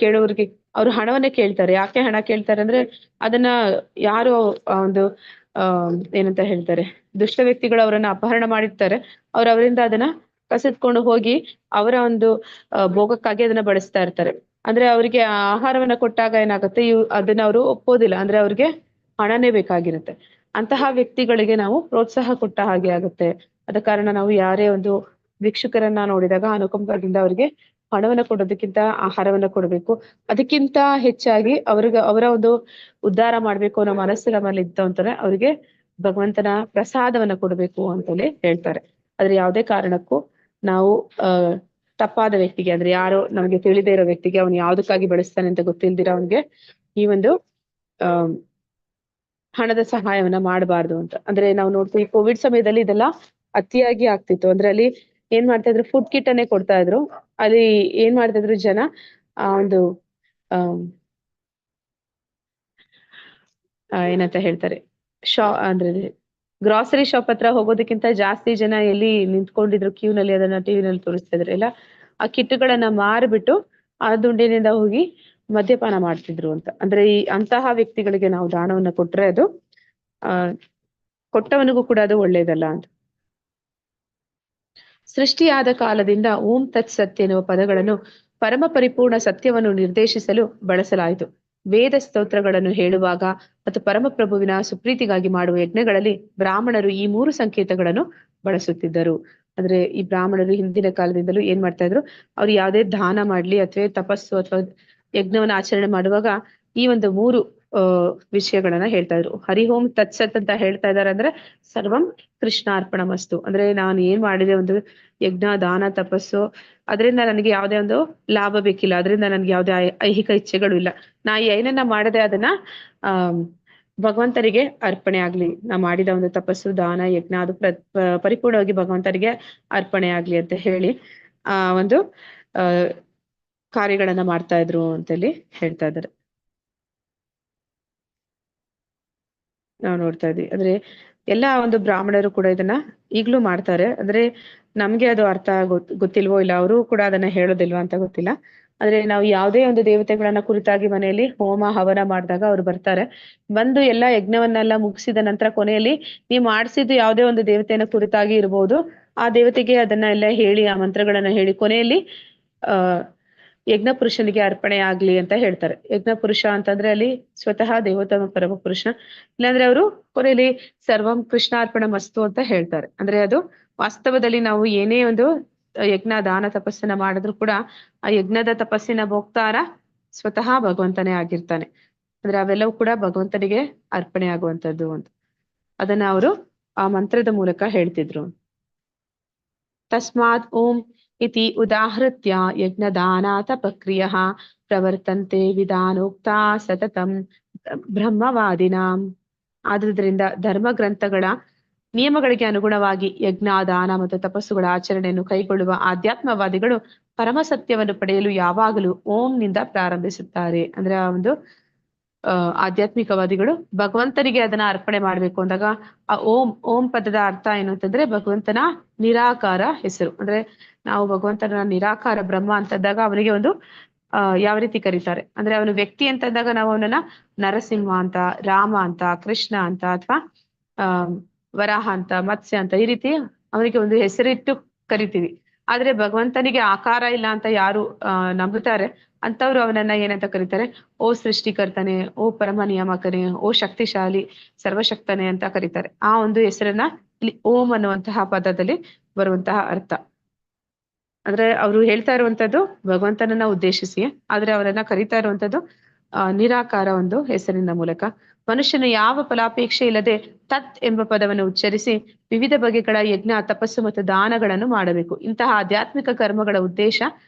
ಕೇಳೋರಿಗೆ ಅವ್ರು ಹಣವನ್ನೇ ಕೇಳ್ತಾರೆ. ಯಾಕೆ ಹಣ ಕೇಳ್ತಾರೆ ಅಂದ್ರೆ, ಅದನ್ನ ಯಾರು ಒಂದು ಏನಂತ ಹೇಳ್ತಾರೆ, ದುಷ್ಟ ವ್ಯಕ್ತಿಗಳು ಅವರನ್ನ ಅಪಹರಣ ಮಾಡಿರ್ತಾರೆ. ಅವರಿಂದ ಅದನ್ನ ಕಸಿದ್ಕೊಂಡು ಹೋಗಿ ಅವರ ಒಂದು ಭೋಗಕ್ಕಾಗಿ ಅದನ್ನ ಬಳಸ್ತಾ ಇರ್ತಾರೆ. ಅಂದ್ರೆ ಅವರಿಗೆ ಆಹಾರವನ್ನ ಕೊಟ್ಟಾಗ ಏನಾಗುತ್ತೆ, ಅದನ್ನ ಅವರು ಒಪ್ಪೋದಿಲ್ಲ. ಅಂದ್ರೆ ಅವ್ರಿಗೆ ಹಣನೇ ಬೇಕಾಗಿರುತ್ತೆ. ಅಂತಹ ವ್ಯಕ್ತಿಗಳಿಗೆ ನಾವು ಪ್ರೋತ್ಸಾಹ ಕೊಟ್ಟ ಹಾಗೆ ಆಗುತ್ತೆ. ಆದ ಕಾರಣ ನಾವು ಯಾರೇ ಒಂದು ಭಿಕ್ಷುಕರನ್ನ ನೋಡಿದಾಗ ಅನುಕಂಪದಿಂದ ಅವರಿಗೆ ಹಣವನ್ನ ಕೊಡೋದಕ್ಕಿಂತ ಆಹಾರವನ್ನ ಕೊಡಬೇಕು. ಅದಕ್ಕಿಂತ ಹೆಚ್ಚಾಗಿ ಅವರ ಒಂದು ಉದ್ಧಾರ ಮಾಡ್ಬೇಕು ಅನ್ನೋ ಮನಸ್ಸು ನಮ್ಮಲ್ಲಿ ಇತ್ತು ಅಂತಾನೆ ಅವರಿಗೆ ಭಗವಂತನ ಪ್ರಸಾದವನ್ನ ಕೊಡಬೇಕು ಅಂತಲೇ ಹೇಳ್ತಾರೆ. ಆದ್ರೆ ಯಾವುದೇ ಕಾರಣಕ್ಕೂ ನಾವು ತಪ್ಪಾದ ವ್ಯಕ್ತಿಗೆ, ಅಂದ್ರೆ ಯಾರೋ ನಮಗೆ ತಿಳಿದೇ ಇರೋ ವ್ಯಕ್ತಿಗೆ ಅವನು ಯಾವ್ದಕ್ಕಾಗಿ ಬಳಸ್ತಾನೆ ಅಂತ ಗೊತ್ತಿಲ್ದಿರ ಅವನಿಗೆ ಈ ಒಂದು ಹಣದ ಸಹಾಯವನ್ನ ಮಾಡಬಾರ್ದು ಅಂತ. ಅಂದ್ರೆ ನಾವು ನೋಡ್ತೀವಿ, ಕೋವಿಡ್ ಸಮಯದಲ್ಲಿ ಇದೆಲ್ಲ ಅತಿಯಾಗಿ ಆಗ್ತಿತ್ತು. ಅಂದ್ರೆ ಅಲ್ಲಿ ಏನ್ ಮಾಡ್ತಾ ಇದ್ರು, ಫುಡ್ ಕಿಟ್ ಅನ್ನೇ ಕೊಡ್ತಾ ಇದ್ರು. ಅಲ್ಲಿ ಏನ್ ಮಾಡ್ತಾ ಇದ್ರು ಜನ, ಒಂದು ಏನಂತ ಹೇಳ್ತಾರೆ, ಅಂದ್ರೆ ಗ್ರಾಸರಿ ಶಾಪ್ ಹತ್ರ ಹೋಗೋದಕ್ಕಿಂತ ಜಾಸ್ತಿ ಜನ ಎಲ್ಲಿ ನಿಂತ್ಕೊಂಡಿದ್ರು ಕ್ಯೂನಲ್ಲಿ, ಅದನ್ನ ಟಿವಿನಲ್ಲಿ ತೋರಿಸ್ತಾ ಇದ್ರು. ಎಲ್ಲ ಆ ಕಿಟ್ಗಳನ್ನ ಮಾರ್ಬಿಟ್ಟು ಆ ದುಡ್ಡಿನಿಂದ ಹೋಗಿ ಮದ್ಯಪಾನ ಮಾಡ್ತಿದ್ರು ಅಂತ. ಅಂದ್ರೆ ಅಂತಹ ವ್ಯಕ್ತಿಗಳಿಗೆ ನಾವು ದಾನವನ್ನ ಕೊಟ್ರೆ ಅದು ಕೊಟ್ಟವನಿಗೂ ಕೂಡ ಅದು ಒಳ್ಳೇದಲ್ಲ ಅಂತ. ಸೃಷ್ಟಿಯಾದ ಕಾಲದಿಂದ ಓಂ ತತ್ ಸತ್ ಎನ್ನುವ ಪದಗಳನ್ನು ಪರಮ ಪರಿಪೂರ್ಣ ಸತ್ಯವನ್ನು ನಿರ್ದೇಶಿಸಲು ಬಳಸಲಾಯಿತು. ವೇದ ಸ್ತೋತ್ರಗಳನ್ನು ಹೇಳುವಾಗ ಮತ್ತು ಪರಮಪ್ರಭುವಿನ ಸುಪ್ರೀತಿಗಾಗಿ ಮಾಡುವ ಯಜ್ಞಗಳಲ್ಲಿ ಬ್ರಾಹ್ಮಣರು ಈ 3 ಸಂಕೇತಗಳನ್ನು ಬಳಸುತ್ತಿದ್ದರು. ಅಂದ್ರೆ ಈ ಬ್ರಾಹ್ಮಣರು ಹಿಂದಿನ ಕಾಲದಿಂದಲೂ ಏನ್ ಮಾಡ್ತಾ ಇದ್ರು, ಅವ್ರು ಯಾವುದೇ ದಾನ ಮಾಡ್ಲಿ ಅಥವಾ ತಪಸ್ಸು ಅಥವಾ ಯಜ್ಞವನ್ನ ಆಚರಣೆ ಮಾಡುವಾಗ ಈ ಒಂದು 3 ವಿಷಯಗಳನ್ನ ಹೇಳ್ತಾ ಇದ್ರು. ಹರಿಹೋಂ ತತ್ಸತ್ ಅಂತ ಹೇಳ್ತಾ ಇದಾರೆ ಅಂದ್ರೆ ಸರ್ವಂ ಕೃಷ್ಣಾರ್ಪಣಮಸ್ತು. ಅಂದ್ರೆ ನಾನು ಏನ್ ಮಾಡಿದೆ, ಒಂದು ಯಜ್ಞ, ದಾನ, ತಪಸ್ಸು, ಅದರಿಂದ ನನಗೆ ಯಾವುದೇ ಒಂದು ಲಾಭ ಬೇಕಿಲ್ಲ, ಅದರಿಂದ ನನ್ಗೆ ಯಾವುದೇ ಐಹಿಕ ಇಚ್ಛೆಗಳು ಇಲ್ಲ. ನಾ ಏನನ್ನ ಮಾಡದೆ ಅದನ್ನ ಭಗವಂತರಿಗೆ ಅರ್ಪಣೆ ಆಗ್ಲಿ. ನಾ ಮಾಡಿದ ಒಂದು ತಪಸ್ಸು, ದಾನ, ಯಜ್ಞ ಅದು ಪರಿಪೂರ್ಣವಾಗಿ ಭಗವಂತರಿಗೆ ಅರ್ಪಣೆ ಆಗ್ಲಿ ಅಂತ ಹೇಳಿ ಒಂದು ಕಾರ್ಯಗಳನ್ನ ಮಾಡ್ತಾ ಇದ್ರು ಅಂತೇಳಿ ಹೇಳ್ತಾ ಇದ್ದಾರೆ. ನಾವು ನೋಡ್ತಾ ಇದ್ವಿ. ಅಂದ್ರೆ ಎಲ್ಲಾ ಒಂದು ಬ್ರಾಹ್ಮಣರು ಕೂಡ ಇದನ್ನ ಈಗ್ಲೂ ಮಾಡ್ತಾರೆ. ಅಂದ್ರೆ ನಮ್ಗೆ ಅದು ಅರ್ಥ ಗೊತ್ತಿಲ್ವೋ ಇಲ್ಲ, ಅವರು ಕೂಡ ಅದನ್ನ ಹೇಳೋದಿಲ್ವಾ ಅಂತ ಗೊತ್ತಿಲ್ಲ. ಆದ್ರೆ ನಾವು ಯಾವುದೇ ಒಂದು ದೇವತೆಗಳನ್ನ ಕುರಿತಾಗಿ ಮನೆಯಲ್ಲಿ ಹೋಮ ಹವನ ಮಾಡಿದಾಗ ಅವ್ರು ಬರ್ತಾರೆ. ಬಂದು ಎಲ್ಲಾ ಯಜ್ಞವನ್ನೆಲ್ಲ ಮುಗಿಸಿದ ನಂತರ ಕೊನೆಯಲ್ಲಿ ನೀವು ಮಾಡಿಸಿದ್ದು ಯಾವುದೇ ಒಂದು ದೇವತೆಯನ್ನ ಕುರಿತಾಗಿ ಇರ್ಬೋದು, ಆ ದೇವತೆಗೆ ಅದನ್ನ ಎಲ್ಲ ಹೇಳಿ, ಆ ಮಂತ್ರಗಳನ್ನ ಹೇಳಿ ಕೊನೆಯಲ್ಲಿ ಯಜ್ಞ ಪುರುಷನಿಗೆ ಅರ್ಪಣೆ ಆಗ್ಲಿ ಅಂತ ಹೇಳ್ತಾರೆ. ಯಜ್ಞ ಪುರುಷ ಅಂತಂದ್ರೆ ಅಲ್ಲಿ ಸ್ವತಃ ದೇವೋತ್ತಮ ಪರಮ ಪುರುಷ, ಇಲ್ಲಾಂದ್ರೆ ಅವರು ಕೊನೆಯಲ್ಲಿ ಸರ್ವಂ ಕೃಷ್ಣಾರ್ಪಣ ಮಸ್ತು ಅಂತ ಹೇಳ್ತಾರೆ. ಅಂದ್ರೆ ಅದು ವಾಸ್ತವದಲ್ಲಿ ನಾವು ಏನೇ ಒಂದು ಯಜ್ಞ, ದಾನ, ತಪಸ್ಸನ್ನ ಮಾಡಿದ್ರು ಕೂಡ ಆ ಯಜ್ಞದ ತಪಸ್ಸಿನ ಭೋಕ್ತಾರ ಸ್ವತಃ ಭಗವಂತನೇ ಆಗಿರ್ತಾನೆ. ಅಂದ್ರೆ ಅವೆಲ್ಲವೂ ಕೂಡ ಭಗವಂತನಿಗೆ ಅರ್ಪಣೆ ಆಗುವಂತದ್ದು ಅಂತ ಅದನ್ನ ಅವರು ಆ ಮಂತ್ರದ ಮೂಲಕ ಹೇಳ್ತಿದ್ರು. ತಸ್ಮಾತ್ ಓಂ ಇತಿ ಉದಾಹೃತ್ಯ ಯಜ್ಞದಾನ ತಪಕ್ರಿಯಃ ಪ್ರವರ್ತಂತೆ ವಿಧಾನೋಕ್ತ ಸತತಂ ಬ್ರಹ್ಮವಾದಿನಾಂ. ಆದುದರಿಂದ ಧರ್ಮ ಗ್ರಂಥಗಳ ನಿಯಮಗಳಿಗೆ ಅನುಗುಣವಾಗಿ ಯಜ್ಞ, ದಾನ ಮತ್ತು ತಪಸ್ಸುಗಳ ಆಚರಣೆಯನ್ನು ಕೈಗೊಳ್ಳುವ ಆಧ್ಯಾತ್ಮವಾದಿಗಳು ಪರಮ ಸತ್ಯವನ್ನು ಪಡೆಯಲು ಯಾವಾಗಲೂ ಓಂನಿಂದ ಪ್ರಾರಂಭಿಸುತ್ತಾರೆ. ಅಂದ್ರೆ ಆ ಒಂದು ಆಧ್ಯಾತ್ಮಿಕವಾದಿಗಳು ಭಗವಂತನಿಗೆ ಅದನ್ನ ಅರ್ಪಣೆ ಮಾಡ್ಬೇಕು ಅಂದಾಗ ಆ ಓಂ ಪದದ ಅರ್ಥ ಏನು ಅಂತಂದ್ರೆ ಭಗವಂತನ ನಿರಾಕಾರ ಹೆಸರು. ಅಂದ್ರೆ ನಾವು ಭಗವಂತನ ನಿರಾಕಾರ ಬ್ರಹ್ಮ ಅಂತಂದಾಗ ಅವನಿಗೆ ಒಂದು ಯಾವ ರೀತಿ ಕರೀತಾರೆ ಅಂದ್ರೆ, ಅವನು ವ್ಯಕ್ತಿ ಅಂತಂದಾಗ ನಾವು ಅವನನ್ನ ನರಸಿಂಹ ಅಂತ, ರಾಮ ಅಂತ, ಕೃಷ್ಣ ಅಂತ, ಅಥವಾ ವರಾಹ ಅಂತ, ಮತ್ಸ್ಯ ಅಂತ, ಈ ರೀತಿ ಅವನಿಗೆ ಒಂದು ಹೆಸರಿಟ್ಟು ಕರಿತೀವಿ. ಆದ್ರೆ ಭಗವಂತನಿಗೆ ಆಕಾರ ಇಲ್ಲ ಅಂತ ಯಾರು ನಂಬುತ್ತಾರೆ ಅಂತವ್ರು ಅವನನ್ನ ಏನಂತ ಕರೀತಾರೆ? ಓ ಸೃಷ್ಟಿಕರ್ತನೆ, ಓ ಪರಮ ನಿಯಾಮಕನೇ, ಓ ಶಕ್ತಿಶಾಲಿ, ಸರ್ವಶಕ್ತನೇ ಅಂತ ಕರೀತಾರೆ. ಆ ಒಂದು ಹೆಸರನ್ನ ಇಲ್ಲಿ ಓಂ ಅನ್ನುವಂತಹ ಪದದಲ್ಲಿ ಬರುವಂತಹ ಅರ್ಥ. ಅಂದ್ರೆ ಅವರು ಹೇಳ್ತಾ ಇರುವಂತದ್ದು ಭಗವಂತನನ್ನ ಉದ್ದೇಶಿಸಿ, ಆದ್ರೆ ಅವರನ್ನ ಕರೀತಾ ಇರುವಂತದ್ದು ನಿರಾಕಾರ ಒಂದು ಹೆಸರಿನ ಮೂಲಕ. ಮನುಷ್ಯನು ಯಾವ ಫಲಾಪೇಕ್ಷೆ ಇಲ್ಲದೆ ತತ್ ಎಂಬ ಪದವನ್ನು ಉಚ್ಚರಿಸಿ ವಿವಿಧ ಬಗೆಗಳ ಯಜ್ಞ, ತಪಸ್ಸು ಮತ್ತು ದಾನಗಳನ್ನು ಮಾಡಬೇಕು. ಇಂತಹ ಆಧ್ಯಾತ್ಮಿಕ ಕರ್ಮಗಳ ಉದ್ದೇಶ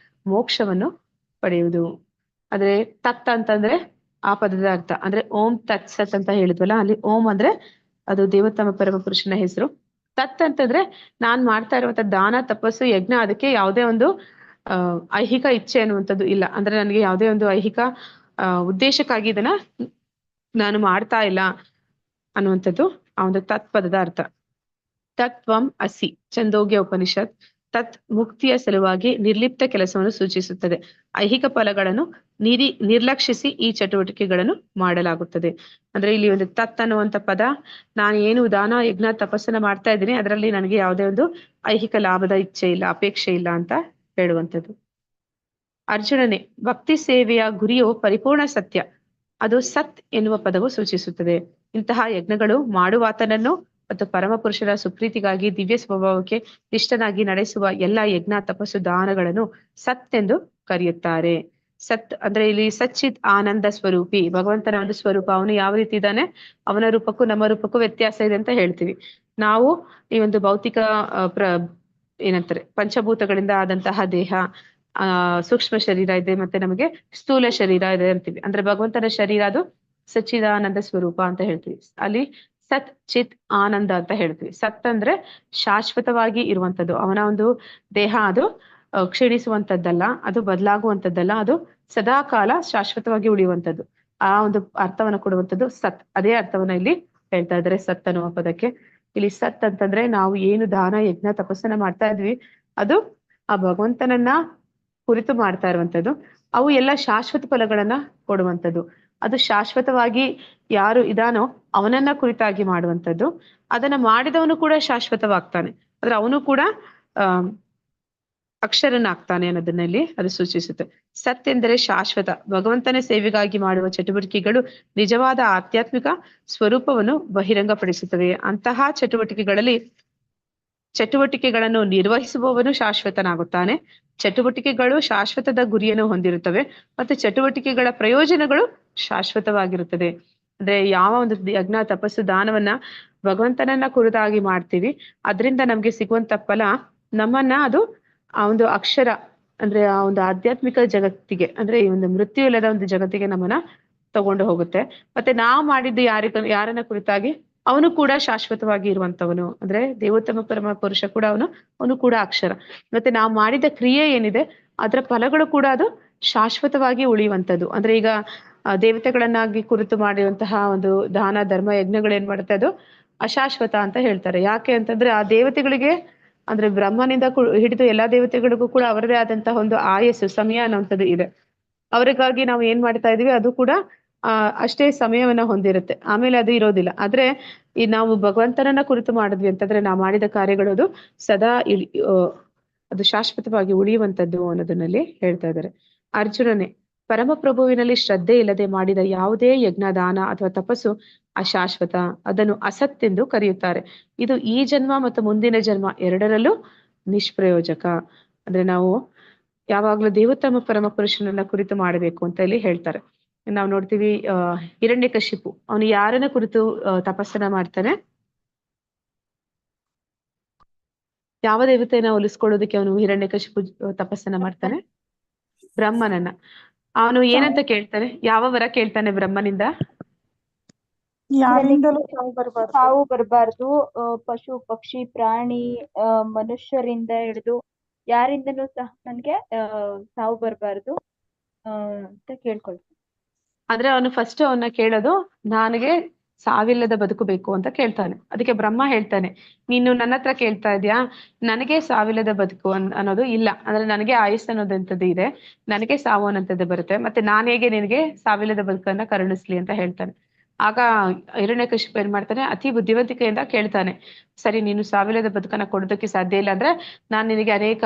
ಮೋಕ್ಷವನ್ನು ಪಡೆಯುವುದು. ಆದ್ರೆ ತತ್ ಅಂತಂದ್ರೆ ಆ ಪದದ ಅರ್ಥ ಅಂದ್ರೆ ಓಂ ತತ್ ಸತ್ ಅಂತ ಹೇಳಿದ್ವಲ್ಲ, ಅಲ್ಲಿ ಓಂ ಅಂದ್ರೆ ಅದು ದೇವೋತ್ತಮ ಪರಮ ಪುರುಷನ ಹೆಸರು. ತತ್ ಅಂತಂದ್ರೆ ನಾನ್ ಮಾಡ್ತಾ ಇರುವಂತ ದಾನ, ತಪಸ್ಸು, ಯಜ್ಞ, ಅದಕ್ಕೆ ಯಾವುದೇ ಒಂದು ಐಹಿಕ ಇಚ್ಛೆ ಅನ್ನುವಂಥದ್ದು ಇಲ್ಲ. ಅಂದ್ರೆ ನನಗೆ ಯಾವುದೇ ಒಂದು ಐಹಿಕ ಉದ್ದೇಶಕ್ಕಾಗಿ ಇದನ್ನ ನಾನು ಮಾಡ್ತಾ ಇಲ್ಲ ಅನ್ನುವಂಥದ್ದು ಆ ಒಂದು ತತ್ ಪದದ ಅರ್ಥ. ತತ್ವಂ ಅಸಿ, ಛಂದೋಗ್ಯ ಉಪನಿಷತ್. ತತ್ ಮುಕ್ತಿಯ ಸಲುವಾಗಿ ನಿರ್ಲಿಪ್ತ ಕೆಲಸವನ್ನು ಸೂಚಿಸುತ್ತದೆ. ಐಹಿಕ ಫಲಗಳನ್ನು ನಿರ್ಲಕ್ಷಿಸಿ ಈ ಚಟುವಟಿಕೆಗಳನ್ನು ಮಾಡಲಾಗುತ್ತದೆ. ಅಂದ್ರೆ ಇಲ್ಲಿ ಒಂದು ತತ್ ಅನ್ನುವಂಥ ಪದ, ನಾನು ಏನು ದಾನ, ಯಜ್ಞ, ತಪಸ್ಸನ್ನ ಮಾಡ್ತಾ ಇದ್ದೀನಿ, ಅದರಲ್ಲಿ ನನಗೆ ಯಾವುದೇ ಒಂದು ಐಹಿಕ ಲಾಭದ ಇಚ್ಛೆ ಇಲ್ಲ, ಅಪೇಕ್ಷೆ ಇಲ್ಲ ಅಂತ ಹೇಳುವಂಥದ್ದು. ಅರ್ಜುನನೇ, ಭಕ್ತಿ ಸೇವೆಯ ಗುರಿಯು ಪರಿಪೂರ್ಣ ಸತ್ಯ, ಅದು ಸತ್ ಎನ್ನುವ ಪದವು ಸೂಚಿಸುತ್ತದೆ. ಇಂತಹ ಯಜ್ಞಗಳು ಮಾಡುವಾತನನ್ನು ಮತ್ತು ಪರಮ ಪುರುಷರ ಸುಪ್ರೀತಿಗಾಗಿ ದಿವ್ಯ ಸ್ವಭಾವಕ್ಕೆ ಇಷ್ಟನಾಗಿ ನಡೆಸುವ ಎಲ್ಲಾ ಯಜ್ಞ, ತಪಸ್ಸು, ದಾನಗಳನ್ನು ಸತ್ ಎಂದು ಕರೆಯುತ್ತಾರೆ. ಸತ್ ಅಂದ್ರೆ ಇಲ್ಲಿ ಸಚ್ಚಿತ್ ಆನಂದ ಸ್ವರೂಪಿ, ಭಗವಂತನ ಒಂದು ಸ್ವರೂಪ. ಅವನು ಯಾವ ರೀತಿ ಇದ್ದಾನೆ, ಅವನ ರೂಪಕ್ಕೂ ನಮ್ಮ ರೂಪಕ್ಕೂ ವ್ಯತ್ಯಾಸ ಇದೆ ಅಂತ ಹೇಳ್ತೀವಿ ನಾವು. ಈ ಒಂದು ಭೌತಿಕ ಏನಂತಾರೆ ಪಂಚಭೂತಗಳಿಂದ ಆದಂತಹ ದೇಹ, ಸೂಕ್ಷ್ಮ ಶರೀರ ಇದೆ, ಮತ್ತೆ ನಮಗೆ ಸ್ಥೂಲ ಶರೀರ ಇದೆ ಅಂತೀವಿ. ಅಂದ್ರೆ ಭಗವಂತನ ಶರೀರ ಅದು ಸಚ್ಚಿದಾನಂದ ಸ್ವರೂಪ ಅಂತ ಹೇಳ್ತೀವಿ. ಅಲ್ಲಿ ಸತ್ ಚಿತ್ ಆನಂದ ಅಂತ ಹೇಳ್ತೀವಿ. ಸತ್ ಅಂದ್ರೆ ಶಾಶ್ವತವಾಗಿ ಇರುವಂತದ್ದು, ಅವನ ಒಂದು ದೇಹ ಅದು ಕ್ಷೀಣಿಸುವಂತದ್ದಲ್ಲ, ಅದು ಬದಲಾಗುವಂತದ್ದಲ್ಲ, ಅದು ಸದಾ ಕಾಲ ಶಾಶ್ವತವಾಗಿ ಉಳಿಯುವಂಥದ್ದು. ಆ ಒಂದು ಅರ್ಥವನ್ನ ಕೊಡುವಂಥದ್ದು ಸತ್. ಅದೇ ಅರ್ಥವನ್ನ ಇಲ್ಲಿ ಹೇಳ್ತಾ ಇದ್ದಾರೆ ಸತ್ ಅನ್ನುವ ಪದಕ್ಕೆ. ಇಲ್ಲಿ ಸತ್ ಅಂತಂದ್ರೆ ನಾವು ಏನು ದಾನ, ಯಜ್ಞ, ತಪಸ್ಸನ್ನ ಮಾಡ್ತಾ ಇದ್ವಿ, ಅದು ಆ ಭಗವಂತನನ್ನ ಕುರಿತು ಮಾಡ್ತಾ ಇರುವಂತದ್ದು. ಅವು ಎಲ್ಲ ಶಾಶ್ವತ ಫಲಗಳನ್ನ ಕೊಡುವಂಥದ್ದು. ಅದು ಶಾಶ್ವತವಾಗಿ ಯಾರು ಇದಾನೋ ಅವನನ್ನ ಕುರಿತಾಗಿ ಮಾಡುವಂಥದ್ದು. ಅದನ್ನ ಮಾಡಿದವನು ಕೂಡ ಶಾಶ್ವತವಾಗ್ತಾನೆ, ಅಂದ್ರೆ ಅವನು ಕೂಡ ಅಕ್ಷರನಾಗ್ತಾನೆ ಅನ್ನೋದನ್ನಲ್ಲಿ ಅದು ಸೂಚಿಸುತ್ತೆ. ಸತ್ ಎಂದರೆ ಶಾಶ್ವತ. ಭಗವಂತನ ಸೇವೆಗಾಗಿ ಮಾಡುವ ಚಟುವಟಿಕೆಗಳು ನಿಜವಾದ ಆಧ್ಯಾತ್ಮಿಕ ಸ್ವರೂಪವನ್ನು ಬಹಿರಂಗಪಡಿಸುತ್ತವೆ. ಅಂತಹ ಚಟುವಟಿಕೆಗಳನ್ನು ನಿರ್ವಹಿಸುವವನು ಶಾಶ್ವತನಾಗುತ್ತಾನೆ. ಚಟುವಟಿಕೆಗಳು ಶಾಶ್ವತದ ಗುರಿಯನ್ನು ಹೊಂದಿರುತ್ತವೆ ಮತ್ತು ಚಟುವಟಿಕೆಗಳ ಪ್ರಯೋಜನಗಳು ಶಾಶ್ವತವಾಗಿರುತ್ತದೆ. ಅಂದ್ರೆ ಯಾವ ಒಂದು ಯಜ್ಞ, ತಪಸ್ಸು, ದಾನವನ್ನ ಭಗವಂತನನ್ನ ಕುರಿತಾಗಿ ಮಾಡ್ತೀವಿ, ಅದರಿಂದ ನಮ್ಗೆ ಸಿಗುವಂತ ಫಲ ನಮ್ಮನ್ನ ಅದು ಆ ಒಂದು ಅಕ್ಷರ ಅಂದ್ರೆ ಆ ಒಂದು ಆಧ್ಯಾತ್ಮಿಕ ಜಗತ್ತಿಗೆ, ಅಂದ್ರೆ ಈ ಒಂದು ಮೃತ್ಯು ಇಲ್ಲದ ಒಂದು ಜಗತ್ತಿಗೆ ನಮ್ಮನ್ನ ತಗೊಂಡು ಹೋಗುತ್ತೆ. ಮತ್ತೆ ನಾವು ಮಾಡಿದ್ದು ಯಾರನ್ನ ಕುರಿತಾಗಿ, ಅವನು ಕೂಡ ಶಾಶ್ವತವಾಗಿ ಇರುವಂತವನು. ಅಂದ್ರೆ ದೇವೋತ್ತಮ ಪರಮ ಪುರುಷ ಕೂಡ ಅವನು ಕೂಡ ಅಕ್ಷರ. ಮತ್ತೆ ನಾವು ಮಾಡಿದ ಕ್ರಿಯೆ ಏನಿದೆ ಅದರ ಫಲಗಳು ಕೂಡ ಅದು ಶಾಶ್ವತವಾಗಿ ಉಳಿಯುವಂಥದ್ದು. ಅಂದ್ರೆ ಈಗ ದೇವತೆಗಳನ್ನಾಗಿ ಕುರಿತು ಮಾಡಿರುವಂತಹ ಒಂದು ದಾನ, ಧರ್ಮ, ಯಜ್ಞಗಳು ಏನ್ ಮಾಡುತ್ತೆ, ಅದು ಅಶಾಶ್ವತ ಅಂತ ಹೇಳ್ತಾರೆ. ಯಾಕೆ ಅಂತಂದ್ರೆ ಆ ದೇವತೆಗಳಿಗೆ, ಅಂದ್ರೆ ಬ್ರಹ್ಮನಿಂದ ಹಿಡಿದು ಎಲ್ಲಾ ದೇವತೆಗಳಿಗೂ ಕೂಡ ಅವರದೇ ಆದಂತಹ ಒಂದು ಆಯಸ್ಸು, ಸಮಯ ಅನ್ನುವಂಥದ್ದು ಇದೆ. ಅವರಿಗಾಗಿ ನಾವು ಏನ್ ಮಾಡ್ತಾ ಇದೀವಿ ಅದು ಕೂಡ ಅಷ್ಟೇ ಸಮಯವನ್ನ ಹೊಂದಿರುತ್ತೆ, ಆಮೇಲೆ ಅದು ಇರೋದಿಲ್ಲ. ಆದ್ರೆ ಈ ನಾವು ಭಗವಂತನನ್ನ ಕುರಿತು ಮಾಡಿದ್ವಿ ಅಂತಂದ್ರೆ ನಾವು ಮಾಡಿದ ಕಾರ್ಯಗಳು ಅದು ಸದಾ ಅದು ಶಾಶ್ವತವಾಗಿ ಉಳಿಯುವಂಥದ್ದು ಅನ್ನೋದನ್ನಲ್ಲಿ ಹೇಳ್ತಾ ಇದ್ದಾರೆ. ಅರ್ಜುನನೇ, ಪರಮಪ್ರಭುವಿನಲ್ಲಿ ಶ್ರದ್ಧೆ ಇಲ್ಲದೆ ಮಾಡಿದ ಯಾವುದೇ ಯಜ್ಞ, ದಾನ ಅಥವಾ ತಪಸ್ಸು ಅಶಾಶ್ವತ, ಅದನ್ನು ಅಸತ್ ಎಂದು ಕರೆಯುತ್ತಾರೆ. ಇದು ಈ ಜನ್ಮ ಮತ್ತು ಮುಂದಿನ ಜನ್ಮ ಎರಡರಲ್ಲೂ ನಿಷ್ಪ್ರಯೋಜಕ. ಅಂದ್ರೆ ನಾವು ಯಾವಾಗ್ಲೂ ದೇವೋತ್ತಮ ಪರಮ ಪುರುಷನನ್ನ ಕುರಿತು ಮಾಡಬೇಕು ಅಂತ ಇಲ್ಲಿ ಹೇಳ್ತಾರೆ. ನಾವು ನೋಡ್ತೀವಿ ಹಿರಣ್ಯಕಶಿಪು, ಅವನು ಯಾರನ್ನ ಕುರಿತು ತಪಸ್ಸನ್ನ ಮಾಡ್ತಾನೆ, ಯಾವ ದೇವತೆಯನ್ನ ಹೋಲಿಸ್ಕೊಳ್ಳೋದಕ್ಕೆ ಅವನು ಹಿರಣ್ಯಕಶಿಪು ತಪಸ್ಸನ್ನ ಮಾಡ್ತಾನೆ? ಬ್ರಹ್ಮನನ್ನ. ಅವನು ಏನಂತ ಕೇಳ್ತಾನೆ, ಯಾವ ವರ ಕೇಳ್ತಾನೆ ಬ್ರಹ್ಮನಿಂದ? ಯಾರಿಂದಲೂ ಸಾವು ಬರಬಾರ್ದು, ಪಶು ಪಕ್ಷಿ ಪ್ರಾಣಿ ಮನುಷ್ಯರಿಂದ ಹಿಡಿದು ಯಾರಿಂದನೂ ಸಹ ನನ್ಗೆ ಸಾವು ಬರಬಾರ್ದು ಅಂತ ಕೇಳ್ಕೊಳ್ತಾನೆ. ಅಂದ್ರೆ ಅವನು ಫಸ್ಟ್ ಅವನ್ನ ಕೇಳೋದು ನನಗೆ ಸಾವಿಲ್ಲದ ಬದುಕು ಬೇಕು ಅಂತ ಕೇಳ್ತಾನೆ. ಅದಕ್ಕೆ ಬ್ರಹ್ಮ ಹೇಳ್ತಾನೆ, ನೀನು ನನ್ನ ಹತ್ರ ಕೇಳ್ತಾ ಇದ್ಯಾ, ನನಗೆ ಸಾವಿಲ್ಲದ ಬದುಕು ಅನ್ನೋದು ಇಲ್ಲ. ಅಂದ್ರೆ ನನಗೆ ಆಯುಸ್ ಅನ್ನೋದಂಥದ್ದು ಇದೆ, ನನಗೆ ಸಾವು ಅನ್ನೋಂಥದ್ದು ಬರುತ್ತೆ, ಮತ್ತೆ ನಾನು ಹೇಗೆ ನಿನಗೆ ಸಾವಿಲ್ಲದ ಬದುಕನ್ನ ಕರುಣಿಸ್ಲಿ ಅಂತ ಹೇಳ್ತಾನೆ. ಆಗ ಹಿರಣ್ಯಕಶಿಪು ಏನ್ ಮಾಡ್ತಾನೆ, ಅತಿ ಬುದ್ಧಿವಂತಿಕೆಯಿಂದ ಕೇಳ್ತಾನೆ, ಸರಿ ನೀನು ಸಾವಿಲ್ಲದ ಬದುಕನ್ನ ಕೊಡೋದಕ್ಕೆ ಸಾಧ್ಯ ಇಲ್ಲ ಅಂದ್ರೆ ನಾನ್ ನಿನಗೆ ಅನೇಕ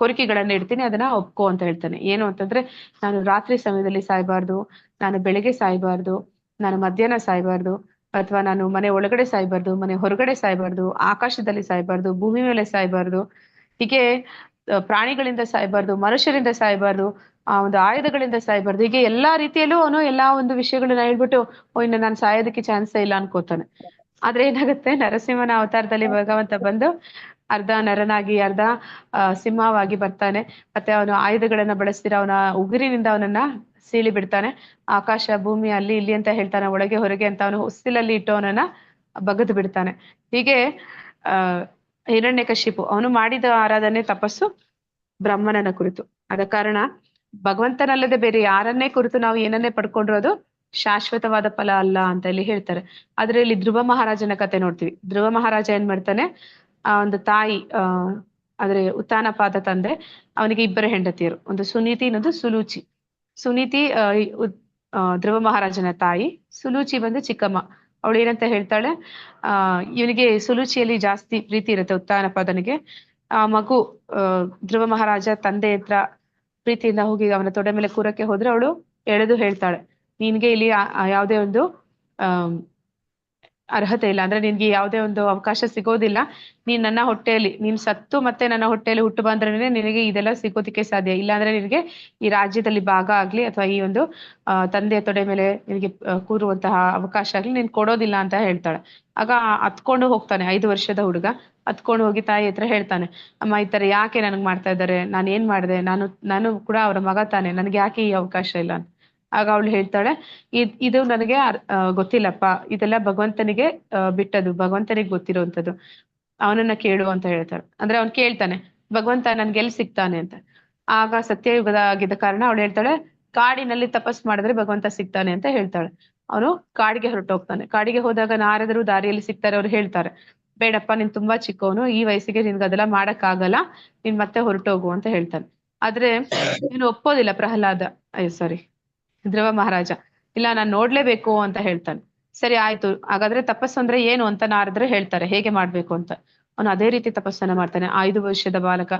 ಕೋರಿಕೆಗಳನ್ನ ಇಡ್ತೀನಿ, ಅದನ್ನ ಒಪ್ಕೋ ಅಂತ ಹೇಳ್ತಾನೆ. ಏನು ಅಂತಂದ್ರೆ, ನಾನು ರಾತ್ರಿ ಸಮಯದಲ್ಲಿ ಸಾಯ್ಬಾರ್ದು, ನಾನು ಬೆಳಗ್ಗೆ ಸಾಯ್ಬಾರ್ದು, ನಾನು ಮಧ್ಯಾಹ್ನ ಸಾಯ್ಬಾರ್ದು, ಅಥವಾ ನಾನು ಮನೆ ಒಳಗಡೆ ಸಾಯ್ಬಾರ್ದು, ಮನೆ ಹೊರಗಡೆ ಸಾಯ್ಬಾರ್ದು, ಆಕಾಶದಲ್ಲಿ ಸಾಯ್ಬಾರ್ದು, ಭೂಮಿ ಮೇಲೆ ಸಾಯ್ಬಾರ್ದು, ಹೀಗೆ ಪ್ರಾಣಿಗಳಿಂದ ಸಾಯ್ಬಾರ್ದು, ಮನುಷ್ಯರಿಂದ ಸಾಯ್ಬಾರ್ದು, ಆ ಒಂದು ಆಯುಧಗಳಿಂದ ಸಾಯ್ಬಾರ್ದು, ಹೀಗೆ ಎಲ್ಲಾ ರೀತಿಯಲ್ಲೂ ಅವನು ಎಲ್ಲಾ ಒಂದು ವಿಷಯಗಳನ್ನ ಹೇಳ್ಬಿಟ್ಟು ಇನ್ನು ನಾನು ಸಾಯೋದಕ್ಕೆ ಚಾನ್ಸೇ ಇಲ್ಲ ಅನ್ಕೋತಾನೆ. ಆದ್ರೆ ಏನಾಗುತ್ತೆ, ನರಸಿಂಹನ ಅವತಾರದಲ್ಲಿ ಭಗವಂತ ಬಂದು ಅರ್ಧ ನರನಾಗಿ ಅರ್ಧ ಸಿಂಹವಾಗಿ ಬರ್ತಾನೆ. ಮತ್ತೆ ಅವನು ಆಯುಧಗಳನ್ನ ಬಳಸ್ತಿರ ಅವನ ಉಗುರಿನಿಂದ ಅವನನ್ನ ಸೀಳಿ ಬಿಡ್ತಾನೆ. ಆಕಾಶ ಭೂಮಿ ಅಲ್ಲಿ ಇಲ್ಲಿ ಅಂತ ಹೇಳ್ತಾನೆ, ಒಳಗೆ ಹೊರಗೆ ಅಂತ ಅವನು ಹೊಸ್ತಿಲಲ್ಲಿ ಇಟ್ಟು ಅವನನ್ನ ಬಗದು ಬಿಡ್ತಾನೆ. ಹೀಗೆ ಹಿರಣ್ಯಕಶಿಪು ಅವನು ಮಾಡಿದ ಆರಾಧನೆ ತಪಸ್ಸು ಬ್ರಹ್ಮನನ್ನ ಕುರಿತು. ಆದ ಕಾರಣ ಭಗವಂತನಲ್ಲದೆ ಬೇರೆ ಯಾರನ್ನೇ ಕುರಿತು ನಾವು ಏನನ್ನೇ ಪಡ್ಕೊಂಡ್ರು ಅದು ಶಾಶ್ವತವಾದ ಫಲ ಅಲ್ಲ ಅಂತ ಇಲ್ಲಿ ಹೇಳ್ತಾರೆ. ಆದ್ರೆ ಇಲ್ಲಿ ಧ್ರುವ ಮಹಾರಾಜನ ಕತೆ ನೋಡ್ತೀವಿ. ಧ್ರುವ ಮಹಾರಾಜ ಏನ್ ಮಾಡ್ತಾನೆ, ಆ ಒಂದು ತಾಯಿ ಆದ್ರೆ ಉತ್ತಾನಪಾದ ತಂದೆ, ಅವನಿಗೆ ಇಬ್ಬರು ಹೆಂಡತಿಯರು, ಒಂದು ಸುನೀತಿ ಇನ್ನೊಂದು ಸುಲೂಚಿ. ಸುನೀತಿ ಧ್ರುವ ಮಹಾರಾಜನ ತಾಯಿ, ಸುಲೂಚಿ ಬಂದು ಚಿಕ್ಕಮ್ಮ. ಅವಳು ಏನಂತ ಹೇಳ್ತಾಳೆ, ಇವನಿಗೆ ಸುಲೂಚಿಯಲ್ಲಿ ಜಾಸ್ತಿ ಪ್ರೀತಿ ಇರುತ್ತೆ ಉತ್ತಾನಪಾದನಿಗೆ. ಆ ಮಗು ಧ್ರುವ ಮಹಾರಾಜ ತಂದೆ ಹತ್ರ ಪ್ರೀತಿಯಿಂದ ಹೋಗಿ ಅವನ ತೊಡೆ ಮೇಲೆ ಕೂರಕ್ಕೆ ಹೋದ್ರೆ ಅವಳು ಎಳೆದು ಹೇಳ್ತಾಳೆ, ನಿನ್ಗೆ ಇಲ್ಲಿ ಯಾವುದೇ ಒಂದು ಅರ್ಹತೆ ಇಲ್ಲ, ಅಂದ್ರೆ ನಿನ್ಗೆ ಯಾವುದೇ ಒಂದು ಅವಕಾಶ ಸಿಗೋದಿಲ್ಲ, ನೀನ್ ನನ್ನ ಹೊಟ್ಟೆಯಲ್ಲಿ ನೀನ್ ಸತ್ತು ಮತ್ತೆ ನನ್ನ ಹೊಟ್ಟೆಯಲ್ಲಿ ಹುಟ್ಟು ಬಂದ್ರೆ ನಿನಗೆ ಇದೆಲ್ಲ ಸಿಗೋದಿಕ್ಕೆ ಸಾಧ್ಯ ಇಲ್ಲ, ಅಂದ್ರೆ ನಿನಗೆ ಈ ರಾಜ್ಯದಲ್ಲಿ ಭಾಗ ಆಗ್ಲಿ ಅಥವಾ ಈ ಒಂದು ತಂದೆಯ ತೊಡೆ ಮೇಲೆ ನಿನಗೆ ಕೂರುವಂತಹ ಅವಕಾಶ ಆಗ್ಲಿ ನೀನ್ ಕೊಡೋದಿಲ್ಲ ಅಂತ ಹೇಳ್ತಾಳೆ. ಆಗ ಹತ್ಕೊಂಡು ಹೋಗ್ತಾನೆ 5 ವರ್ಷದ ಹುಡುಗ, ಹತ್ಕೊಂಡು ಹೋಗಿ ತಾಯಿ ಹತ್ರ ಹೇಳ್ತಾನೆ, ಅಮ್ಮ ಈ ತರ ಯಾಕೆ ನನಗ್ ಮಾಡ್ತಾ ಇದ್ದಾರೆ, ನಾನು ಏನ್ ಮಾಡಿದೆ, ನಾನು ಕೂಡ ಅವರ ಮಗ ತಾನೆ, ನನ್ಗೆ ಯಾಕೆ ಈ ಅವಕಾಶ ಇಲ್ಲ ಅಂತ. ಆಗ ಅವಳು ಹೇಳ್ತಾಳೆ, ಇದು ನನಗೆ ಗೊತ್ತಿಲ್ಲಪ್ಪ, ಇದೆಲ್ಲ ಭಗವಂತನಿಗೆ ಬಿಟ್ಟದು, ಭಗವಂತನಿಗೆ ಗೊತ್ತಿರುವಂತದ್ದು, ಅವನನ್ನ ಕೇಳು ಅಂತ ಹೇಳ್ತಾಳೆ. ಅಂದ್ರೆ ಅವ್ನು ಕೇಳ್ತಾನೆ, ಭಗವಂತ ನನ್ಗೆ ಎಲ್ಲಿ ಸಿಗ್ತಾನೆ ಅಂತ. ಆಗ ಸತ್ಯಯುಗದ ಆಗಿದ್ದ ಕಾರಣ ಅವಳು ಹೇಳ್ತಾಳೆ, ಕಾಡಿನಲ್ಲಿ ತಪಸ್ ಮಾಡಿದ್ರೆ ಭಗವಂತ ಸಿಗ್ತಾನೆ ಅಂತ ಹೇಳ್ತಾಳೆ. ಅವನು ಕಾಡಿಗೆ ಹೊರಟೋಗ್ತಾನೆ. ಕಾಡಿಗೆ ಹೋದಾಗ ನಾರದರು ದಾರಿಯಲ್ಲಿ ಸಿಗ್ತಾರೆ. ಅವ್ರು ಹೇಳ್ತಾರೆ, ಬೇಡಪ್ಪ ನೀನ್ ತುಂಬಾ ಚಿಕ್ಕವನು, ಈ ವಯಸ್ಸಿಗೆ ನಿನ್ಗೆ ಅದೆಲ್ಲ ಮಾಡಕ್ ಆಗಲ್ಲ, ನೀನ್ ಮತ್ತೆ ಹೊರಟೋಗು ಅಂತ ಹೇಳ್ತಾನೆ. ಆದ್ರೆ ನೀನು ಒಪ್ಪೋದಿಲ್ಲ ಪ್ರಹ್ಲಾದ, ಸಾರಿ ಧ್ರುವ ಮಹಾರಾಜ, ಇಲ್ಲ ನಾನ್ ನೋಡ್ಲೇಬೇಕು ಅಂತ ಹೇಳ್ತಾನೆ. ಸರಿ ಆಯ್ತು, ಹಾಗಾದ್ರೆ ತಪಸ್ಸು ಅಂದ್ರೆ ಏನು ಅಂತ ನಾರದ್ರು ಹೇಳ್ತಾರೆ, ಹೇಗೆ ಮಾಡ್ಬೇಕು ಅಂತ. ಅವನು ಅದೇ ರೀತಿ ತಪಸ್ಸನ್ನ ಮಾಡ್ತಾನೆ. 5 ವರ್ಷದ ಬಾಲಕ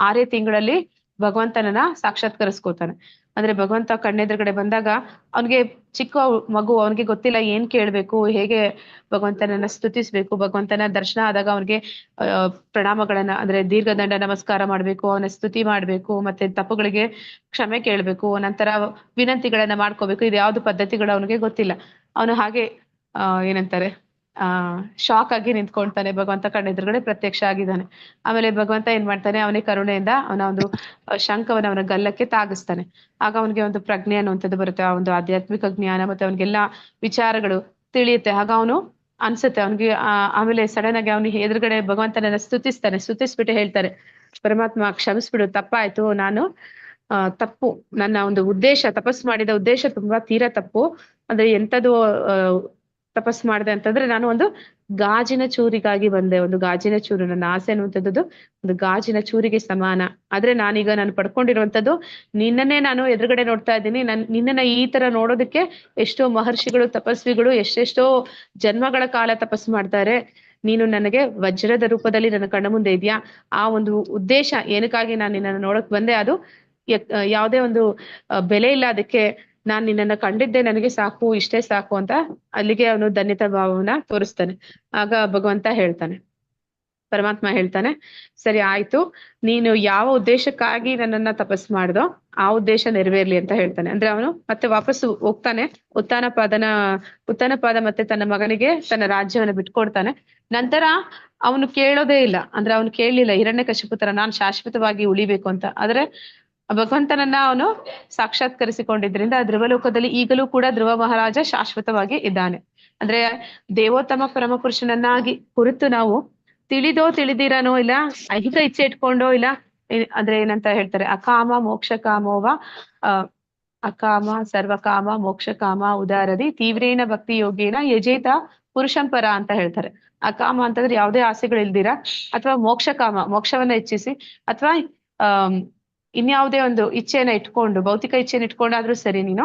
6 ತಿಂಗಳಲ್ಲಿ ಭಗವಂತನನ್ನ ಸಾಕ್ಷಾತ್ಕರಿಸ್ಕೋತಾನೆ. ಅಂದ್ರೆ ಭಗವಂತ ಕಣ್ಣೆದುರುಗಡೆ ಬಂದಾಗ ಅವನಿಗೆ ಚಿಕ್ಕ ಮಗು, ಅವನಿಗೆ ಗೊತ್ತಿಲ್ಲ ಏನ್ ಕೇಳ್ಬೇಕು, ಹೇಗೆ ಭಗವಂತನನ್ನ ಸ್ತುತಿಸ್ಬೇಕು. ಭಗವಂತನ ದರ್ಶನ ಆದಾಗ ಅವನಿಗೆ ಪ್ರಣಾಮಗಳನ್ನ ಅಂದ್ರೆ ದೀರ್ಘದಂಡ ನಮಸ್ಕಾರ ಮಾಡ್ಬೇಕು, ಅವನ ಸ್ತುತಿ ಮಾಡ್ಬೇಕು, ಮತ್ತೆ ತಪ್ಪುಗಳಿಗೆ ಕ್ಷಮೆ ಕೇಳ್ಬೇಕು, ನಂತರ ವಿನಂತಿಗಳನ್ನ ಮಾಡ್ಕೋಬೇಕು. ಇದು ಯಾವ್ದು ಪದ್ಧತಿಗಳು ಅವನಿಗೆ ಗೊತ್ತಿಲ್ಲ. ಅವನು ಹಾಗೆ ಏನಂತಾರೆ ಶಾಕ್ ಆಗಿ ನಿಂತ್ಕೊಳ್ತಾನೆ. ಭಗವಂತ ಕಣ್ಣೆದುರುಗಡೆ ಪ್ರತ್ಯಕ್ಷ ಆಗಿದ್ದಾನೆ. ಆಮೇಲೆ ಭಗವಂತ ಏನ್ ಮಾಡ್ತಾನೆ, ಅವನಿಗೆ ಕರುಣೆಯಿಂದ ಅವನ ಒಂದು ಶಂಖವನ್ನ ಅವನ ಗಲ್ಲಕ್ಕೆ ತಾಗಿಸ್ತಾನೆ. ಆಗ ಅವನಿಗೆ ಒಂದು ಪ್ರಜ್ಞೆ ಅನ್ನುವಂಥದ್ದು ಬರುತ್ತೆ, ಆ ಒಂದು ಆಧ್ಯಾತ್ಮಿಕ ಜ್ಞಾನ, ಮತ್ತೆ ಅವನಿಗೆಲ್ಲಾ ವಿಚಾರಗಳು ತಿಳಿಯುತ್ತೆ. ಆಗ ಅವನು ಅನ್ಸುತ್ತೆ ಅವನಿಗೆ. ಆಮೇಲೆ ಸಡನ್ ಆಗಿ ಅವನಿಗೆ ಎದುರುಗಡೆ ಭಗವಂತನನ್ನ ಸ್ತುತಿಸ್ಬಿಟ್ಟು ಹೇಳ್ತಾರೆ, ಪರಮಾತ್ಮ ಕ್ಷಮಿಸ್ಬಿಡು, ತಪ್ಪಾಯ್ತು, ನಾನು ತಪ್ಪು, ನನ್ನ ಒಂದು ಉದ್ದೇಶ, ತಪಸ್ಸು ಮಾಡಿದ ಉದ್ದೇಶ ತುಂಬಾ ತೀರಾ ತಪ್ಪು. ಅಂದ್ರೆ ಎಂಥದ್ದು ತಪಸ್ ಮಾಡಿದೆ ಅಂತಂದ್ರೆ, ನಾನು ಒಂದು ಗಾಜಿನ ಚೂರಿಗಾಗಿ ಬಂದೆ, ಒಂದು ಗಾಜಿನ ಚೂರು, ನನ್ನ ಆಸೆ ಅನ್ನುವಂಥದ್ದು ಒಂದು ಗಾಜಿನ ಚೂರಿಗೆ ಸಮಾನ. ಆದ್ರೆ ನಾನೀಗ ನಾನು ಪಡ್ಕೊಂಡಿರುವಂಥದ್ದು ನಿನ್ನನ್ನೇ ನಾನು ಎದುರುಗಡೆ ನೋಡ್ತಾ ಇದ್ದೀನಿ. ನಿನ್ನನ್ನ ಈ ತರ ನೋಡೋದಕ್ಕೆ ಎಷ್ಟೋ ಮಹರ್ಷಿಗಳು, ತಪಸ್ವಿಗಳು ಎಷ್ಟೆಷ್ಟೋ ಜನ್ಮಗಳ ಕಾಲ ತಪಸ್ಸು ಮಾಡ್ತಾರೆ. ನೀನು ನನಗೆ ವಜ್ರದ ರೂಪದಲ್ಲಿ ನನ್ನ ಕಣ್ಣ ಮುಂದೆ ಇದೆಯಾ, ಆ ಒಂದು ಉದ್ದೇಶ ಏನಕ್ಕಾಗಿ ನಾನು ನಿನ್ನನ್ನು ನೋಡಕ್ ಬಂದೆ, ಅದು ಯಾವುದೇ ಒಂದು ಬೆಲೆ ಇಲ್ಲ ಅದಕ್ಕೆ. ನಾನ್ ನಿನ್ನನ್ನ ಕಂಡಿದ್ದೆ, ನನಗೆ ಸಾಕು, ಇಷ್ಟೇ ಸಾಕು ಅಂತ ಅಲ್ಲಿಗೆ ಅವನು ಧನ್ಯತಾ ಭಾವವನ್ನ ತೋರಿಸ್ತಾನೆ. ಆಗ ಭಗವಂತ ಹೇಳ್ತಾನೆ, ಪರಮಾತ್ಮ ಹೇಳ್ತಾನೆ, ಸರಿ ಆಯ್ತು, ನೀನು ಯಾವ ಉದ್ದೇಶಕ್ಕಾಗಿ ನನ್ನನ್ನ ತಪಸ್ ಮಾಡ್ದೋ ಆ ಉದ್ದೇಶ ನೆರವೇರ್ಲಿ ಅಂತ ಹೇಳ್ತಾನೆ. ಅಂದ್ರೆ ಅವನು ಮತ್ತೆ ವಾಪಸ್ಸು ಹೋಗ್ತಾನೆ. ಉತ್ತಾನಪಾದ ಮತ್ತೆ ತನ್ನ ಮಗನಿಗೆ ತನ್ನ ರಾಜ್ಯವನ್ನ ಬಿಟ್ಕೊಡ್ತಾನೆ. ನಂತರ ಅವನು ಕೇಳೋದೇ ಇಲ್ಲ, ಅಂದ್ರೆ ಅವನು ಕೇಳಲಿಲ್ಲ ಹಿರಣ್ಯಕಶಿಪು ತರ ನಾನ್ ಶಾಶ್ವತವಾಗಿ ಉಳಿಬೇಕು ಅಂತ. ಆದ್ರೆ ಭಗವಂತನನ್ನ ಅವನು ಸಾಕ್ಷಾತ್ಕರಿಸಿಕೊಂಡಿದ್ರಿಂದ ಧ್ರುವಲೋಕದಲ್ಲಿ ಈಗಲೂ ಕೂಡ ಧ್ರುವ ಮಹಾರಾಜ ಶಾಶ್ವತವಾಗಿ ಇದ್ದಾನೆ. ಅಂದ್ರೆ ದೇವೋತ್ತಮ ಪರಮಪುರುಷನನ್ನಾಗಿ ಕುರಿತು ನಾವು ತಿಳಿದೋ ತಿಳಿದಿರನೋ ಇಲ್ಲ, ಐಹಿಕ ಇಚ್ಛೆ ಇಟ್ಕೊಂಡೋ ಇಲ್ಲ, ಅಂದ್ರೆ ಏನಂತ ಹೇಳ್ತಾರೆ, ಅಕಾಮ ಮೋಕ್ಷ ಕಾಮೋವ ಅಕಾಮ ಸರ್ವಕಾಮ ಮೋಕ್ಷ ಕಾಮ ಉದಾರದಿ ತೀವ್ರೇನ ಭಕ್ತಿ ಯೋಗೇನ ಯಜೇತ ಪುರುಷಂಪರ ಅಂತ ಹೇಳ್ತಾರೆ. ಅಕಾಮ ಅಂತಂದ್ರೆ ಯಾವುದೇ ಆಸೆಗಳು ಇಲ್ದಿರ, ಅಥವಾ ಮೋಕ್ಷ ಕಾಮ ಮೋಕ್ಷವನ್ನ ಇಚ್ಛಿಸಿ, ಅಥವಾ ಇನ್ಯಾವುದೇ ಒಂದು ಇಚ್ಛೆಯನ್ನ ಇಟ್ಕೊಂಡು, ಭೌತಿಕ ಇಚ್ಛೆನ ಇಟ್ಕೊಂಡಾದ್ರೂ ಸರಿ, ನೀನು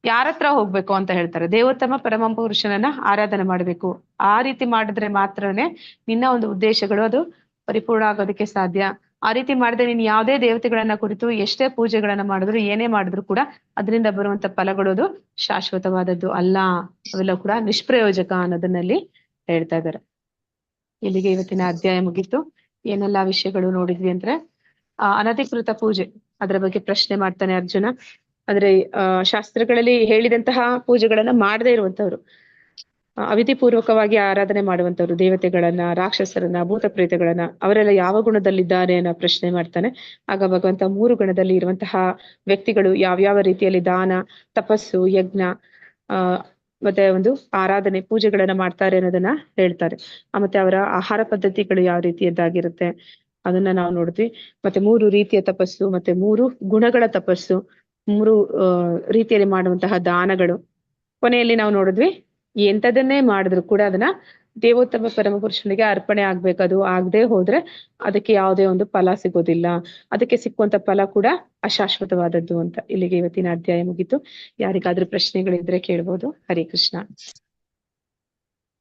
ಯಾರ ಹತ್ರ ಹೋಗ್ಬೇಕು ಅಂತ ಹೇಳ್ತಾರೆ, ದೇವೋತ್ತಮ ಪರಮ ಪುರುಷನನ್ನ ಆರಾಧನೆ ಮಾಡ್ಬೇಕು. ಆ ರೀತಿ ಮಾಡಿದ್ರೆ ಮಾತ್ರನೇ ನಿನ್ನ ಒಂದು ಉದ್ದೇಶಗಳು ಅದು ಪರಿಪೂರ್ಣ ಆಗೋದಕ್ಕೆ ಸಾಧ್ಯ. ಆ ರೀತಿ ಮಾಡಿದ್ರೆ ನೀನ್ ಯಾವುದೇ ದೇವತೆಗಳನ್ನ ಕುರಿತು ಎಷ್ಟೇ ಪೂಜೆಗಳನ್ನ ಮಾಡಿದ್ರು ಏನೇ ಮಾಡಿದ್ರು ಕೂಡ ಅದರಿಂದ ಬರುವಂತ ಫಲಗಳು ಅದು ಶಾಶ್ವತವಾದದ್ದು ಅಲ್ಲ, ಅವೆಲ್ಲ ಕೂಡ ನಿಷ್ಪ್ರಯೋಜಕ ಅನ್ನೋದನ್ನಲ್ಲಿ ಹೇಳ್ತಾ ಇದ್ದಾರೆ. ಇಲ್ಲಿಗೆ ಇವತ್ತಿನ ಅಧ್ಯಾಯ ಮುಗೀತು. ಏನೆಲ್ಲಾ ವಿಷಯಗಳು ನೋಡಿದ್ವಿ ಅಂದ್ರೆ ಅನಧಿಕೃತ ಪೂಜೆ, ಅದರ ಬಗ್ಗೆ ಪ್ರಶ್ನೆ ಮಾಡ್ತಾನೆ ಅರ್ಜುನ. ಆದ್ರೆ ಶಾಸ್ತ್ರಗಳಲ್ಲಿ ಹೇಳಿದಂತಹ ಪೂಜೆಗಳನ್ನ ಮಾಡದೇ ಇರುವಂತವ್ರು, ಅವಿಧಿ ಪೂರ್ವಕವಾಗಿ ಆರಾಧನೆ ಮಾಡುವಂತವ್ರು, ದೇವತೆಗಳನ್ನ, ರಾಕ್ಷಸರನ್ನ, ಭೂತ ಪ್ರೇತಗಳನ್ನ, ಅವರೆಲ್ಲ ಯಾವ ಗುಣದಲ್ಲಿದ್ದಾರೆ ಅನ್ನೋ ಪ್ರಶ್ನೆ ಮಾಡ್ತಾನೆ. ಆಗ ಭಗವಂತ 3 ಗುಣದಲ್ಲಿ ಇರುವಂತಹ ವ್ಯಕ್ತಿಗಳು ಯಾವ್ಯಾವ ರೀತಿಯಲ್ಲಿ ದಾನ, ತಪಸ್ಸು, ಯಜ್ಞ ಮತ್ತೆ ಒಂದು ಆರಾಧನೆ, ಪೂಜೆಗಳನ್ನ ಮಾಡ್ತಾರೆ ಅನ್ನೋದನ್ನ ಹೇಳ್ತಾರೆ. ಮತ್ತೆ ಅವರ ಆಹಾರ ಪದ್ಧತಿಗಳು ಯಾವ ರೀತಿಯದ್ದಾಗಿರುತ್ತೆ ಅದನ್ನ ನಾವು ನೋಡಿದ್ವಿ. ಮತ್ತೆ 3 ರೀತಿಯ ತಪಸ್ಸು, ಮತ್ತೆ 3 ಗುಣಗಳ ತಪಸ್ಸು, 3 ರೀತಿಯಲ್ಲಿ ಮಾಡುವಂತಹ ದಾನಗಳು. ಕೊನೆಯಲ್ಲಿ ನಾವು ನೋಡಿದ್ವಿ ಎಂಥದನ್ನೇ ಮಾಡಿದ್ರು ಕೂಡ ಅದನ್ನ ದೇವೋತ್ತಮ ಪರಮಪುರುಷನಿಗೆ ಅರ್ಪಣೆ ಆಗ್ಬೇಕು. ಅದು ಆಗದೆ ಹೋದ್ರೆ ಅದಕ್ಕೆ ಯಾವುದೇ ಒಂದು ಫಲ ಸಿಗೋದಿಲ್ಲ, ಅದಕ್ಕೆ ಸಿಕ್ಕುವಂತ ಫಲ ಕೂಡ ಅಶಾಶ್ವತವಾದದ್ದು ಅಂತ. ಇಲ್ಲಿಗೆ ಇವತ್ತಿನ ಅಧ್ಯಾಯ ಮುಗೀತು. ಯಾರಿಗಾದ್ರೂ ಪ್ರಶ್ನೆಗಳಿದ್ರೆ ಕೇಳ್ಬೋದು. ಹರೇ ಕೃಷ್ಣ.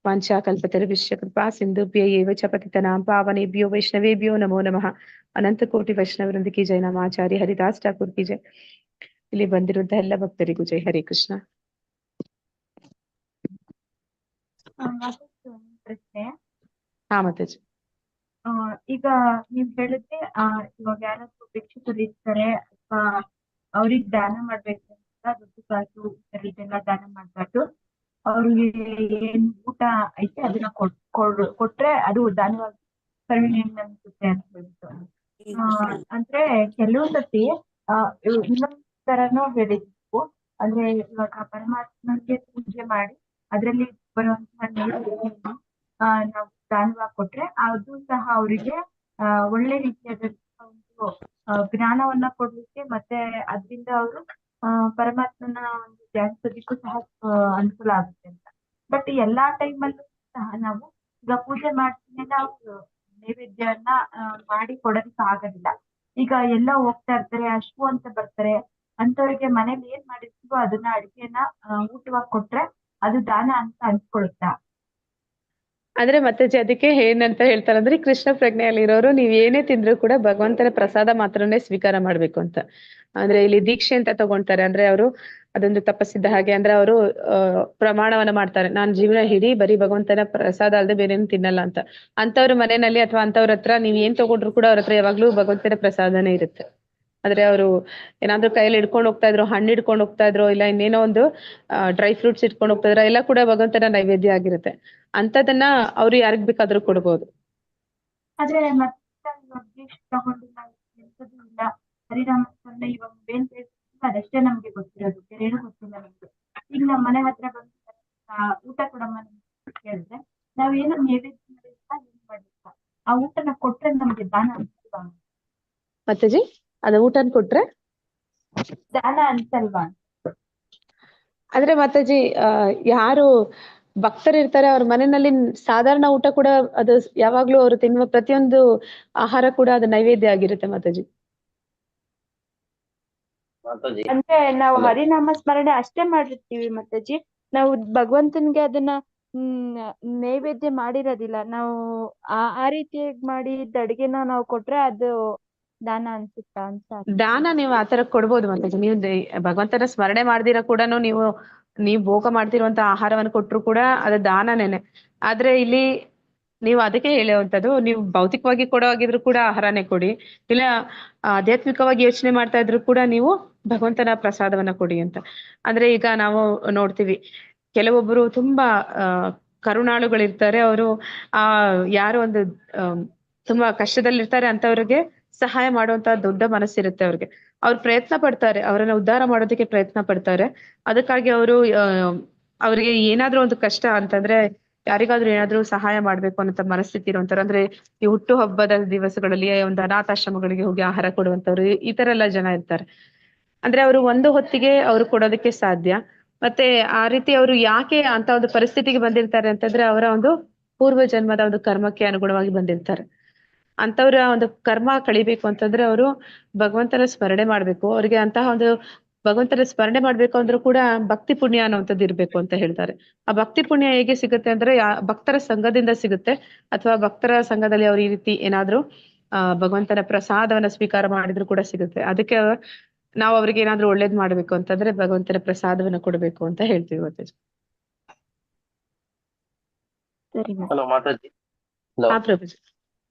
ವಾಂಛಾಕಲ್ಪತರುಭ್ಯಶ್ಚ ಕೃಪಾ ಸಿಂಧುಭ್ಯ ಏವ ಚ ಪತಿತನಾಂ ಪಾವನೇಭ್ಯೋ ವೈಷ್ಣವೇಭ್ಯೋ ನಮೋ ನಮಃ. ಅನಂತ ಕೋಟಿ ವೈಷ್ಣವರೊಂದಿಗೆ ಜೈ. ನಮಾಚಾರ್ಯ ಹರಿದಾಸ್ ಠಾಕೂರ್ ಕಿ ಜೈ. ಇಲ್ಲಿ ಬಂದಿರುವಂತಹ ಎಲ್ಲ ಭಕ್ತರಿಗೂ ಜೈ. ಹರೇ ಕೃಷ್ಣ. ಪ್ರಶ್ನೆ. ಹಾ ಮಾತಾಜಿ. ಈಗ ನೀವ್ ಹೇಳಿದ್ರೆ ಇವಾಗ ಯಾರಾದ್ರೂ ಭಿಕ್ಷುಕರು ಇರ್ತಾರೆ ಅಥವಾ ಅವ್ರಿಗೆ ದಾನ ಮಾಡ್ಬೇಕು ಅಂತ ದುಡ್ಡು ಕಾಸು ಇದೆಲ್ಲ ದಾನ ಮಾಡ್ಬಾರ್ದು. ಅವ್ರಿಗೆ ಏನ್ ಊಟ ಐತೆ ಅದನ್ನ ಕೊಟ್ರೆ ಅದು ದಾನವಾಗಿ ಪರಿಣಾಮ ಅನ್ಸುತ್ತೆ ಅಂತ ಹೇಳ್ಬಿಟ್ಟು. ಅಂದ್ರೆ ಕೆಲವು ಸತಿ ಇನ್ನೊಂದ್ ತರನೂ ಹೇಳಿದ್ವು. ಅಂದ್ರೆ ಇವಾಗ ಪರಮಾತ್ಮನ್ಗೆ ಪೂಜೆ ಮಾಡಿ ಅದ್ರಲ್ಲಿ ಬರುವಂತಹ ನೈವೇದ್ಯವನ್ನು ನಾವು ದಾನವಾಗಿ ಕೊಟ್ರೆ ಅದು ಸಹ ಅವರಿಗೆ ಒಳ್ಳೆ ರೀತಿಯಾದಂತಹ ಒಂದು ಜ್ಞಾನವನ್ನ ಕೊಡ್ಲಿಕ್ಕೆ ಮತ್ತೆ ಅದ್ರಿಂದ ಅವರು ಪರಮಾತ್ಮನ ಒಂದು ಧ್ಯಾನಿಸೋದಿಕ್ಕೂ ಸಹ ಅನುಕೂಲ ಆಗುತ್ತೆ ಅಂತ. ಬಟ್ ಎಲ್ಲಾ ಟೈಮಲ್ಲೂ ಸಹ ನಾವು ಈಗ ಪೂಜೆ ಮಾಡ್ತೀನಿ ನಾವು ನೈವೇದ್ಯವನ್ನ ಮಾಡಿ ಕೊಡೋದಕ್ಕೆ ಆಗೋದಿಲ್ಲ. ಈಗ ಎಲ್ಲ ಹೋಗ್ತಾ ಇರ್ತಾರೆ, ಅಶ್ವು ಅಂತ ಬರ್ತಾರೆ, ಅಂತವ್ರಿಗೆ ಮನೇಲಿ ಏನ್ ಮಾಡಿರ್ತೀವೋ ಅದನ್ನ ಅಡಿಗೆನ ಊಟವಾಗಿ ಕೊಟ್ರೆ ಅದು ದಾನ ಅಂತ ಅನ್ಸ್ಕೊಳುತ್ತಾ? ಅಂದ್ರೆ ಮತ್ತೆ ಅದಕ್ಕೆ ಏನಂತ ಹೇಳ್ತಾರೆ ಅಂದ್ರೆ, ಕೃಷ್ಣ ಪ್ರಜ್ಞೆಯಲ್ಲಿರೋರು ನೀವ್ ಏನೇ ತಿಂದ್ರು ಕೂಡ ಭಗವಂತನ ಪ್ರಸಾದ ಮಾತ್ರನೇ ಸ್ವೀಕಾರ ಮಾಡ್ಬೇಕು ಅಂತ. ಅಂದ್ರೆ ಇಲ್ಲಿ ದೀಕ್ಷೆ ಅಂತ ತಗೊಂತಾರೆ. ಅಂದ್ರೆ ಅವರು ಅದೊಂದು ತಪಸ್ಸಿದ್ದ ಹಾಗೆ. ಅಂದ್ರೆ ಅವರು ಪ್ರಮಾಣವನ್ನ ಮಾಡ್ತಾರೆ, ನಾನ್ ಜೀವನ ಇಡೀ ಬರೀ ಭಗವಂತನ ಪ್ರಸಾದ ಅಲ್ಲದೆ ಬೇರೆ ಏನು ತಿನ್ನಲ್ಲ ಅಂತ. ಅಂತವ್ರ ಮನೆಯಲ್ಲಿ ಅಥವಾ ಅಂತವ್ರ ಹತ್ರ ನೀವ್ ಏನ್ ತಗೊಂಡ್ರು ಕೂಡ ಅವ್ರ ಹತ್ರ ಯಾವಾಗ್ಲೂ ಭಗವಂತನ ಪ್ರಸಾದನೇ ಇರುತ್ತೆ. ಆದ್ರೆ ಅವರು ಏನಾದ್ರು ಕೈಯಲ್ಲಿ ಹಿಡ್ಕೊಂಡು ಹೋಗ್ತಾ ಇದ್ರು, ಹಣ್ಣು ಹಿಡ್ಕೊಂಡು ಹೋಗ್ತಾ ಇದ್ರು, ಇಲ್ಲ ಇನ್ನೇನೋ ಒಂದು ಡ್ರೈ ಫ್ರೂಟ್ಸ್ ಇಟ್ಕೊಂಡು ಹೋಗ್ತಾ ಇದ್ರು, ಎಲ್ಲ ಕೂಡ ಭಗವಂತನ ನೈವೇದ್ಯ ಆಗಿರುತ್ತೆ. ಅಂತದನ್ನ ಅವ್ರು ಯಾರಿಗ್ ಬೇಕಾದ್ರೂ ಕೊಡ್ಬೋದು. ಆದ್ರೆ ಮತ್ತೆ ತಗೊಂಡಿಲ್ಲ ಎಂತದೂ ಇಲ್ಲ, ಹರಿನಾಮಸ್ಮರಣೆ ಇವಾಗ ಏನ್ ಹೇಳ್ತೀವಿ ಅದಷ್ಟೇ ನಮ್ಗೆ ಗೊತ್ತಿರೋದು, ಬೇರೆ ಏನು ಗೊತ್ತಿಲ್ಲ ನಮ್ಗೆ. ಈಗ ನಮ್ಮ ಮನೆ ಹತ್ರ ಬಂದು ಊಟ ಕೊಡಮ್ಮ ಕೇಳಿದ್ರೆ ನಾವೇನು ನೈವೇದ್ಯ ಮಾಡಿಲ್ಲ, ಏನ್ ಮಾಡಿಲ್ಲ, ಆ ಊಟನ ಕೊಟ್ರೆ ನಮ್ಗೆ ದಾನ ಅನ್ಸಲ್ವಾ? ಮತ್ತೇಜಿ ಅದ ಊಟನ್ ಕೊಟ್ರೆ ದಾನ ಅನ್ಸಲ್ವಾ? ಆದ್ರೆ ಮಾತಾಜಿ ಯಾರು ಭಕ್ತರು ಇರ್ತಾರೆ ಅವ್ರ ಮನೆಯಲ್ಲಿ ಸಾಧಾರಣ ಊಟ ಕೂಡ ಅದು ಯಾವಾಗ್ಲೂ ಅವರು ತಿನ್ನುವ ಪ್ರತಿಯೊಂದು ಆಹಾರ ಕೂಡ ಅದು ನೈವೇದ್ಯ ಆಗಿರುತ್ತೆ ಮಾತಾಜಿ. ಅಂದ್ರೆ ನಾವು ಹರಿನಾಮ ಸ್ಮರಣೆ ಅಷ್ಟೇ ಮಾಡಿರ್ತೀವಿ ಮಾತಾಜಿ, ನಾವು ಭಗವಂತನ್ಗೆ ಅದನ್ನ ನೈವೇದ್ಯ ಮಾಡಿರೋದಿಲ್ಲ. ನಾವು ಆ ರೀತಿಯಾಗಿ ಮಾಡಿದ ಅಡ್ಗೆನ ನಾವು ಕೊಟ್ರೆ ಅದು ದಾನ ಅನ್ಸುತ್ತಾ ಅಂತ. ದಾನ ನೀವು ಆತರ ಕೊಡ್ಬೋದು ಮಾತಾಜಿ. ನೀವು ಭಗವಂತನ ಸ್ಮರಣೆ ಮಾಡ್ದಿರ ಕೂಡ ನೀವು ಭೋಗ ಮಾಡ್ತಿರುವಂತ ಆಹಾರವನ್ನು ಕೊಟ್ರು ಕೂಡ ಅದು ದಾನನೇನೆ. ಆದ್ರೆ ಇಲ್ಲಿ ನೀವು ಅದಕ್ಕೆ ಹೇಳುವಂಥದ್ದು, ನೀವು ಭೌತಿಕವಾಗಿ ಕೊಡೋ ಆಗಿದ್ರು ಕೂಡ ಆಹಾರನೇ ಕೊಡಿ, ಇಲ್ಲ ಆಧ್ಯಾತ್ಮಿಕವಾಗಿ ಯೋಚನೆ ಮಾಡ್ತಾ ಇದ್ರು ಕೂಡ ನೀವು ಭಗವಂತನ ಪ್ರಸಾದವನ್ನ ಕೊಡಿ ಅಂತ. ಅಂದ್ರೆ ಈಗ ನಾವು ನೋಡ್ತೀವಿ ಕೆಲವೊಬ್ಬರು ತುಂಬಾ ಕರುಣಾಳುಗಳಿರ್ತಾರೆ. ಅವರು ಯಾರು ಒಂದು ತುಂಬಾ ಕಷ್ಟದಲ್ಲಿರ್ತಾರೆ ಅಂತವ್ರಿಗೆ ಸಹಾಯ ಮಾಡುವಂತ ದೊಡ್ಡ ಮನಸ್ಸಿರುತ್ತೆ ಅವ್ರಿಗೆ. ಅವ್ರು ಪ್ರಯತ್ನ ಪಡ್ತಾರೆ, ಅವರನ್ನ ಉದ್ಧಾರ ಮಾಡೋದಕ್ಕೆ ಪ್ರಯತ್ನ ಪಡ್ತಾರೆ. ಅದಕ್ಕಾಗಿ ಅವರು ಅವ್ರಿಗೆ ಏನಾದ್ರೂ ಒಂದು ಕಷ್ಟ ಅಂತಂದ್ರೆ, ಯಾರಿಗಾದ್ರೂ ಏನಾದ್ರೂ ಸಹಾಯ ಮಾಡ್ಬೇಕು ಅನ್ನೋ ಮನಸ್ಥಿತಿ ಇರುವಂತವ್ರು, ಅಂದ್ರೆ ಈ ಹುಟ್ಟು ಹಬ್ಬದ ದಿವಸಗಳಲ್ಲಿ ಒಂದು ಅನಾಥಾಶ್ರಮಗಳಿಗೆ ಹೋಗಿ ಆಹಾರ ಕೊಡುವಂತವ್ರು, ಈ ತರ ಎಲ್ಲ ಜನ ಇರ್ತಾರೆ. ಅಂದ್ರೆ ಅವರು ಒಂದು ಹೊತ್ತಿಗೆ ಅವ್ರು ಕೊಡೋದಕ್ಕೆ ಸಾಧ್ಯ. ಮತ್ತೆ ಆ ರೀತಿ ಅವರು ಯಾಕೆ ಅಂತ ಒಂದು ಪರಿಸ್ಥಿತಿಗೆ ಬಂದಿರ್ತಾರೆ ಅಂತಂದ್ರೆ, ಅವರ ಒಂದು ಪೂರ್ವ ಜನ್ಮದ ಒಂದು ಕರ್ಮಕ್ಕೆ ಅನುಗುಣವಾಗಿ ಬಂದಿರ್ತಾರೆ. ಅಂತವ್ರ ಒಂದು ಕರ್ಮ ಕಳಿಬೇಕು ಅಂತಂದ್ರೆ ಅವರು ಭಗವಂತನ ಸ್ಮರಣೆ ಮಾಡ್ಬೇಕು. ಅವ್ರಿಗೆ ಅಂತಹ ಒಂದು ಭಗವಂತನ ಸ್ಮರಣೆ ಮಾಡ್ಬೇಕು ಅಂದ್ರೂ ಕೂಡ ಭಕ್ತಿ ಪುಣ್ಯ ಅನ್ನುವಂಥದ್ದು ಇರ್ಬೇಕು ಅಂತ ಹೇಳ್ತಾರೆ. ಆ ಭಕ್ತಿ ಪುಣ್ಯ ಹೇಗೆ ಸಿಗುತ್ತೆ ಅಂದ್ರೆ ಭಕ್ತರ ಸಂಘದಿಂದ ಸಿಗುತ್ತೆ, ಅಥವಾ ಭಕ್ತರ ಸಂಘದಲ್ಲಿ ಅವ್ರು ಈ ರೀತಿ ಏನಾದ್ರು ಭಗವಂತನ ಪ್ರಸಾದವನ್ನ ಸ್ವೀಕಾರ ಮಾಡಿದ್ರು ಕೂಡ ಸಿಗುತ್ತೆ. ಅದಕ್ಕೆ ನಾವು ಅವ್ರಿಗೆ ಏನಾದ್ರು ಒಳ್ಳೇದ್ ಮಾಡ್ಬೇಕು ಅಂತಂದ್ರೆ ಭಗವಂತನ ಪ್ರಸಾದವನ್ನ ಕೊಡ್ಬೇಕು ಅಂತ ಹೇಳ್ತೀವಿ ಮಾತಾಜಿ. ಸರಿ ಹಲೋ ಮಾತಾಜಿ. ಹಲೋ ಹಾ ಪ್ರಭುಜಿ,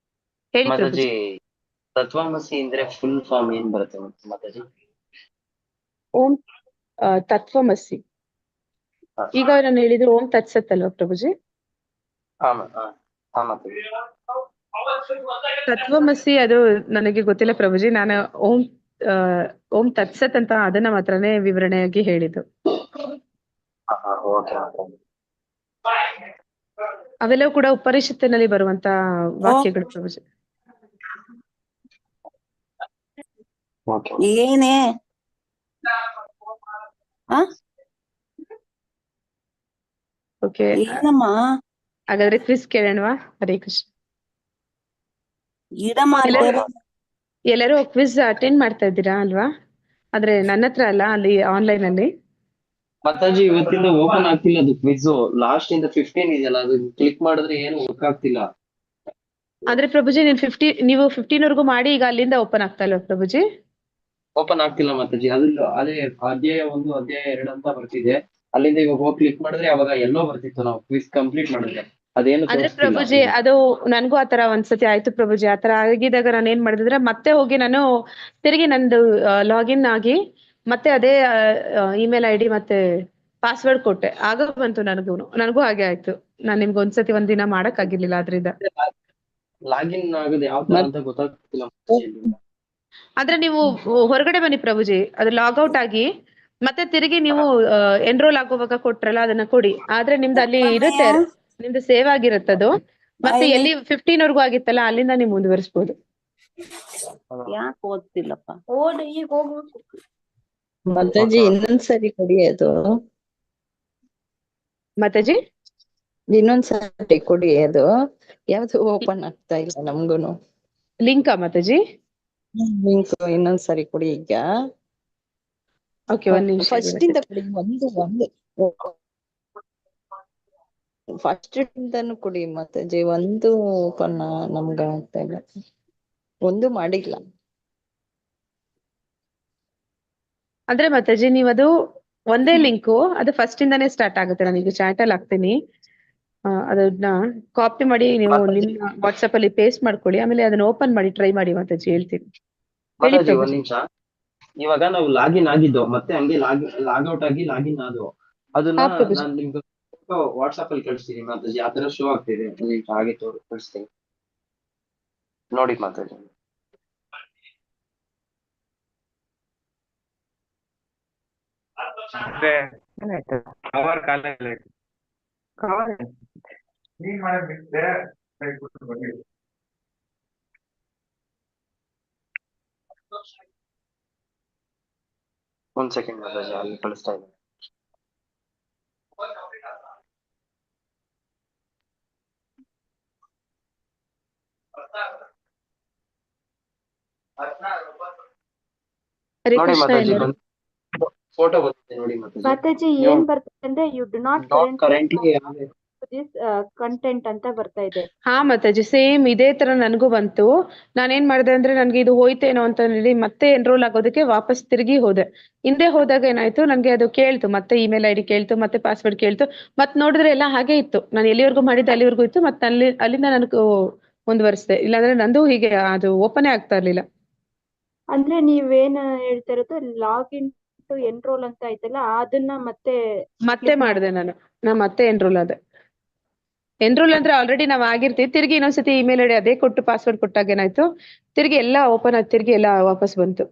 ಹೇಳಿ ಮಾತಾಜಿ, ಪ್ರಭುಜಿ. ತತ್ವಮಸಿ ಅಂದ್ರೆ ಫುಲ್ ಫಾರ್ಮ್ ಏನ್ ಬರುತ್ತೆ ಮಾತಾಜಿ? ಓಂ ತತ್ವಮಸಿ. ಹಾ. ಈಗ ನಾನು ಹೇಳಿದ್ರು ಓಂ ತತ್ಸತ್ ಅಲ್ವಾ ಪ್ರಭುಜಿ? ಹಾ ಮಾತಾಜಿ. ತತ್ವಮಸಿ ಅದು ನನಗೆ ಗೊತ್ತಿಲ್ಲ ಪ್ರಭುಜಿ. ನಾನು ಓಂ ತತ್ಸತ್ ಅಂತ ಅದನ್ನ ಮಾತ್ರನೇ ವಿವರಣೆಯಾಗಿ ಹೇಳಿದ್ದು. ಓಕೆ. ಅವೆಲ್ಲವೂ ಕೂಡ ಉಪನಿಷತ್ತಿನಲ್ಲಿ ಬರುವಂತ ವಾಕ್ಯಗಳು ಪ್ರಭುಜಿ. ಏನೇ ಓಕೆ, ಏನಮ್ಮ ಹಾಗಾದ್ರೆ ಕ್ವಿಸ್ ಕೇಳೋಣವಾ? ಹರೇ ಕೃಷ್ಣ. ಎಲ್ಲರೂ ಕ್ವಿಸ್ ಅಟೆಂಡ್ ಮಾಡ್ತಾ ಇದ್ದೀರಾ ಅಲ್ವಾ? ಆದ್ರೆ ನನ್ನ ಹತ್ರ ಅಲ್ಲ, ಅಲ್ಲಿ ಆನ್ಲೈನ್ ಅಲ್ಲಿ. ಮಾತಾಜಿ ಇವತ್ತಿಂದ ಓಪನ್ ಆಗ್ತಿಲ್ಲ ಅದು ಕ್ವಿಜ್. ಲಾಸ್ಟ್ ಇಂದ 15 ಇದೆಯಲ್ಲ, ಅದು ಕ್ಲಿಕ್ ಮಾಡಿದ್ರೆ ಏನು ವರ್ಕ್ ಆಗ್ತಿಲ್ಲ. ಆದ್ರೆ ಪ್ರಭುಜಿ ನೀವು 15 ವರೆಗೂ ಮಾಡಿ, ಈಗ ಅಲ್ಲಿಂದ ಓಪನ್ ಆಗ್ತಾ ಇಲ್ವಾ ಪ್ರಭುಜಿ? ಓಪನ್ ಆಗ್ತಿಲ್ಲ ಮಾತಾಜಿ. ಅದೇ ಅಧ್ಯಾಯ 1 ಅಧ್ಯಾಯ 2 ಅಂತ ಬರ್ತಿದೆ. ಅಲ್ಲಿಂದ ಇವಾಗ ಹೋಗಿ ಕ್ಲಿಕ್ ಮಾಡಿದ್ರೆ ಅವಾಗ ಎಲ್ಲೋ ಬರ್ತಿತ್ತು ನಾವು ಕ್ವಿಜ್ ಕಂಪ್ಲೀಟ್ ಮಾಡಿದ್ರೆ. ಅದೇನು ಅಂದ್ರೆ ಪ್ರಭುಜಿ ಅದು ನನ್ಗೂ ಆತರ ಒಂದ್ಸತಿ ಆಯ್ತು ಪ್ರಭುಜಿ. ಆತರ ಆಗಿದಾಗ ನಾನು ಏನ್ ಮಾಡಿದ್ರೆ ಮತ್ತೆ ಹೋಗಿ ನಾನು ತಿರುಗಿ ನಂದು ಲಾಗಿನ್ ಆಗಿ ಮತ್ತೆ ಅದೇ ಇಮೇಲ್ ID ಮತ್ತೆ ಪಾಸ್ವರ್ಡ್ ಕೊಟ್ಟೆ, ಆಗ ಬಂತು ನನಗೂ ಹಾಗೆ ಆಯ್ತು. ನಾನ್ ನಿಮ್ಗೆ ಒಂದ್ಸತಿ ಒಂದಿನ ಮಾಡಕ್ ಆಗಿರ್ಲಿಲ್ಲ ಅದ್ರಿಂದ. ಲಾಗಿನ್ ಆಗೋದು ಯಾವ ತರ ಅಂತ ಗೊತ್ತಾಗ್ತಿಲ್ಲ. ಆದ್ರೆ ನೀವು ಹೊರಗಡೆ ಬನ್ನಿ ಪ್ರಭುಜಿ, ಅದು ಲಾಗ್ಔಟ್ ಆಗಿ ಮತ್ತೆ ತಿರುಗಿ ನೀವು ಎನ್ರೋಲ್ ಆಗುವಾಗ ಕೊಟ್ರಲ್ಲ ಅದನ್ನ ಕೊಡಿ. ಆದ್ರೆ ನಿಮ್ದು ಅಲ್ಲಿ ಇರುತ್ತೆ, ನಿಮ್ದು ಸೇವ್ ಆಗಿರುತ್ತದು. ಮತ್ತೆ ಎಲ್ಲಿ 15 ವರೆಗೂ ಆಗಿತ್ತಲ್ಲ ಅಲ್ಲಿಂದ ನೀವು ಮುಂದುವರಿಸಬಹುದು. ಯಾಕೆ ಓದ್ತಿಲ್ಲಪ್ಪ? ಈಗ ಹೋಗ್ಬೇಕು ಮಾತಾಜಿ ಇನ್ನೊಂದ್ಸರಿ ಕೊಡಿ ಅದು. ಮಾತಾಜಿ ಇನ್ನೊಂದ್ಸರಿ ಕೊಡಿ ಅದು. ಯಾವ್ದು ಓಪನ್ ಆಗ್ತಾ ಇಲ್ಲ ನಮ್ಗುನು. ಲಿಂಕಾ ಮಾತಾಜಿ? ಲಿಂಕ್ ಇನ್ನೊಂದ್ಸರಿ ಕೊಡಿ ಈಗ. ಓಕೆ, ಒಂದ್ ನಿಮಿಷ. ಫಸ್ಟ್ ಇಂದ ಕೊಡಿ. ಫಸ್ಟ್ ಇಂದಾನು ಕೊಡಿ ಮಾತಾಜಿ. ಒಂದು ಓಪನ್ ನಮ್ಗ ಆಗ್ತಾ ಇಲ್ಲ, ಒಂದು ಮಾಡಿಲ್ಲ. ಅಂದ್ರೆ ಮಾತಾಜಿ ನೀವು ಅದು ಒಂದೇ ಲಿಂಕು, ಅದು ಫಸ್ಟ್ ಇಂದಾನೇ ಸ್ಟಾರ್ಟ್ ಆಗುತ್ತೆ. ನಾನು ಈಗ ಚಾಟ್ ಅಲ್ಲಿ ಹಾಕ್ತೀನಿ, ಅದನ್ನ ಕಾಪಿ ಮಾಡಿ ನೀವು ನಿಮ್ಮ ವಾಟ್ಸ್ಆಪ್ ಅಲ್ಲಿ ಪೇಸ್ಟ್ ಮಾಡ್ಕೊಳ್ಳಿ. ಆಮೇಲೆ ಅದನ್ನ ಓಪನ್ ಮಾಡಿ ಟ್ರೈ ಮಾಡಿ ಮಾತಾಜಿ, ಹೇಳ್ತೀನಿ. ಮಾತಾಜಿ ಒಂದ್ ನಿಮಿಷ. ಇವಾಗ ನಾವು ಲಾಗಿನ್ ಆಗಿದ್ದು ಮತ್ತೆ ಹಂಗೆ ಲಾಗ್ಔಟ್ ಆಗಿ ಲಾಗಿನ್ ಆದವು. ಅದನ್ನ ನಾನು ನಿಮ್ಗೆ ವಾಟ್ಸ್ಆಪ್ ಅಲ್ಲಿ ಕಳಿಸ್ತೀನಿ ಮಾತಾಜಿ. ಆ ತರ ಶೋ ಆಗ್ತಿದೆ. ಹಾಗೆ ಕಳಿಸ್ತೀನಿ ನೋಡಿ ಮಾತಾಜಿ. ಒಂದ್ ಸೆಕೆಂಡ್ ಮಾತಾಜಿ, ಅಲ್ಲಿ ಕಳಿಸ್ತಾ ಇದ್ದೀನಿ. ನೋಡಿ ಮಾತಾಜಿ, ಫೋಟೋ ಬಂದಿದೆ ನೋಡಿ ಮಾತಾಜಿ. ಏನ್ ಬರ್ತದೆ ಅಂದ್ರೆ you do not currently content ಅಂತ ಬರ್ತಾ ಇದೆ. ಹಾ ಮಾತಾಜಿ, ಸೇಮ್ ಇದೇ ತರ ನನಗೂ ಬಂತು. ನಾನೇನ್ ಮಾಡಿದೆ ಅಂದ್ರೆ ನನ್ಗೆ ಇದು ಹೋಯ್ತೇನೋ ಅಂತ ಹೇಳಿ ಮತ್ತೆ ಎನ್ರೋಲ್ ಆಗೋದಕ್ಕೆ ವಾಪಸ್ ತಿರುಗಿ ಹೋದೆ. ಹಿಂದೆ ಹೋದಾಗ ಏನಾಯ್ತು, ನನ್ಗೆ ಅದು ಕೇಳ್ತು, ಮತ್ತೆ ಇಮೇಲ್ ID ಕೇಳ್ತು, ಮತ್ತೆ ಪಾಸ್ವರ್ಡ್ ಕೇಳ್ತು. ಮತ್ ನೋಡಿದ್ರೆ ಎಲ್ಲ ಹಾಗೆ ಇತ್ತು. ನಾನು ಎಲ್ಲಿವರೆಗೂ ಮಾಡಿದ್ದೆ ಅಲ್ಲಿವರೆಗೂ ಇತ್ತು. ಮತ್ತೆ ಅಲ್ಲಿಂದ ನನಗೆ ಮುಂದುವರಿಸಿದೆ. ಇಲ್ಲಾಂದ್ರೆ ನಂದು ಹೀಗೆ ಅದು ಓಪನೇ ಆಗ್ತಾ ಇರ್ಲಿಲ್ಲ. ಅಂದ್ರೆ ನೀವೇನ್ ಹೇಳ್ತಾ ಇರೋದು ಲಾಗಿನ್ ಟು ಎನ್ರೋಲ್ ಅಂತ ಆಯ್ತಲ್ಲ, ಅದನ್ನ ಮತ್ತೆ ಮಾಡಿದೆ ನಾನು ಮತ್ತೆ ಎನ್ರೋಲ್ ಆದೆ. ಎನ್ರೋಲ್ ಅಂದ್ರೆ ಆಲ್ರೆಡಿ ನಾವ್ ಆಗಿರ್ತೀವಿ. ತಿರ್ಗಿ ಇನ್ನೊಂದ್ಸತಿ ಇಮೇಲ್ ID ಅದೇ ಕೊಟ್ಟು ಪಾಸ್ವರ್ಡ್ ಕೊಟ್ಟಾಗ ಏನಾಯ್ತು, ತಿರ್ಗಿ ಎಲ್ಲ ಓಪನ್ ಆಗಿ ತಿರ್ಗಿ ಎಲ್ಲ ವಾಪಸ್ ಬಂತು.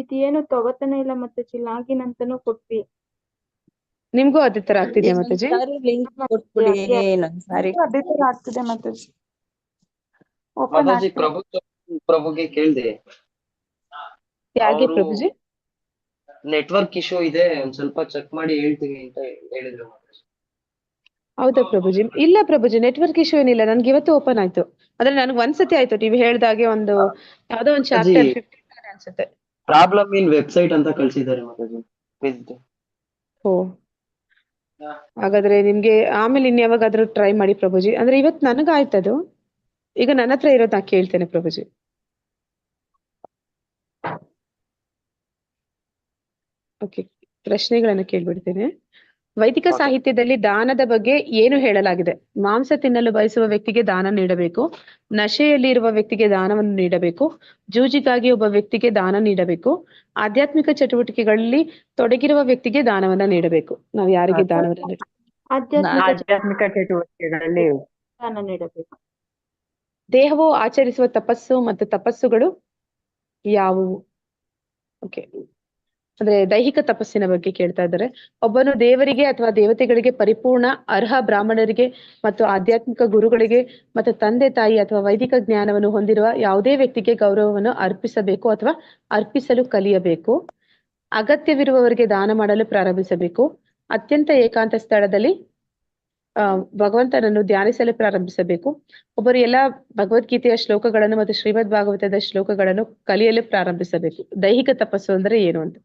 ಇದೇನು ತಗೋತಾನೆ ಇಲ್ಲ ಮಾತಾಜಿ. ಲಾಗಿನ್ ಅಂತಾನು ಕೊಟ್ವಿ. ನಿಮ್ಗೂ ಅದೇ ತರ ಆಗ್ತಿದ್ಯಾ ಮಾತಾಜಿ? ಲಿಂಕ್ ಕೊಟ್ಬಿಡಿ. ಅದೇ ತರ ಆಗ್ತಿದೆ ಮಾತಾಜಿ. ಮಾತಾಜಿ ಪ್ರಭುಗೆ ಕೇಳ್ದೆ, ಯಾಕೆ ಪ್ರಭುಜಿ? ನೆಟ್ವರ್ಕ್ ಇಶ್ಯೂ ಇದೆ, ಒಂದ್ ಸ್ವಲ್ಪ ಚೆಕ್ ಮಾಡಿ ಹೇಳ್ತೀನಿ ಅಂತ ಹೇಳಿದ್ರು ಮಾತಾಜಿ. ಹೌದಾ ಪ್ರಭುಜಿ? ಇಲ್ಲ ಪ್ರಭುಜಿ, ನೆಟ್ವರ್ಕ್ ಇಶ್ಯೂ ಏನಿಲ್ಲ. ನನ್ಗೆ ಇವತ್ತು ಓಪನ್ ಆಯ್ತು. ಆದ್ರೆ ನನ್ಗೆ ಒಂದ್ಸತಿ ಆಯ್ತು ನೀವು ಹೇಳ್ದಾಗೆ. ಯಾವ್ದೋ ಒಂದು ಚಾಪ್ಟರ್ 15 ಅನ್ಸುತ್ತೆ, ಪ್ರಾಬ್ಲಮ್ ಇನ್ ವೆಬ್ಸೈಟ್ ಅಂತ ಕಳ್ಸಿದ್ದಾರೆ ಮಾತಾಜಿ. ಓ ಹಾಗಾದ್ರೆ ನಿಮ್ಗೆ ಆಮೇಲೆ ಇನ್ಯಾವಾಗಾದ್ರೂ ಟ್ರೈ ಮಾಡಿ ಪ್ರಭುಜಿ. ಅಂದ್ರೆ ಇವತ್ತು ನನಗಾಯ್ತದು, ಈಗ ನನ್ನ ಹತ್ರ ಇರೋದು ನಾ ಕೇಳ್ತೇನೆ ಪ್ರಭುಜಿ. ಓಕೆ, ಪ್ರಶ್ನೆಗಳನ್ನು ಕೇಳ್ಬಿಡ್ತೇನೆ. ವೈದಿಕ ಸಾಹಿತ್ಯದಲ್ಲಿ ದಾನದ ಬಗ್ಗೆ ಏನು ಹೇಳಲಾಗಿದೆ? ಮಾಂಸ ತಿನ್ನಲು ಬಯಸುವ ವ್ಯಕ್ತಿಗೆ ದಾನ ನೀಡಬೇಕು, ನಶೆಯಲ್ಲಿ ಇರುವ ವ್ಯಕ್ತಿಗೆ ದಾನವನ್ನು ನೀಡಬೇಕು, ಜೂಜಿಗಾಗಿ ಒಬ್ಬ ವ್ಯಕ್ತಿಗೆ ದಾನ ನೀಡಬೇಕು, ಆಧ್ಯಾತ್ಮಿಕ ಚಟುವಟಿಕೆಗಳಲ್ಲಿ ತೊಡಗಿರುವ ವ್ಯಕ್ತಿಗೆ ದಾನವನ್ನ ನೀಡಬೇಕು. ನಾವು ಯಾರಿಗೆ ದಾನವನ್ನ ನೀಡಬೇಕು? ಆಧ್ಯಾತ್ಮಿಕ ಚಟುವಟಿಕೆಗಳಲ್ಲಿ ದಾನ ನೀಡಬೇಕು. ದೇಹವು ಆಚರಿಸುವ ತಪಸ್ಸು ಮತ್ತು ತಪಸ್ಸುಗಳು ಯಾವುವು? ಓಕೆ, ಅಂದ್ರೆ ದೈಹಿಕ ತಪಸ್ಸಿನ ಬಗ್ಗೆ ಕೇಳ್ತಾ ಇದ್ದಾರೆ. ಒಬ್ಬನು ದೇವರಿಗೆ ಅಥವಾ ದೇವತೆಗಳಿಗೆ ಪರಿಪೂರ್ಣ ಅರ್ಹ ಬ್ರಾಹ್ಮಣರಿಗೆ ಮತ್ತು ಆಧ್ಯಾತ್ಮಿಕ ಗುರುಗಳಿಗೆ ಮತ್ತು ತಂದೆ ತಾಯಿ ಅಥವಾ ವೈದಿಕ ಜ್ಞಾನವನ್ನು ಹೊಂದಿರುವ ಯಾವುದೇ ವ್ಯಕ್ತಿಗೆ ಗೌರವವನ್ನು ಅರ್ಪಿಸಬೇಕು ಅಥವಾ ಅರ್ಪಿಸಲು ಕಲಿಯಬೇಕು. ಅಗತ್ಯವಿರುವವರಿಗೆ ದಾನ ಮಾಡಲು ಪ್ರಾರಂಭಿಸಬೇಕು. ಅತ್ಯಂತ ಏಕಾಂತ ಸ್ಥಳದಲ್ಲಿ ಭಗವಂತನನ್ನು ಧ್ಯಾನಿಸಲು ಪ್ರಾರಂಭಿಸಬೇಕು. ಒಬ್ಬರು ಎಲ್ಲಾ ಭಗವದ್ಗೀತೆಯ ಶ್ಲೋಕಗಳನ್ನು ಮತ್ತು ಶ್ರೀಮದ್ ಭಾಗವತದ ಶ್ಲೋಕಗಳನ್ನು ಕಲಿಯಲು ಪ್ರಾರಂಭಿಸಬೇಕು. ದೈಹಿಕ ತಪಸ್ಸು ಅಂದ್ರೆ ಏನು ಅಂತ?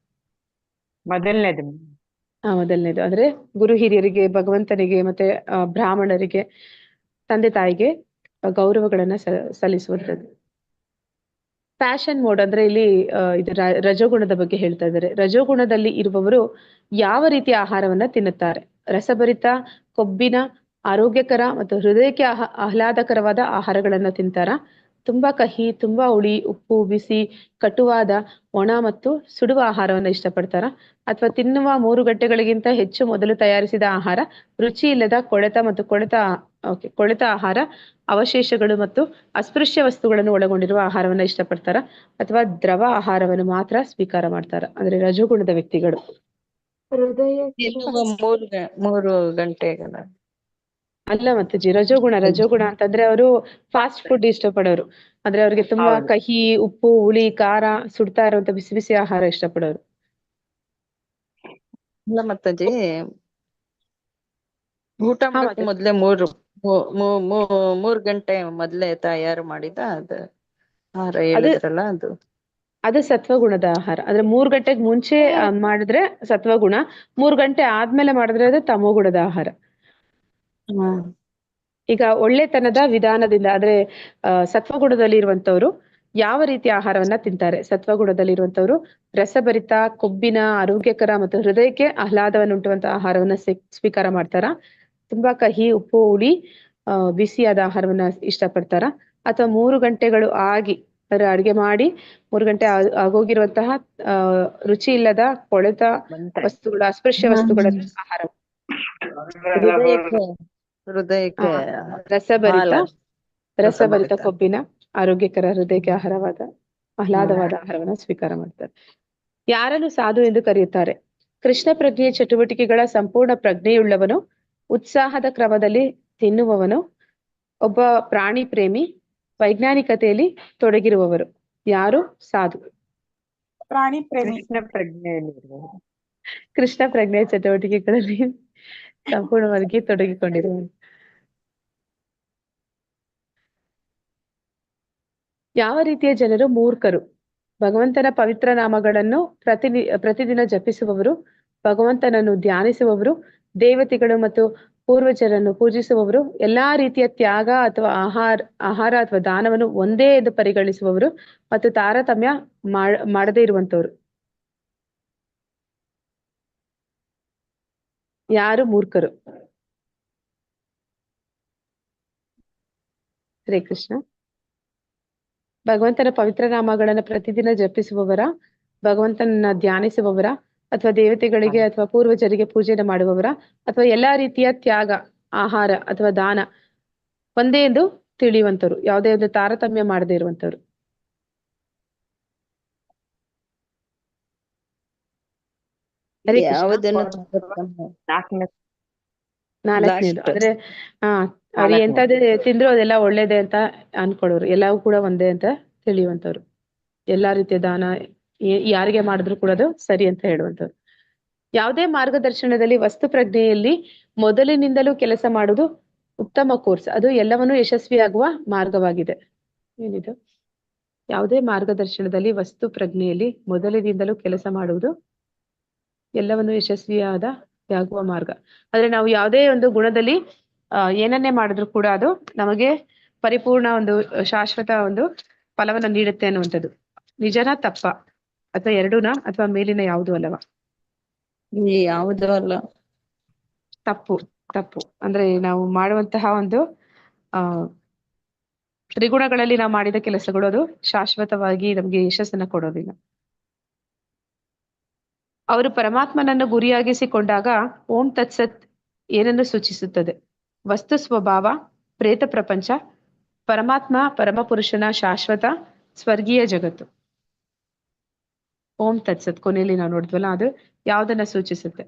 ಮೊದಲನೇದು ಅಂದ್ರೆ ಗುರು ಹಿರಿಯರಿಗೆ, ಭಗವಂತನಿಗೆ ಮತ್ತೆ ಬ್ರಾಹ್ಮಣರಿಗೆ, ತಂದೆ ತಾಯಿಗೆ ಗೌರವಗಳನ್ನ ಸಲ್ಲಿಸುವಂಥದ್ದು. ಪ್ಯಾಷನ್ ಮೋಡ್ ಅಂದ್ರೆ ಇಲ್ಲಿ ಇದು ರಜೋಗುಣದ ಬಗ್ಗೆ ಹೇಳ್ತಾ ಇದ್ದಾರೆ. ರಜೋಗುಣದಲ್ಲಿ ಇರುವವರು ಯಾವ ರೀತಿಯ ಆಹಾರವನ್ನ ತಿನ್ನುತ್ತಾರೆ? ರಸಭರಿತ, ಕೊಬ್ಬಿನ, ಆರೋಗ್ಯಕರ ಮತ್ತು ಹೃದಯಕ್ಕೆ ಆಹ್ಲಾದಕರವಾದ ಆಹಾರಗಳನ್ನ ತಿಂತಾರ? ತುಂಬಾ ಕಹಿ, ತುಂಬಾ ಹುಳಿ, ಉಪ್ಪು, ಬಿಸಿ, ಕಟುವಾದ, ಒಣ ಮತ್ತು ಸುಡುವ ಆಹಾರವನ್ನ ಇಷ್ಟಪಡ್ತಾರ? ಅಥವಾ ತಿನ್ನುವ 3 ಗಂಟೆಗಳಿಗಿಂತ ಹೆಚ್ಚು ಮೊದಲು ತಯಾರಿಸಿದ ಆಹಾರ, ರುಚಿ ಇಲ್ಲದ ಕೊಳೆತ ಆಹಾರ, ಅವಶೇಷಗಳು ಮತ್ತು ಅಸ್ಪೃಶ್ಯ ವಸ್ತುಗಳನ್ನು ಒಳಗೊಂಡಿರುವ ಆಹಾರವನ್ನ ಇಷ್ಟಪಡ್ತಾರ? ಅಥವಾ ದ್ರವ ಆಹಾರವನ್ನು ಮಾತ್ರ ಸ್ವೀಕಾರ ಮಾಡ್ತಾರ? ಅಂದ್ರೆ ರಜೋಗುಣದ ವ್ಯಕ್ತಿಗಳು. ಮೂರು ಗಂಟೆಗಳ ಅಲ್ಲ ಮತ್ತೆ ರಜೋಗುಣ ಅಂತಂದ್ರೆ ಅವರು ಫಾಸ್ಟ್ ಫುಡ್ ಇಷ್ಟಪಡೋರು. ಅಂದ್ರೆ ಅವ್ರಿಗೆ ತುಂಬಾ ಕಹಿ, ಉಪ್ಪು, ಹುಳಿ, ಖಾರ, ಸುಡ್ತಾ ಇರುವಂತ ಬಿಸಿ ಬಿಸಿ ಆಹಾರ ಇಷ್ಟಪಡೋರು. ಇಲ್ಲ ಮತ್ತಾಜಿ, ಊಟ ಮಾಡಕ್ ಮೊದ್ಲೇ ಮೂರ್ ಗಂಟೆ ಮೊದ್ಲೇ ತಯಾರು ಮಾಡಿದ ಅದು ಆಹಾರ ಹೇಳಿದ್ರಲ್ಲ, ಅದು ಸತ್ವಗುಣದ ಆಹಾರ. ಅಂದ್ರೆ 3 ಗಂಟೆಗೆ ಮುಂಚೆ ಮಾಡಿದ್ರೆ ಸತ್ವಗುಣ, 3 ಗಂಟೆ ಆದ್ಮೇಲೆ ಮಾಡಿದ್ರೆ ಅದು ತಮೋಗುಣದ ಆಹಾರ. ಈಗ ಒಳ್ಳೆತನದ ವಿಧಾನದಿಂದ ಅಂದ್ರೆ ಸತ್ವಗುಣದಲ್ಲಿ ಇರುವಂತವ್ರು ಯಾವ ರೀತಿಯ ಆಹಾರವನ್ನ ತಿಂತಾರೆ? ಸತ್ವಗುಣದಲ್ಲಿ ಇರುವಂತವ್ರು ರಸಭರಿತ, ಕೊಬ್ಬಿನ, ಆರೋಗ್ಯಕರ ಮತ್ತು ಹೃದಯಕ್ಕೆ ಆಹ್ಲಾದವನ್ನು ಉಂಟುವಂತಹ ಆಹಾರವನ್ನ ಸ್ವೀಕಾರ ಮಾಡ್ತಾರ? ತುಂಬಾ ಕಹಿ, ಉಪ್ಪು, ಹುಳಿ, ಬಿಸಿಯಾದ ಆಹಾರವನ್ನ ಇಷ್ಟಪಡ್ತಾರ? ಅಥವಾ 3 ಗಂಟೆಗಳು ಆಗಿ ಅಡುಗೆ ಮಾಡಿ 3 ಗಂಟೆ ಆಗೋಗಿರುವಂತಹ ರುಚಿ ಇಲ್ಲದ ಕೊಳೆತ ವಸ್ತುಗಳು, ಅಸ್ಪೃಶ್ಯ ವಸ್ತುಗಳನ್ನು ಆಹಾರ? ಹೃದಯಕ್ಕೆ ರಸಭರಿತ, ಕೊಬ್ಬಿನ, ಆರೋಗ್ಯಕರ, ಹೃದಯಕ್ಕೆ ಆಹ್ಲಾದವಾದ ಆಹಾರವನ್ನ ಸ್ವೀಕಾರ ಮಾಡ್ತಾರೆ. ಯಾರನ್ನು ಸಾಧು ಎಂದು ಕರೆಯುತ್ತಾರೆ? ಕೃಷ್ಣ ಪ್ರಜ್ಞೆಯ ಚಟುವಟಿಕೆಗಳ ಸಂಪೂರ್ಣ ಪ್ರಜ್ಞೆಯುಳ್ಳವನು, ಉತ್ಸಾಹದ ಕ್ರಮದಲ್ಲಿ ತಿನ್ನುವವನು, ಒಬ್ಬ ಪ್ರಾಣಿ ಪ್ರೇಮಿ, ವೈಜ್ಞಾನಿಕತೆಯಲ್ಲಿ ತೊಡಗಿರುವವರು. ಯಾರು ಸಾಧು? ಪ್ರಾಣಿ ಪ್ರೇಮಿ. ಕೃಷ್ಣ ಪ್ರಜ್ಞೆಯ ಚಟುವಟಿಕೆಗಳಲ್ಲಿ ಸಂಪೂರ್ಣವಾಗಿ ತೊಡಗಿಕೊಂಡಿರುವನು. ಯಾವ ರೀತಿಯ ಜನರು ಮೂರ್ಖರು? ಭಗವಂತನ ಪವಿತ್ರ ನಾಮಗಳನ್ನು ಪ್ರತಿದಿನ ಜಪಿಸುವವರು, ಭಗವಂತನನ್ನು ಧ್ಯಾನಿಸುವವರು, ದೇವತೆಗಳು ಮತ್ತು ಪೂರ್ವಜರನ್ನು ಪೂಜಿಸುವವರು, ಎಲ್ಲಾ ರೀತಿಯ ತ್ಯಾಗ ಅಥವಾ ಆಹಾರ ಅಥವಾ ದಾನವನ್ನು ಒಂದೇ ಎಂದು ಪರಿಗಣಿಸುವವರು ಮತ್ತು ತಾರತಮ್ಯ ಮಾಡದೇ ಇರುವಂತವರು. ಯಾರು ಮೂರ್ಖರು? ಹರೇ ಕೃಷ್ಣ. ಭಗವಂತನ ಪವಿತ್ರ ನಾಮಗಳನ್ನು ಪ್ರತಿದಿನ ಜಪಿಸುವವರ, ಭಗವಂತನನ್ನ ಧ್ಯಾನಿಸುವವರ, ಅಥವಾ ದೇವತೆಗಳಿಗೆ ಅಥವಾ ಪೂರ್ವಜರಿಗೆ ಪೂಜೆಯನ್ನು ಮಾಡುವವರ, ಅಥವಾ ಎಲ್ಲಾ ರೀತಿಯ ತ್ಯಾಗ, ಆಹಾರ ಅಥವಾ ದಾನ ಒಂದೇ ಎಂದು ತಿಳಿಯುವಂತವ್ರು, ಯಾವುದೇ ಒಂದು ತಾರತಮ್ಯ ಮಾಡದೇ ಇರುವಂತವ್ರು. ನಾಲ್ಕನೇದು ಅಂದ್ರೆ ಅವ್ರು ಎಂತದೇ ತಿಂದ್ರು ಅದೆಲ್ಲ ಒಳ್ಳೇದೇ ಅಂತ ಅನ್ಕೊಳ್ಳೋರು, ಎಲ್ಲವೂ ಕೂಡ ಒಂದೇ ಅಂತ ತಿಳಿಯುವಂತವ್ರು, ಎಲ್ಲಾ ರೀತಿಯ ದಾನ ಯಾರಿಗೆ ಮಾಡಿದ್ರು ಕೂಡ ಅದು ಸರಿ ಅಂತ ಹೇಳುವಂತವ್ರು. ಯಾವುದೇ ಮಾರ್ಗದರ್ಶನದಲ್ಲಿ ವಸ್ತು ಪ್ರಜ್ಞೆಯಲ್ಲಿ ಮೊದಲಿನಿಂದಲೂ ಕೆಲಸ ಮಾಡುವುದು ಉತ್ತಮ ಕೋರ್ಸ್, ಅದು ಎಲ್ಲವನ್ನೂ ಯಶಸ್ವಿಯಾಗುವ ಮಾರ್ಗವಾಗಿದೆ. ಏನಿದು? ಯಾವುದೇ ಮಾರ್ಗದರ್ಶನದಲ್ಲಿ ವಸ್ತು ಪ್ರಜ್ಞೆಯಲ್ಲಿ ಮೊದಲಿನಿಂದಲೂ ಕೆಲಸ ಮಾಡುವುದು ಎಲ್ಲವನ್ನು ಯಶಸ್ವಿಯಾದ ಆಗುವ ಮಾರ್ಗ. ಆದ್ರೆ ನಾವು ಯಾವುದೇ ಒಂದು ಗುಣದಲ್ಲಿ ಏನನ್ನೇ ಮಾಡಿದ್ರು ಕೂಡ ಅದು ನಮಗೆ ಪರಿಪೂರ್ಣ ಒಂದು ಶಾಶ್ವತ ಒಂದು ಫಲವನ್ನ ನೀಡುತ್ತೆ ಅನ್ನುವಂಥದ್ದು. ನಿಜನಾ ತಪ್ಪ ಅಥವಾ ಎರಡೂನಾ ಅಥವಾ ಮೇಲಿನ ಯಾವುದು ಅಲ್ಲವಾ? ಯಾವುದು ಅಲ್ಲ. ತಪ್ಪು. ತಪ್ಪು ಅಂದ್ರೆ ನಾವು ಮಾಡುವಂತಹ ಒಂದು ತ್ರಿಗುಣಗಳಲ್ಲಿ ನಾವು ಮಾಡಿದ ಕೆಲಸಗಳು ಅದು ಶಾಶ್ವತವಾಗಿ ನಮ್ಗೆ ಯಶಸ್ಸನ್ನ ಕೊಡೋದಿಲ್ಲ. ಅವರು ಪರಮಾತ್ಮನನ್ನು ಗುರಿಯಾಗಿಸಿಕೊಂಡಾಗ ಓಂ ತತ್ಸತ್ ಏನನ್ನು ಸೂಚಿಸುತ್ತದೆ? ವಸ್ತು ಸ್ವಭಾವ, ಪ್ರೇತ ಪ್ರಪಂಚ, ಪರಮಾತ್ಮ ಪರಮಪುರುಷನ ಶಾಶ್ವತ ಸ್ವರ್ಗೀಯ ಜಗತ್ತು. ಓಂ ತತ್ಸತ್ ಕೊನೆಯಲ್ಲಿ ನಾವು ನೋಡಿದ್ವಲ್ಲ, ಅದು ಯಾವುದನ್ನ ಸೂಚಿಸುತ್ತೆ?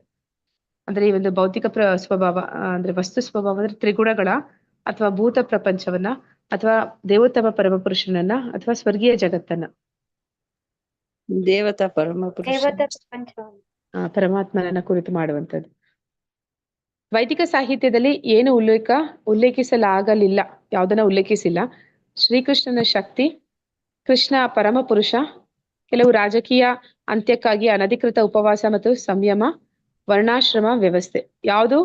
ಅಂದ್ರೆ ಈ ಒಂದು ಭೌತಿಕ ಸ್ವಭಾವ ಅಂದ್ರೆ ವಸ್ತು ಸ್ವಭಾವ ಅಂದ್ರೆ ತ್ರಿಗುಣಗಳ, ಅಥವಾ ಭೂತ ಪ್ರಪಂಚವನ್ನ, ಅಥವಾ ದೇವೋತ್ತಮ ಪರಮಪುರುಷನನ್ನ, ಅಥವಾ ಸ್ವರ್ಗೀಯ ಜಗತ್ತನ್ನ? ದೇವತಾ ಪರಮಪುರುಷ, ಪರಮಾತ್ಮನನ್ನ ಕುರಿತು ಮಾಡುವಂಥದ್ದು. ವೈದಿಕ ಸಾಹಿತ್ಯದಲ್ಲಿ ಏನು ಉಲ್ಲೇಖಿಸಲಾಗಲಿಲ್ಲ, ಯಾವುದನ್ನ ಉಲ್ಲೇಖಿಸಿಲ್ಲ? ಶ್ರೀಕೃಷ್ಣನ ಶಕ್ತಿ, ಕೃಷ್ಣ ಪರಮಪುರುಷ, ಕೆಲವು ರಾಜಕೀಯ ಅಂತ್ಯಕ್ಕಾಗಿ ಅನಧಿಕೃತ ಉಪವಾಸ ಮತ್ತು ಸಂಯಮ, ವರ್ಣಾಶ್ರಮ ವ್ಯವಸ್ಥೆ. ಯಾವುದು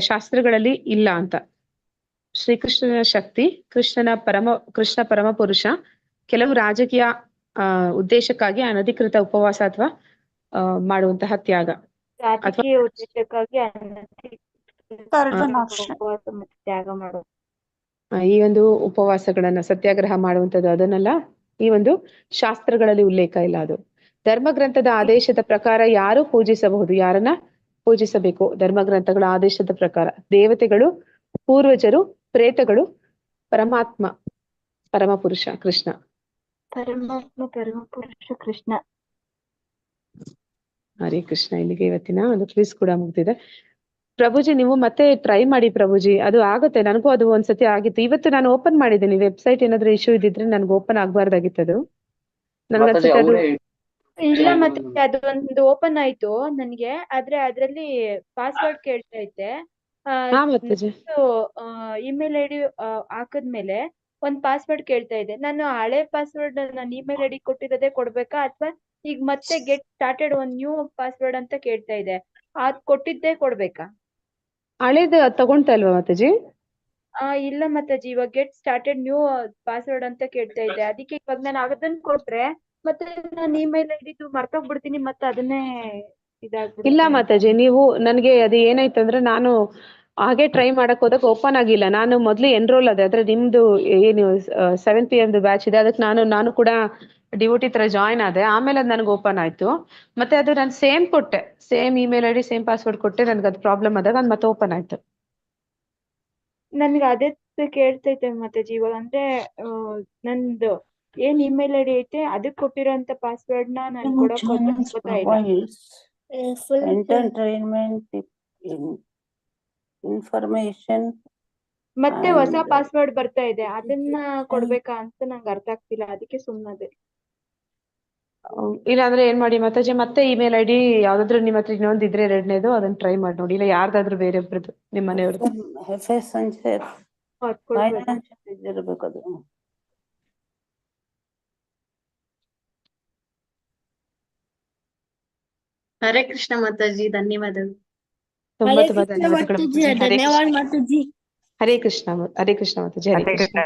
ಶಾಸ್ತ್ರಗಳಲ್ಲಿ ಇಲ್ಲ ಅಂತ? ಶ್ರೀಕೃಷ್ಣನ ಶಕ್ತಿ, ಕೃಷ್ಣ ಪರಮಪುರುಷ, ಕೆಲವು ರಾಜಕೀಯ ಉದ್ದೇಶಕ್ಕಾಗಿ ಅನಧಿಕೃತ ಉಪವಾಸ ಅಥವಾ ಮಾಡುವಂತಹ ತ್ಯಾಗ. ರಾಜಕೀಯ ಉದ್ದೇಶಕ್ಕಾಗಿ ತ್ಯಾಗ ಮಾಡೋದು. ಈ ಒಂದು ಉಪವಾಸಗಳನ್ನ ಸತ್ಯಾಗ್ರಹ ಮಾಡುವಂಥದ್ದು ಅದನ್ನೆಲ್ಲ ಈ ಒಂದು ಶಾಸ್ತ್ರಗಳಲ್ಲಿ ಉಲ್ಲೇಖ ಇಲ್ಲ. ಅದು ಧರ್ಮಗ್ರಂಥದ ಆದೇಶದ ಪ್ರಕಾರ ಯಾರು ಪೂಜಿಸಬಹುದು, ಯಾರನ್ನ ಪೂಜಿಸಬೇಕು? ಧರ್ಮಗ್ರಂಥಗಳ ಆದೇಶದ ಪ್ರಕಾರ ದೇವತೆಗಳು, ಪೂರ್ವಜರು, ಪ್ರೇತಗಳು, ಪರಮಾತ್ಮ ಪರಮಪುರುಷ ಕೃಷ್ಣ. ಪರಮಾತ್ಮ ಪರಮಪುರುಷ ಕೃಷ್ಣ. ಹರೇ ಕೃಷ್ಣ. ಇಲ್ಲಿಗೆ ಇವತ್ತಿನ ಒಂದು ಕ್ವಿಜ್ ಕೂಡ ಮುಗ್ದಿದೆ. ಪ್ರಭುಜಿ ನೀವು ಮತ್ತೆ ಟ್ರೈ ಮಾಡಿ ಪ್ರಭುಜಿ, ಅದು ಆಗುತ್ತೆ. ನನಗೂ ಅದು ಒಂದ್ಸತಿ ಆಗಿತ್ತು. ಇವತ್ತು ನಾನು ಓಪನ್ ಮಾಡಿದ್ದೀನಿ ವೆಬ್ಸೈಟ್, ಏನಾದ್ರೂ ಇಶ್ಯೂ ಇದ್ದಿದ್ರೆ ನನ್ಗೆ ಓಪನ್ ಆಗ್ಬಾರ್ದಾಗಿತ್ತು ಅದು. ನನ್ಗನ್ಸುತ್ತೆ ಅದು ಇಲ್ಲ, ಮತ್ತೆ ಅದು ಒಂದು ಓಪನ್ ಆಯ್ತು ನನ್ಗೆ, ಆದ್ರೆ ಅದ್ರಲ್ಲಿ ಪಾಸ್ವರ್ಡ್ ಕೇಳ್ತಾ ಐತೆ. ಇಮೇಲ್ ಐಡಿ ಹಾಕದ್ಮೇಲೆ ಒಂದ್ ಪಾಸ್ವರ್ಡ್ ಕೇಳ್ತಾ ಇದೆ. ನಾನು ಹಳೆ ಪಾಸ್ವರ್ಡ್ ನಾನು ಇಮೇಲ್ ಐಡಿ ಕೊಟ್ಟಿರೋದೇ ಕೊಡ್ಬೇಕಾ, ಅಥವಾ ಈಗ ಮತ್ತೆ ಗೆಟ್ ಸ್ಟಾರ್ಟೆಡ್ ಒಂದ್ ನ್ಯೂ ಪಾಸ್ವರ್ಡ್ ಅಂತ ಕೇಳ್ತಾ ಇದೆ, ಅದ್ ಕೊಟ್ಟಿದ್ದೇ ಕೊಡ್ಬೇಕಾ? ಹಳೇದು ತಗೊಂತಾ ಇಲ್ವಾ ಮಾತಾಜಿ? ಇಲ್ಲ ಮಾತಾಜಿ, ಇವಾಗ ಗೆಟ್ ಸ್ಟಾರ್ಟೆಡ್ ನ್ಯೂ ಪಾಸ್ವರ್ಡ್ ಅಂತ ಕೇಳ್ತಾ ಇದೆ. ಅದಕ್ಕೆ ಇವಾಗ ನಾನು ಅದನ್ನ ಕೊಟ್ರೆ ಮತ್ತೆ ನಾನು ಇಮೇಲ್ ಐಡಿದು ಮರ್ತೋಗ್ಬಿಡ್ತೀನಿ, ಮತ್ತೆ ಅದನ್ನೇ ಇದಾಗ್ಬಿಡುತ್ತೆ. ಇಲ್ಲ ಮಾತಾಜಿ, ನೀವು ನನಗೆ ಅದು ಏನಾಯ್ತು ಅಂದ್ರೆ, ನಾನು ಹಾಗೆ ಟ್ರೈ ಮಾಡಕ್ ಹೋದಾಗ ಓಪನ್ ಆಗಿಲ್ಲ. ನಾನು ಮೊದ್ಲು ಎನ್ರೋಲ್ ಅದೇ, ಆದ್ರೆ ನಿಮ್ದು ಏನು 7 PM ಬ್ಯಾಚ್ ಇದೆ, ಅದಕ್ಕೆ ನಾನು ಕೂಡ ಡಿವೋಟಿ ತರ ಜಾಯ್ನ್ ಆದೆ. ಆಮೇಲೆ ಅದು ನನಗೆ ಓಪನ್ ಆಯ್ತು. ಮತ್ತೆ ಅದು ನಾನು ಸೇಮ್ ಕೊಟ್ಟೆ, same email ID same password ಕೊಟ್ಟೆ. ನನ್ಗೆ ಅದು ಪ್ರಾಬ್ಲಮ್ ಆದಾಗ ಅದು ಮತ್ತೆ ಓಪನ್ ಆಯ್ತು. ನನ್ಗೆ ಅದೇ ಕೇಳ್ತೈತೆ ಮಾತಾಜಿ ಇವಾಗ. ಅಂದ್ರೆ ನಂದು ಏನ್ ಇಮೇಲ್ ಐಡಿ ಐತೆ ಅದಕ್ಕೆ ಕೊಟ್ಟಿರೋಂತ ಪಾಸ್ವರ್ಡ್ ನ ನಾನು ಕೊಡಕ್ ಇನ್ಫಾರ್ಮೇಶನ್ ಮತ್ತೆ ಹೊಸ ಪಾಸ್ವರ್ಡ್ ಬರ್ತಾ ಇದೆ, ಅದನ್ನ ಕೊಡ್ಬೇಕಾ ಅಂತ ನಂಗೆ ಅರ್ಥ ಆಗ್ತಿಲ್ಲ. ಅದಕ್ಕೆ ಸುಮ್ಮನೆ. ಇಲ್ಲಾಂದ್ರೆ ಏನ್ ಮಾಡಿ ಮಾತಾಜಿ, ಮತ್ತೆ ಇಮೇಲ್ ಐಡಿ ಯಾವ್ದಾದ್ರು ನಿಮ್ಮ ಹತ್ರ ಇನ್ನೊಂದು ಇದ್ರೆ ಎರಡನೇದು ಅದನ್ನ ಟ್ರೈ ಮಾಡಿ ನೋಡಿ. ಇಲ್ಲ ಯಾರ್ದಾದ್ರು ಬೇರೆಯೊಬ್ರದ್ದು, ನಿಮ್ಮ ಮನೆಯವ್ರದ್ದು ಇರ್ಬೇಕದು. ಹರೇ ಕೃಷ್ಣ ಮಾತಾಜಿ, ಧನ್ಯವಾದಗಳು. ತುಂಬಾ ತುಂಬಾ ಧನ್ಯವಾದಗಳು ಮಾತಾಜಿ. ಹರೇ ಕೃಷ್ಣ. ಹರೇ ಕೃಷ್ಣ ಮಾತಾಜಿ. ಹರೇ ಕೃಷ್ಣ.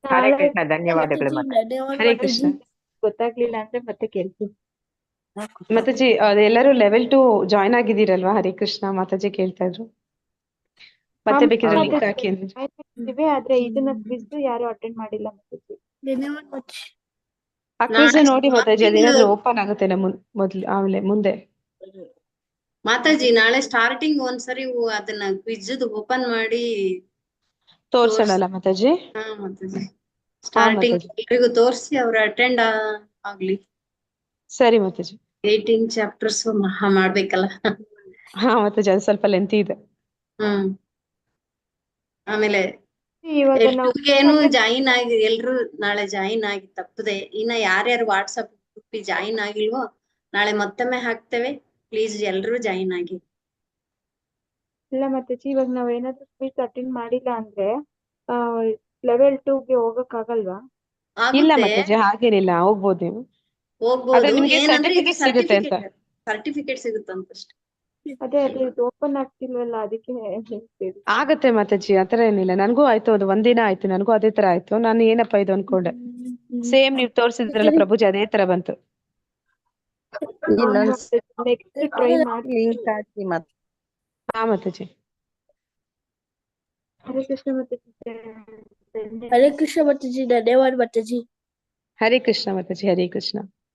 ಹರೇ ಕೃಷ್ಣ. ಧನ್ಯವಾದಗಳು ಮಾತಾಜಿ. ಹರೇ ಕೃಷ್ಣ. ಗೊತ್ತಾಗ್ಲಿಲ್ಲ ಅಂದ್ರೆ ಮತ್ತೆ ಕೇಳ್ತೀನಿ ಮಾತಾಜಿ. ಎಲ್ಲರೂ ಲೆವೆಲ್ 2 ಜಾಯ್ನ್ ಆಗಿದ್ದೀರಲ್ವಾ? ಹರೇ ಕೃಷ್ಣ ಮಾತಾಜಿ ಕೇಳ್ತಾ ಇದ್ರು. ಮತ್ತೆ ಬೇಕಿದ್ರೆ ಲಿಂಕ್ ಹಾಕಿ. ಆದ್ರೆ ಇದನ್ನ ಕ್ವಿಜ್ ಯಾರು ಅಟೆಂಡ್ ಮಾಡಿಲ್ಲ ಮಾತಾಜಿ. ಆ ಕ್ವಿಜ್ ನೋಡಿ ಮಾತಾಜಿ, ಅದೇನಾದ್ರೂ ಓಪನ್ ಆಗುತ್ತೆ ಮೊದ್ಲು, ಆಮೇಲೆ ಮುಂದೆ. ಮಾತಾಜಿ ನಾಳೆ ಸ್ಟಾರ್ಟಿಂಗ್ ಒಂದ್ಸರಿ ಅದನ್ನ ಕ್ವಿಜ್ ಓಪನ್ ಮಾಡಿ ತೋರ್ಸೋಣಲ್ಲ ಮಾತಾಜಿ? ಹಾ ಮಾತಾಜಿ, ಸ್ಟಾರ್ಟಿಂಗ್ ಎಲ್ರಿಗೂ ತೋರ್ಸಿ ಅವ್ರ ಅಟೆಂಡ್ ಆಗ್ಲಿ. ಸರಿ ಮಾತಾಜಿ. 18 ಚಾಪ್ಟರ್ಸ್ ಮಾಡ್ಬೇಕಲ್ಲ. ಹಾ ಮಾತಾಜಿ, ಅದು ಸ್ವಲ್ಪ ಲೆಂತಿ ಇದೆ. ಆಮೇಲೆ ಏನು ಜಾಯಿನ್ ಆಗಿ ಎಲ್ರು ನಾಳೆ ಜಾಯಿನ್ ಆಗಿ ತಪ್ಪದೆ. ಇನ್ನ ಯಾರ್ಯಾರು ವಾಟ್ಸಪ್ ಗ್ರೂಪ್ ಜಾಯಿನ್ ಆಗಿಲ್ವೋ ನಾಳೆ ಮತ್ತೊಮ್ಮೆ ಹಾಕ್ತೇವೆ, ಪ್ಲೀಸ್ ಎಲ್ರು ಜಾಯಿನ್ ಆಗಿ. ಇಲ್ಲ ಮಾತಾಜಿ, ಇವಾಗ ನಾವ್ ಏನಾದ್ರು ಕ್ವಿಜ್ ಅಟೆಂಡ್ ಮಾಡಿಲ್ಲ ಅಂದ್ರೆ ಲೆವೆಲ್ 2 ಗೆ ಹೋಗಕ್ ಆಗಲ್ವಾ? ಇಲ್ಲ ಆಗುತ್ತೆ, ಮಾತಾಜಿ, ಹಾಗೇನಿಲ್ಲ, ಹೋಗ್ಬೋದು ನೀವು. ಆದ್ರೆ ಹೋಗ್ಬೋದು. ನಿಮ್ಗೆ ಏನಂದ್ರೆ ಇದು ಸರ್ಟಿಫಿಕೇಟ್ ಸಿಗುತ್ತೆ ಅಂತ. ಸರ್ಟಿಫಿಕೇಟ್ ಸಿಗುತ್ತಂತಷ್ಟೇ. ಅದೇ ಇದು ಓಪನ್ ಆಗ್ತಿಲ್ವಲ್ಲ ಅದಕ್ಕೆ ಹೇಳ್ತೀವಿ. ಆಗತ್ತೆ ಮಾತಾಜಿ, ಆತರ ಏನಿಲ್ಲ. ನನ್ಗೂ ಆಯ್ತು, ಅದು ಒಂದಿನ ಆಯ್ತು, ನನಗೂ ಅದೇ ತರ ಆಯ್ತು. ನಾನು ಏನಪ್ಪಾ ಇದು ಅನ್ಕೊಂಡೆ. ಸೇಮ್ ನೀವ್ ತೋರ್ಸಿದ್ರಲ್ಲ ಪ್ರಭುಜಿ, ಅದೇ ತರ ಬಂತು. ಇನ್ನೊಂದ್ ನೆಕ್ಸ್ಟ್ ಟ್ರೈ ಮಾಡಿ. ಲಿಂಕ್ ಹಾಕಿ ಮತ್ತೆ. ಹಾ ಮಾತಾಜಿ. ಹರೇ ಕೃಷ್ಣ ಮಾತಾಜಿ. ಹರೇ ಕೃಷ್ಣ ಮಾತಾಜಿ, ಧನ್ಯವಾದ ಮಾತಾಜಿ. ಹರೇ ಕೃಷ್ಣ ಮಾತಾಜಿ, ಹರೇ ಕೃಷ್ಣ.